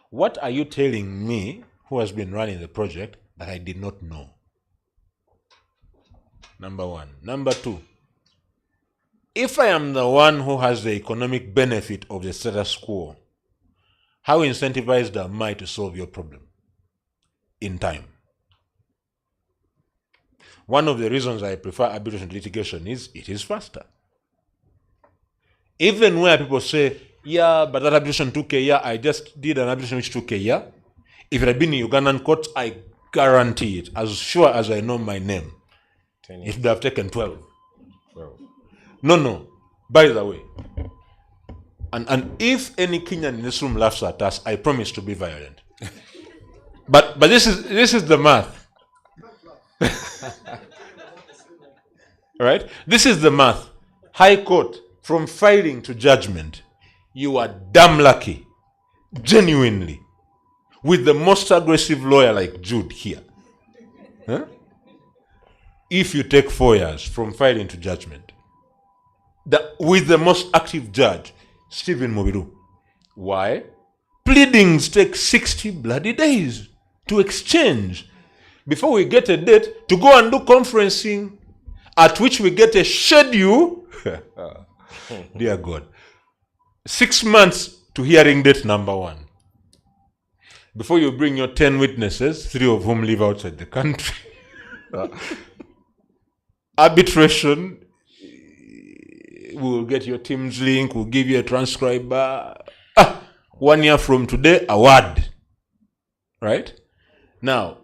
What are you telling me, who has been running the project, that I did not know? Number 1. Number 2, if I am the one who has the economic benefit of the status quo, how incentivized am I to solve your problem in time? One of the reasons I prefer arbitration litigation is it is faster. Even where people say, yeah, but that arbitration took a year, I just did an arbitration which took a year. If it had been in Ugandan court, I guarantee it, as sure as I know my name, it would have taken 12. No. By the way, and if any Kenyan in this room laughs at us, I promise to be violent. but this is the math. Right? This is the math. High Court, from filing to judgment, you are damn lucky, genuinely, with the most aggressive lawyer like Jude here. Huh? If you take 4 years from filing to judgment, with the most active judge, Stephen Mobiru. Why? Pleadings take 60 bloody days to exchange before we get a date to go and do conferencing, at which we get a schedule. Dear God. 6 months to hearing date number 1. Before you bring your 10 witnesses, 3 of whom live outside the country. Arbitration, we'll get your Teams link, we'll give you a transcriber. 1 year from today, award. Right? Now,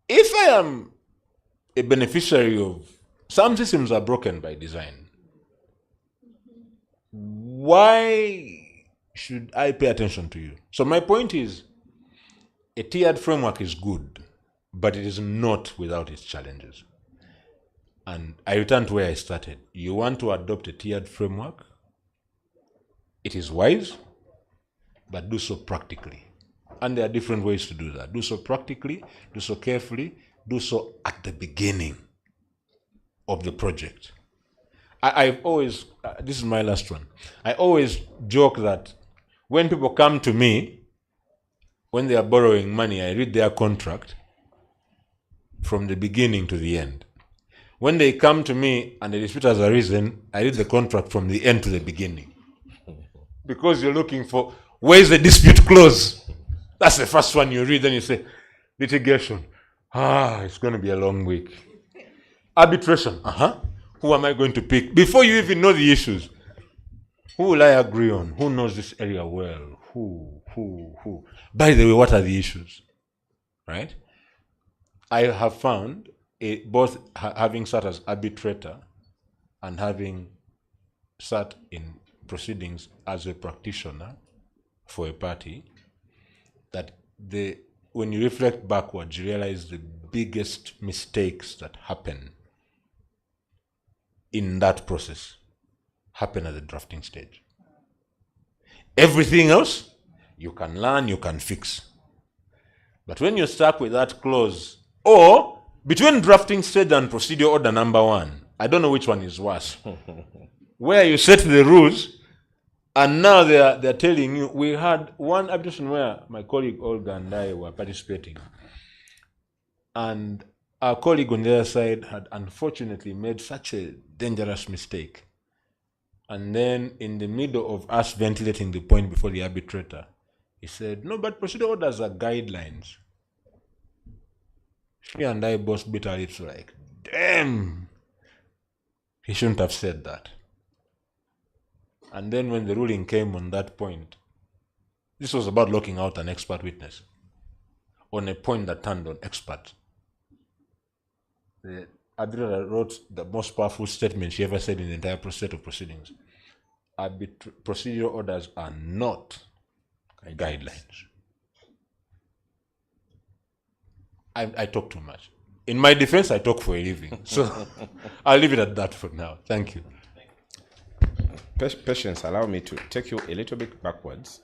if I am a beneficiary of, some systems are broken by design. Why should I pay attention to you? So my point is, a tiered framework is good, but it is not without its challenges. And I return to where I started. You want to adopt a tiered framework? It is wise, but do so practically. And there are different ways to do that. Do so practically, do so carefully, do so at the beginning of the project. I've always, this is my last one. I always joke that when people come to me, when they are borrowing money, I read their contract from the beginning to the end. When they come to me and the dispute has arisen, I read the contract from the end to the beginning. Because you're looking for, where's the dispute clause? That's the first one you read, then you say, litigation. It's going to be a long week. Arbitration. Who am I going to pick? Before you even know the issues, who will I agree on? Who knows this area well? Who? By the way, what are the issues? Right? I have found both having sat as arbitrator and having sat in proceedings as a practitioner for a party, that when you reflect backwards, you realize the biggest mistakes that happen in that process happen at the drafting stage. Everything else, you can learn, you can fix. But when you're stuck with that clause, or between drafting stage and procedure order number 1, I don't know which one is worse, where you set the rules, and now they're telling you. We had one arbitration where my colleague Olga and I were participating, and our colleague on the other side had unfortunately made such a dangerous mistake. And then in the middle of us ventilating the point before the arbitrator, he said, no, but procedure orders are guidelines. She and I both bit our lips like, damn, he shouldn't have said that. And then when the ruling came on that point, this was about locking out an expert witness on a point that turned on expert. The arbitrator wrote the most powerful statement she ever said in the entire set of proceedings. Procedural orders are not guidelines. I talk too much. In my defense, I talk for a living. So I'll leave it at that for now. Thank you. Patience, allow me to take you a little bit backwards.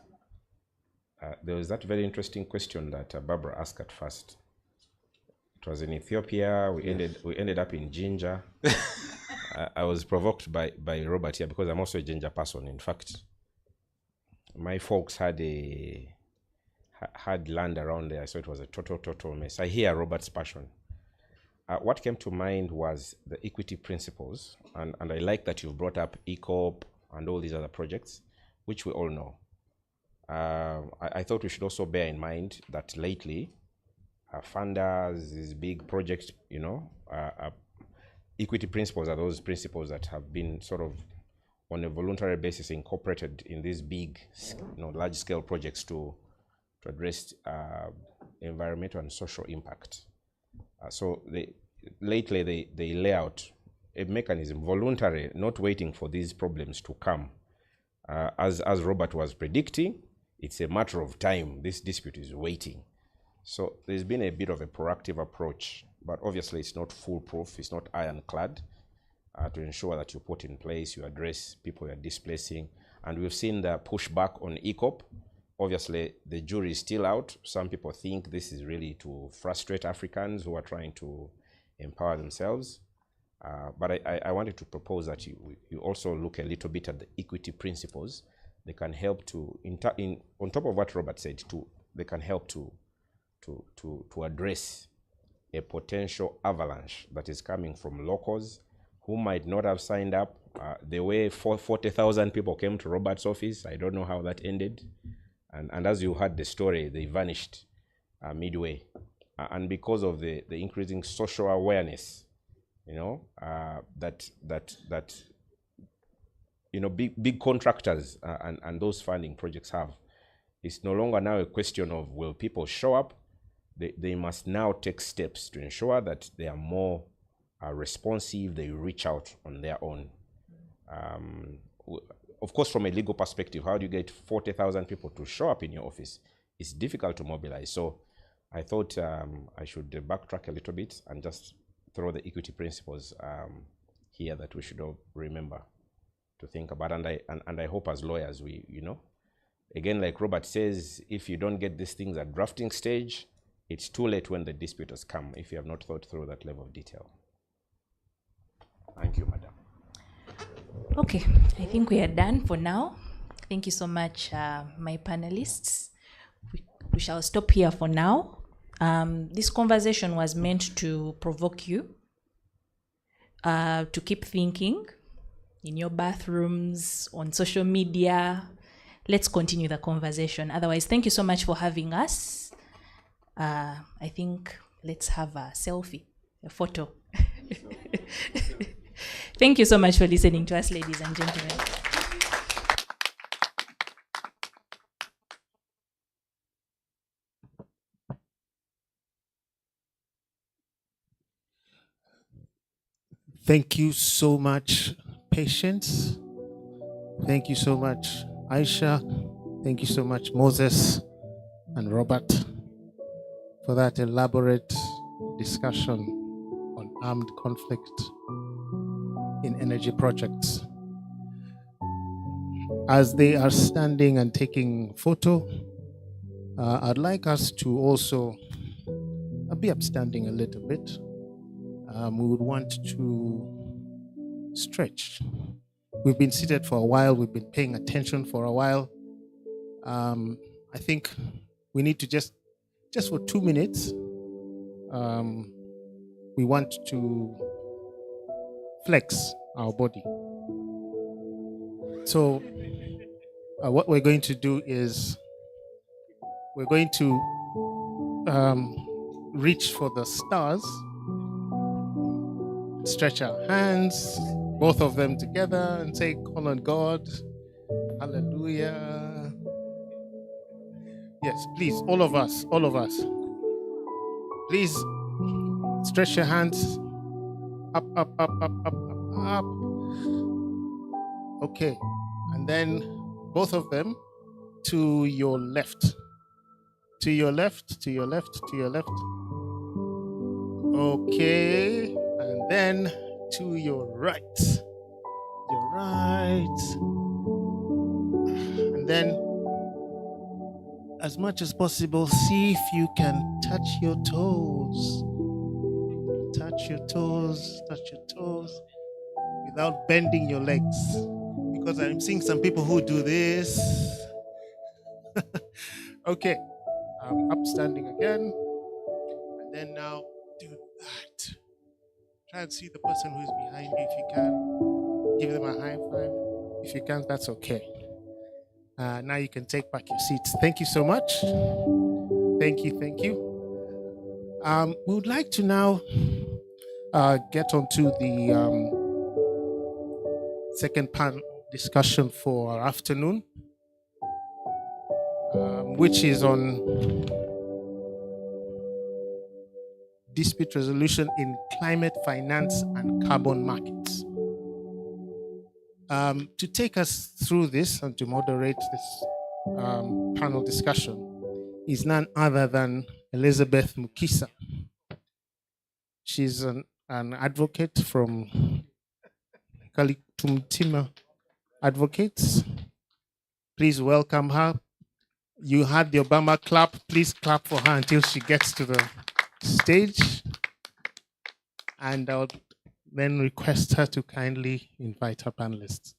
There was that very interesting question that Barbara asked at first. It was in Ethiopia. We ended up in Ginger. I was provoked by Robert here because I'm also a Ginger person. In fact, my folks had land around there, so it was a total mess. I hear Robert's passion. What came to mind was the equity principles, and I like that you've brought up ECOP and all these other projects, which we all know. I thought we should also bear in mind that lately, funders, these big projects, equity principles are those principles that have been sort of on a voluntary basis incorporated in these big, large-scale projects to address environmental and social impact. So lately they lay out a mechanism, voluntary, not waiting for these problems to come. As Robert was predicting, it's a matter of time. This dispute is waiting. So there's been a bit of a proactive approach, but obviously it's not foolproof, it's not ironclad, to ensure that you put in place, you address people you're displacing. And we've seen the pushback on ECOP. Obviously, the jury is still out. Some people think this is really to frustrate Africans who are trying to empower themselves. But I wanted to propose that you also look a little bit at the equity principles. They can help to, on top of what Robert said, they can help to address a potential avalanche that is coming from locals who might not have signed up. The way 40,000 people came to Robert's office, I don't know how that ended. And as you heard the story, they vanished midway. And because of the increasing social awareness, big contractors and those funding projects have, it's no longer now a question of will people show up. They must now take steps to ensure that they are more responsive, they reach out on their own. Of course, from a legal perspective, how do you get 40,000 people to show up in your office? It's difficult to mobilize. So I thought I should backtrack a little bit and just throw the equity principles here that we should all remember to think about. And I hope as lawyers, again, like Robert says, if you don't get these things at drafting stage, it's too late when the dispute has come if you have not thought through that level of detail. Thank you, madam. Okay, I think we are done for now. Thank you so much, my panelists. We shall stop here for now. This conversation was meant to provoke you, to keep thinking in your bathrooms, on social media. Let's continue the conversation. Otherwise, thank you so much for having us. I think let's have a selfie, a photo. Thank you so much for listening to us, ladies and gentlemen. Thank you so much, Patience. Thank you so much, Aisha. Thank you so much, Moses and Robert, for that elaborate discussion on armed conflict in energy projects. As they are standing and taking photo, I'd like us to also be upstanding a little bit. We would want to stretch. We've been seated for a while. We've been paying attention for a while. I think we need to just for 2 minutes, we want to flex our body. So what we're going to do is we're going to reach for the stars, stretch our hands, both of them together, and say, call on God. Hallelujah. Yes, please, all of us. Please stretch your hands up, up, up, up, up, up, up. Okay. And then both of them to your left. To your left, to your left, to your left. Okay. And then to your right. Your right. And then, as much as possible, see if you can touch your toes. Touch your toes, touch your toes, without bending your legs. Because I'm seeing some people who do this. Okay. Upstanding again. And then now do that. Try and see the person who's behind you if you can. Give them a high five. If you can't, that's okay. Now you can take back your seats. Thank you so much. Thank you, thank you. We would like to now get onto the second panel discussion for our afternoon, which is on dispute resolution in climate finance and carbon markets. To take us through this and to moderate this panel discussion is none other than Elizabeth Mukisa. She's an advocate from Kalikumtima Advocates. Please welcome her. You had the Obama clap. Please clap for her until she gets to the stage. And I'll then request her to kindly invite her panelists.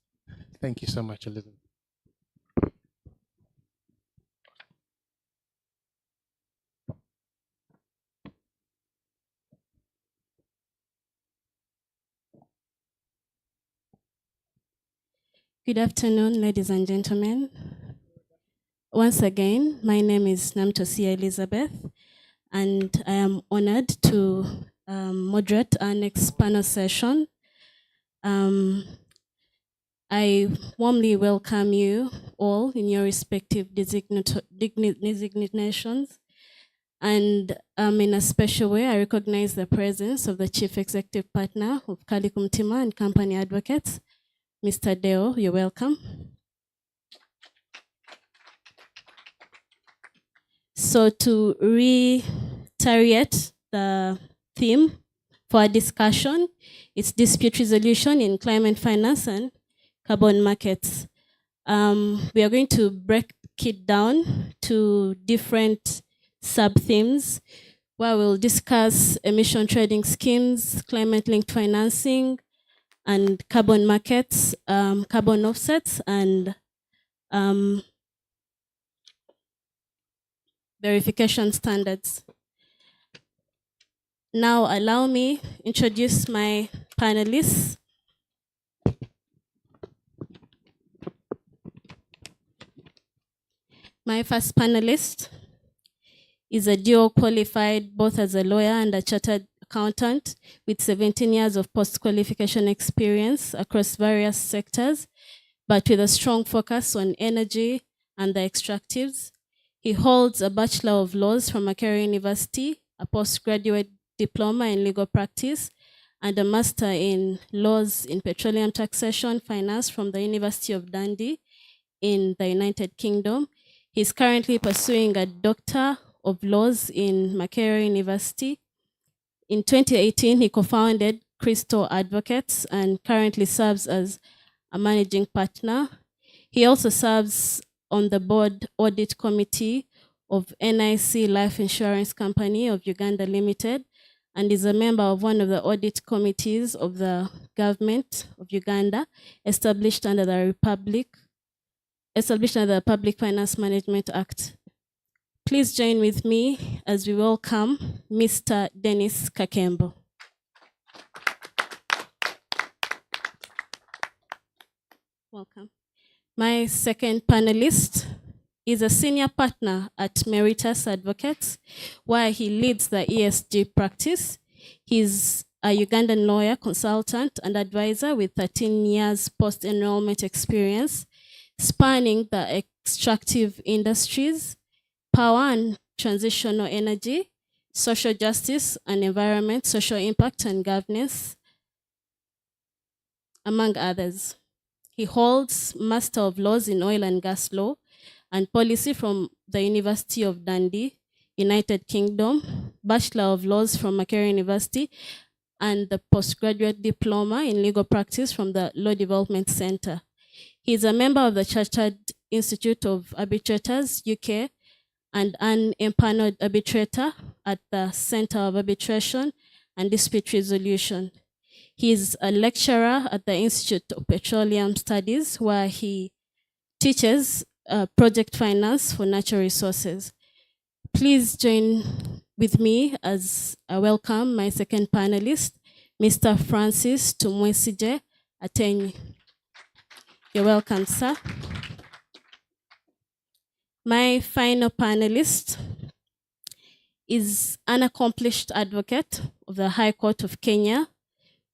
Thank you so much, Elizabeth. Good afternoon, ladies and gentlemen. Once again, my name is Namtosia Elizabeth, and I am honored to moderate our next panel session. I warmly welcome you all in your respective designations. And in a special way, I recognize the presence of the Chief Executive Partner of Kalikumtima and Company Advocates, Mr. Deo. You're welcome. So to reiterate the theme for our discussion, it's dispute resolution in climate finance and carbon markets. We are going to break it down to different sub-themes where we'll discuss emission trading schemes, climate-linked financing, and carbon markets, carbon offsets, and verification standards. Now allow me introduce my panelists. My first panelist is a dual qualified both as a lawyer and a chartered accountant with 17 years of post-qualification experience across various sectors, but with a strong focus on energy and the extractives. He holds a Bachelor of Laws from Makerere University, a postgraduate diploma in legal practice, and a Master in Laws in Petroleum Taxation Finance from the University of Dundee in the United Kingdom. He's currently pursuing a Doctor of Laws in Makerere University. In 2018, he co-founded Crystal Advocates and currently serves as a managing partner. He also serves on the board audit committee of NIC Life Insurance Company of Uganda Limited, and is a member of one of the audit committees of the government of Uganda, established under the Public Finance Management Act. Please join with me as we welcome Mr. Dennis Kakembo. Welcome. My second panelist is a senior partner at Meritus Advocates, where he leads the ESG practice. He's a Ugandan lawyer, consultant, and advisor with 13 years post-enrollment experience, spanning the extractive industries, power and transitional energy, social justice and environment, social impact and governance, among others. He holds Master of Laws in Oil and Gas Law and Policy from the University of Dundee, United Kingdom, Bachelor of Laws from Makerere University, and the Postgraduate Diploma in Legal Practice from the Law Development Center. He is a member of the Chartered Institute of Arbitrators, UK, and an empaneled arbitrator at the Center of Arbitration and Dispute Resolution. He is a lecturer at the Institute of Petroleum Studies, where he teaches project finance for natural resources. Please join with me as I welcome my second panelist, Mr. Francis Tumwesije Atenyi. You're welcome, sir. My final panelist is an accomplished advocate of the High Court of Kenya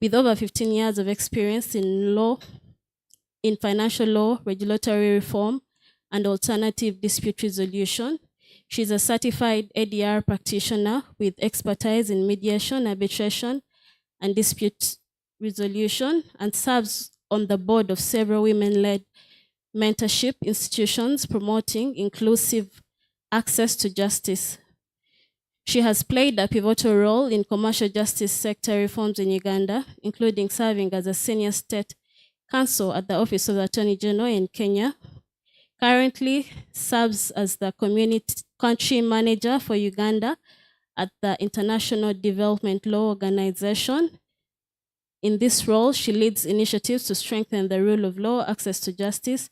with over 15 years of experience in law, in financial law, regulatory reform, and alternative dispute resolution. She's a certified ADR practitioner with expertise in mediation, arbitration, and dispute resolution, and serves on the board of several women-led mentorship institutions promoting inclusive access to justice. She has played a pivotal role in commercial justice sector reforms in Uganda, including serving as a senior state counsel at the Office of the Attorney General in Kenya. Currently serves as the community country manager for Uganda at the International Development Law Organization. In this role, she leads initiatives to strengthen the rule of law, access to justice,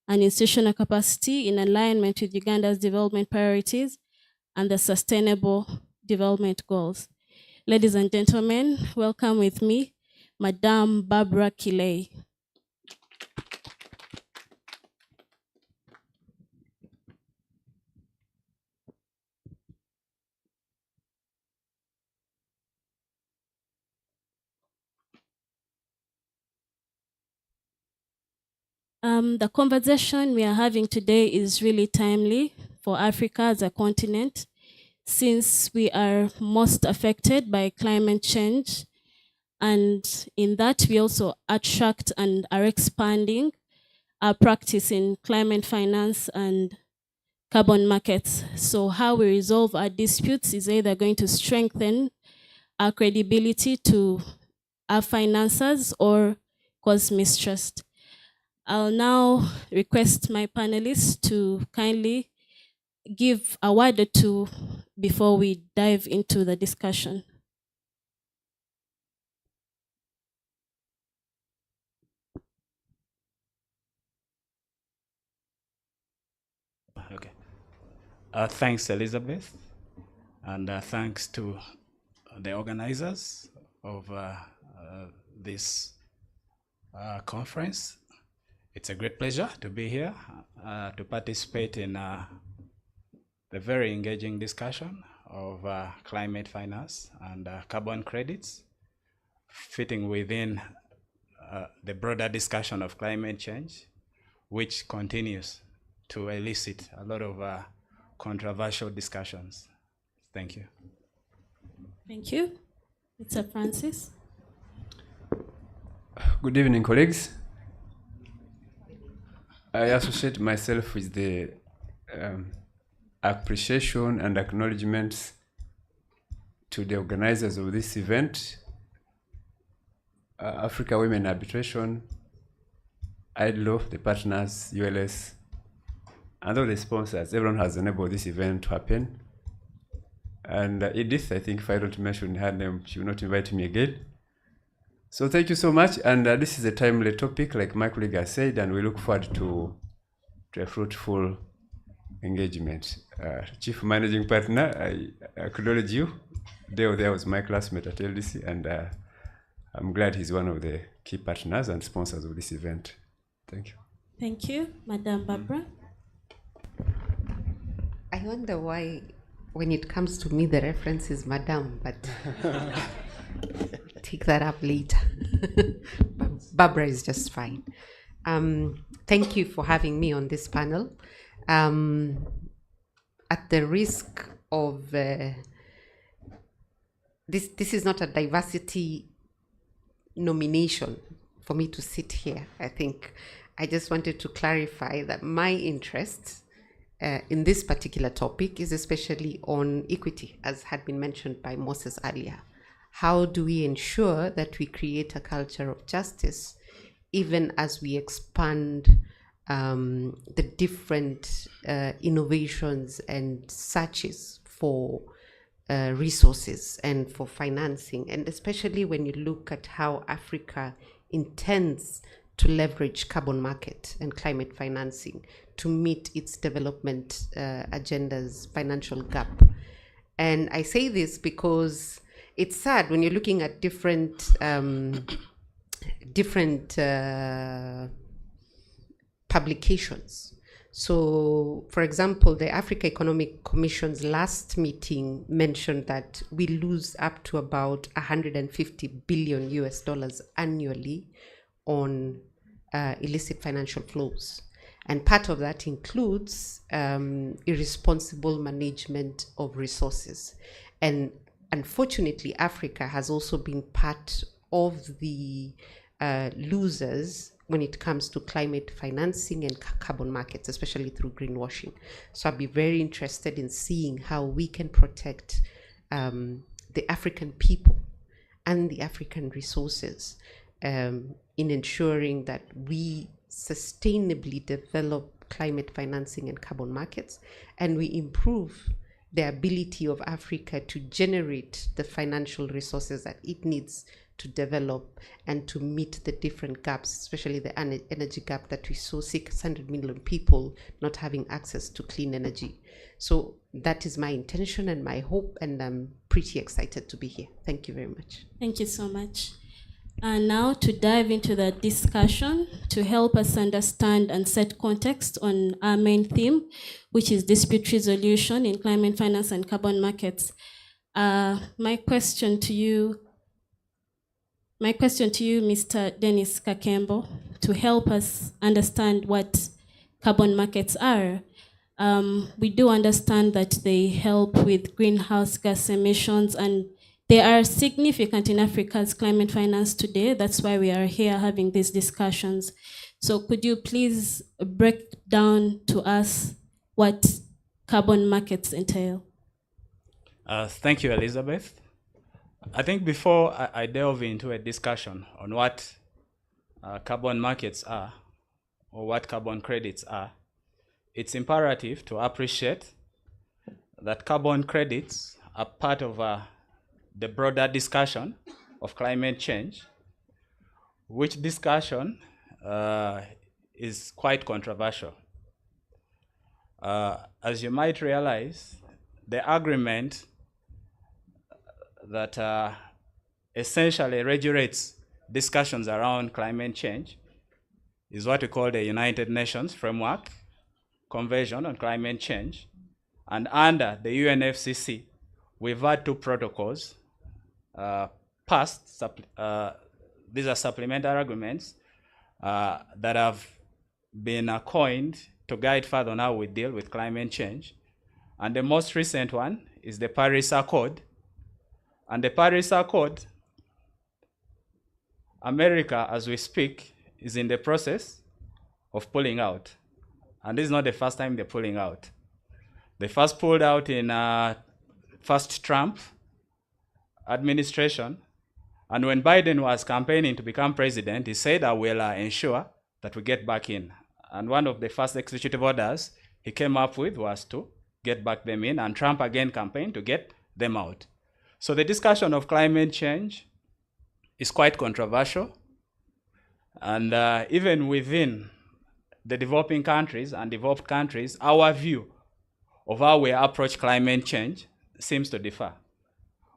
and institutional capacity in alignment with Uganda's development priorities and the Sustainable Development Goals. Ladies and gentlemen, welcome with me, Madame Barbara Kiley. The conversation we are having today is really timely for Africa as a continent, since we are most affected by climate change. And in that, we also attract and are expanding our practice in climate finance and carbon markets. So how we resolve our disputes is either going to strengthen our credibility to our financiers or cause mistrust. I'll now request my panelists to kindly give a word or two before we dive into the discussion. Okay. Thanks, Elizabeth, and thanks to the organizers of this conference. It's a great pleasure to be here to participate in the very engaging discussion of climate finance and carbon credits, fitting within the broader discussion of climate change, which continues to elicit a lot of controversial discussions. Thank you. Thank you. Mr. Francis. Good evening, colleagues. I associate myself with the appreciation and acknowledgements to the organizers of this event, Africa Women Arbitration, IDLO, the partners, ULS, and all the sponsors. Everyone has enabled this event to happen. And Edith, I think if I don't mention her name, she will not invite me again. So thank you so much. And this is a timely topic, like my colleague has said, and we look forward to a fruitful engagement. Chief Managing Partner, I acknowledge you. Dale there was my classmate at LDC, and I'm glad he's one of the key partners and sponsors of this event. Thank you. Thank you, Madam Barbara. I wonder why, when it comes to me, the reference is Madam, but take that up later. Barbara is just fine. Thank you for having me on this panel. At the risk of this is not a diversity nomination for me to sit here. I think I just wanted to clarify that my interest in this particular topic is especially on equity, as had been mentioned by Moses earlier. How do we ensure that we create a culture of justice, even as we expand the different innovations and searches for resources and for financing, and especially when you look at how Africa intends to leverage carbon market and climate financing to meet its development agenda's financial gap. And I say this because it's sad when you're looking at different publications. So, for example, the Africa Economic Commission's last meeting mentioned that we lose up to about $150 billion annually on illicit financial flows. And part of that includes irresponsible management of resources. And unfortunately, Africa has also been part of the losers when it comes to climate financing and carbon markets, especially through greenwashing. So I'd be very interested in seeing how we can protect the African people and the African resources in ensuring that we sustainably develop climate financing and carbon markets, and we improve the ability of Africa to generate the financial resources that it needs to develop and to meet the different gaps, especially the energy gap that we saw 600 million people not having access to clean energy. So that is my intention and my hope, and I'm pretty excited to be here. Thank you very much. Thank you so much. And now to dive into the discussion to help us understand and set context on our main theme, which is dispute resolution in climate finance and carbon markets. My question to you, Mr. Dennis Kakembo, to help us understand what carbon markets are. We do understand that they help with greenhouse gas emissions, and they are significant in Africa's climate finance today. That's why we are here having these discussions. So could you please break down to us what carbon markets entail? Thank you, Elizabeth. I think before I delve into a discussion on what carbon markets are or what carbon credits are, it's imperative to appreciate that carbon credits are part of the broader discussion of climate change, which discussion is quite controversial. As you might realize, the agreement that essentially regulates discussions around climate change is what we call the United Nations Framework Convention on Climate Change. And under the UNFCCC, we've had two protocols passed. These are supplementary agreements that have been coined to guide further on how we deal with climate change. And the most recent one is the Paris Accord. And the Paris Accord America, as we speak, is in the process of pulling out. And this is not the first time they're pulling out. They first pulled out in first Trump administration. And when Biden was campaigning to become president, he said, I will ensure that we get back in. And one of the first executive orders he came up with was to get back them in, and Trump again campaigned to get them out. So the discussion of climate change is quite controversial. And even within the developing countries and developed countries, our view of how we approach climate change seems to differ.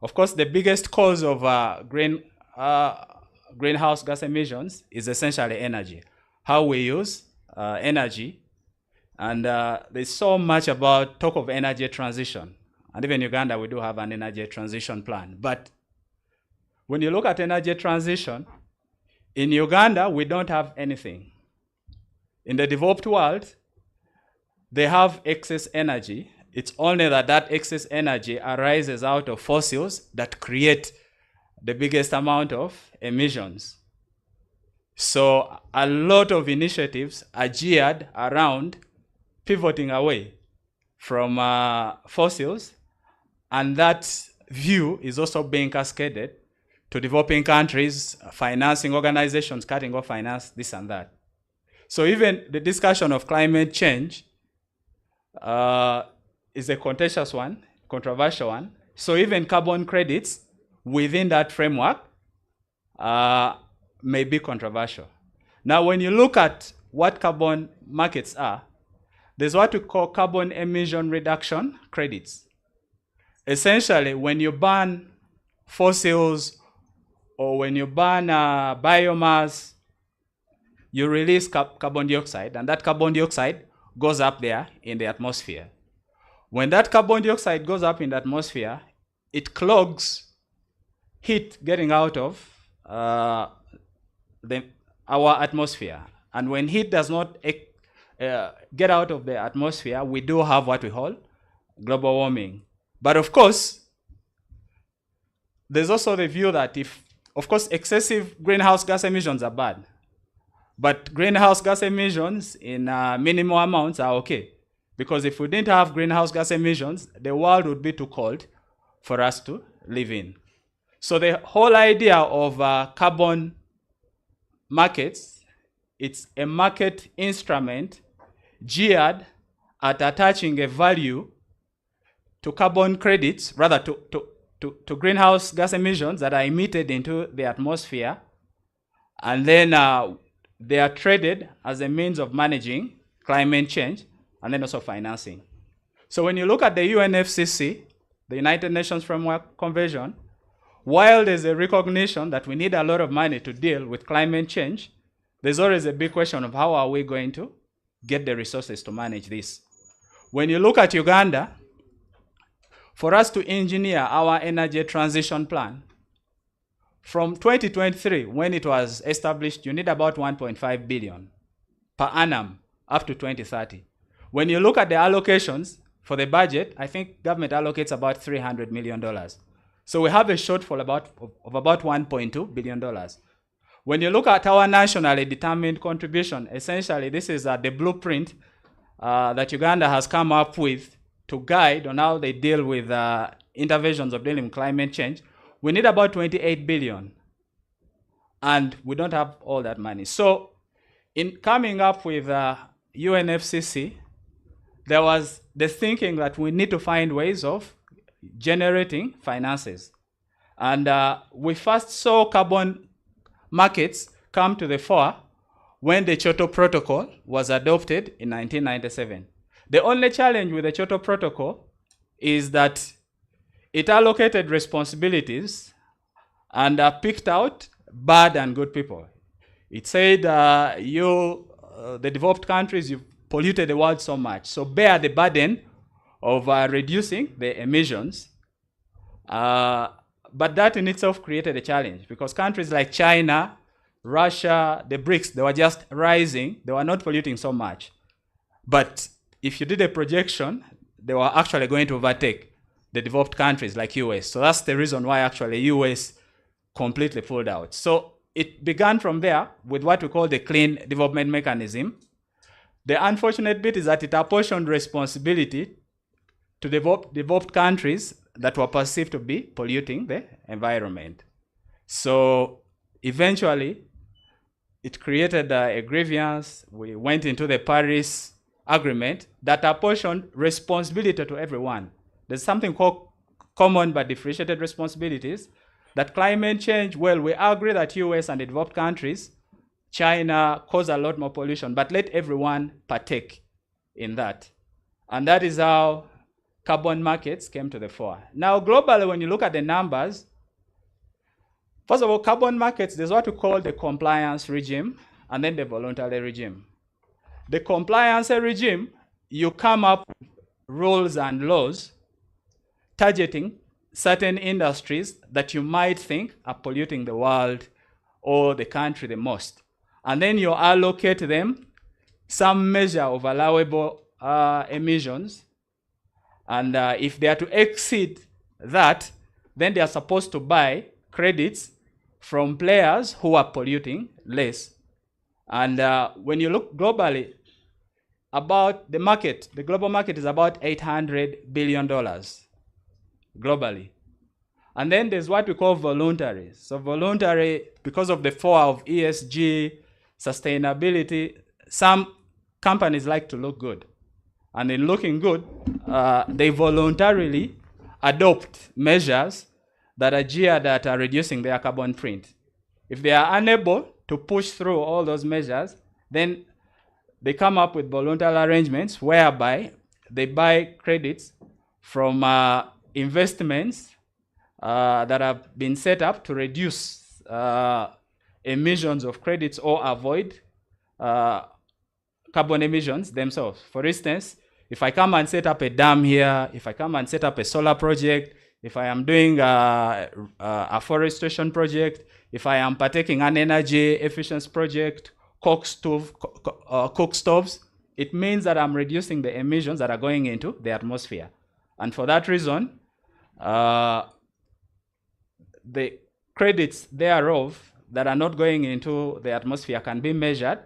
Of course, the biggest cause of greenhouse gas emissions is essentially energy, how we use energy. And there's so much about talk of energy transition. And even in Uganda, we do have an energy transition plan. But when you look at energy transition, in Uganda, we don't have anything. In the developed world, they have excess energy. It's only that that excess energy arises out of fossils that create the biggest amount of emissions. So a lot of initiatives are geared around pivoting away from fossils, and that view is also being cascaded to developing countries, financing organizations, cutting off finance, this and that. So even the discussion of climate change is a contentious one, controversial one. So even carbon credits within that framework may be controversial. Now, when you look at what carbon markets are, there's what we call carbon emission reduction credits. Essentially, when you burn fossils or when you burn biomass, you release carbon dioxide, and that carbon dioxide goes up there in the atmosphere. When that carbon dioxide goes up in the atmosphere, it clogs heat getting out of our atmosphere. And when heat does not get out of the atmosphere, we do have what we call global warming. But of course, there's also the view that of course, excessive greenhouse gas emissions are bad. But greenhouse gas emissions in minimal amounts are okay. Because if we didn't have greenhouse gas emissions, the world would be too cold for us to live in. So the whole idea of carbon markets, it's a market instrument geared at attaching a value to carbon credits, rather to greenhouse gas emissions that are emitted into the atmosphere, and then they are traded as a means of managing climate change and then also financing. So when you look at the UNFCCC, the United Nations Framework Convention, while there's a recognition that we need a lot of money to deal with climate change, there's always a big question of how are we going to get the resources to manage this. When you look at Uganda, for us to engineer our energy transition plan, from 2023, when it was established, you need about 1.5 billion per annum up to 2030. When you look at the allocations for the budget, I think government allocates about $300 million. So we have a shortfall of about $1.2 billion. When you look at our nationally determined contribution, essentially this is the blueprint that Uganda has come up with to guide on how they deal with interventions of dealing with climate change. We need about 28 billion, and we don't have all that money. So in coming up with UNFCCC, there was the thinking that we need to find ways of generating finances. And we first saw carbon markets come to the fore when the Kyoto Protocol was adopted in 1997. The only challenge with the Kyoto Protocol is that it allocated responsibilities and picked out bad and good people. It said, the developed countries, you've polluted the world so much, so bear the burden of reducing the emissions. But that in itself created a challenge because countries like China, Russia, the BRICS, they were just rising. They were not polluting so much. But if you did a projection, they were actually going to overtake the developed countries like US. So that's the reason why actually US completely pulled out. So it began from there with what we call the clean development mechanism. The unfortunate bit is that it apportioned responsibility to developed countries that were perceived to be polluting the environment. So eventually, it created a grievance. We went into the Paris Agreement that apportioned responsibility to everyone. There's something called common but differentiated responsibilities. That climate change, well, we agree that US and the developed countries, China, cause a lot more pollution, but let everyone partake in that. And that is how carbon markets came to the fore. Now, globally, when you look at the numbers, first of all, carbon markets, there's what we call the compliance regime and then the voluntary regime. The compliance regime, you come up with rules and laws targeting certain industries that you might think are polluting the world or the country the most. And then you allocate them some measure of allowable emissions. And if they are to exceed that, then they are supposed to buy credits from players who are polluting less. And when you look globally, about the market, the global market is about $800 billion globally. And then there's what we call voluntary. So voluntary, because of the fall of ESG, sustainability, some companies like to look good. And in looking good, they voluntarily adopt measures that are geared at reducing their carbon print. If they are unable to push through all those measures, then they come up with voluntary arrangements whereby they buy credits from investments that have been set up to reduce emissions of credits or avoid carbon emissions themselves. For instance, if I come and set up a dam here, if I come and set up a solar project, if I am doing a forestation project, if I am partaking an energy efficiency project, cook stoves, it means that I'm reducing the emissions that are going into the atmosphere. And for that reason, the credits thereof that are not going into the atmosphere can be measured,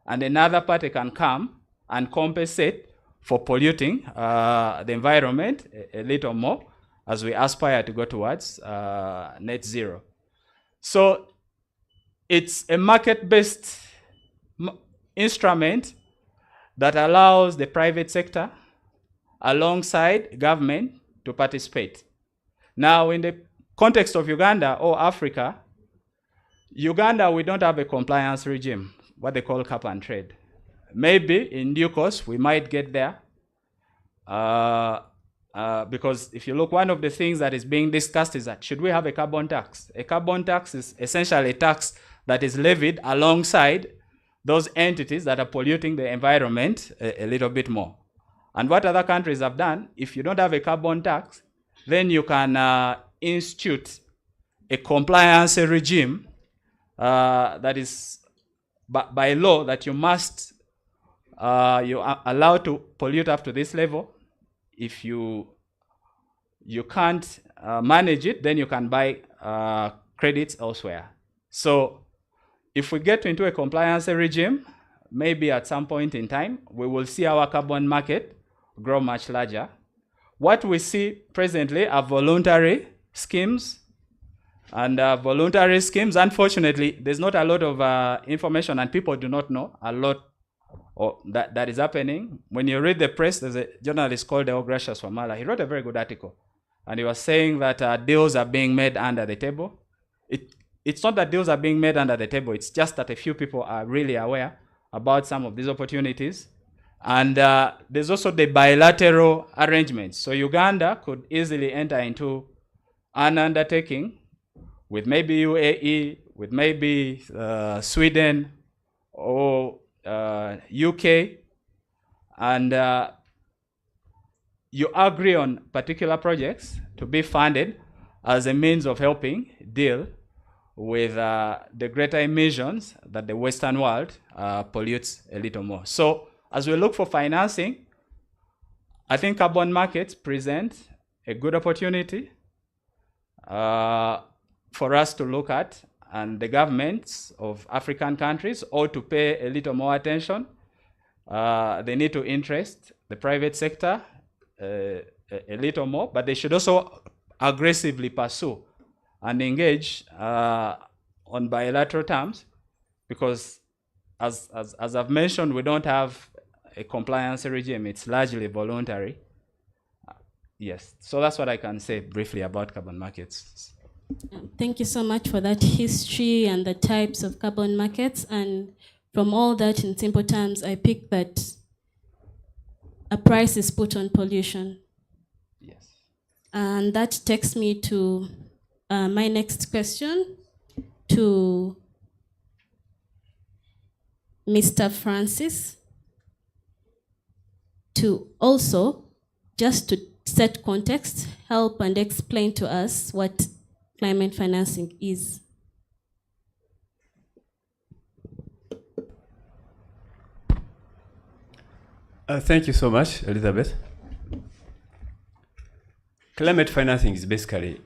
and another party can come and compensate for polluting the environment a little more as we aspire to go towards net zero. So it's a market-based instrument that allows the private sector alongside government to participate. Now, in the context of Uganda or Africa, Uganda, we don't have a compliance regime, what they call cap and trade. Maybe in due course, we might get there. Because if you look, one of the things that is being discussed is that should we have a carbon tax? A carbon tax is essentially a tax that is levied alongside those entities that are polluting the environment a little bit more. And what other countries have done, if you don't have a carbon tax, then you can institute a compliance regime that is by law that you must, you are allowed to pollute up to this level. If you can't manage it, then you can buy credits elsewhere. So if we get into a compliance regime, maybe at some point in time, we will see our carbon market grow much larger. What we see presently are voluntary schemes. And voluntary schemes, unfortunately, there's not a lot of information and people do not know a lot that is happening. When you read the press, there's a journalist called Deogracius Wamala. He wrote a very good article. And he was saying that deals are being made under the table. It's not that deals are being made under the table. It's just that a few people are really aware about some of these opportunities. And there's also the bilateral arrangements. So Uganda could easily enter into an undertaking with maybe UAE, with maybe Sweden or UK, and you agree on particular projects to be funded as a means of helping deal with the greater emissions that the Western world pollutes a little more. So as we look for financing, I think carbon markets present a good opportunity for us to look at and the governments of African countries ought to pay a little more attention. They need to interest the private sector a little more, but they should also aggressively pursue and engage on bilateral terms, because as I've mentioned, we don't have a compliance regime. It's largely voluntary. Yes, so that's what I can say briefly about carbon markets. Thank you so much for that history and the types of carbon markets. And from all that, in simple terms, I pick that a price is put on pollution. Yes. And that takes me to my next question to Mr. Francis, to also, just to set context, help and explain to us what climate financing is. Thank you so much, Elizabeth. Climate financing is basically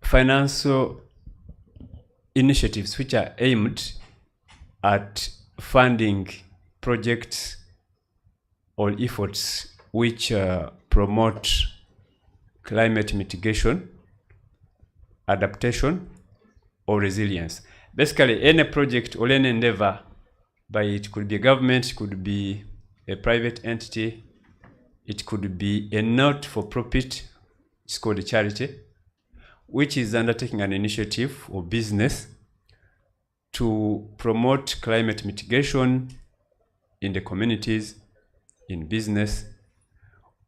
financial initiatives which are aimed at funding projects or efforts which promote climate mitigation, adaptation, or resilience. Basically, any project or any endeavor by it could be a government, it could be a private entity, it could be a not-for-profit, it's called a charity, which is undertaking an initiative or business to promote climate mitigation in the communities, in business,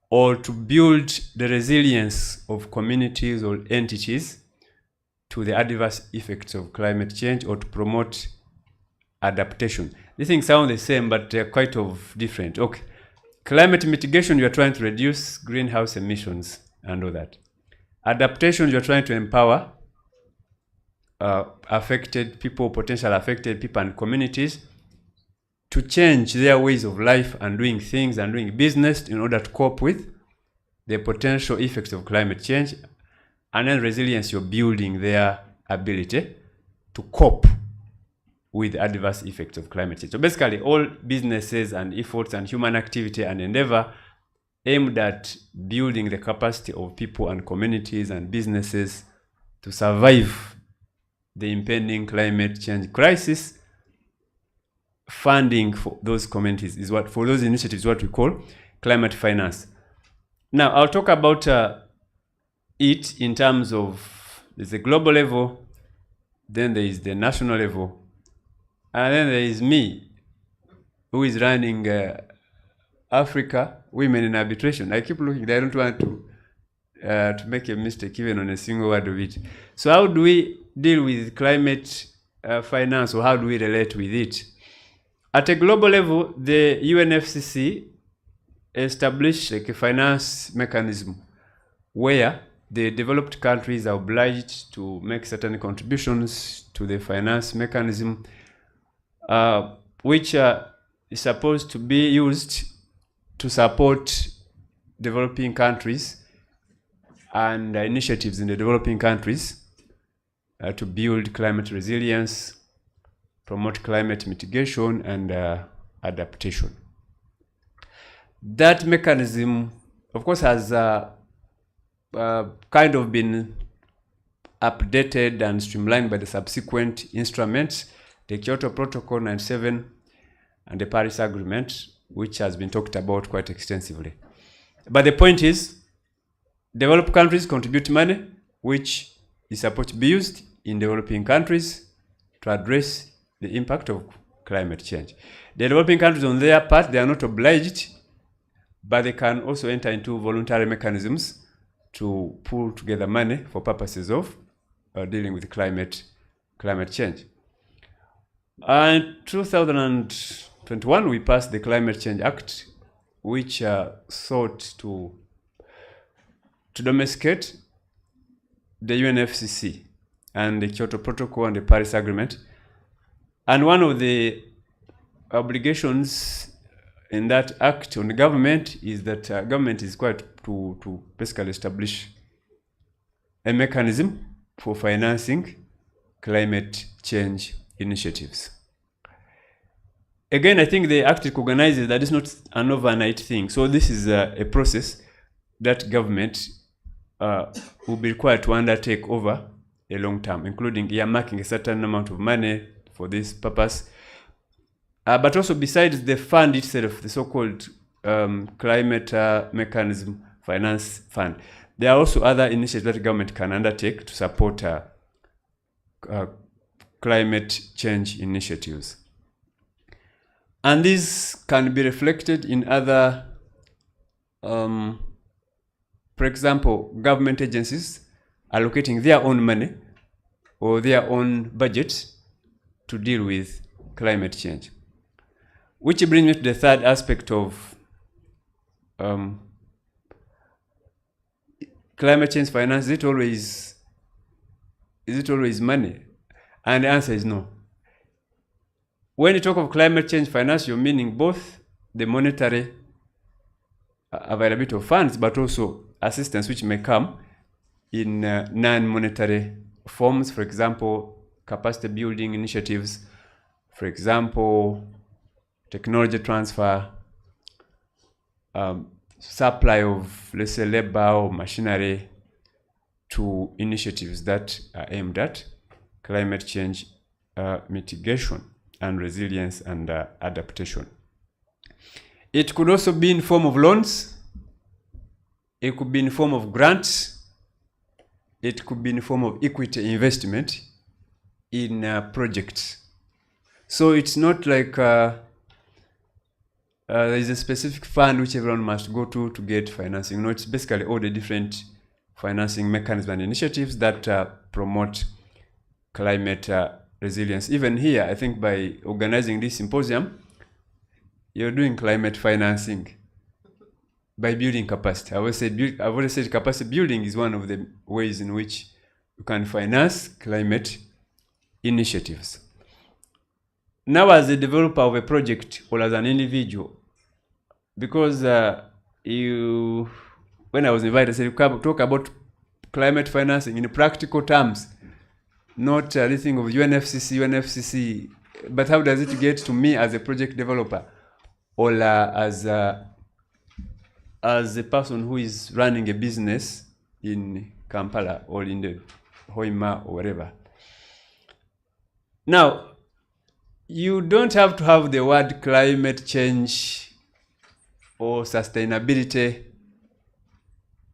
or to build the resilience of communities or entities to the adverse effects of climate change, or to promote adaptation. These things sound the same, but they're quite different. Okay, climate mitigation, you're trying to reduce greenhouse emissions and all that. Adaptation, you're trying to empower affected people, potential affected people and communities to change their ways of life and doing things and doing business in order to cope with the potential effects of climate change. And then resilience, you're building their ability to cope with adverse effects of climate change. So basically, all businesses and efforts and human activity and endeavor aimed at building the capacity of people and communities and businesses to survive the impending climate change crisis. Funding for those communities is what, for those initiatives, what we call climate finance. Now, I'll talk about it in terms of, there's a global level, then there is the national level, and then there is me, who is running Africa Women in Arbitration. I keep looking, I don't want to make a mistake even on a single word of it. So how do we deal with climate finance, or how do we relate with it? At a global level, the UNFCCC established like a finance mechanism where the developed countries are obliged to make certain contributions to the finance mechanism, which is supposed to be used to support developing countries and initiatives in the developing countries to build climate resilience, promote climate mitigation and adaptation. That mechanism, of course, has kind of been updated and streamlined by the subsequent instruments, the Kyoto Protocol 97 and the Paris Agreement, which has been talked about quite extensively. But the point is, developed countries contribute money, which is supposed to be used in developing countries to address the impact of climate change. The developing countries, on their part, they are not obliged, but they can also enter into voluntary mechanisms to pull together money for purposes of dealing with climate change. In 2021, we passed the Climate Change Act, which sought to domesticate the UNFCCC and the Kyoto Protocol and the Paris Agreement. And one of the obligations in that act on the government is that government is required to basically establish a mechanism for financing climate change initiatives. Again, I think the Act recognizes that it's not an overnight thing. So this is a process that government will be required to undertake over a long term, including earmarking a certain amount of money for this purpose. But also besides the fund itself, the so-called climate mechanism finance fund, there are also other initiatives that the government can undertake to support climate change initiatives. And these can be reflected in other, for example, government agencies allocating their own money or their own budget to deal with climate change. Which brings me to the third aspect of climate change finance. Is it always money? And the answer is no. When you talk of climate change finance, you're meaning both the monetary availability of funds, but also assistance which may come in non-monetary forms. For example, capacity building initiatives, for example, technology transfer, supply of, let's say, labor or machinery to initiatives that are aimed at climate change mitigation and resilience and adaptation. It could also be in form of loans. It could be in form of grants. It could be in form of equity investment in projects. So it's not like there is a specific fund which everyone must go to get financing. No, it's basically all the different financing mechanisms and initiatives that promote climate resilience. Even here, I think by organizing this symposium, you're doing climate financing by building capacity. I've already said capacity building is one of the ways in which you can finance climate initiatives. Now, as a developer of a project or as an individual, because when I was invited, I said, you can talk about climate financing in practical terms, not this thing of UNFCCC, but how does it get to me as a project developer or as a person who is running a business in Kampala or in the Hoima or wherever. Now, you don't have to have the word climate change or sustainability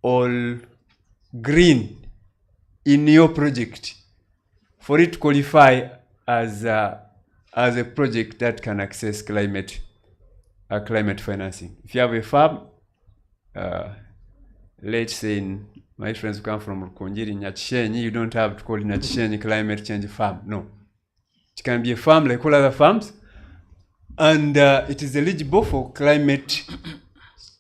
or green in your project for it to qualify as a project that can access climate financing. If you have a farm, let's say my friends who come from Rukonjiri, Nyachishenyi, you don't have to call it Nyachishenyi climate change farm. No. It can be a farm like all other farms, and it is eligible for climate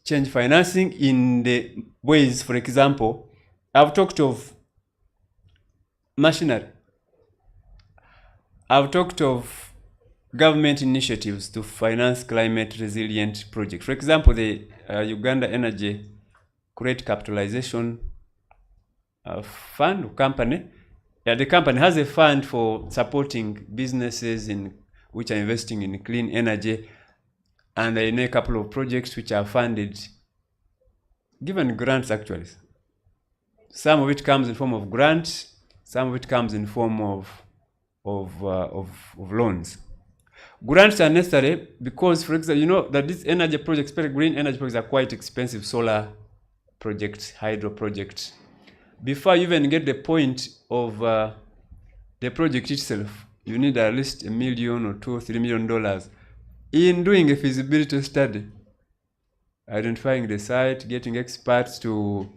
change financing in the ways, for example, I've talked of machinery. I've talked of government initiatives to finance climate resilient projects. For example, the Uganda Energy Credit Capitalization Fund company. Yeah, the company has a fund for supporting businesses which are investing in clean energy, and I know a couple of projects which are funded, given grants actually. Some of it comes in form of grants, some of it comes in form of loans. Grants are necessary because, for example, you know that these energy projects, especially green energy projects, are quite expensive. Solar projects, hydro projects. Before you even get the point of the project itself, you need at least $1 million or $2 or $3 million in doing a feasibility study, identifying the site, getting experts to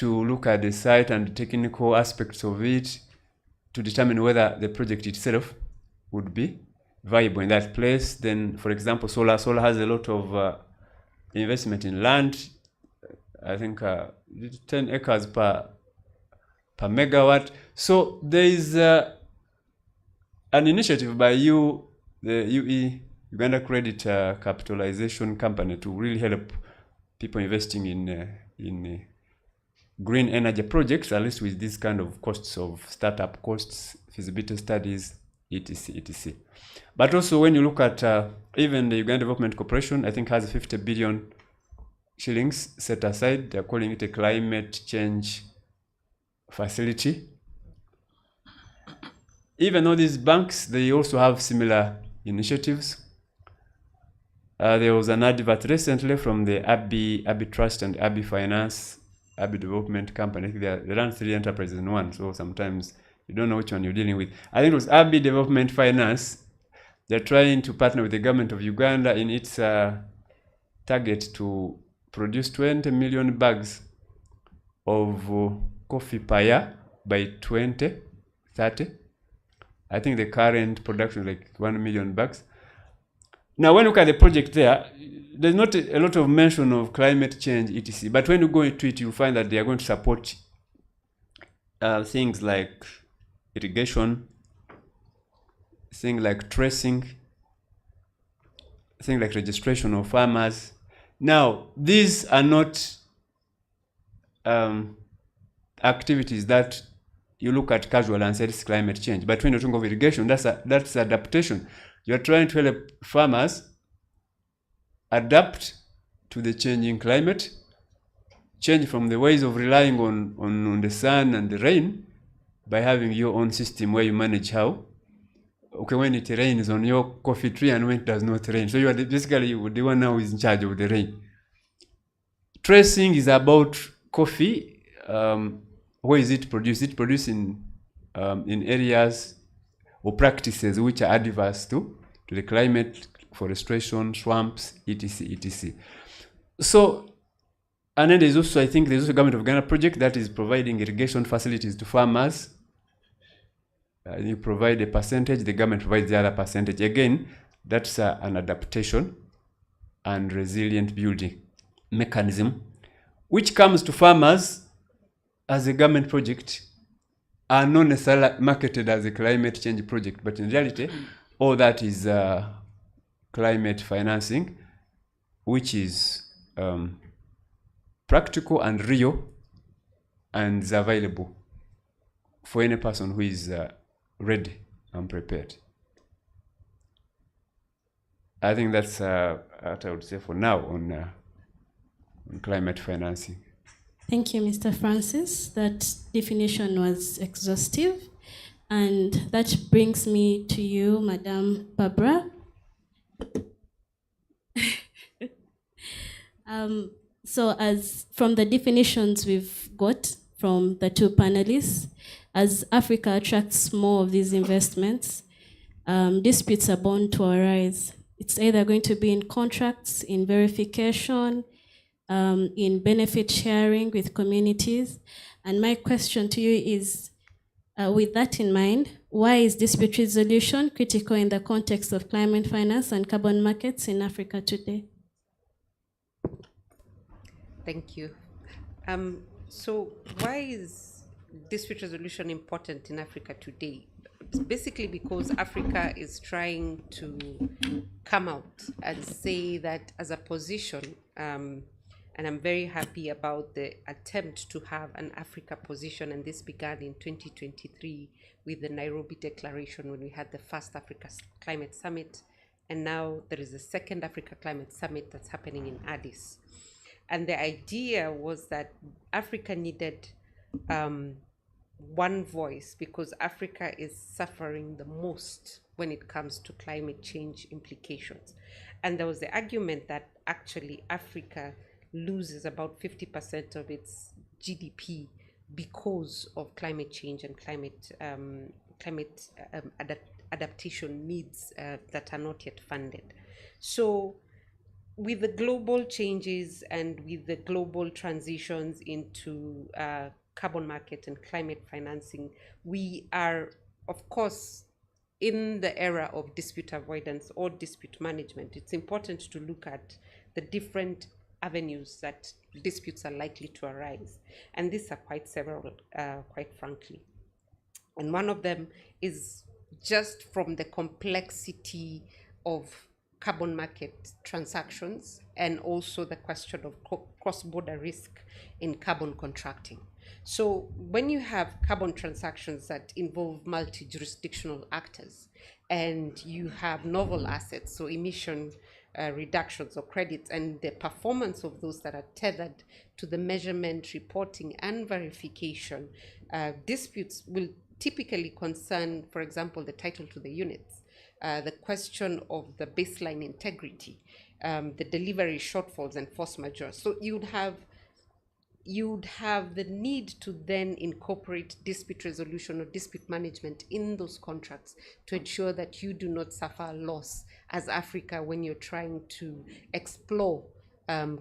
look at the site and the technical aspects of it to determine whether the project itself would be viable in that place. Then, for example, solar has a lot of investment in land. I think 10 acres per megawatt. So there is an initiative by the UE, Uganda Credit Capitalization Company, to really help people investing in green energy projects, at least with this kind of costs of startup costs, feasibility studies, etc., etc. But also when you look at even the Uganda Development Corporation, I think has 50 billion shillings set aside. They're calling it a climate change facility. Even though these banks, they also have similar initiatives. There was an advert recently from the Abbey Trust and Abbey Finance, Abbey Development Company. They run 3 enterprises in one, so sometimes you don't know which one you're dealing with. I think it was Abbey Development Finance. They're trying to partner with the government of Uganda in its target to produce 20 million bags of coffee per year by 2030. I think the current production is like 1 million bags. Now, when you look at the project there's not a lot of mention of climate change, etc. But when you go into it, you find that they are going to support things like irrigation, things like tracing, things like registration of farmers. Now, these are not activities that you look at casual and say it's climate change. But when you think of irrigation, that's adaptation. You're trying to help farmers adapt to the changing climate, change from the ways of relying on the sun and the rain by having your own system where you manage how. Okay, when it rains on your coffee tree and when it does not rain. So you are basically the one now is in charge of the rain. Tracing is about coffee. Where is it produced? It's produced in areas or practices which are adverse to the climate, forestation, swamps, etc., etc. So, and then there's also, I think there's also a Government of Ghana project that is providing irrigation facilities to farmers. You provide a percentage, the government provides the other percentage. Again, that's an adaptation and resilient building mechanism, which comes to farmers as a government project, are not necessarily marketed as a climate change project, but in reality, all that is climate financing, which is practical and real and is available for any person who is ready and prepared. I think that's what I would say for now on climate financing. Thank you, Mr. Francis. That definition was exhaustive. And that brings me to you, Madam Barbara. So as from the definitions we've got from the two panelists, as Africa attracts more of these investments, disputes are bound to arise. It's either going to be in contracts, in verification, in benefit sharing with communities. And my question to you is, with that in mind, why is dispute resolution critical in the context of climate finance and carbon markets in Africa today? Thank you. So why is dispute resolution important in Africa today? It's basically because Africa is trying to come out and say that as a position, and I'm very happy about the attempt to have an Africa position, and this began in 2023 with the Nairobi Declaration when we had the first Africa Climate Summit, and now there is a second Africa Climate Summit that's happening in Addis. And the idea was that Africa needed one voice because Africa is suffering the most when it comes to climate change implications. And there was the argument that actually Africa loses about 50% of its GDP because of climate change and climate adaptation needs that are not yet funded. So with the global changes and with the global transitions into carbon market and climate financing, we are, of course, in the era of dispute avoidance or dispute management. It's important to look at the different avenues that disputes are likely to arise. And these are quite several, quite frankly. And one of them is just from the complexity of carbon market transactions and also the question of cross-border risk in carbon contracting. So when you have carbon transactions that involve multi-jurisdictional actors, and you have novel assets, so emission reductions or credits, and the performance of those that are tethered to the measurement, reporting, and verification, disputes will typically concern, for example, the title to the units, the question of the baseline integrity, the delivery shortfalls and force majeure. So you'd have the need to then incorporate dispute resolution or dispute management in those contracts to ensure that you do not suffer a loss as Africa when you're trying to explore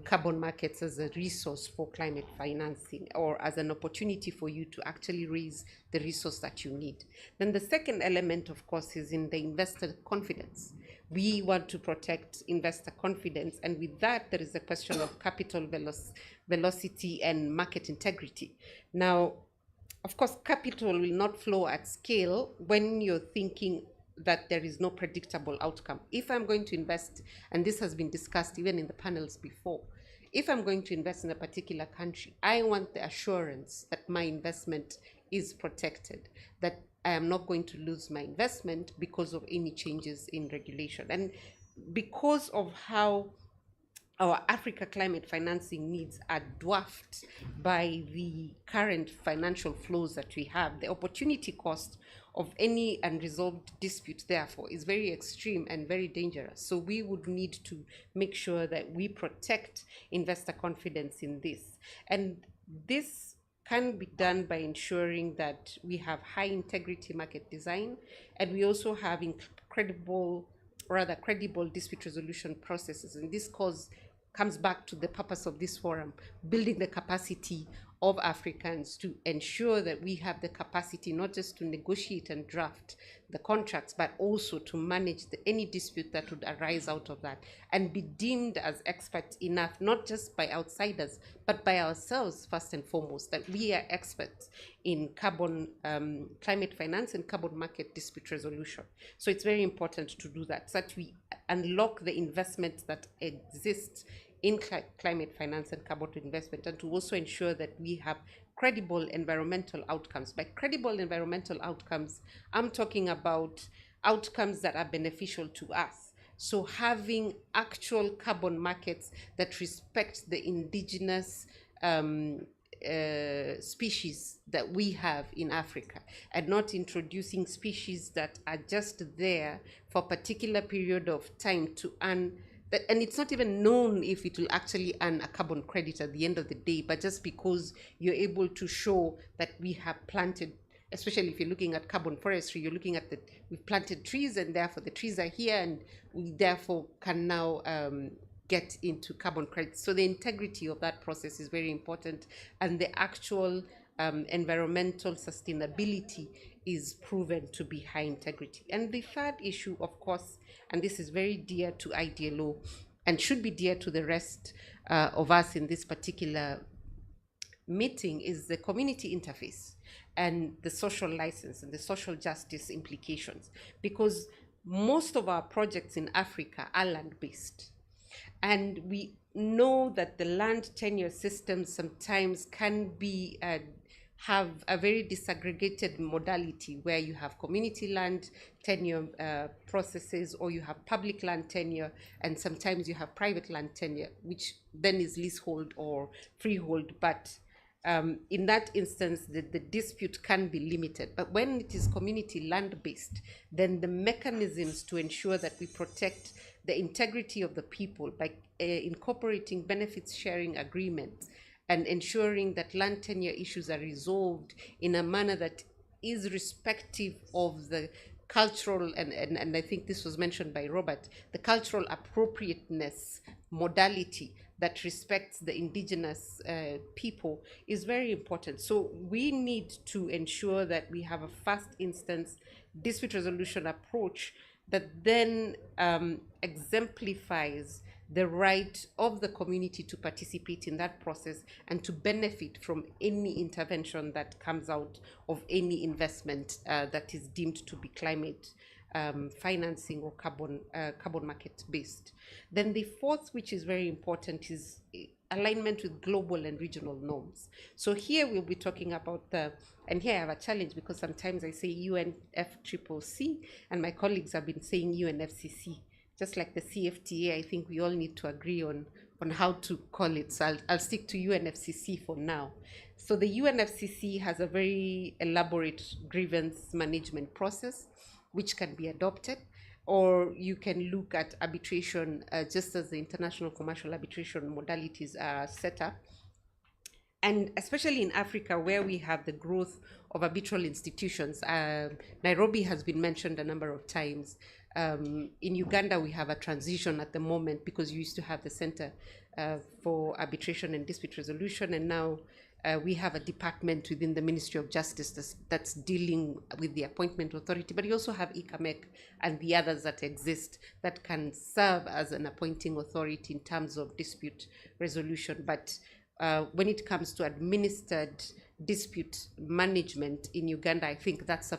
carbon markets as a resource for climate financing, or as an opportunity for you to actually raise the resource that you need. Then the second element, of course, is in the investor confidence. We want to protect investor confidence, and with that, there is a question of capital velocity and market integrity. Now, of course, capital will not flow at scale when you're thinking that there is no predictable outcome. If I'm going to invest, and this has been discussed even in the panels before, if I'm going to invest in a particular country, I want the assurance that my investment is protected, that I am not going to lose my investment because of any changes in regulation. And because of how our Africa climate financing needs are dwarfed by the current financial flows that we have, the opportunity cost of any unresolved dispute, therefore, is very extreme and very dangerous. So we would need to make sure that we protect investor confidence in this. And this can be done by ensuring that we have high integrity market design, and we also have credible dispute resolution processes. And this comes back to the purpose of this forum, building the capacity of Africans to ensure that we have the capacity not just to negotiate and draft the contracts, but also to manage any dispute that would arise out of that, and be deemed as experts enough, not just by outsiders, but by ourselves first and foremost, that we are experts in carbon climate finance and carbon market dispute resolution. So it's very important to do that, so that we unlock the investments that exist in climate finance and carbon investment, and to also ensure that we have credible environmental outcomes. By credible environmental outcomes, I'm talking about outcomes that are beneficial to us. So having actual carbon markets that respect the indigenous species that we have in Africa, and not introducing species that are just there for a particular period of time to earn that, and it's not even known if it will actually earn a carbon credit at the end of the day, but just because you're able to show that we have planted, especially if you're looking at carbon forestry, you're looking at we've planted trees, and therefore the trees are here, and we therefore can now get into carbon credits. So the integrity of that process is very important, and the actual environmental sustainability is proven to be high integrity. And the third issue, of course, and this is very dear to IDLO and should be dear to the rest of us in this particular meeting, is the community interface and the social license and the social justice implications. Because most of our projects in Africa are land-based. And we know that the land tenure systems sometimes can be have a very disaggregated modality, where you have community land tenure processes, or you have public land tenure, and sometimes you have private land tenure, which then is leasehold or freehold. But in that instance, the dispute can be limited. But when it is community land-based, then the mechanisms to ensure that we protect the integrity of the people by incorporating benefits sharing agreements and ensuring that land tenure issues are resolved in a manner that is respective of the cultural, and I think this was mentioned by Robert, the cultural appropriateness modality that respects the indigenous people, is very important. So we need to ensure that we have a first instance dispute resolution approach that then exemplifies the right of the community to participate in that process and to benefit from any intervention that comes out of any investment that is deemed to be climate financing or carbon market based. Then the fourth, which is very important, is alignment with global and regional norms. So here we'll be talking about and here I have a challenge because sometimes I say UNFCCC and my colleagues have been saying UNFCCC. Just like the CFTA, I think we all need to agree on how to call it. So I'll stick to UNFCCC for now. So the UNFCCC has a very elaborate grievance management process which can be adopted, or you can look at arbitration just as the international commercial arbitration modalities are set up. And especially in Africa, where we have the growth of arbitral institutions, Nairobi has been mentioned a number of times. In Uganda, we have a transition at the moment because you used to have the Center for Arbitration and Dispute Resolution, and now we have a department within the Ministry of Justice that's dealing with the appointment authority, but you also have ICAMEC and the others that exist that can serve as an appointing authority in terms of dispute resolution. But when it comes to administered dispute management in Uganda, I think that's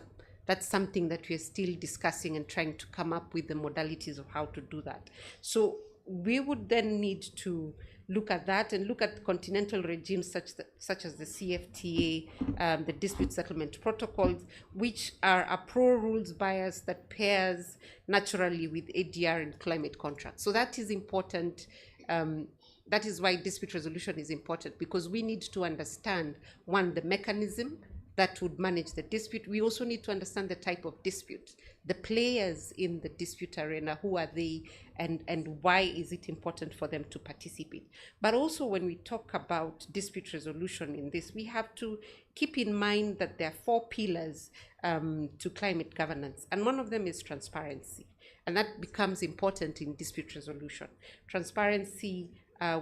something that we're still discussing and trying to come up with the modalities of how to do that. So we would then need to look at that and look at continental regimes such as the CFTA, the dispute settlement protocols, which are a pro-rules bias that pairs naturally with ADR and climate contracts. So that is important. That is why dispute resolution is important, because we need to understand, one, the mechanism that would manage the dispute. We also need to understand the type of dispute, the players in the dispute arena, who are they, and why is it important for them to participate. But also when we talk about dispute resolution in this, we have to keep in mind that there are 4 pillars to climate governance, and one of them is transparency. And that becomes important in dispute resolution. Transparency,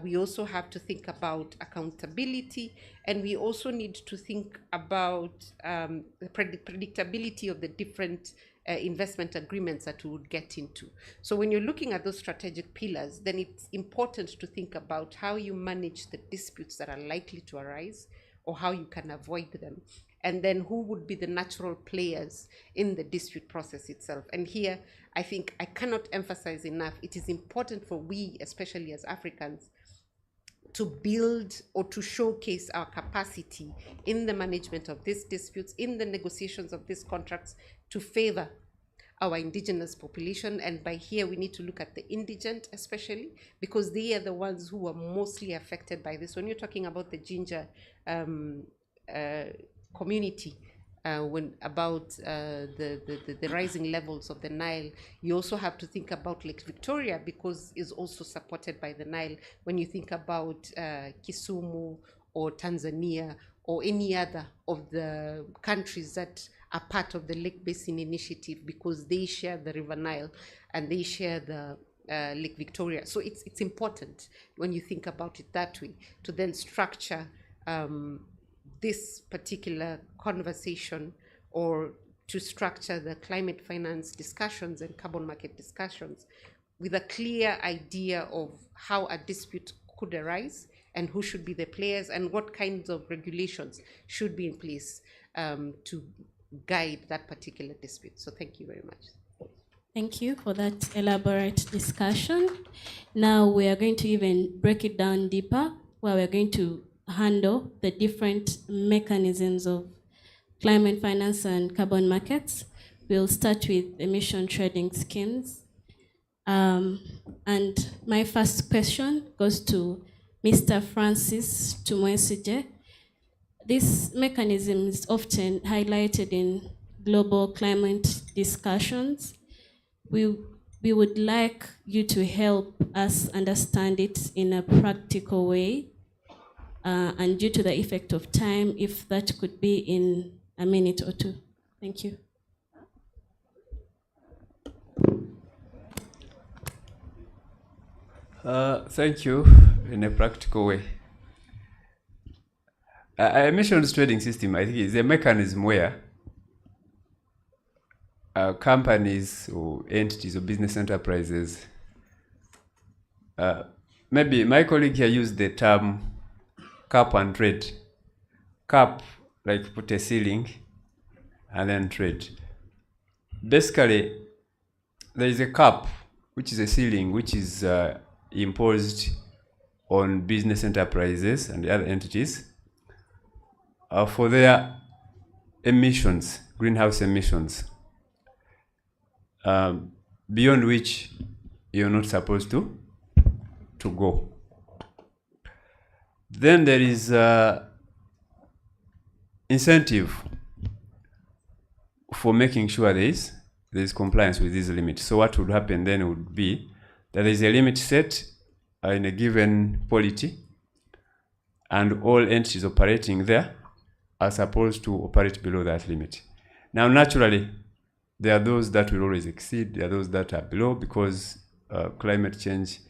we also have to think about accountability, and we also need to think about the predictability of the different investment agreements that we would get into. So when you're looking at those strategic pillars, then it's important to think about how you manage the disputes that are likely to arise or how you can avoid them. And then who would be the natural players in the dispute process itself. And here, I think I cannot emphasize enough, it is important for we, especially as Africans, to build or to showcase our capacity in the management of these disputes, in the negotiations of these contracts, to favor our indigenous population. And by here, we need to look at the indigent especially, because they are the ones who are mostly affected by this. When you're talking about the ginger community, when about the rising levels of the Nile, you also have to think about Lake Victoria, because it's also supported by the Nile. When you think about Kisumu or Tanzania or any other of the countries that are part of the Lake Basin Initiative, because they share the River Nile and they share the Lake Victoria. So it's important when you think about it that way to then structure this particular conversation, or to structure the climate finance discussions and carbon market discussions with a clear idea of how a dispute could arise and who should be the players and what kinds of regulations should be in place to guide that particular dispute. So thank you very much. Thank you for that elaborate discussion. Now we are going to even break it down deeper, where we're going to handle the different mechanisms of climate finance and carbon markets. We'll start with emission trading schemes. And my first question goes to Mr. Francis Tumwesije. This mechanism is often highlighted in global climate discussions. We would like you to help us understand it in a practical way. And due to the effect of time, if that could be in a minute or two. Thank you. Thank you. In a practical way, emissions trading system, I think, is a mechanism where companies or entities or business enterprises, maybe my colleague here used the term cap and trade. Cap, like put a ceiling, and then trade. Basically, there is a cap, which is a ceiling, which is imposed on business enterprises and the other entities for their emissions, greenhouse emissions, beyond which you're not supposed to go. Then there is incentive for making sure there is compliance with these limits. So what would happen then would be that there is a limit set in a given polity, and all entities operating there are supposed to operate below that limit. Now, naturally, there are those that will always exceed, there are those that are below, because climate change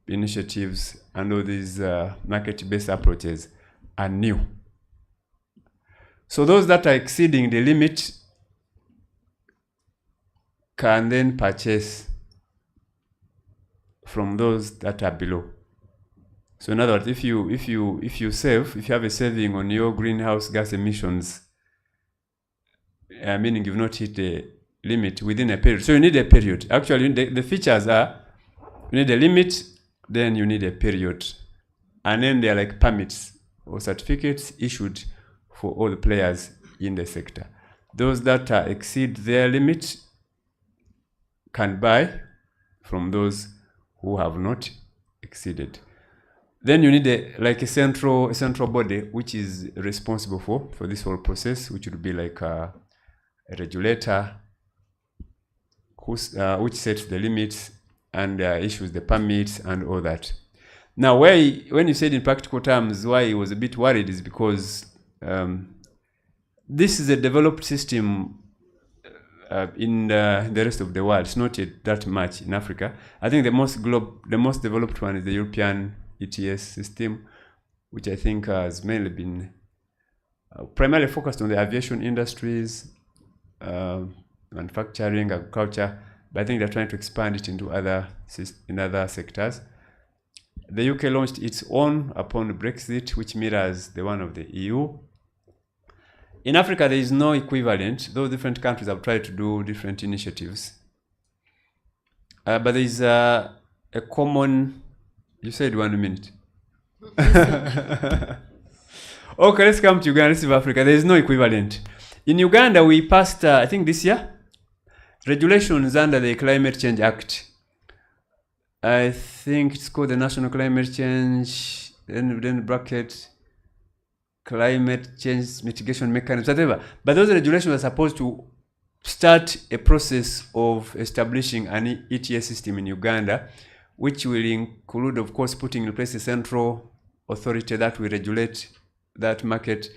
initiatives and all these market-based approaches are new. So those that are exceeding the limit can then purchase from those that are below. So in other words, if you have a saving on your greenhouse gas emissions, meaning you've not hit the limit within a period. So you need a period. Actually, the features are, you need a limit, then you need a period. And then they're like permits or certificates issued for all the players in the sector. Those that exceed their limit can buy from those who have not exceeded. Then you need a central body which is responsible for this whole process, which would be like a regulator which sets the limits and issues the permits and all that. Now, when you said in practical terms why he was a bit worried is because this is a developed system in the rest of the world. It's not yet that much in Africa. I think the most developed one is the European ETS system, which I think has mainly been primarily focused on the aviation industries, manufacturing, agriculture, but I think they're trying to expand it into other sectors. The UK launched its own upon Brexit, which mirrors the one of the EU. In Africa, there is no equivalent. Those different countries have tried to do different initiatives. But there is a common... You said 1 minute. Okay, let's come to Uganda. Let's see Africa. There is no equivalent. In Uganda, we passed, I think this year, regulations under the Climate Change Act. I think it's called the National Climate Change, then bracket, Climate Change Mitigation Mechanism, whatever. But those regulations are supposed to start a process of establishing an ETS system in Uganda, which will include, of course, putting in place a central authority that will regulate that market,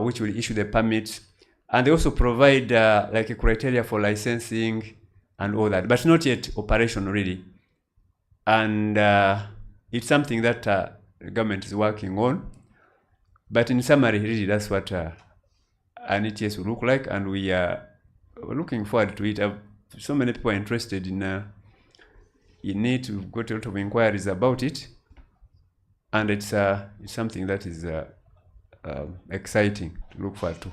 which will issue the permits. And they also provide like a criteria for licensing and all that, but not yet operational really. And it's something that the government is working on. But in summary, really, that's what an ETS will look like, and we are looking forward to it. So many people are interested in it. We've got a lot of inquiries about it, and it's something that is exciting to look forward to.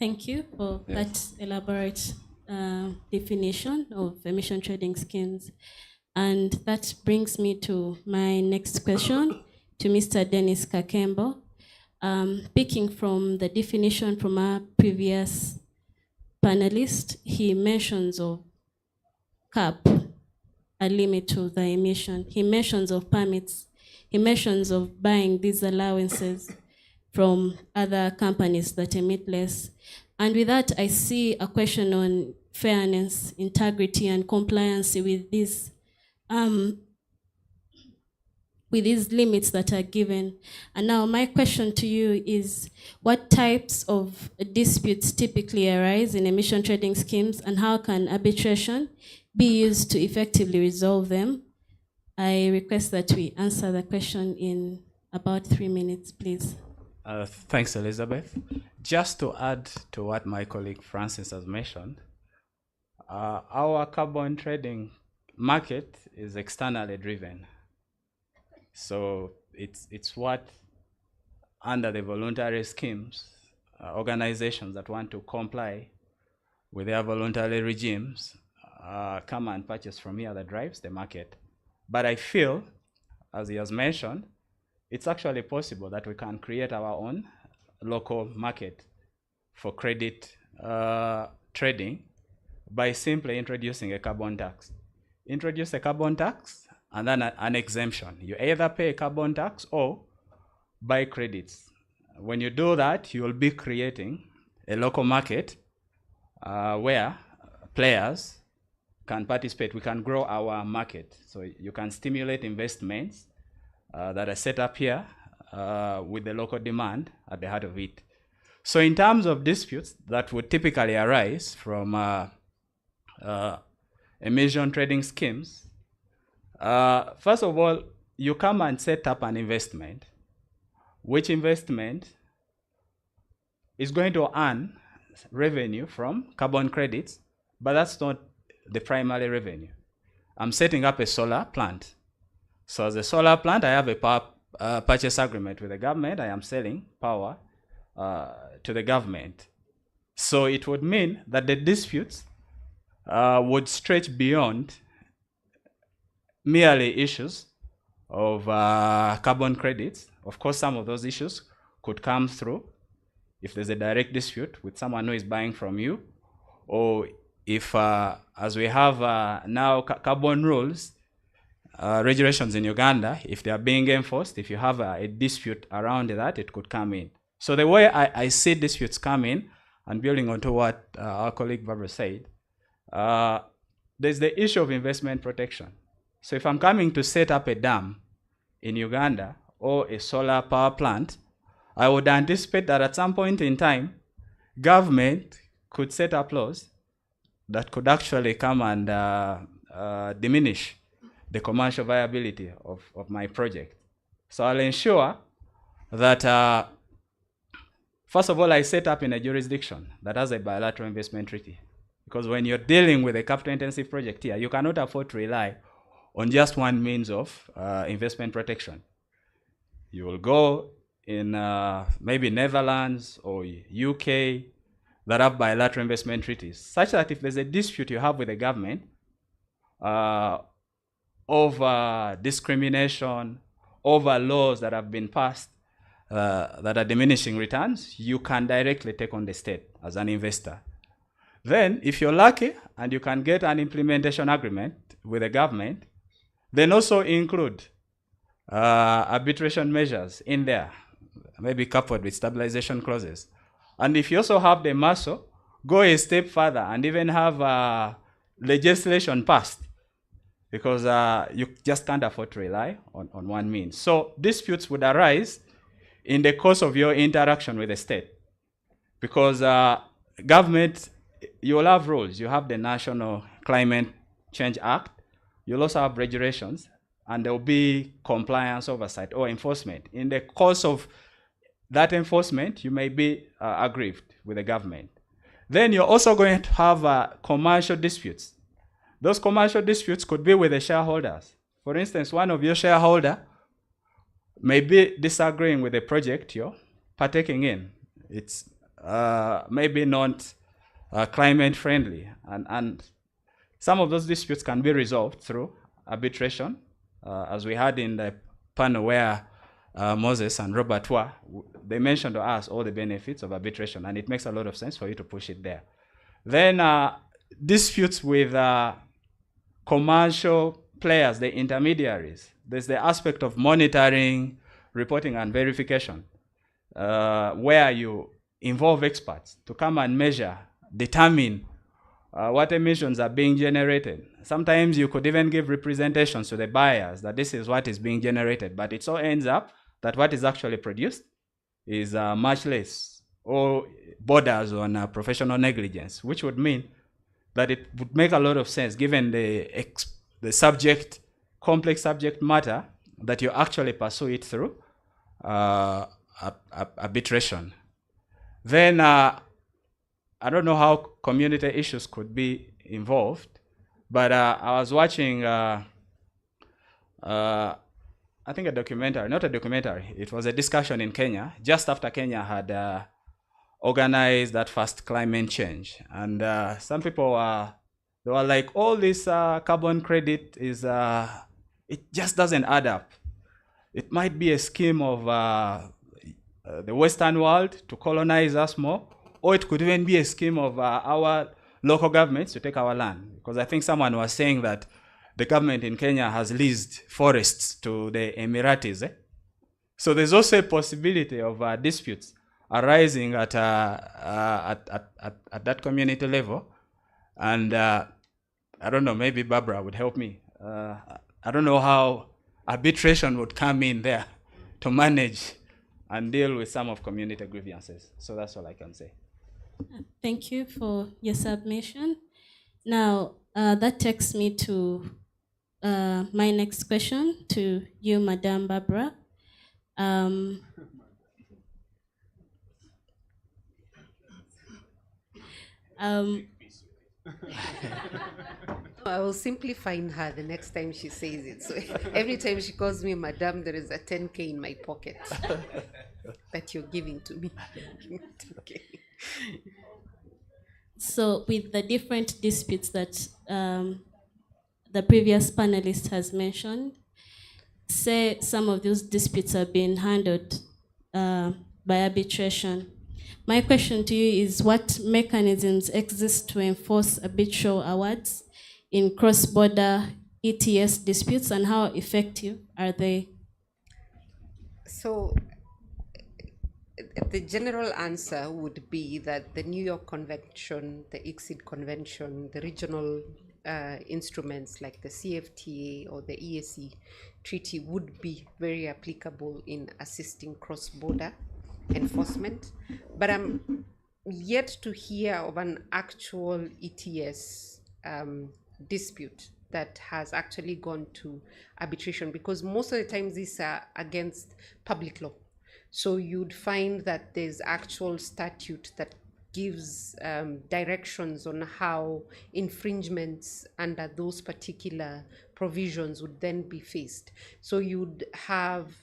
Thank you for that elaborate definition of emission trading schemes. And that brings me to my next question to Mr. Dennis Kakembo. Picking from the definition from our previous panelist, he mentions of cap, a limit to the emission. He mentions of permits. He mentions of buying these allowances from other companies that emit less. And with that, I see a question on fairness, integrity, and compliance with these limits that are given. And now my question to you is, what types of disputes typically arise in emission trading schemes, and how can arbitration be used to effectively resolve them? I request that we answer the question in about 3 minutes, please. Thanks, Elizabeth. Just to add to what my colleague Francis has mentioned, our carbon trading market is externally driven. So it's what, under the voluntary schemes, organizations that want to comply with their voluntary regimes come and purchase from here that drives the market. But I feel, as he has mentioned, it's actually possible that we can create our own local market for credit trading by simply introducing a carbon tax. Introduce a carbon tax and then an exemption. You either pay a carbon tax or buy credits. When you do that, you will be creating a local market where players can participate. We can grow our market. So you can stimulate investments that are set up here with the local demand at the heart of it. So in terms of disputes that would typically arise from emission trading schemes, first of all, you come and set up an investment, which investment is going to earn revenue from carbon credits, but that's not the primary revenue. I'm setting up a solar plant. So as a solar plant, I have a power purchase agreement with the government. I am selling power to the government. So it would mean that the disputes would stretch beyond merely issues of carbon credits. Of course, some of those issues could come through if there's a direct dispute with someone who is buying from you, or if, as we have now carbon rules, regulations in Uganda, if they are being enforced, if you have a dispute around that, it could come in. So the way I see disputes come in, and building onto what our colleague Barbara said, there's the issue of investment protection. So if I'm coming to set up a dam in Uganda or a solar power plant, I would anticipate that at some point in time, government could set up laws that could actually come and diminish the commercial viability of my project. So I'll ensure that, first of all, I set up in a jurisdiction that has a bilateral investment treaty. Because when you're dealing with a capital-intensive project here, you cannot afford to rely on just one means of investment protection. You will go in maybe Netherlands or UK that have bilateral investment treaties, such that if there's a dispute you have with the government over discrimination, over laws that have been passed that are diminishing returns, you can directly take on the state as an investor. Then, if you're lucky and you can get an implementation agreement with the government, then also include arbitration measures in there, maybe coupled with stabilization clauses. And if you also have the muscle, go a step further and even have legislation passed, because you just can't afford to rely on one means. So disputes would arise in the course of your interaction with the state, because government, you'll have rules. You have the National Climate Change Act. You'll also have regulations, and there will be compliance oversight or enforcement. In the course of that enforcement, you may be aggrieved with the government. Then you're also going to have commercial disputes. Those commercial disputes could be with the shareholders. For instance, one of your shareholder may be disagreeing with the project you're partaking in. It's maybe not climate friendly, and some of those disputes can be resolved through arbitration, as we had in the panel where Moses and Robert were. They mentioned to us all the benefits of arbitration, and it makes a lot of sense for you to push it there. Then disputes with commercial players, the intermediaries. There's the aspect of monitoring, reporting, and verification, where you involve experts to come and measure, determine what emissions are being generated. Sometimes you could even give representations to the buyers that this is what is being generated, but it so ends up that what is actually produced is much less, or borders on professional negligence, which would mean that it would make a lot of sense, given the complex subject matter, that you actually pursue it through arbitration. Then I don't know how community issues could be involved, but I was watching, I think a documentary, not a documentary, it was a discussion in Kenya, just after Kenya had organize that first climate change. And some people they were like, all this carbon credit is, it just doesn't add up. It might be a scheme of the Western world to colonize us more, or it could even be a scheme of our local governments to take our land. Because I think someone was saying that the government in Kenya has leased forests to the Emiratis. So there's also a possibility of disputes arising at that community level. And I don't know, maybe Barbara would help me. I don't know how arbitration would come in there to manage and deal with some of community grievances. So that's all I can say. Thank you for your submission. Now, that takes me to my next question to you, Madam Barbara. I will simply find her the next time she says it. So every time she calls me Madam, there is a 10K in my pocket that you're giving to me. Okay. So with the different disputes that the previous panelist has mentioned, say some of those disputes are being handled by arbitration. My question to you is, what mechanisms exist to enforce arbitral awards in cross-border ETS disputes, and how effective are they? So the general answer would be that the New York Convention, the ICSID Convention, the regional instruments like the CFTA or the ESE treaty would be very applicable in assisting cross-border enforcement. But I'm yet to hear of an actual ETS dispute that has actually gone to arbitration, because most of the time these are against public law. So you'd find that there's actual statute that gives directions on how infringements under those particular provisions would then be faced. So you'd have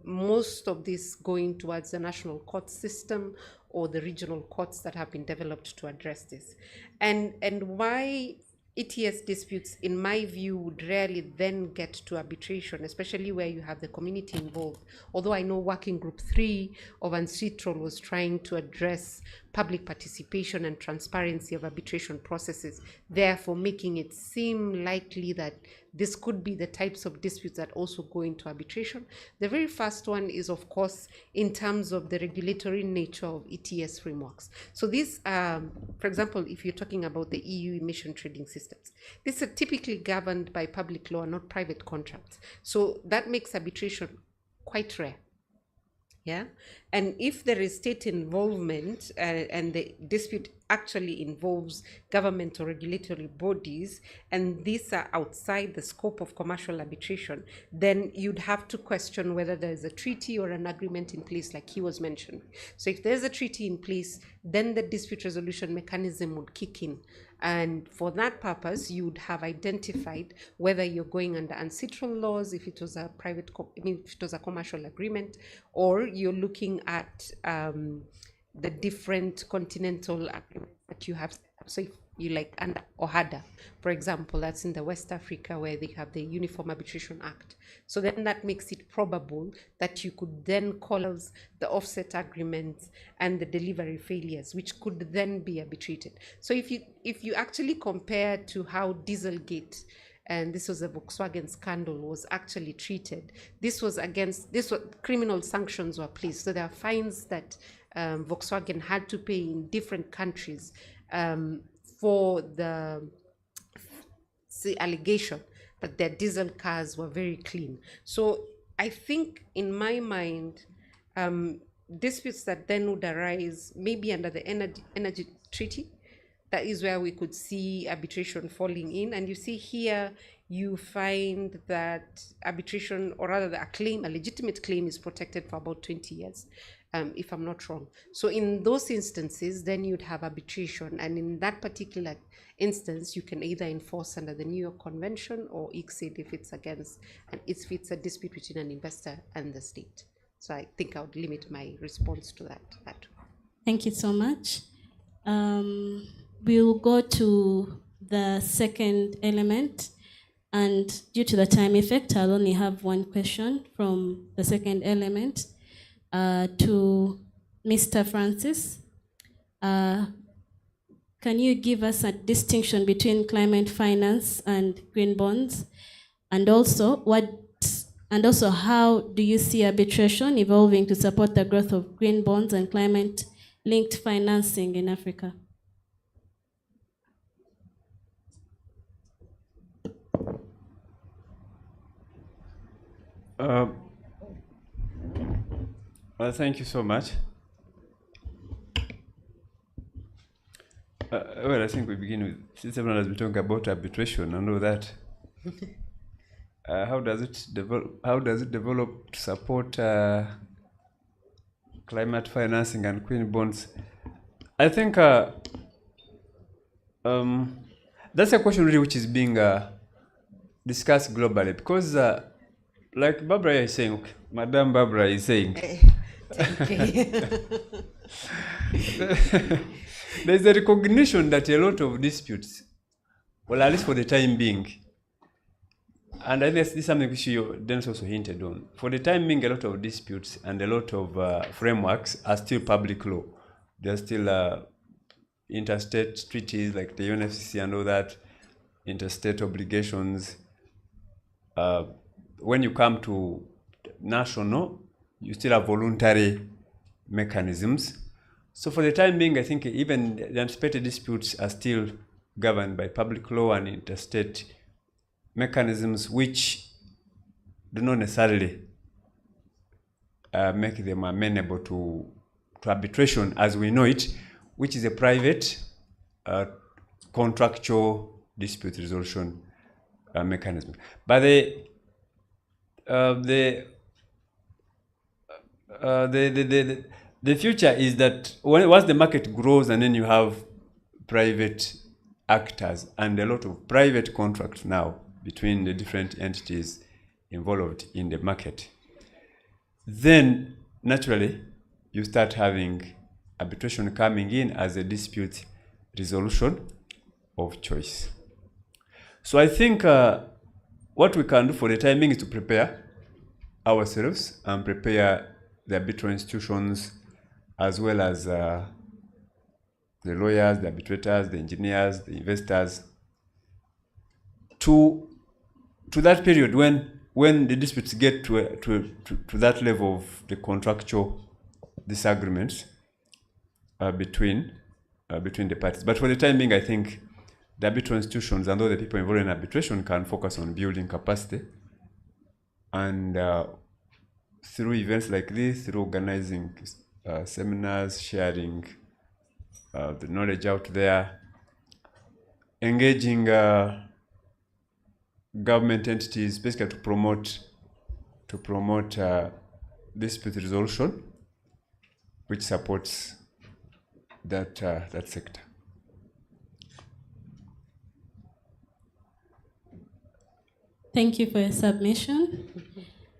most of this going towards the national court system or the regional courts that have been developed to address this. And why ETS disputes, in my view, would rarely then get to arbitration, especially where you have the community involved. Although I know Working Group 3 of UNCITRAL was trying to address public participation and transparency of arbitration processes, therefore making it seem likely that this could be the types of disputes that also go into arbitration. The very first one is, of course, in terms of the regulatory nature of ETS frameworks. So these, for example, if you're talking about the EU emission trading systems, these are typically governed by public law, not private contracts. So that makes arbitration quite rare. Yeah, and if there is state involvement and the dispute actually involves government or regulatory bodies, and these are outside the scope of commercial arbitration, then you'd have to question whether there's a treaty or an agreement in place, like he was mentioning. So if there's a treaty in place, then the dispute resolution mechanism would kick in. And for that purpose, you would have identified whether you're going under ancestral laws, if it was a private, if it was a commercial agreement, or you're looking at the different continental agreements that you have. So if you like under OHADA, for example, that's in the West Africa where they have the Uniform Arbitration Act. So then that makes it probable that you could then call out the offset agreements and the delivery failures, which could then be arbitrated. So if you actually compare to how Dieselgate, and this was a Volkswagen scandal, was actually treated, this was criminal sanctions were placed. So there are fines that Volkswagen had to pay in different countries for the allegation that their diesel cars were very clean. So I think, in my mind, disputes that then would arise maybe under the energy treaty, that is where we could see arbitration falling in. And you see here, you find that arbitration, or rather a legitimate claim, is protected for about 20 years. If I'm not wrong. So in those instances, then you'd have arbitration. And in that particular instance, you can either enforce under the New York Convention or ICSID if it's if it's a dispute between an investor and the state. So I think I would limit my response to that. Thank you so much. We'll go to the second element, and due to the time effect, I'll only have one question from the second element to Mr. Francis. Can you give us a distinction between climate finance and green bonds? And also, how do you see arbitration evolving to support the growth of green bonds and climate-linked financing in Africa? Well, thank you so much. Well, I think we begin with, since everyone has been talking about arbitration, I know that. How does it develop to support climate financing and green bonds? I think that's a question really which is being discussed globally, because like Barbara is saying, okay, Madam Barbara is saying, there's a recognition that a lot of disputes, well, at least for the time being, and I think this is something which Dennis also hinted on. For the time being, a lot of disputes and a lot of frameworks are still public law. They're still interstate treaties like the UNFCCC and all that, interstate obligations. When you come to national, you still have voluntary mechanisms. So for the time being, I think even the anticipated disputes are still governed by public law and interstate mechanisms, which do not necessarily make them amenable to arbitration as we know it, which is a private contractual dispute resolution mechanism. But the future is that once the market grows and then you have private actors and a lot of private contracts now between the different entities involved in the market, then naturally you start having arbitration coming in as a dispute resolution of choice. So I think what we can do for the time being is to prepare ourselves and prepare the arbitral institutions as well as the lawyers, the arbitrators, the engineers, the investors, to that period when the disputes get to that level of the contractual disagreements between the parties. But for the time being, I think the arbitral institutions and all the people involved in arbitration can focus on building capacity, and through events like this, through organizing seminars, sharing the knowledge out there, engaging government entities basically to promote dispute resolution, which supports that sector. Thank you for your submission.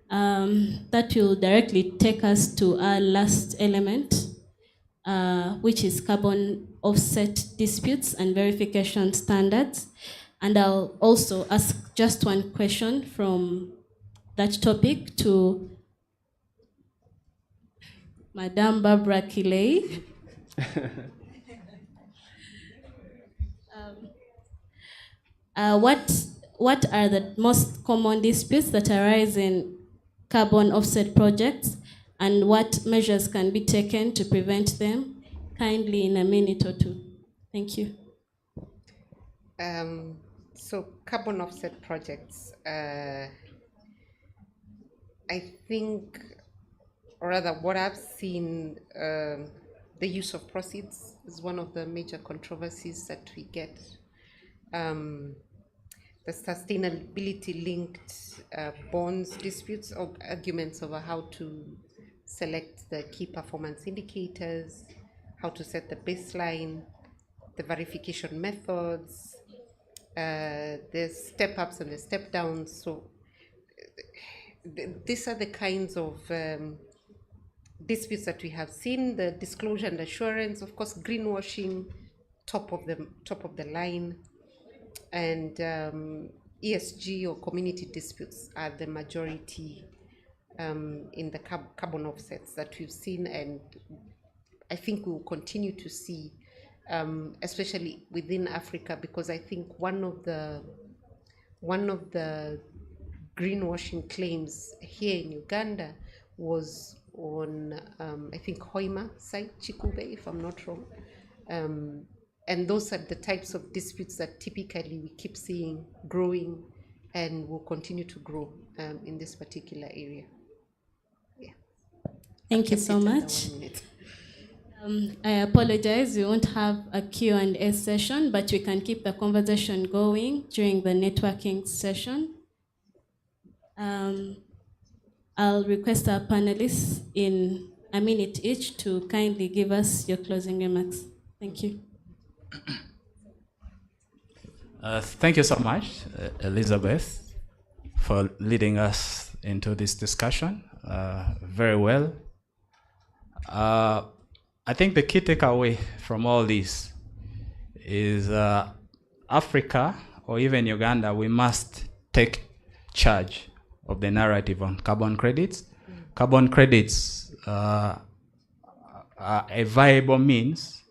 That will directly take us to our last element, which is carbon offset disputes and verification standards. And I'll also ask just one question from that topic to Madame Barbara Kiley. What are the most common disputes that arise in carbon offset projects, and what measures can be taken to prevent them? Kindly in a minute or two. Thank you. So carbon offset projects, I think, or rather what I've seen, the use of proceeds is one of the major controversies that we get. The sustainability linked bonds disputes or arguments over how to select the key performance indicators, how to set the baseline, the verification methods, the step ups and the step downs. So these are the kinds of disputes that we have seen, the disclosure and assurance, of course, greenwashing, top of the line, and ESG or community disputes are the majority in the carbon offsets that we've seen, and I think we'll continue to see, especially within Africa, because I think one of the greenwashing claims here in Uganda was on, I think, Hoima site, Chikube, if I'm not wrong. And those are the types of disputes that typically we keep seeing growing and will continue to grow in this particular area. Yeah. Thank you so much. I apologize, we won't have a Q&A session, but we can keep the conversation going during the networking session. I'll request our panelists in a minute each to kindly give us your closing remarks. Thank you. Thank you so much, Elizabeth, for leading us into this discussion very well. I think the key takeaway from all this is Africa, or even Uganda, we must take charge of the narrative on carbon credits. Carbon credits are a viable means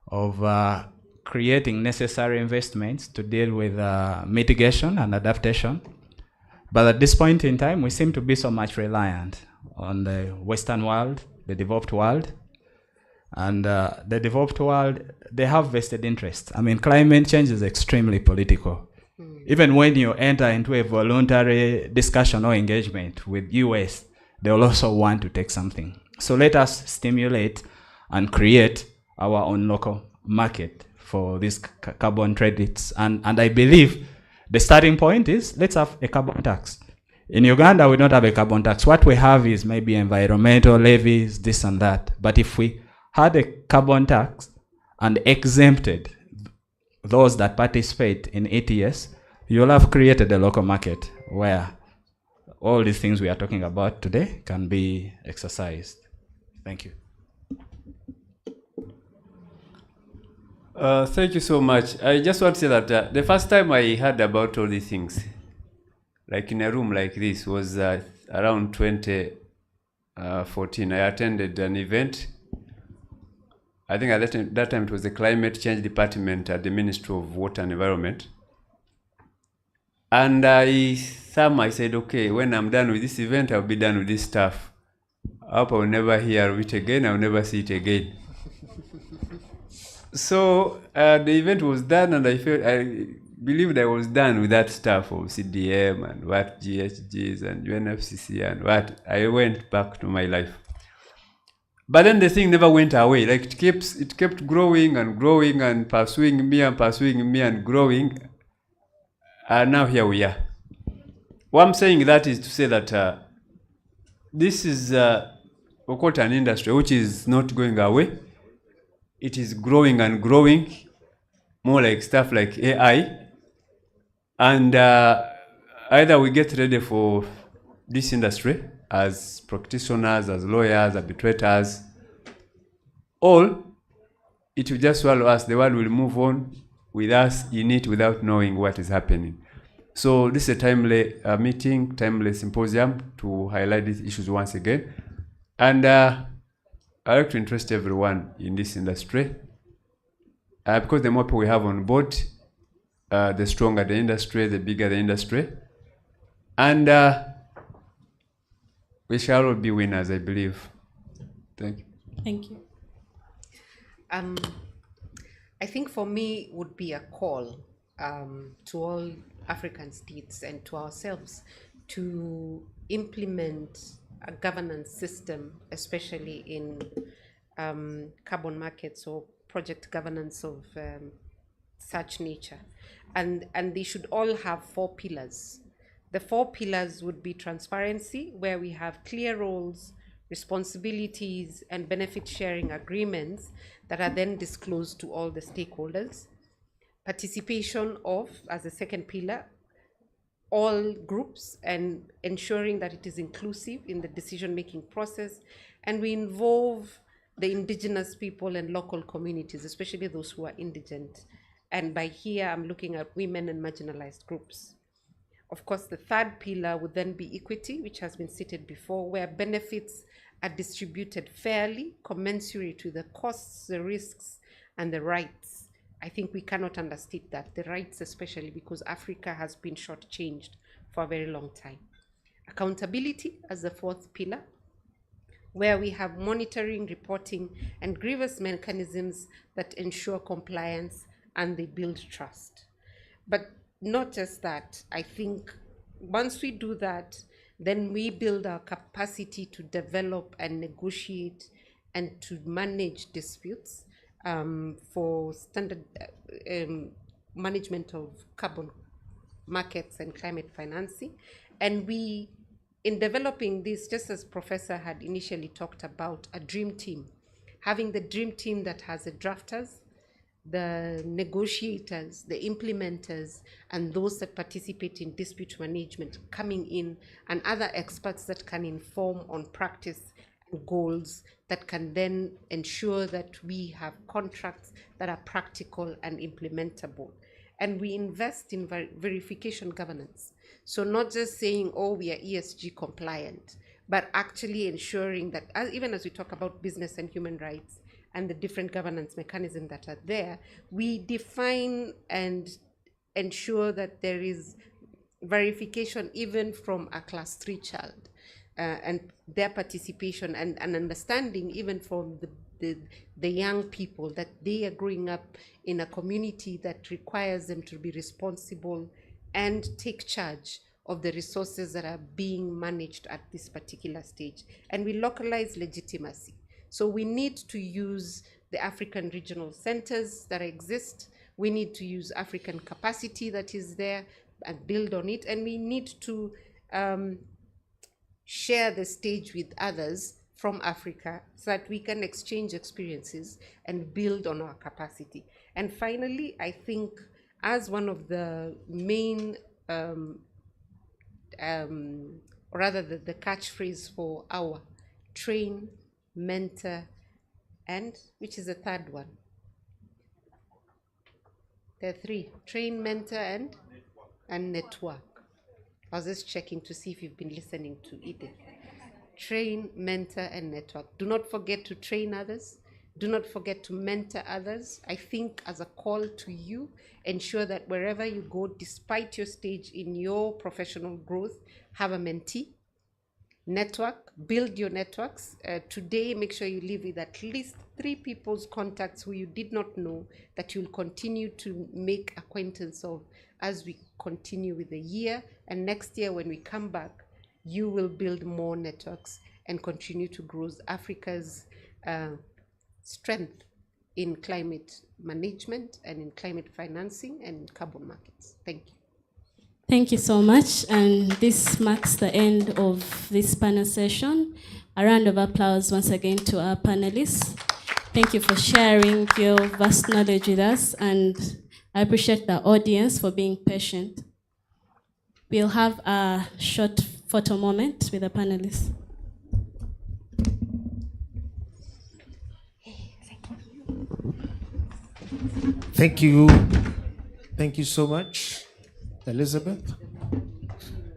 of creating necessary investments to deal with mitigation and adaptation. But at this point in time, we seem to be so much reliant on the Western world, the developed world. And the developed world, they have vested interests. I mean, climate change is extremely political. Even when you enter into a voluntary discussion or engagement with US, they will also want to take something. So let us stimulate and create our own local market for these carbon credits. And I believe the starting point is, let's have a carbon tax. In Uganda, we don't have a carbon tax. What we have is maybe environmental levies, this and that. But if we had a carbon tax and exempted those that participate in ETS, you'll have created a local market where all these things we are talking about today can be exercised. Thank you. Thank you so much. I just want to say that the first time I heard about all these things, like in a room like this, was around 2014. I attended an event. I think at that time it was the Climate Change Department at the Ministry of Water and Environment. And I said, okay, when I'm done with this event, I'll be done with this stuff. I hope I'll never hear of it again, I'll never see it again. So the event was done, and I believed I was done with that stuff of CDM and what GHGs and UNFCCC and what. I went back to my life. But then the thing never went away. Like it kept growing and growing and pursuing me and growing. And now here we are. What I'm saying that is to say that this is we call it an industry which is not going away. It is growing and growing, more like stuff like AI. And either we get ready for this industry as practitioners, as lawyers, arbitrators, or it will just swallow us. The world will move on with us in it without knowing what is happening. So this is a timely meeting, timely symposium to highlight these issues once again. And I like to interest everyone in this industry because the more people we have on board, the stronger the industry, the bigger the industry. And we shall all be winners, I believe. Thank you. Thank you. I think for me would be a call to all African states and to ourselves to implement a governance system, especially in carbon markets or project governance of such nature. And they should all have 4 pillars. The 4 pillars would be transparency, where we have clear roles, responsibilities, and benefit sharing agreements that are then disclosed to all the stakeholders. Participation of, as a second pillar, all groups and ensuring that it is inclusive in the decision-making process. and we involve the indigenous people and local communities, especially those who are indigent. And by here, I'm looking at women and marginalized groups. Of course, the third pillar would then be equity, which has been stated before, where benefits are distributed fairly, commensurate with the costs, the risks, and the rights. I think we cannot understate that, the rights especially, because Africa has been shortchanged for a very long time. Accountability as the fourth pillar, where we have monitoring, reporting, and grievance mechanisms that ensure compliance and they build trust. But not just that, I think once we do that, then we build our capacity to develop and negotiate and to manage disputes for standard management of carbon markets and climate financing. And we, in developing this, just as Professor had initially talked about, a dream team, having the dream team that has the drafters, the negotiators, the implementers, and those that participate in dispute management coming in, and other experts that can inform on practice and goals that can then ensure that we have contracts that are practical and implementable. And we invest in verification governance. So not just saying, oh, we are ESG compliant, but actually ensuring that even as we talk about business and human rights, and the different governance mechanisms that are there, we define and ensure that there is verification even from a class 3 child, and their participation and understanding even from the young people that they are growing up in a community that requires them to be responsible and take charge of the resources that are being managed at this particular stage. And we localize legitimacy. So we need to use the African regional centers that exist. We need to use African capacity that is there and build on it. And we need to share the stage with others from Africa so that we can exchange experiences and build on our capacity. And finally, I think as one of the main, or rather the catchphrase for our train, mentor, and which is the third one? There are three: train, mentor, and network. I was just checking to see if you've been listening to Edith. Train, mentor, and network. Do not forget to train others. Do not forget to mentor others. I think as a call to you, ensure that wherever you go, despite your stage in your professional growth, have a mentee. Network, build your networks. Today, make sure you live with at least 3 people's contacts who you did not know that you'll continue to make acquaintance of as we continue with the year. And next year, when we come back, you will build more networks and continue to grow Africa's strength in climate management and in climate financing and in carbon markets. Thank you. Thank you so much. And this marks the end of this panel session. A round of applause once again to our panelists. Thank you for sharing your vast knowledge with us, and I appreciate the audience for being patient. We'll have a short photo moment with the panelists. Thank you. Thank you so much, Elizabeth.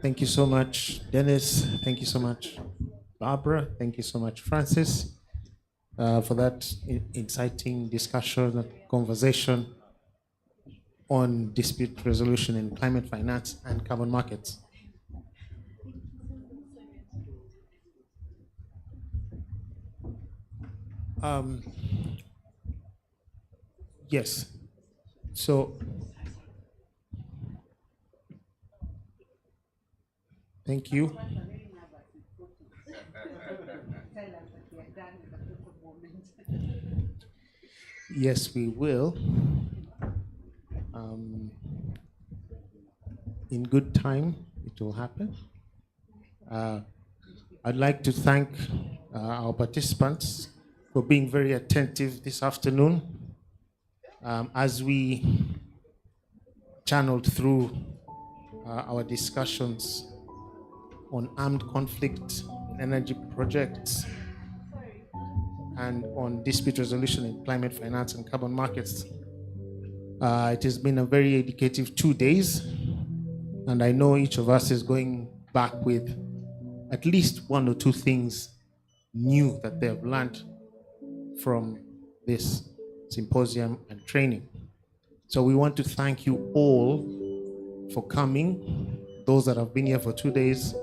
Thank you so much, Dennis. Thank you so much, Barbara. Thank you so much, Francis, for that inciting discussion, conversation on dispute resolution in climate finance and carbon markets. Yes. So, thank you. Yes, we will. In good time, it will happen. I'd like to thank our participants for being very attentive this afternoon as we channeled through our discussions on armed conflict in energy projects, and on dispute resolution in climate finance and carbon markets. It has been a very educative 2 days, and I know each of us is going back with at least one or two things new that they have learned from this symposium and training. So we want to thank you all for coming. Those that have been here for 2 days,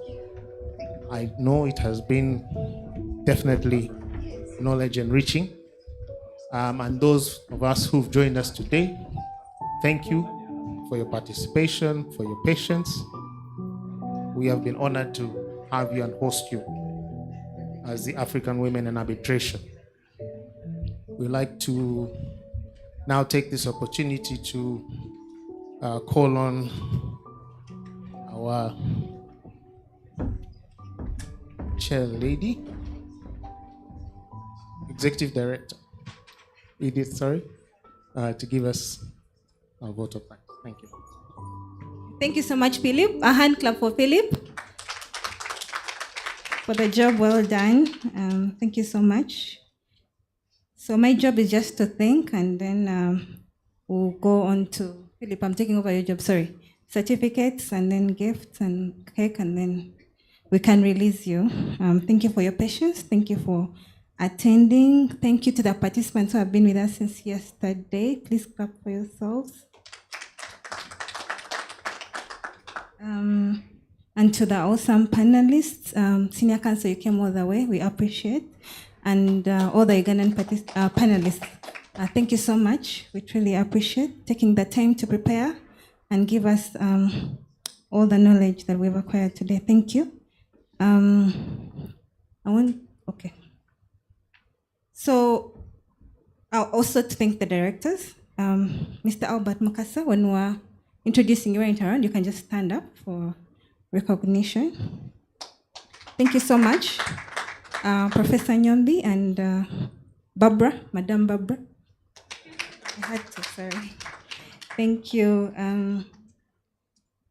I know it has been definitely knowledge enriching. And those of us who've joined us today, thank you for your participation, for your patience. We have been honored to have you and host you as the African Women in Arbitration. We'd like to now take this opportunity to call on our chair lady, Executive Director, Edith, to give us a vote of thanks. Thank you. Thank you so much, Philip. A hand clap for Philip for the job well done. Thank you so much. So my job is just to think, and then we'll go on to Philip. I'm taking over your job. Sorry, certificates, and then gifts and cake, and then we can release you. Thank you for your patience. Thank you for attending. Thank you to the participants who have been with us since yesterday. Please clap for yourselves. And to the awesome panelists, Senior Counsel, you came all the way. We appreciate. And all the Ugandan panelists, thank you so much. We truly appreciate taking the time to prepare and give us all the knowledge that we've acquired today. Thank you. Okay. So I'll also thank the directors. Mr. Albert Mukasa, when we're introducing you right around, you can just stand up for recognition. Thank you so much, Professor Nyombi and Barbara, Madam Barbara. I had to, sorry. Thank you.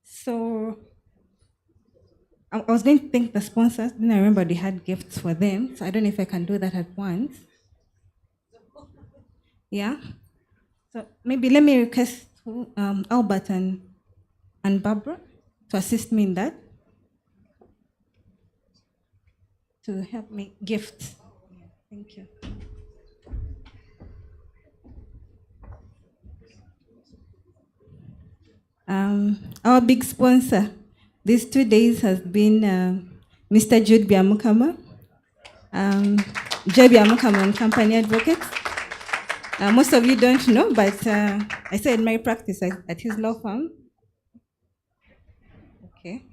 So I was going to thank the sponsors, then I remember they had gifts for them, so I don't know if I can do that at once. Yeah? So maybe let me request Albert and Barbara to assist me in that, to help me gift. Thank you. Our big sponsor these 2 days has been Mr. Jude Biamukama, J. Biamukama and Company Advocates. Most of you don't know, but I said my practice at his law firm. Okay.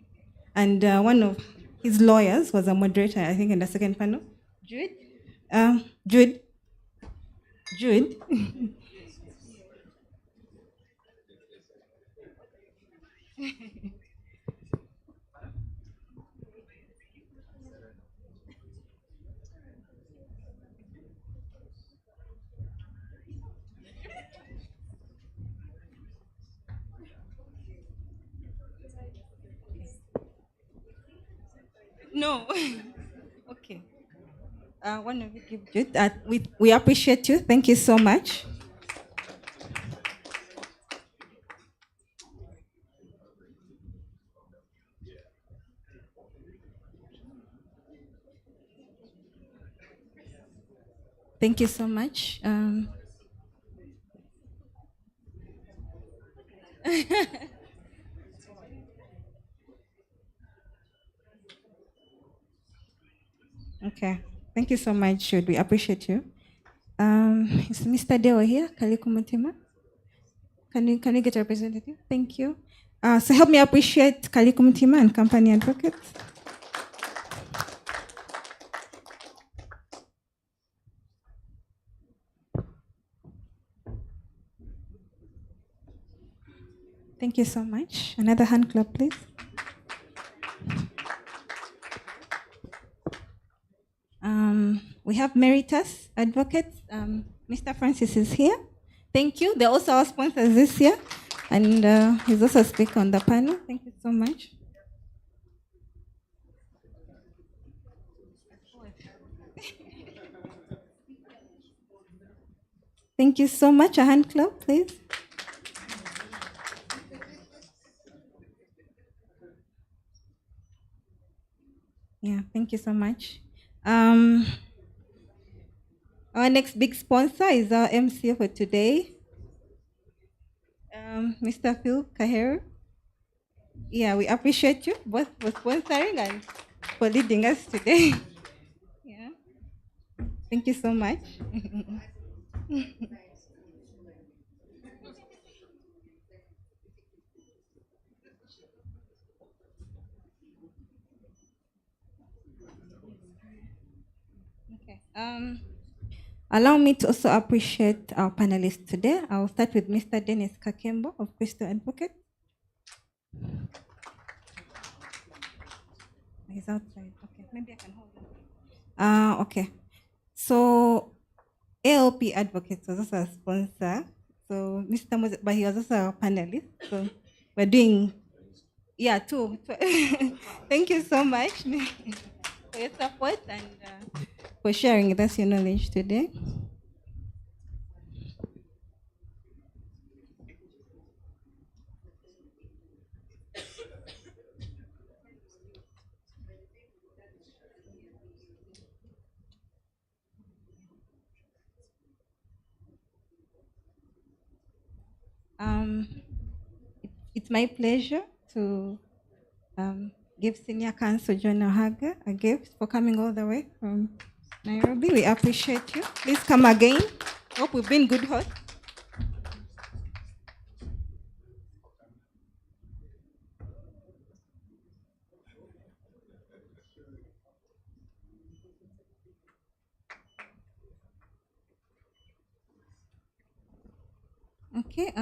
And one of his lawyers was a moderator, I think, in the second panel. Jude? Jude? Jude? No. Okay. One of you give Jude. We appreciate you. Thank you so much. Thank you so much. Okay. Thank you so much, Jude. We appreciate you. Is Mr. Deo here? Kaliku Mutima? Can you get a representative? Thank you. So help me appreciate Kaliku Mutima and Company Advocates. Thank you so much. Another hand clap, please. We have Meritus Advocates. Mr. Francis is here. Thank you. They're also our sponsors this year. And he's also speaking on the panel. Thank you so much. Thank you so much. A hand clap, please. Yeah, thank you so much. Our next big sponsor is our MC for today, Mr. Phil Kahero. Yeah, we appreciate you both for sponsoring and for leading us today. Yeah, thank you so much. Okay. Allow me to also appreciate our panelists today. I'll start with Mr. Dennis Kakembo of Crystal Advocate. He's outside. Okay, maybe I can hold him. Okay. So ALP Advocates was also a sponsor. So Mr. Moses, but he was also a panelist. So we're doing, yeah, two. Thank you so much for your support and for sharing with us your knowledge today. It's my pleasure to give Senior Counsel John Ohaga a gift for coming all the way from Nairobi. We appreciate you. Please come again. Hope we've been good hosts. Okay,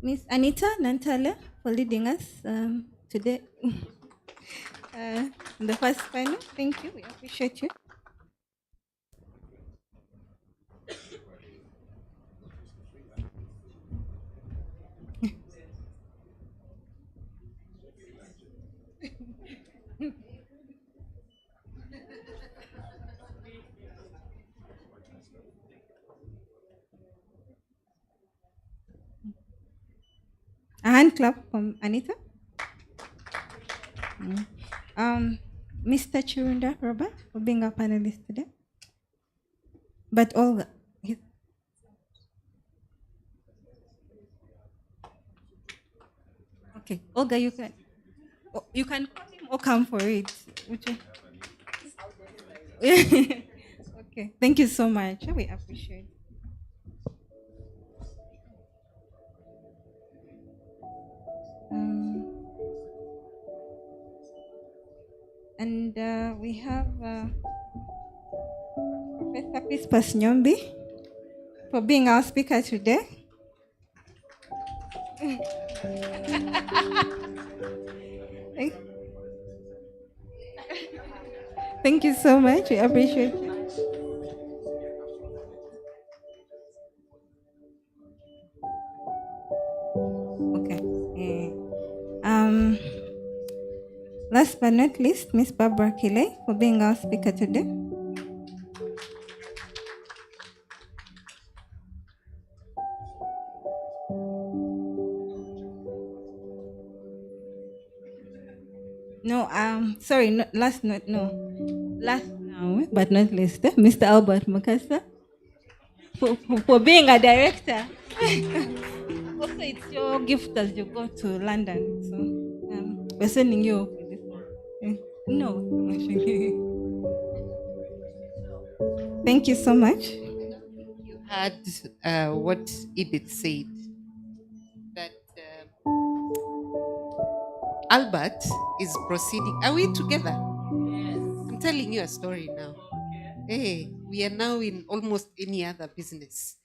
Miss Anita Nantale for leading us today in the first panel. Thank you. We appreciate you. A hand clap from Anita. Mr. Chirunda Robert for being our panelist today. But Olga, okay, Olga, you can call him or come for it. Okay, thank you so much. We appreciate it. And we have Professor Crispus Nyombi for being our speaker today. Thank you so much. We appreciate it. Okay. Last but not least, Miss Barbara Kile for being our speaker today. No, sorry, last, but not least, Mr. Albert Mukasa for being a director. Also, it's your gift as you go to London, so we're sending you this one. No. Thank you so much. You heard what Edith said, that Albert is proceeding. Are we together? Yes. I'm telling you a story now. Hey, we are now in almost any other business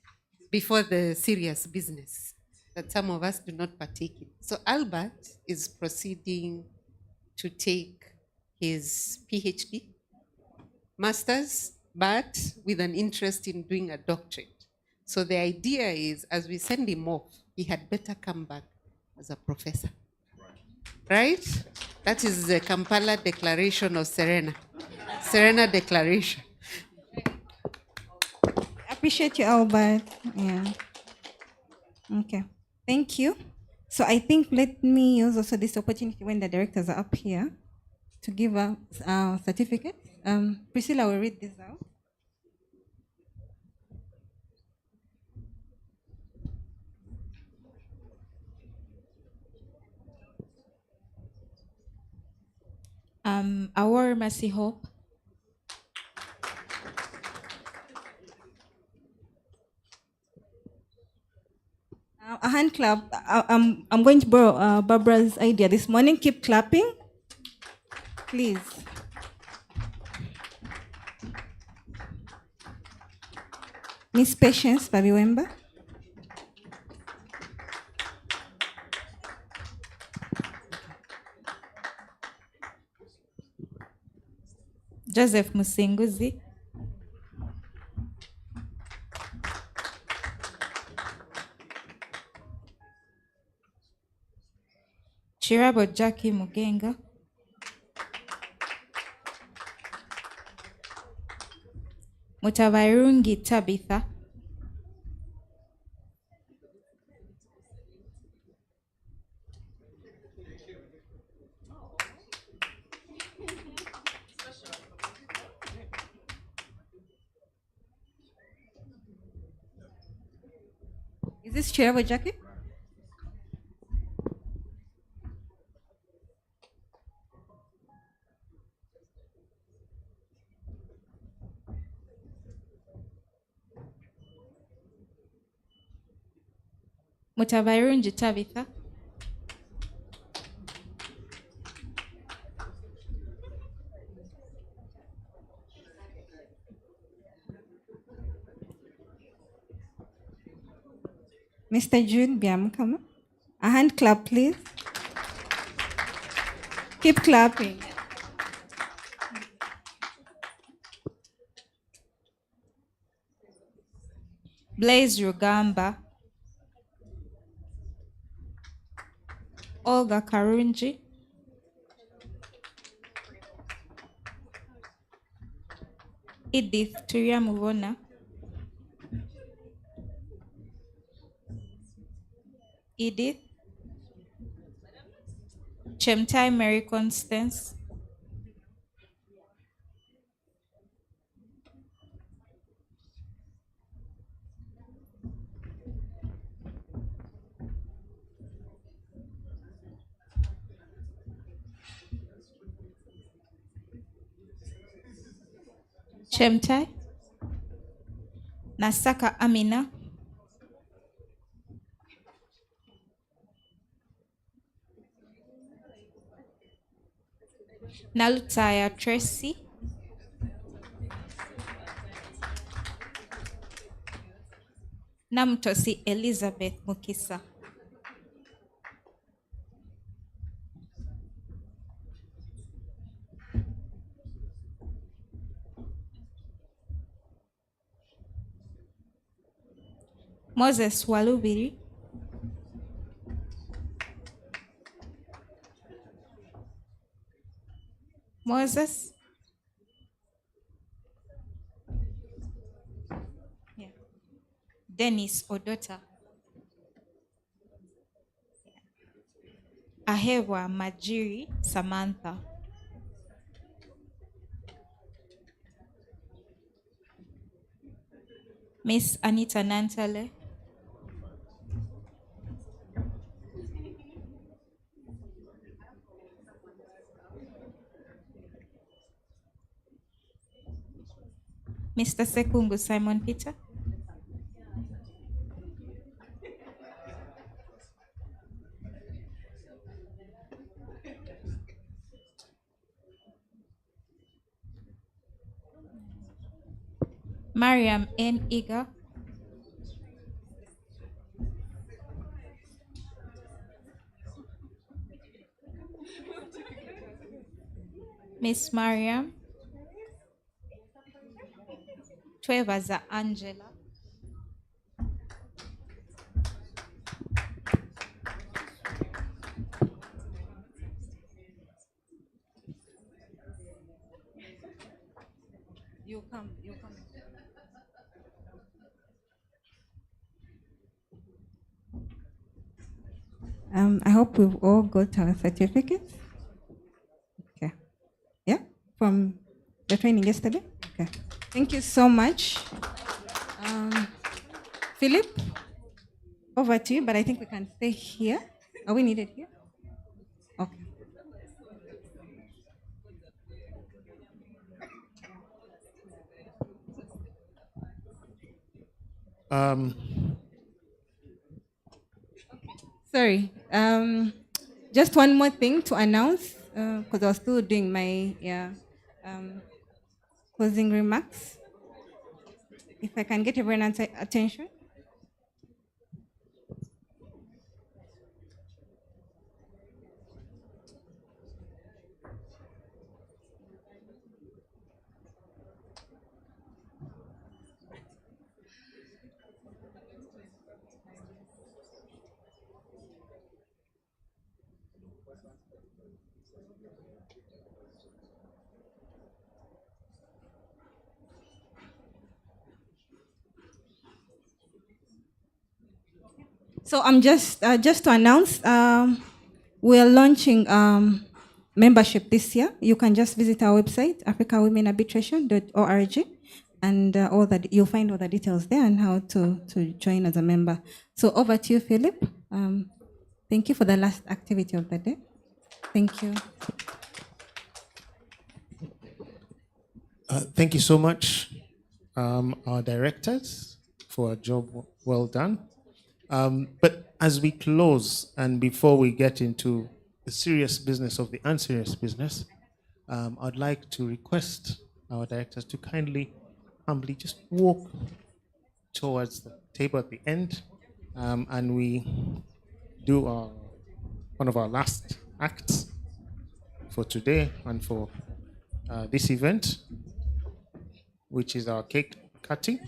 before the serious business that some of us do not partake in. So Albert is proceeding to take his PhD, master's, but with an interest in doing a doctorate. So the idea is, as we send him off, he had better come back as a professor. Right? That is the Kampala Declaration of Serena. Serena Declaration. Appreciate you, Albert. Yeah. Okay. Thank you. So I think let me use also this opportunity when the directors are up here to give us certificate. Priscilla will read this out. Our Mercy Hope. A hand clap. I'm going to borrow Barbara's idea this morning. Keep clapping, please. Miss Patience Babiwemba. Joseph Musinguzi. Chirabo Jackie Mugenga. Mutavairungi Tabitha. Is this Chirabo Jackie? Mutavairungi Tabitha. Mr. Jude Biamkama. A hand clap, please. Keep clapping. Blaise Rugamba. Olga Karunji. Edith Turia Muvona. Edith. Chemtai Mary Constance. Chemtai. Nasaka Amina. Nalutaya Tracy. Namtosi Elizabeth Mukisa. Moses Walubiri. Moses. Yeah. Dennis Odota. Ahewa Majiri Samantha. Miss Anita Nantale. Mr. Sekungu Simon Peter. Mariam N. Iga. Miss Mariam. Twevaza Angela. You come. I hope we've all got our certificates. Okay. Yeah, from the training yesterday? Okay. Thank you so much. Philip, over to you, but I think we can stay here. Are we needed here? Okay. Sorry. Just one more thing to announce, because I was still doing my closing remarks. If I can get everyone's attention. So I'm just to announce, we're launching membership this year. You can just visit our website, africawomenarbitration.org, and all that you'll find all the details there and how to join as a member. So over to you, Philip. Thank you for the last activity of the day. Thank you. Thank you so much, our directors, for a job well done. But as we close and before we get into the serious business of the unserious business, I'd like to request our directors to kindly, humbly just walk towards the table at the end, and we do one of our last acts for today and for this event, which is our cake cutting.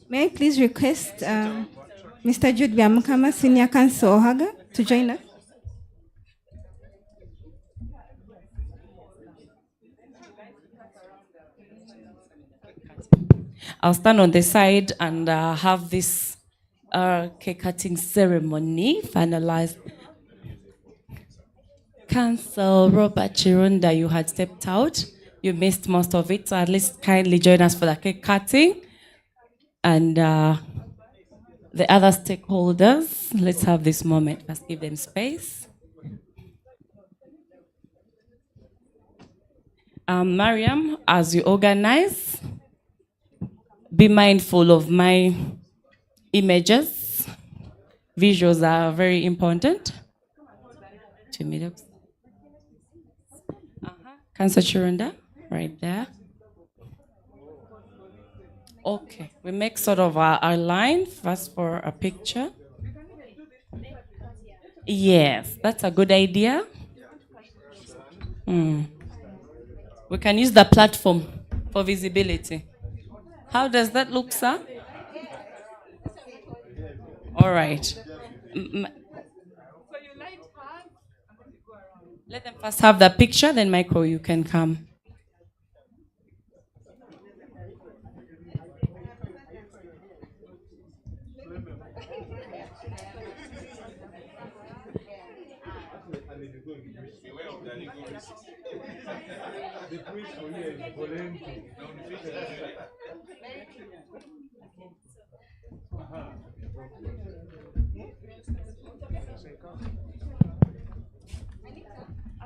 May I please request Mr. Jude Biamukama, Senior Counsel Ohaga, to join us? I'll stand on the side and have this cake cutting ceremony finalized. Council Robert Chirunda, you had stepped out. You missed most of it, so at least kindly join us for the cake cutting. And the other stakeholders, let's have this moment. Let's give them space. Mariam, as you organize, be mindful of my images. Visuals are very important. 2 minutes. Councillor Chirunda, right there. Okay, we make sort of our line first for a picture. Yes, that's a good idea. We can use the platform for visibility. How does that look, sir? All right. Let them first have the picture, then Michael, you can come.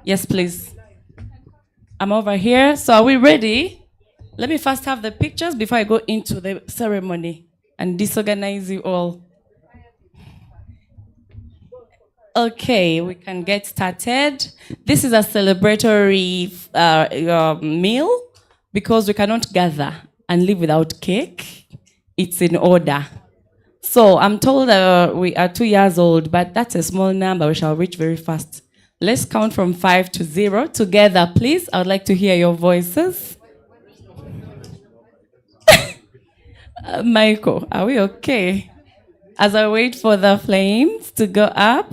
Yes, please. I'm over here. So are we ready? Let me first have the pictures before I go into the ceremony and disorganize you all. Okay, we can get started. This is a celebratory meal because we cannot gather and live without cake, it's in order. So I'm told we are 2 years old, but that's a small number. We shall reach very fast. Let's count from 5 to 0 together, please. I would like to hear your voices. Michael, are we okay? As I wait for the flames to go up,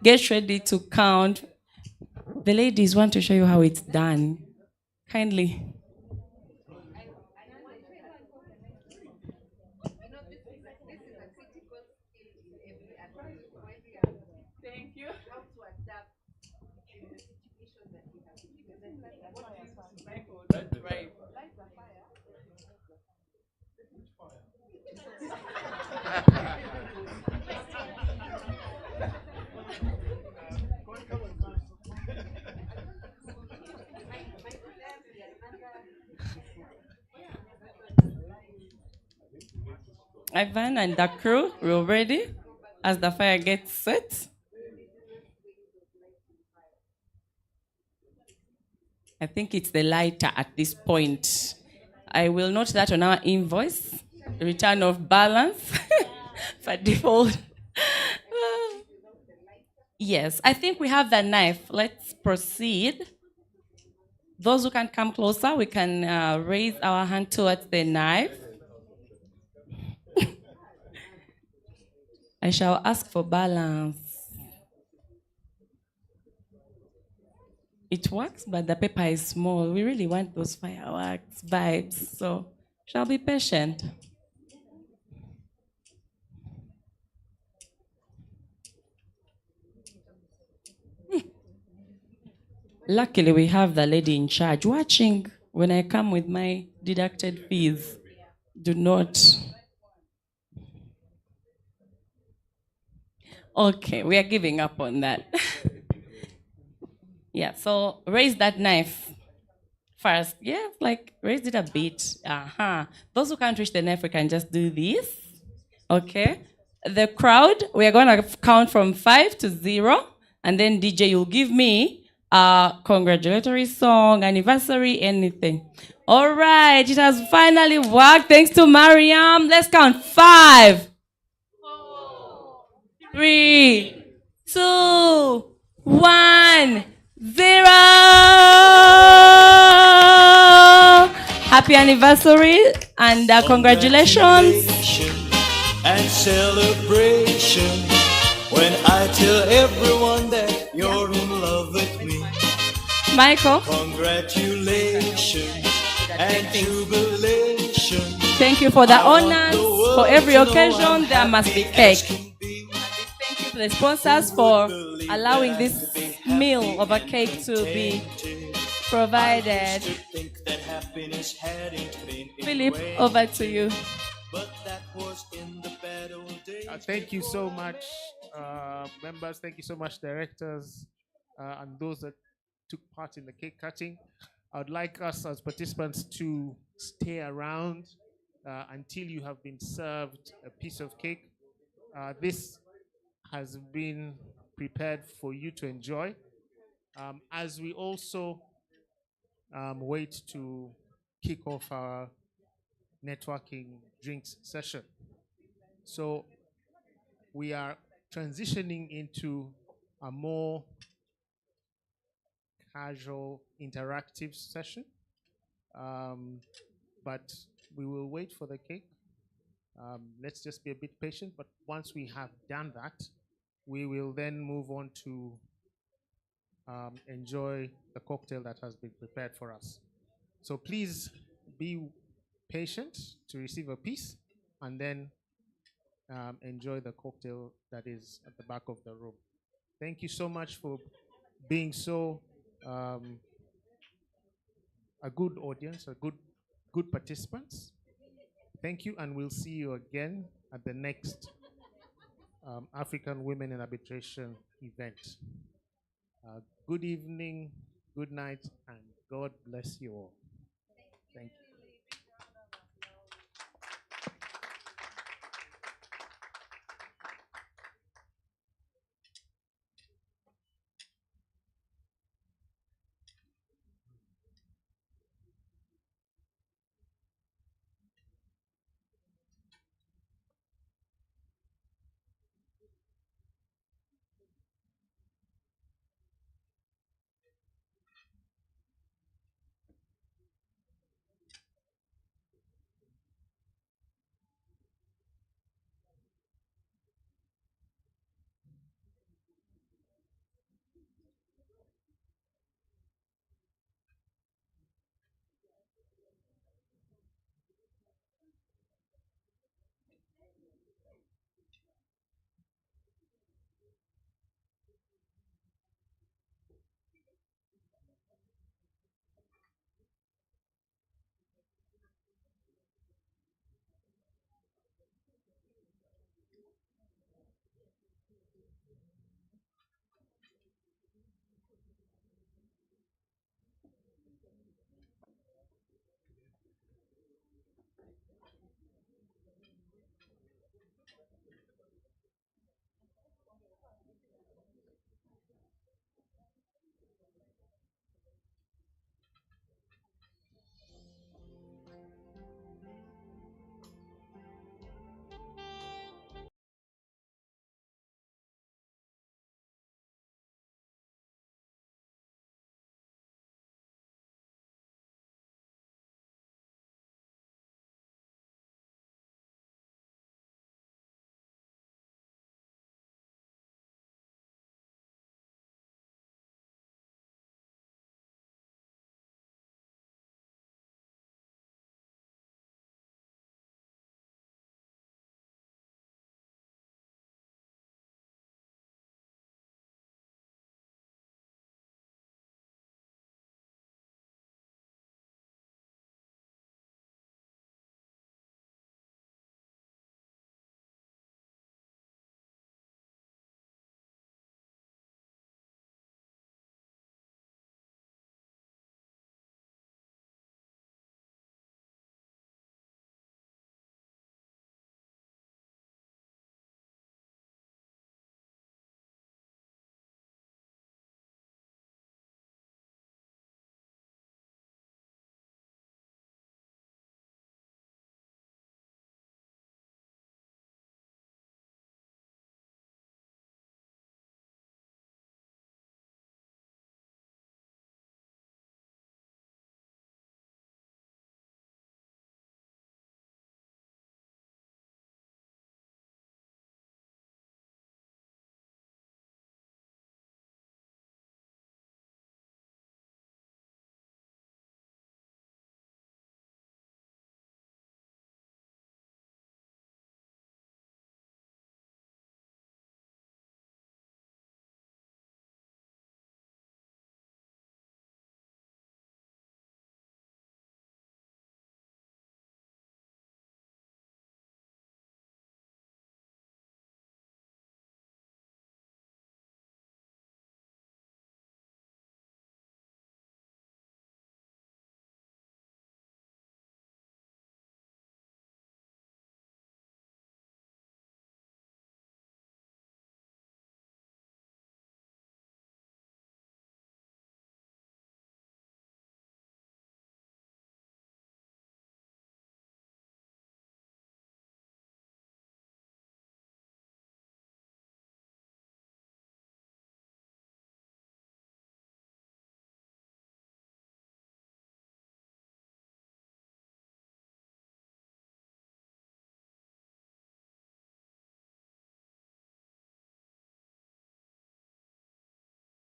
get ready to count. The ladies want to show you how it's done. Kindly. Thank you. Ivan and the crew, we're ready as the fire gets set. I think it's the lighter at this point. I will note that on our invoice, return of balance for default. Yes, I think we have the knife. Let's proceed. Those who can come closer, we can raise our hand towards the knife. I shall ask for balance. It works, but the paper is small. We really want those fireworks vibes, so shall be patient. Luckily, we have the lady in charge watching when I come with my deducted fees. Do not. Okay, we are giving up on that. Yeah, so raise that knife first. Yeah, like raise it a bit. Those who can't reach the knife, we can just do this. Okay. The crowd, we are going to count from 5 to 0. And then DJ, you'll give me a congratulatory song, anniversary, anything. All right, it has finally worked. Thanks to Mariam. Let's count. 5, 4, 3, 2, 1, 0. Happy anniversary and congratulations. And celebration when I tell everyone that you're in love with me. Michael. Congratulations and jubilation. Thank you for the honors. For every occasion, there must be cake. Thank you to the sponsors for allowing this meal of a cake to be provided. Philip, over to you. Thank you so much, members. Thank you so much, directors, and those that took part in the cake cutting. I would like us as participants to stay around until you have been served a piece of cake. This has been prepared for you to enjoy. As we also wait to kick off our networking drinks session. So we are transitioning into a more casual, interactive session. But we will wait for the cake. Let's just be a bit patient. But once we have done that, we will then move on to enjoy the cocktail that has been prepared for us. So please be patient to receive a piece and then enjoy the cocktail that is at the back of the room. Thank you so much for being so a good audience, a good participants. Thank you, and we'll see you again at the next African Women in Arbitration event. Good evening, good night, and God bless you all. Thank you.